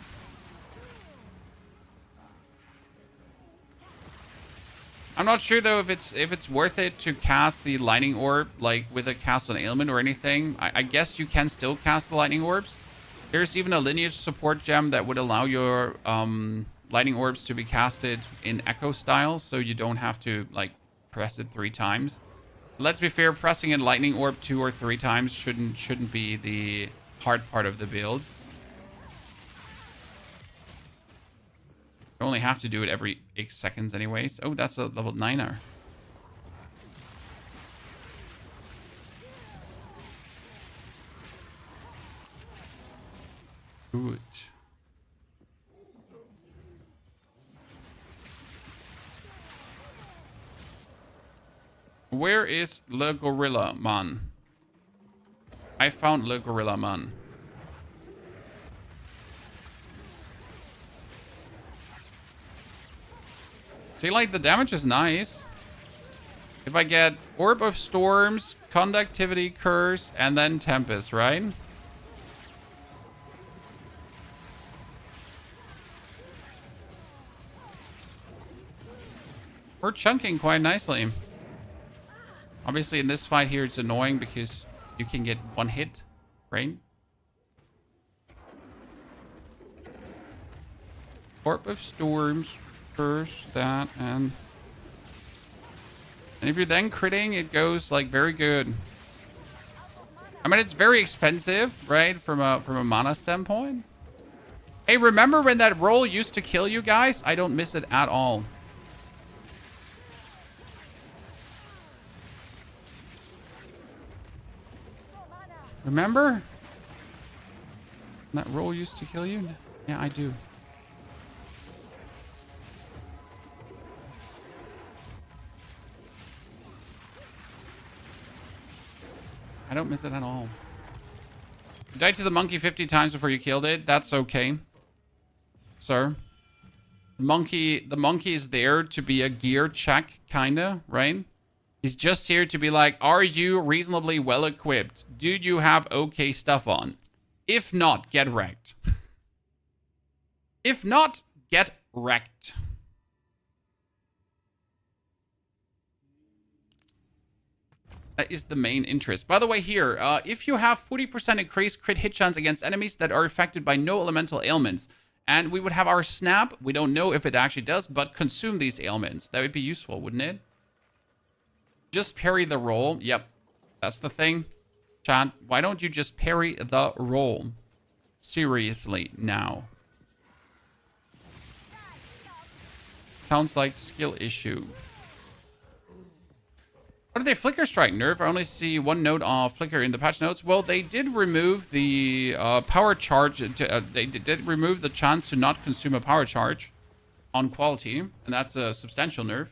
I'm not sure though if it's worth it to cast the lightning orb like with a cast on ailment or anything. I guess you can still cast the lightning orbs. There's even a lineage support gem that would allow your lightning orbs to be casted in echo style, so you don't have to like press it 3 times. Let's be fair, pressing a lightning orb 2 or 3 times shouldn't be the hard part of the build. You only have to do it every 8 seconds anyways. Oh, that's a level 9er. Good. Where is Le Gorilla Man? I found Le Gorilla Man. See, like, the damage is nice. If I get Orb of Storms, Conductivity, Curse, and then Tempest, right? We're chunking quite nicely. Obviously, in this fight here, it's annoying because you can get 1 hit, right? Orb of Storms, Curse, that, and if you're then critting, it goes like very good. I mean, it's very expensive, right? From a mana standpoint. Hey, remember when that roll used to kill you guys? I don't miss it at all. Remember? That roll used to kill you? Yeah, I do. I don't miss it at all. You died to the monkey 50 times before you killed it. That's okay, sir. The monkey is there to be a gear check, kinda, right? He's just here to be like, are you reasonably well equipped? Do you have okay stuff on? If not, get wrecked. If not, get wrecked. That is the main interest. By the way, here, if you have 40% increased crit hit chance against enemies that are affected by no elemental ailments, and we would have our snap, we don't know if it actually does, but consume these ailments. That would be useful, wouldn't it? Just parry the roll. Yep, that's the thing. Chat, why don't you just parry the roll? Seriously, now. Sounds like skill issue. What did they flicker strike nerf? I only see one note of flicker in the patch notes. Well, they did remove the power charge. They did remove the chance to not consume a power charge on quality, and that's a substantial nerf.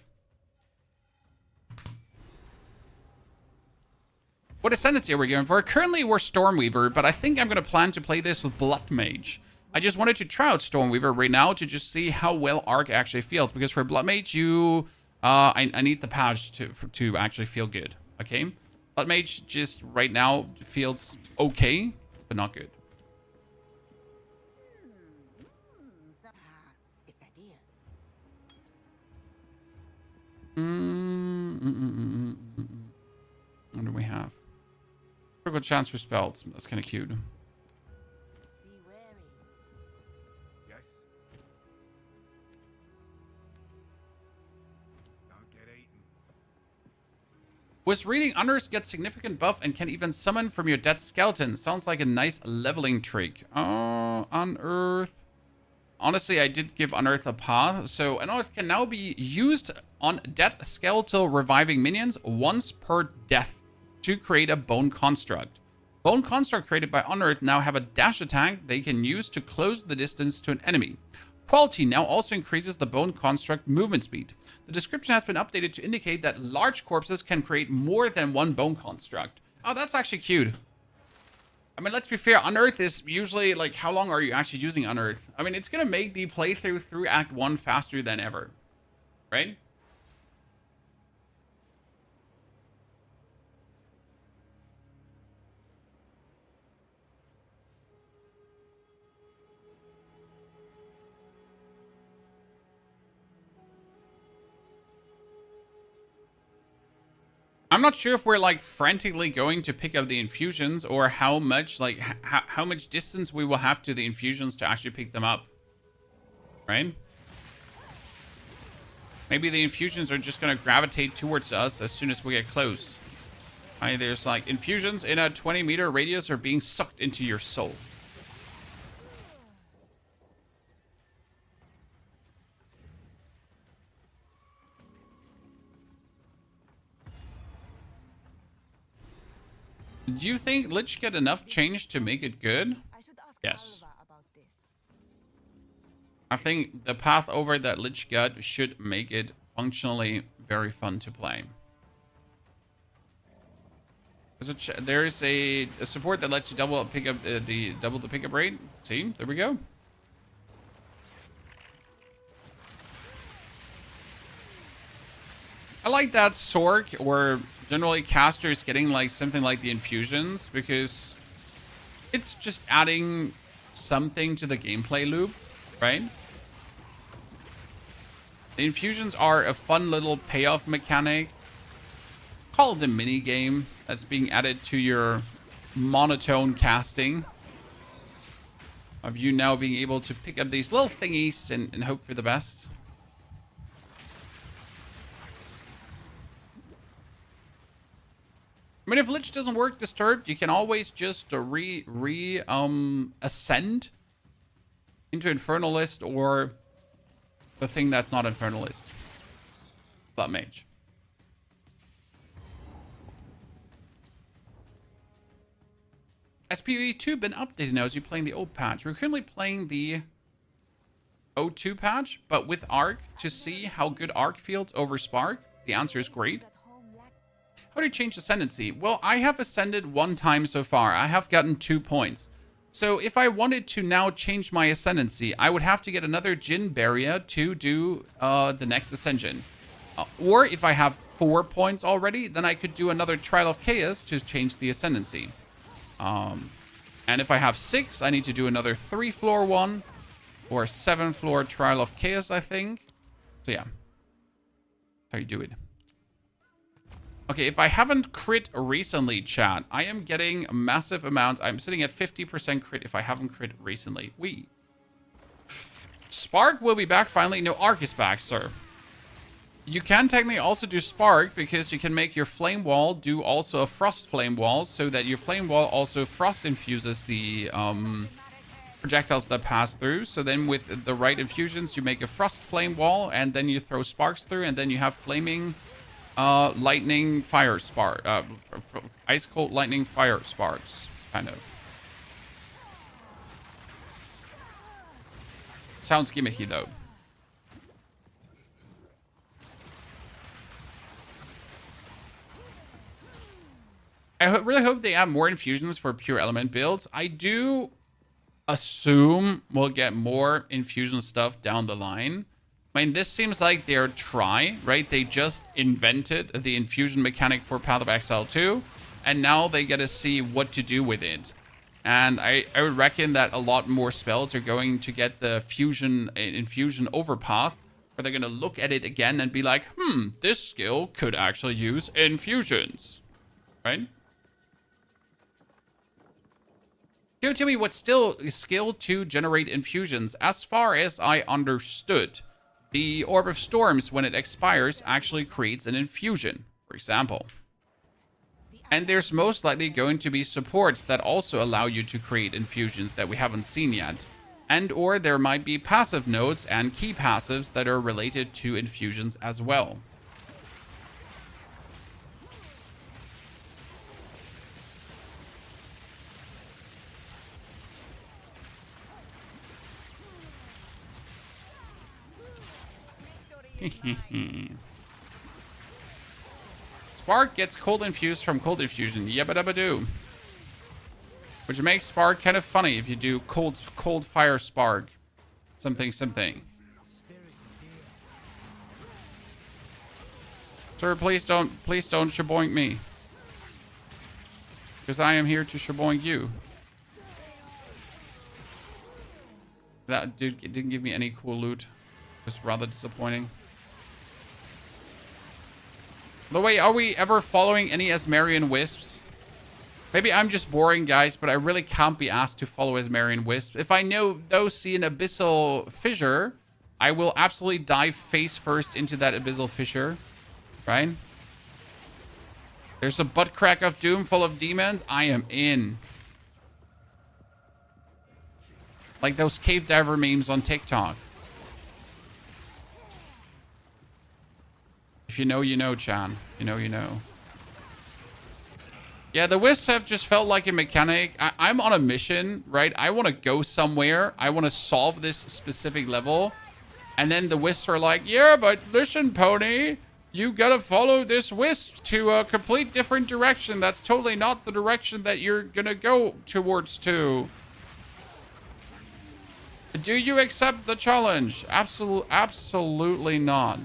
What Ascendancy are we going for? Currently, we're Stormweaver, but I think I'm going to plan to play this with Blood Mage. I just wanted to try out Stormweaver right now to just see how well Arc actually feels, because for Blood Mage, you... I need the patch to actually feel good, okay? Blood Mage just right now feels okay, but not good. What do we have? Critical chance for spells. That's kind of cute. Was reading Unearth gets significant buff and can even summon from your dead skeleton. Sounds like a nice leveling trick. Oh, Unearth. Honestly, I did give Unearth a path. So Unearth can now be used on dead skeletal reviving minions once per death to create a bone construct. Bone construct created by Unearth now have a dash attack they can use to close the distance to an enemy. Quality now also increases the bone construct movement speed. The description has been updated to indicate that large corpses can create more than one bone construct. Oh, that's actually cute. I mean, let's be fair. Unearth is usually, like, how long are you actually using Unearth? I mean, it's going to make the playthrough through Act 1 faster than ever. Right? I'm not sure if we're like frantically going to pick up the infusions or how much like how much distance we will have to the infusions to actually pick them up. Right? Maybe the infusions are just going to gravitate towards us as soon as we get close. Right, there's like infusions in a 20-meter radius are being sucked into your soul. Do you think Lich get enough change to make it good? Yes. I think the path over that Lich got should make it functionally very fun to play. There is a support that lets you double pick up double the pickup rate. See, there we go. I like that Sorc or generally casters getting like something like the infusions because it's just adding something to the gameplay loop, right? The infusions are a fun little payoff mechanic. Call it a mini game that's being added to your monotone casting of you now being able to pick up these little thingies and hope for the best. I mean, if Lich doesn't work disturbed, you can always just ascend into Infernalist or the thing that's not Infernalist. Blood Mage. SPV 2 been updated now as you're playing the old patch. We're currently playing the O2 patch, but with Arc to see how good Arc feels over Spark. The answer is great. How do you change Ascendancy? Well, I have ascended 1 time so far. I have gotten 2 points. So if I wanted to now change my Ascendancy, I would have to get another Jin Barrier to do the next Ascension. Or if I have 4 points already, then I could do another Trial of Chaos to change the Ascendancy. And if I have 6, I need to do another 3-floor one. Or 7-floor Trial of Chaos, I think. So yeah. That's how you do it. Okay, if I haven't crit recently, chat, I am getting a massive amount. I'm sitting at 50% crit if I haven't crit recently. Spark will be back finally. No, Arc is back, sir. You can technically also do Spark because you can make your Flame Wall do also a Frost Flame Wall so that your Flame Wall also Frost infuses the projectiles that pass through. So then with the right infusions, you make a Frost Flame Wall and then you throw sparks through and then you have Flaming lightning fire spark, ice cold lightning fire sparks, kind of. Sounds gimmicky though. I really hope they add more infusions for pure element builds. I do assume we'll get more infusion stuff down the line. I mean, this seems like their try, right? They just invented the infusion mechanic for Path of Exile 2, and now they get to see what to do with it. And I would reckon that a lot more spells are going to get the infusion overpath, where they're going to look at it again and be like, this skill could actually use infusions, right? Can you tell me what's still skill to generate infusions? As far as I understood, the Orb of Storms, when it expires, actually creates an infusion, for example. And there's most likely going to be supports that also allow you to create infusions that we haven't seen yet. And or there might be passive nodes and key passives that are related to infusions as well. Spark gets cold infused from cold infusion. Yabba dabba doo. Which makes Spark kind of funny if you do cold fire Spark. Something. Sir, please don't shaboink me. Because I am here to shaboink you. That dude didn't give me any cool loot. It was rather disappointing. By the way, are we ever following any Asmarian Wisps? Maybe I'm just boring, guys, but I really can't be asked to follow Asmarian Wisps. If I know those see an abyssal fissure, I will absolutely dive face first into that abyssal fissure. Right? There's a butt crack of doom full of demons. I am in. Like those cave diver memes on TikTok. If you know, you know, Chan. You know, you know. Yeah, the Wisps have just felt like a mechanic. I'm on a mission, right? I want to go somewhere. I want to solve this specific level. And then the Wisps are like, yeah, but listen, Pony. You gotta follow this Wisp to a complete different direction. That's totally not the direction that you're gonna go towards to. Do you accept the challenge? Absolutely not.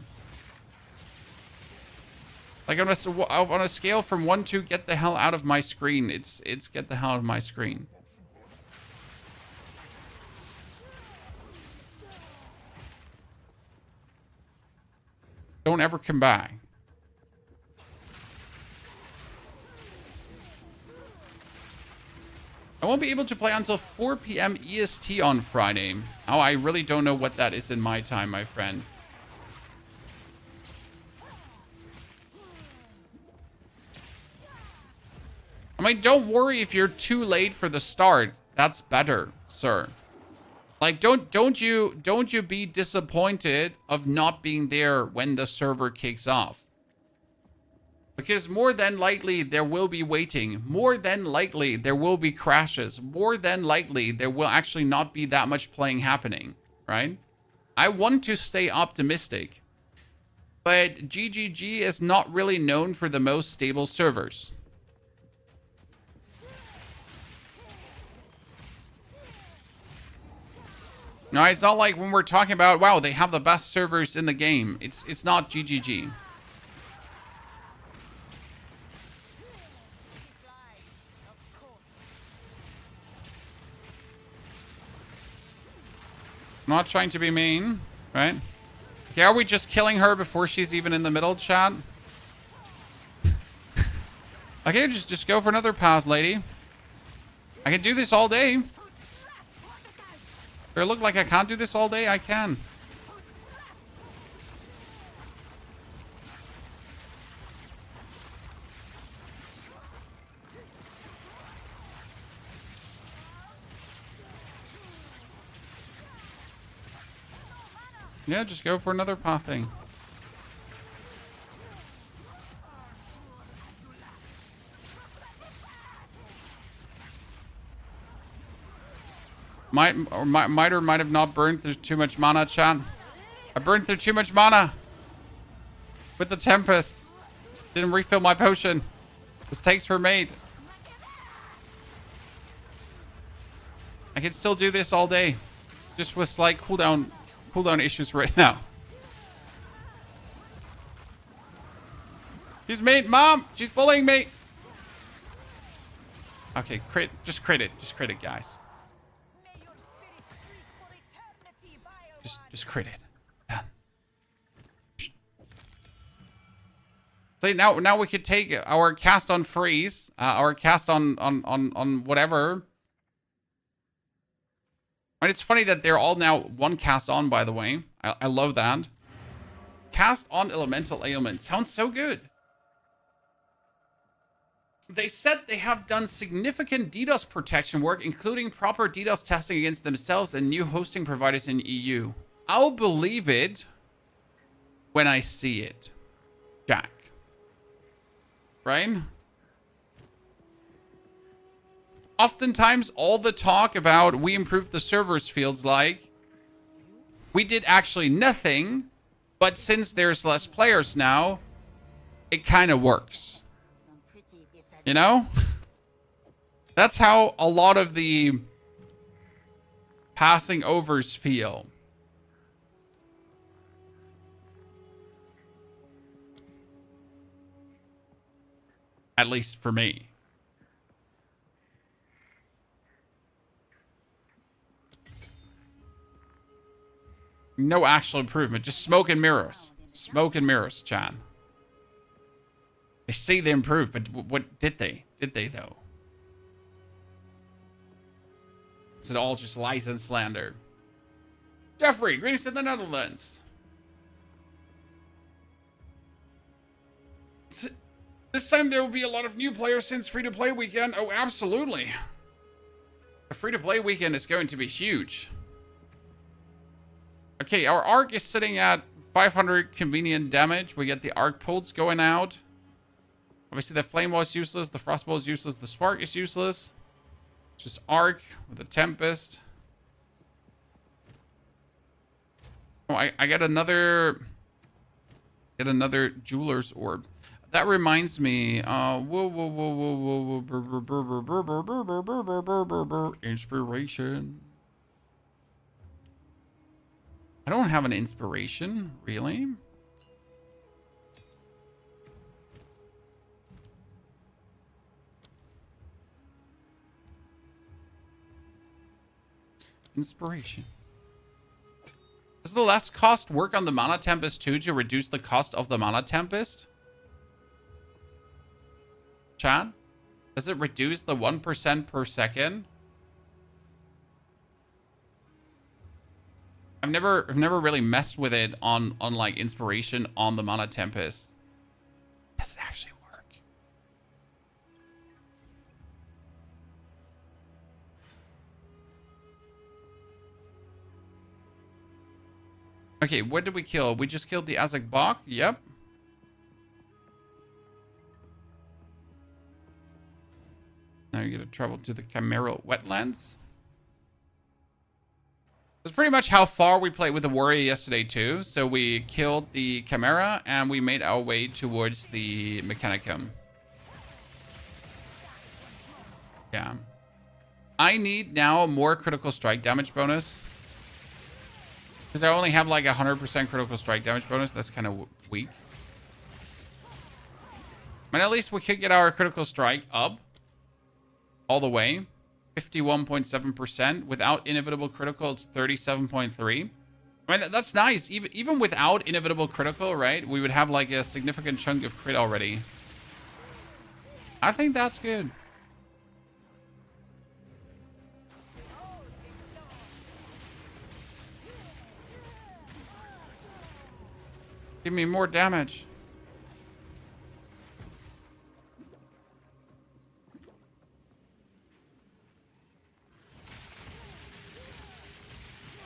Like on a scale from 1 to get the hell out of my screen, it's get the hell out of my screen. Don't ever come back. I won't be able to play until 4 p.m. EST on Friday. Oh, I really don't know what that is in my time, my friend. I mean, don't worry if you're too late for the start. That's better, sir. Like, don't you be disappointed of not being there when the server kicks off. Because more than likely there will be waiting. More than likely there will be crashes. More than likely there will actually not be that much playing happening, right? I want to stay optimistic. But GGG is not really known for the most stable servers. No, it's not like when we're talking about, wow, they have the best servers in the game. It's not GGG. I'm not trying to be mean, right? Okay, are we just killing her before she's even in the middle, chat? Okay, just go for another pass, lady. I can do this all day. Do I look like I can't do this all day? I can. Yeah, just go for another pathing. Might or might have not burned through too much mana, chat. I burned through too much mana with the Tempest. Didn't refill my potion. Mistakes were made. I can still do this all day, just with slight cooldown issues right now. She's mean, Mom. She's bullying me. Okay, just crit it, guys. Just crit it. Yeah. So now we could take our cast on freeze, our cast on whatever. And it's funny that they're all now one cast on, by the way. I love that. Cast on elemental ailment. Sounds so good. They said they have done significant DDoS protection work, including proper DDoS testing against themselves and new hosting providers in EU. I'll believe it when I see it, Jack. Right? Oftentimes, all the talk about we improved the servers feels like we did actually nothing, but since there's less players now, it kind of works. You know? That's how a lot of the passing overs feel. At least for me. No actual improvement. Just smoke and mirrors. Smoke and mirrors, chat. They say they improved, but what did they? Did they, though? Is it all just lies and slander? Jeffrey, greetings to the Netherlands. This time there will be a lot of new players since free-to-play weekend. Oh, absolutely. A free-to-play weekend is going to be huge. Okay, our arc is sitting at 500 convenient damage. We get the arc pulse going out. Obviously, the flame wall is useless. The frostbolt is useless. The spark is useless. Just arc with the tempest. Oh, I get another jeweler's orb. That reminds me. Inspiration. I don't have an inspiration, really. Inspiration. Does the less cost work on the Mana Tempest too to reduce the cost of the Mana Tempest? Chad? Does it reduce the 1% per second? I've never really messed with it on like inspiration on the Mana Tempest. Does it actually work? Okay, what did we kill? We just killed the Azak Bok. Yep. Now you gotta travel to the Chimeral Wetlands. There's pretty much how far we played with the warrior yesterday too. So we killed the Chimera and we made our way towards the Mechanicum. Yeah. I need now more critical strike damage bonus. Because I only have like 100% critical strike damage bonus. That's kind of weak. But at least we could get our critical strike up all the way. 51.7%. Without inevitable critical, it's 37.3. I mean, that's nice. Even without inevitable critical, right? We would have like a significant chunk of crit already. I think that's good. Give me more damage.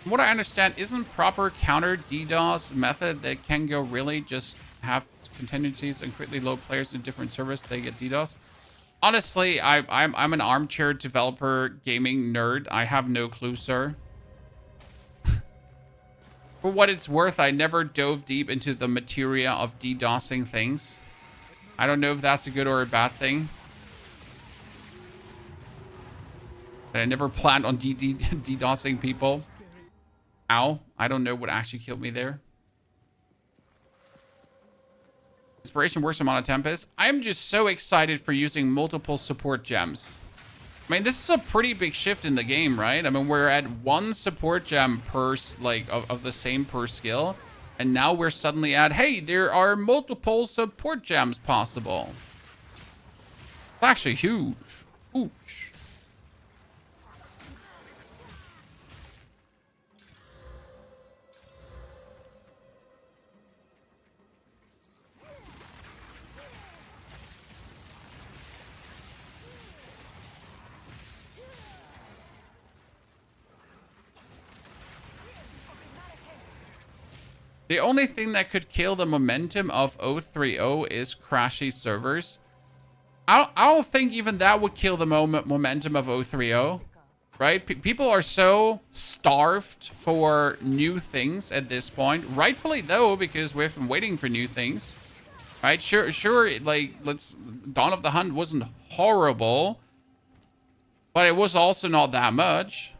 From what I understand, isn't proper counter DDoS method that can go really just have contingencies and critically low players in different servers, they get DDoS? Honestly, I'm an armchair developer gaming nerd. I have no clue, sir. For what it's worth, I never dove deep into the materia of DDoSing things. I don't know if that's a good or a bad thing. But I never planned on DDoSing people. Ow. I don't know what actually killed me there. Inspiration works on Mana Tempest. I'm just so excited for using multiple support gems. I mean, this is a pretty big shift in the game, right? I mean, we're at one support gem per, like, of the same per skill. And now we're suddenly at, hey, there are multiple support gems possible. It's actually huge. Huge. The only thing that could kill the momentum of 0.3.0 is crashy servers. I don't think even that would kill the momentum of 0.3.0, right? People are so starved for new things at this point. Rightfully though, because we've been waiting for new things, right? Sure, like, Dawn of the Hunt wasn't horrible, but it was also not that much.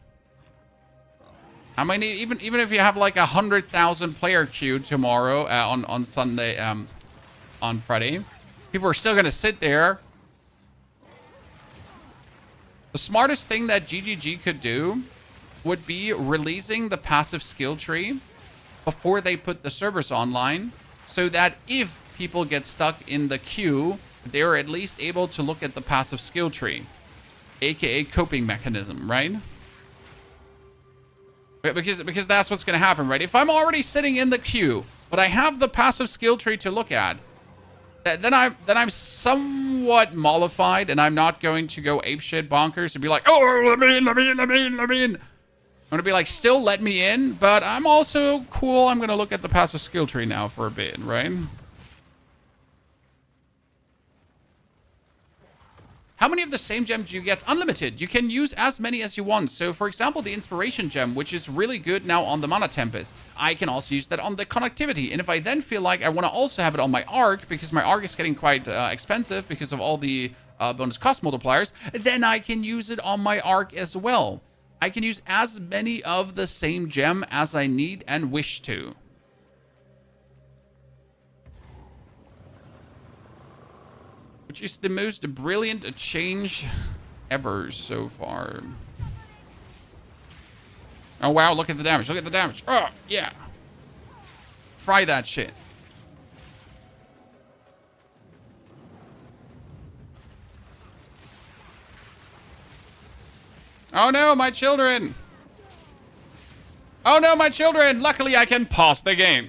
I mean, even if you have like 100,000 player queue tomorrow on Sunday, on Friday, people are still gonna sit there. The smartest thing that GGG could do would be releasing the passive skill tree before they put the servers online, so that if people get stuck in the queue, they're at least able to look at the passive skill tree, aka coping mechanism, right? Because that's what's going to happen, right? If I'm already sitting in the queue, but I have the passive skill tree to look at, then I'm somewhat mollified, and I'm not going to go apeshit bonkers and be like, oh, let me in. I'm going to be like, still let me in, but I'm also cool. I'm going to look at the passive skill tree now for a bit, right? How many of the same gems do you get? Unlimited. You can use as many as you want. So, for example, the Inspiration Gem, which is really good now on the Mana Tempest, I can also use that on the Connectivity. And if I then feel like I want to also have it on my Arc, because my Arc is getting quite expensive because of all the bonus cost multipliers, then I can use it on my Arc as well. I can use as many of the same gem as I need and wish to. Which is the most brilliant change ever so far. Oh, wow. Look at the damage. Look at the damage. Oh, yeah. Fry that shit. Oh, no, my children. Oh, no, my children. Luckily, I can pause the game.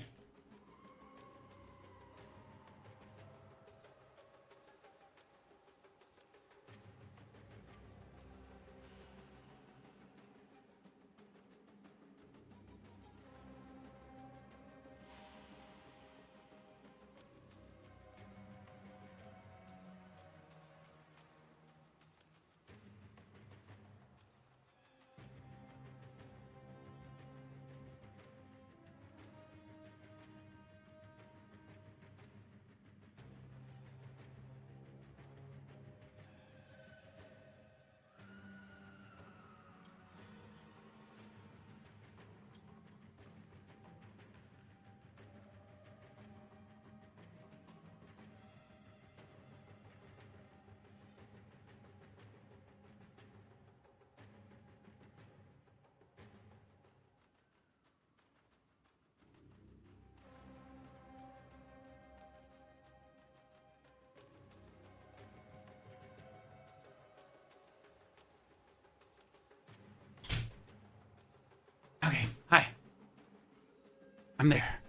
I'm there.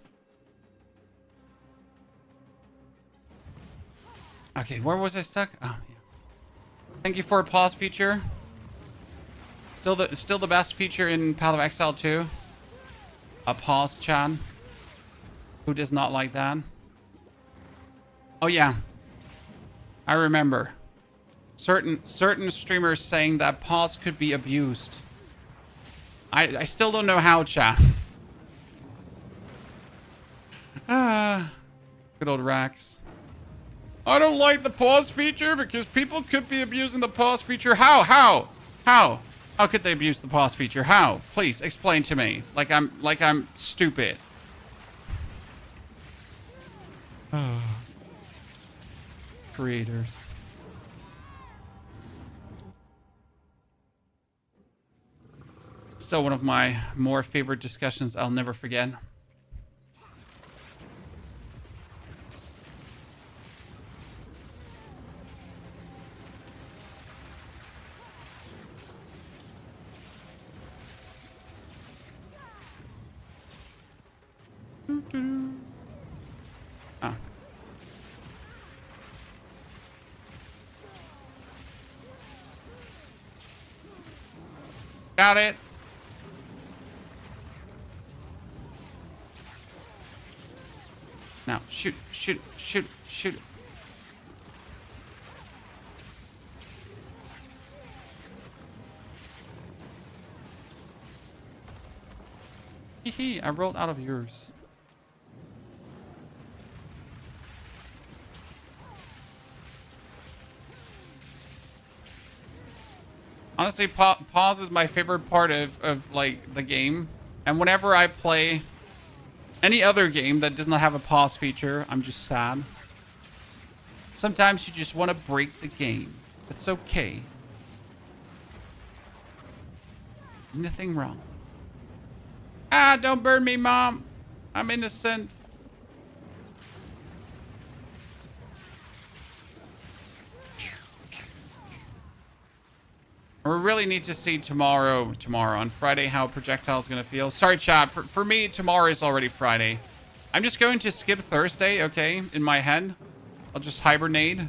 Okay, where was I stuck? Oh, yeah. Thank you for a pause feature. Still the best feature in Path of Exile 2. A pause chat. Who does not like that? Oh yeah. I remember. Certain streamers saying that pause could be abused. I still don't know how, chat. Good old Rax. I don't like the pause feature because people could be abusing the pause feature. How? How could they abuse the pause feature? How? Please explain to me. Like I'm stupid. Creators. Still one of my more favorite discussions I'll never forget. Oh. Got it. Now, shoot. Hee, I rolled out of yours. Honestly, pause is my favorite part of like the game. And whenever I play any other game that does not have a pause feature, I'm just sad. Sometimes you just want to break the game. That's okay. Nothing wrong. Ah, don't burn me, Mom. I'm innocent. We really need to see tomorrow on Friday how projectile is going to feel. Sorry, chat. For me, tomorrow is already Friday. I'm just going to skip Thursday, okay, in my head. I'll just hibernate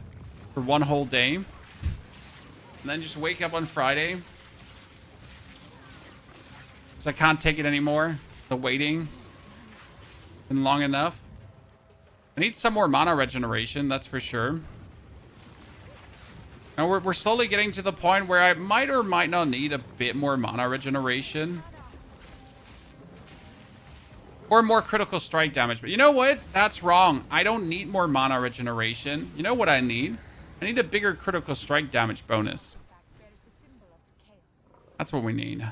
for one whole day. And then just wake up on Friday. Because I can't take it anymore. The waiting. Been long enough. I need some more mana regeneration, that's for sure. Now we're slowly getting to the point where I might or might not need a bit more mana regeneration. Or more critical strike damage. But you know what? That's wrong. I don't need more mana regeneration. You know what I need? I need a bigger critical strike damage bonus. That's what we need.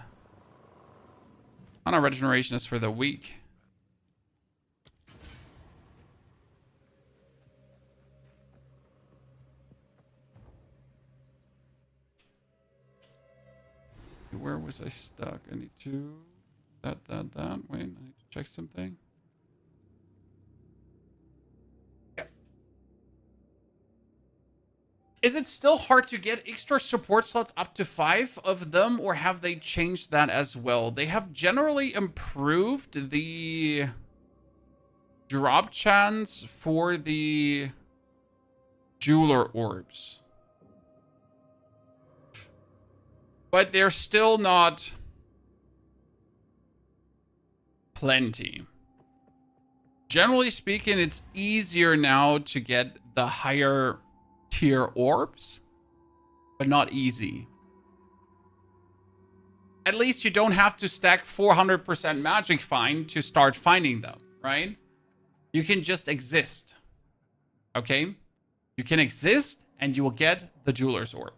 Mana regeneration is for the weak. Where was I stuck? I need to... That. Wait, I need to check something. Yeah. Is it still hard to get extra support slots up to 5 of them, or have they changed that as well? They have generally improved the drop chance for the jeweler orbs. But they're still not plenty. Generally speaking, it's easier now to get the higher tier orbs, but not easy. At least you don't have to stack 400% magic find to start finding them, right? You can just exist. Okay? You can exist and you will get the jeweler's orb.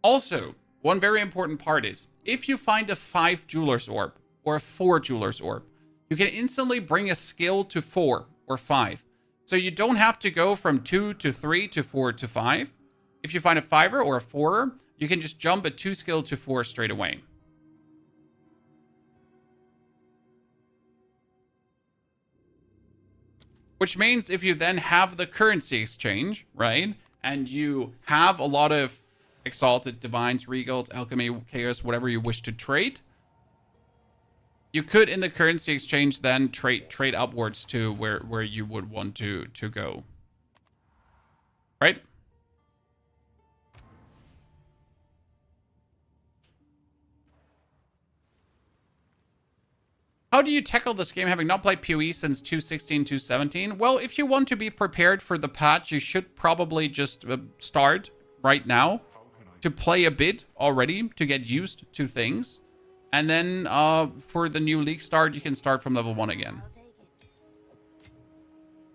Also, one very important part is, if you find a 5 jeweler's orb or a 4 jeweler's orb, you can instantly bring a skill to 4 or 5. So you don't have to go from 2 to 3 to 4 to 5. If you find a 5er or a 4er, you can just jump a 2 skill to 4 straight away. Which means if you then have the currency exchange, right? And you have a lot of Exalted, Divines, Regals, Alchemy, Chaos, whatever you wish to trade. You could, in the currency exchange, then trade upwards to where you would want to go. Right? How do you tackle this game having not played PoE since 2.16, 2.17? Well, if you want to be prepared for the patch, you should probably just start right now to play a bit already to get used to things. And then for the new league start, you can start from level 1 again.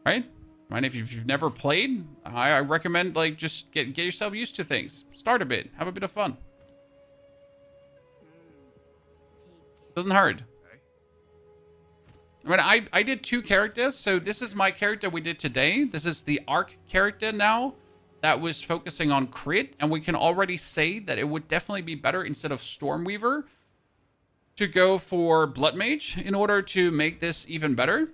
Right? And if you've never played, I recommend like just get yourself used to things. Start a bit. Have a bit of fun. Doesn't hurt. I mean, I did 2 characters, so this is my character we did today. This is the Arc character now that was focusing on crit, and we can already say that it would definitely be better instead of Stormweaver to go for Blood Mage in order to make this even better.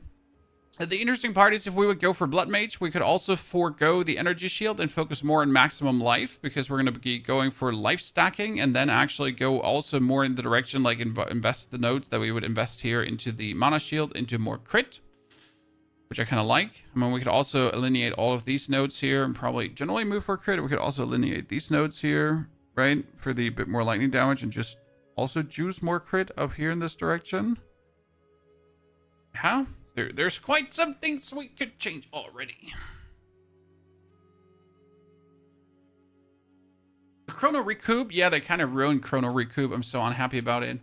The interesting part is if we would go for Blood Mage, we could also forego the energy shield and focus more on maximum life, because we're going to be going for life stacking and then actually go also more in the direction like invest the nodes that we would invest here into the mana shield, into more crit, which I kind of like. I mean, we could also alienate all of these nodes here and probably generally move for crit. We could also alienate these nodes here, right, for the bit more lightning damage and just also juice more crit up here in this direction. Yeah. There's quite some things we could change already. The Chrono Recoup, yeah, they kind of ruined Chrono Recoup. I'm so unhappy about it.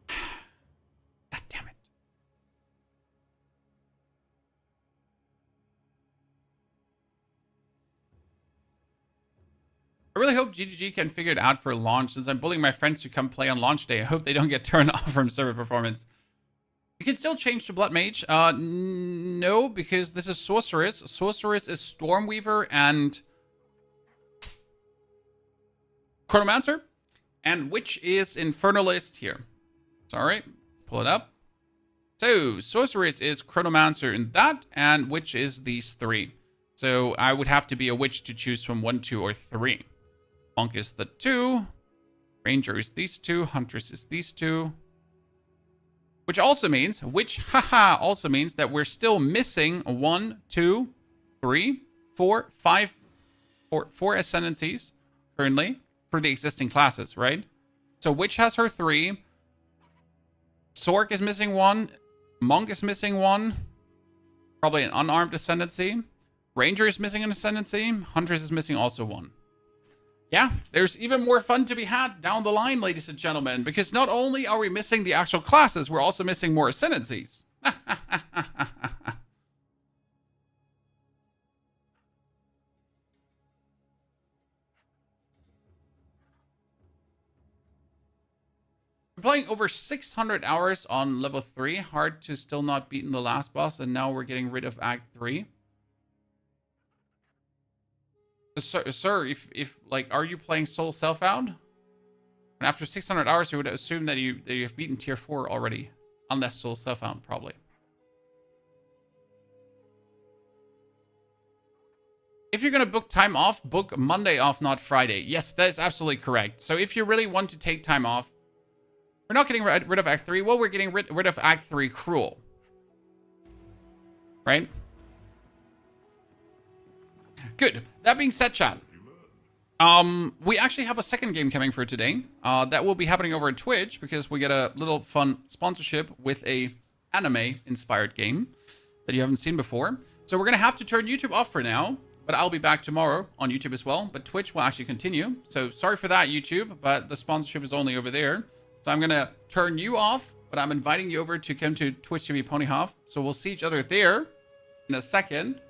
God damn it. I really hope GGG can figure it out for launch, since I'm bullying my friends to come play on launch day. I hope they don't get turned off from server performance. You can still change to Blood Mage. No, because this is Sorceress. Sorceress is Stormweaver and Chronomancer. And Witch is Infernalist here. Sorry, pull it up. So, Sorceress is Chronomancer in that, and Witch is these 3. So, I would have to be a Witch to choose from 1, 2, or 3. Monk is the 2. Ranger is these 2. Huntress is these 2. Which also means, also means that we're still missing 1, 2, 3, 4, 5, 4 Ascendancies currently for the existing classes, right? So Witch has her 3. Sorc is missing 1. Monk is missing 1. Probably an unarmed Ascendancy. Ranger is missing an Ascendancy. Huntress is missing also 1. Yeah, there's even more fun to be had down the line, ladies and gentlemen, because not only are we missing the actual classes, we're also missing more Ascendancies. We're playing over 600 hours on level 3. Hard to still not beat in the last boss, and now we're getting rid of Act 3. Sir, if like, are you playing Soul Self-Bound? And after 600 hours, you would assume that you have beaten tier 4 already, unless Soul Self-Bound, probably. If you're gonna book time off, book Monday off, not Friday. Yes, that is absolutely correct. So if you really want to take time off, we're not getting rid of Act 3. Well, we're getting rid of Act 3 Cruel, right? Good. That being said, chat, we actually have a second game coming for today. That will be happening over at Twitch, because we get a little fun sponsorship with a anime-inspired game that you haven't seen before. So we're going to have to turn YouTube off for now, but I'll be back tomorrow on YouTube as well. But Twitch will actually continue. So sorry for that, YouTube, but the sponsorship is only over there. So I'm going to turn you off, but I'm inviting you over to come to Twitch TV Ponyhof. So we'll see each other there in a second.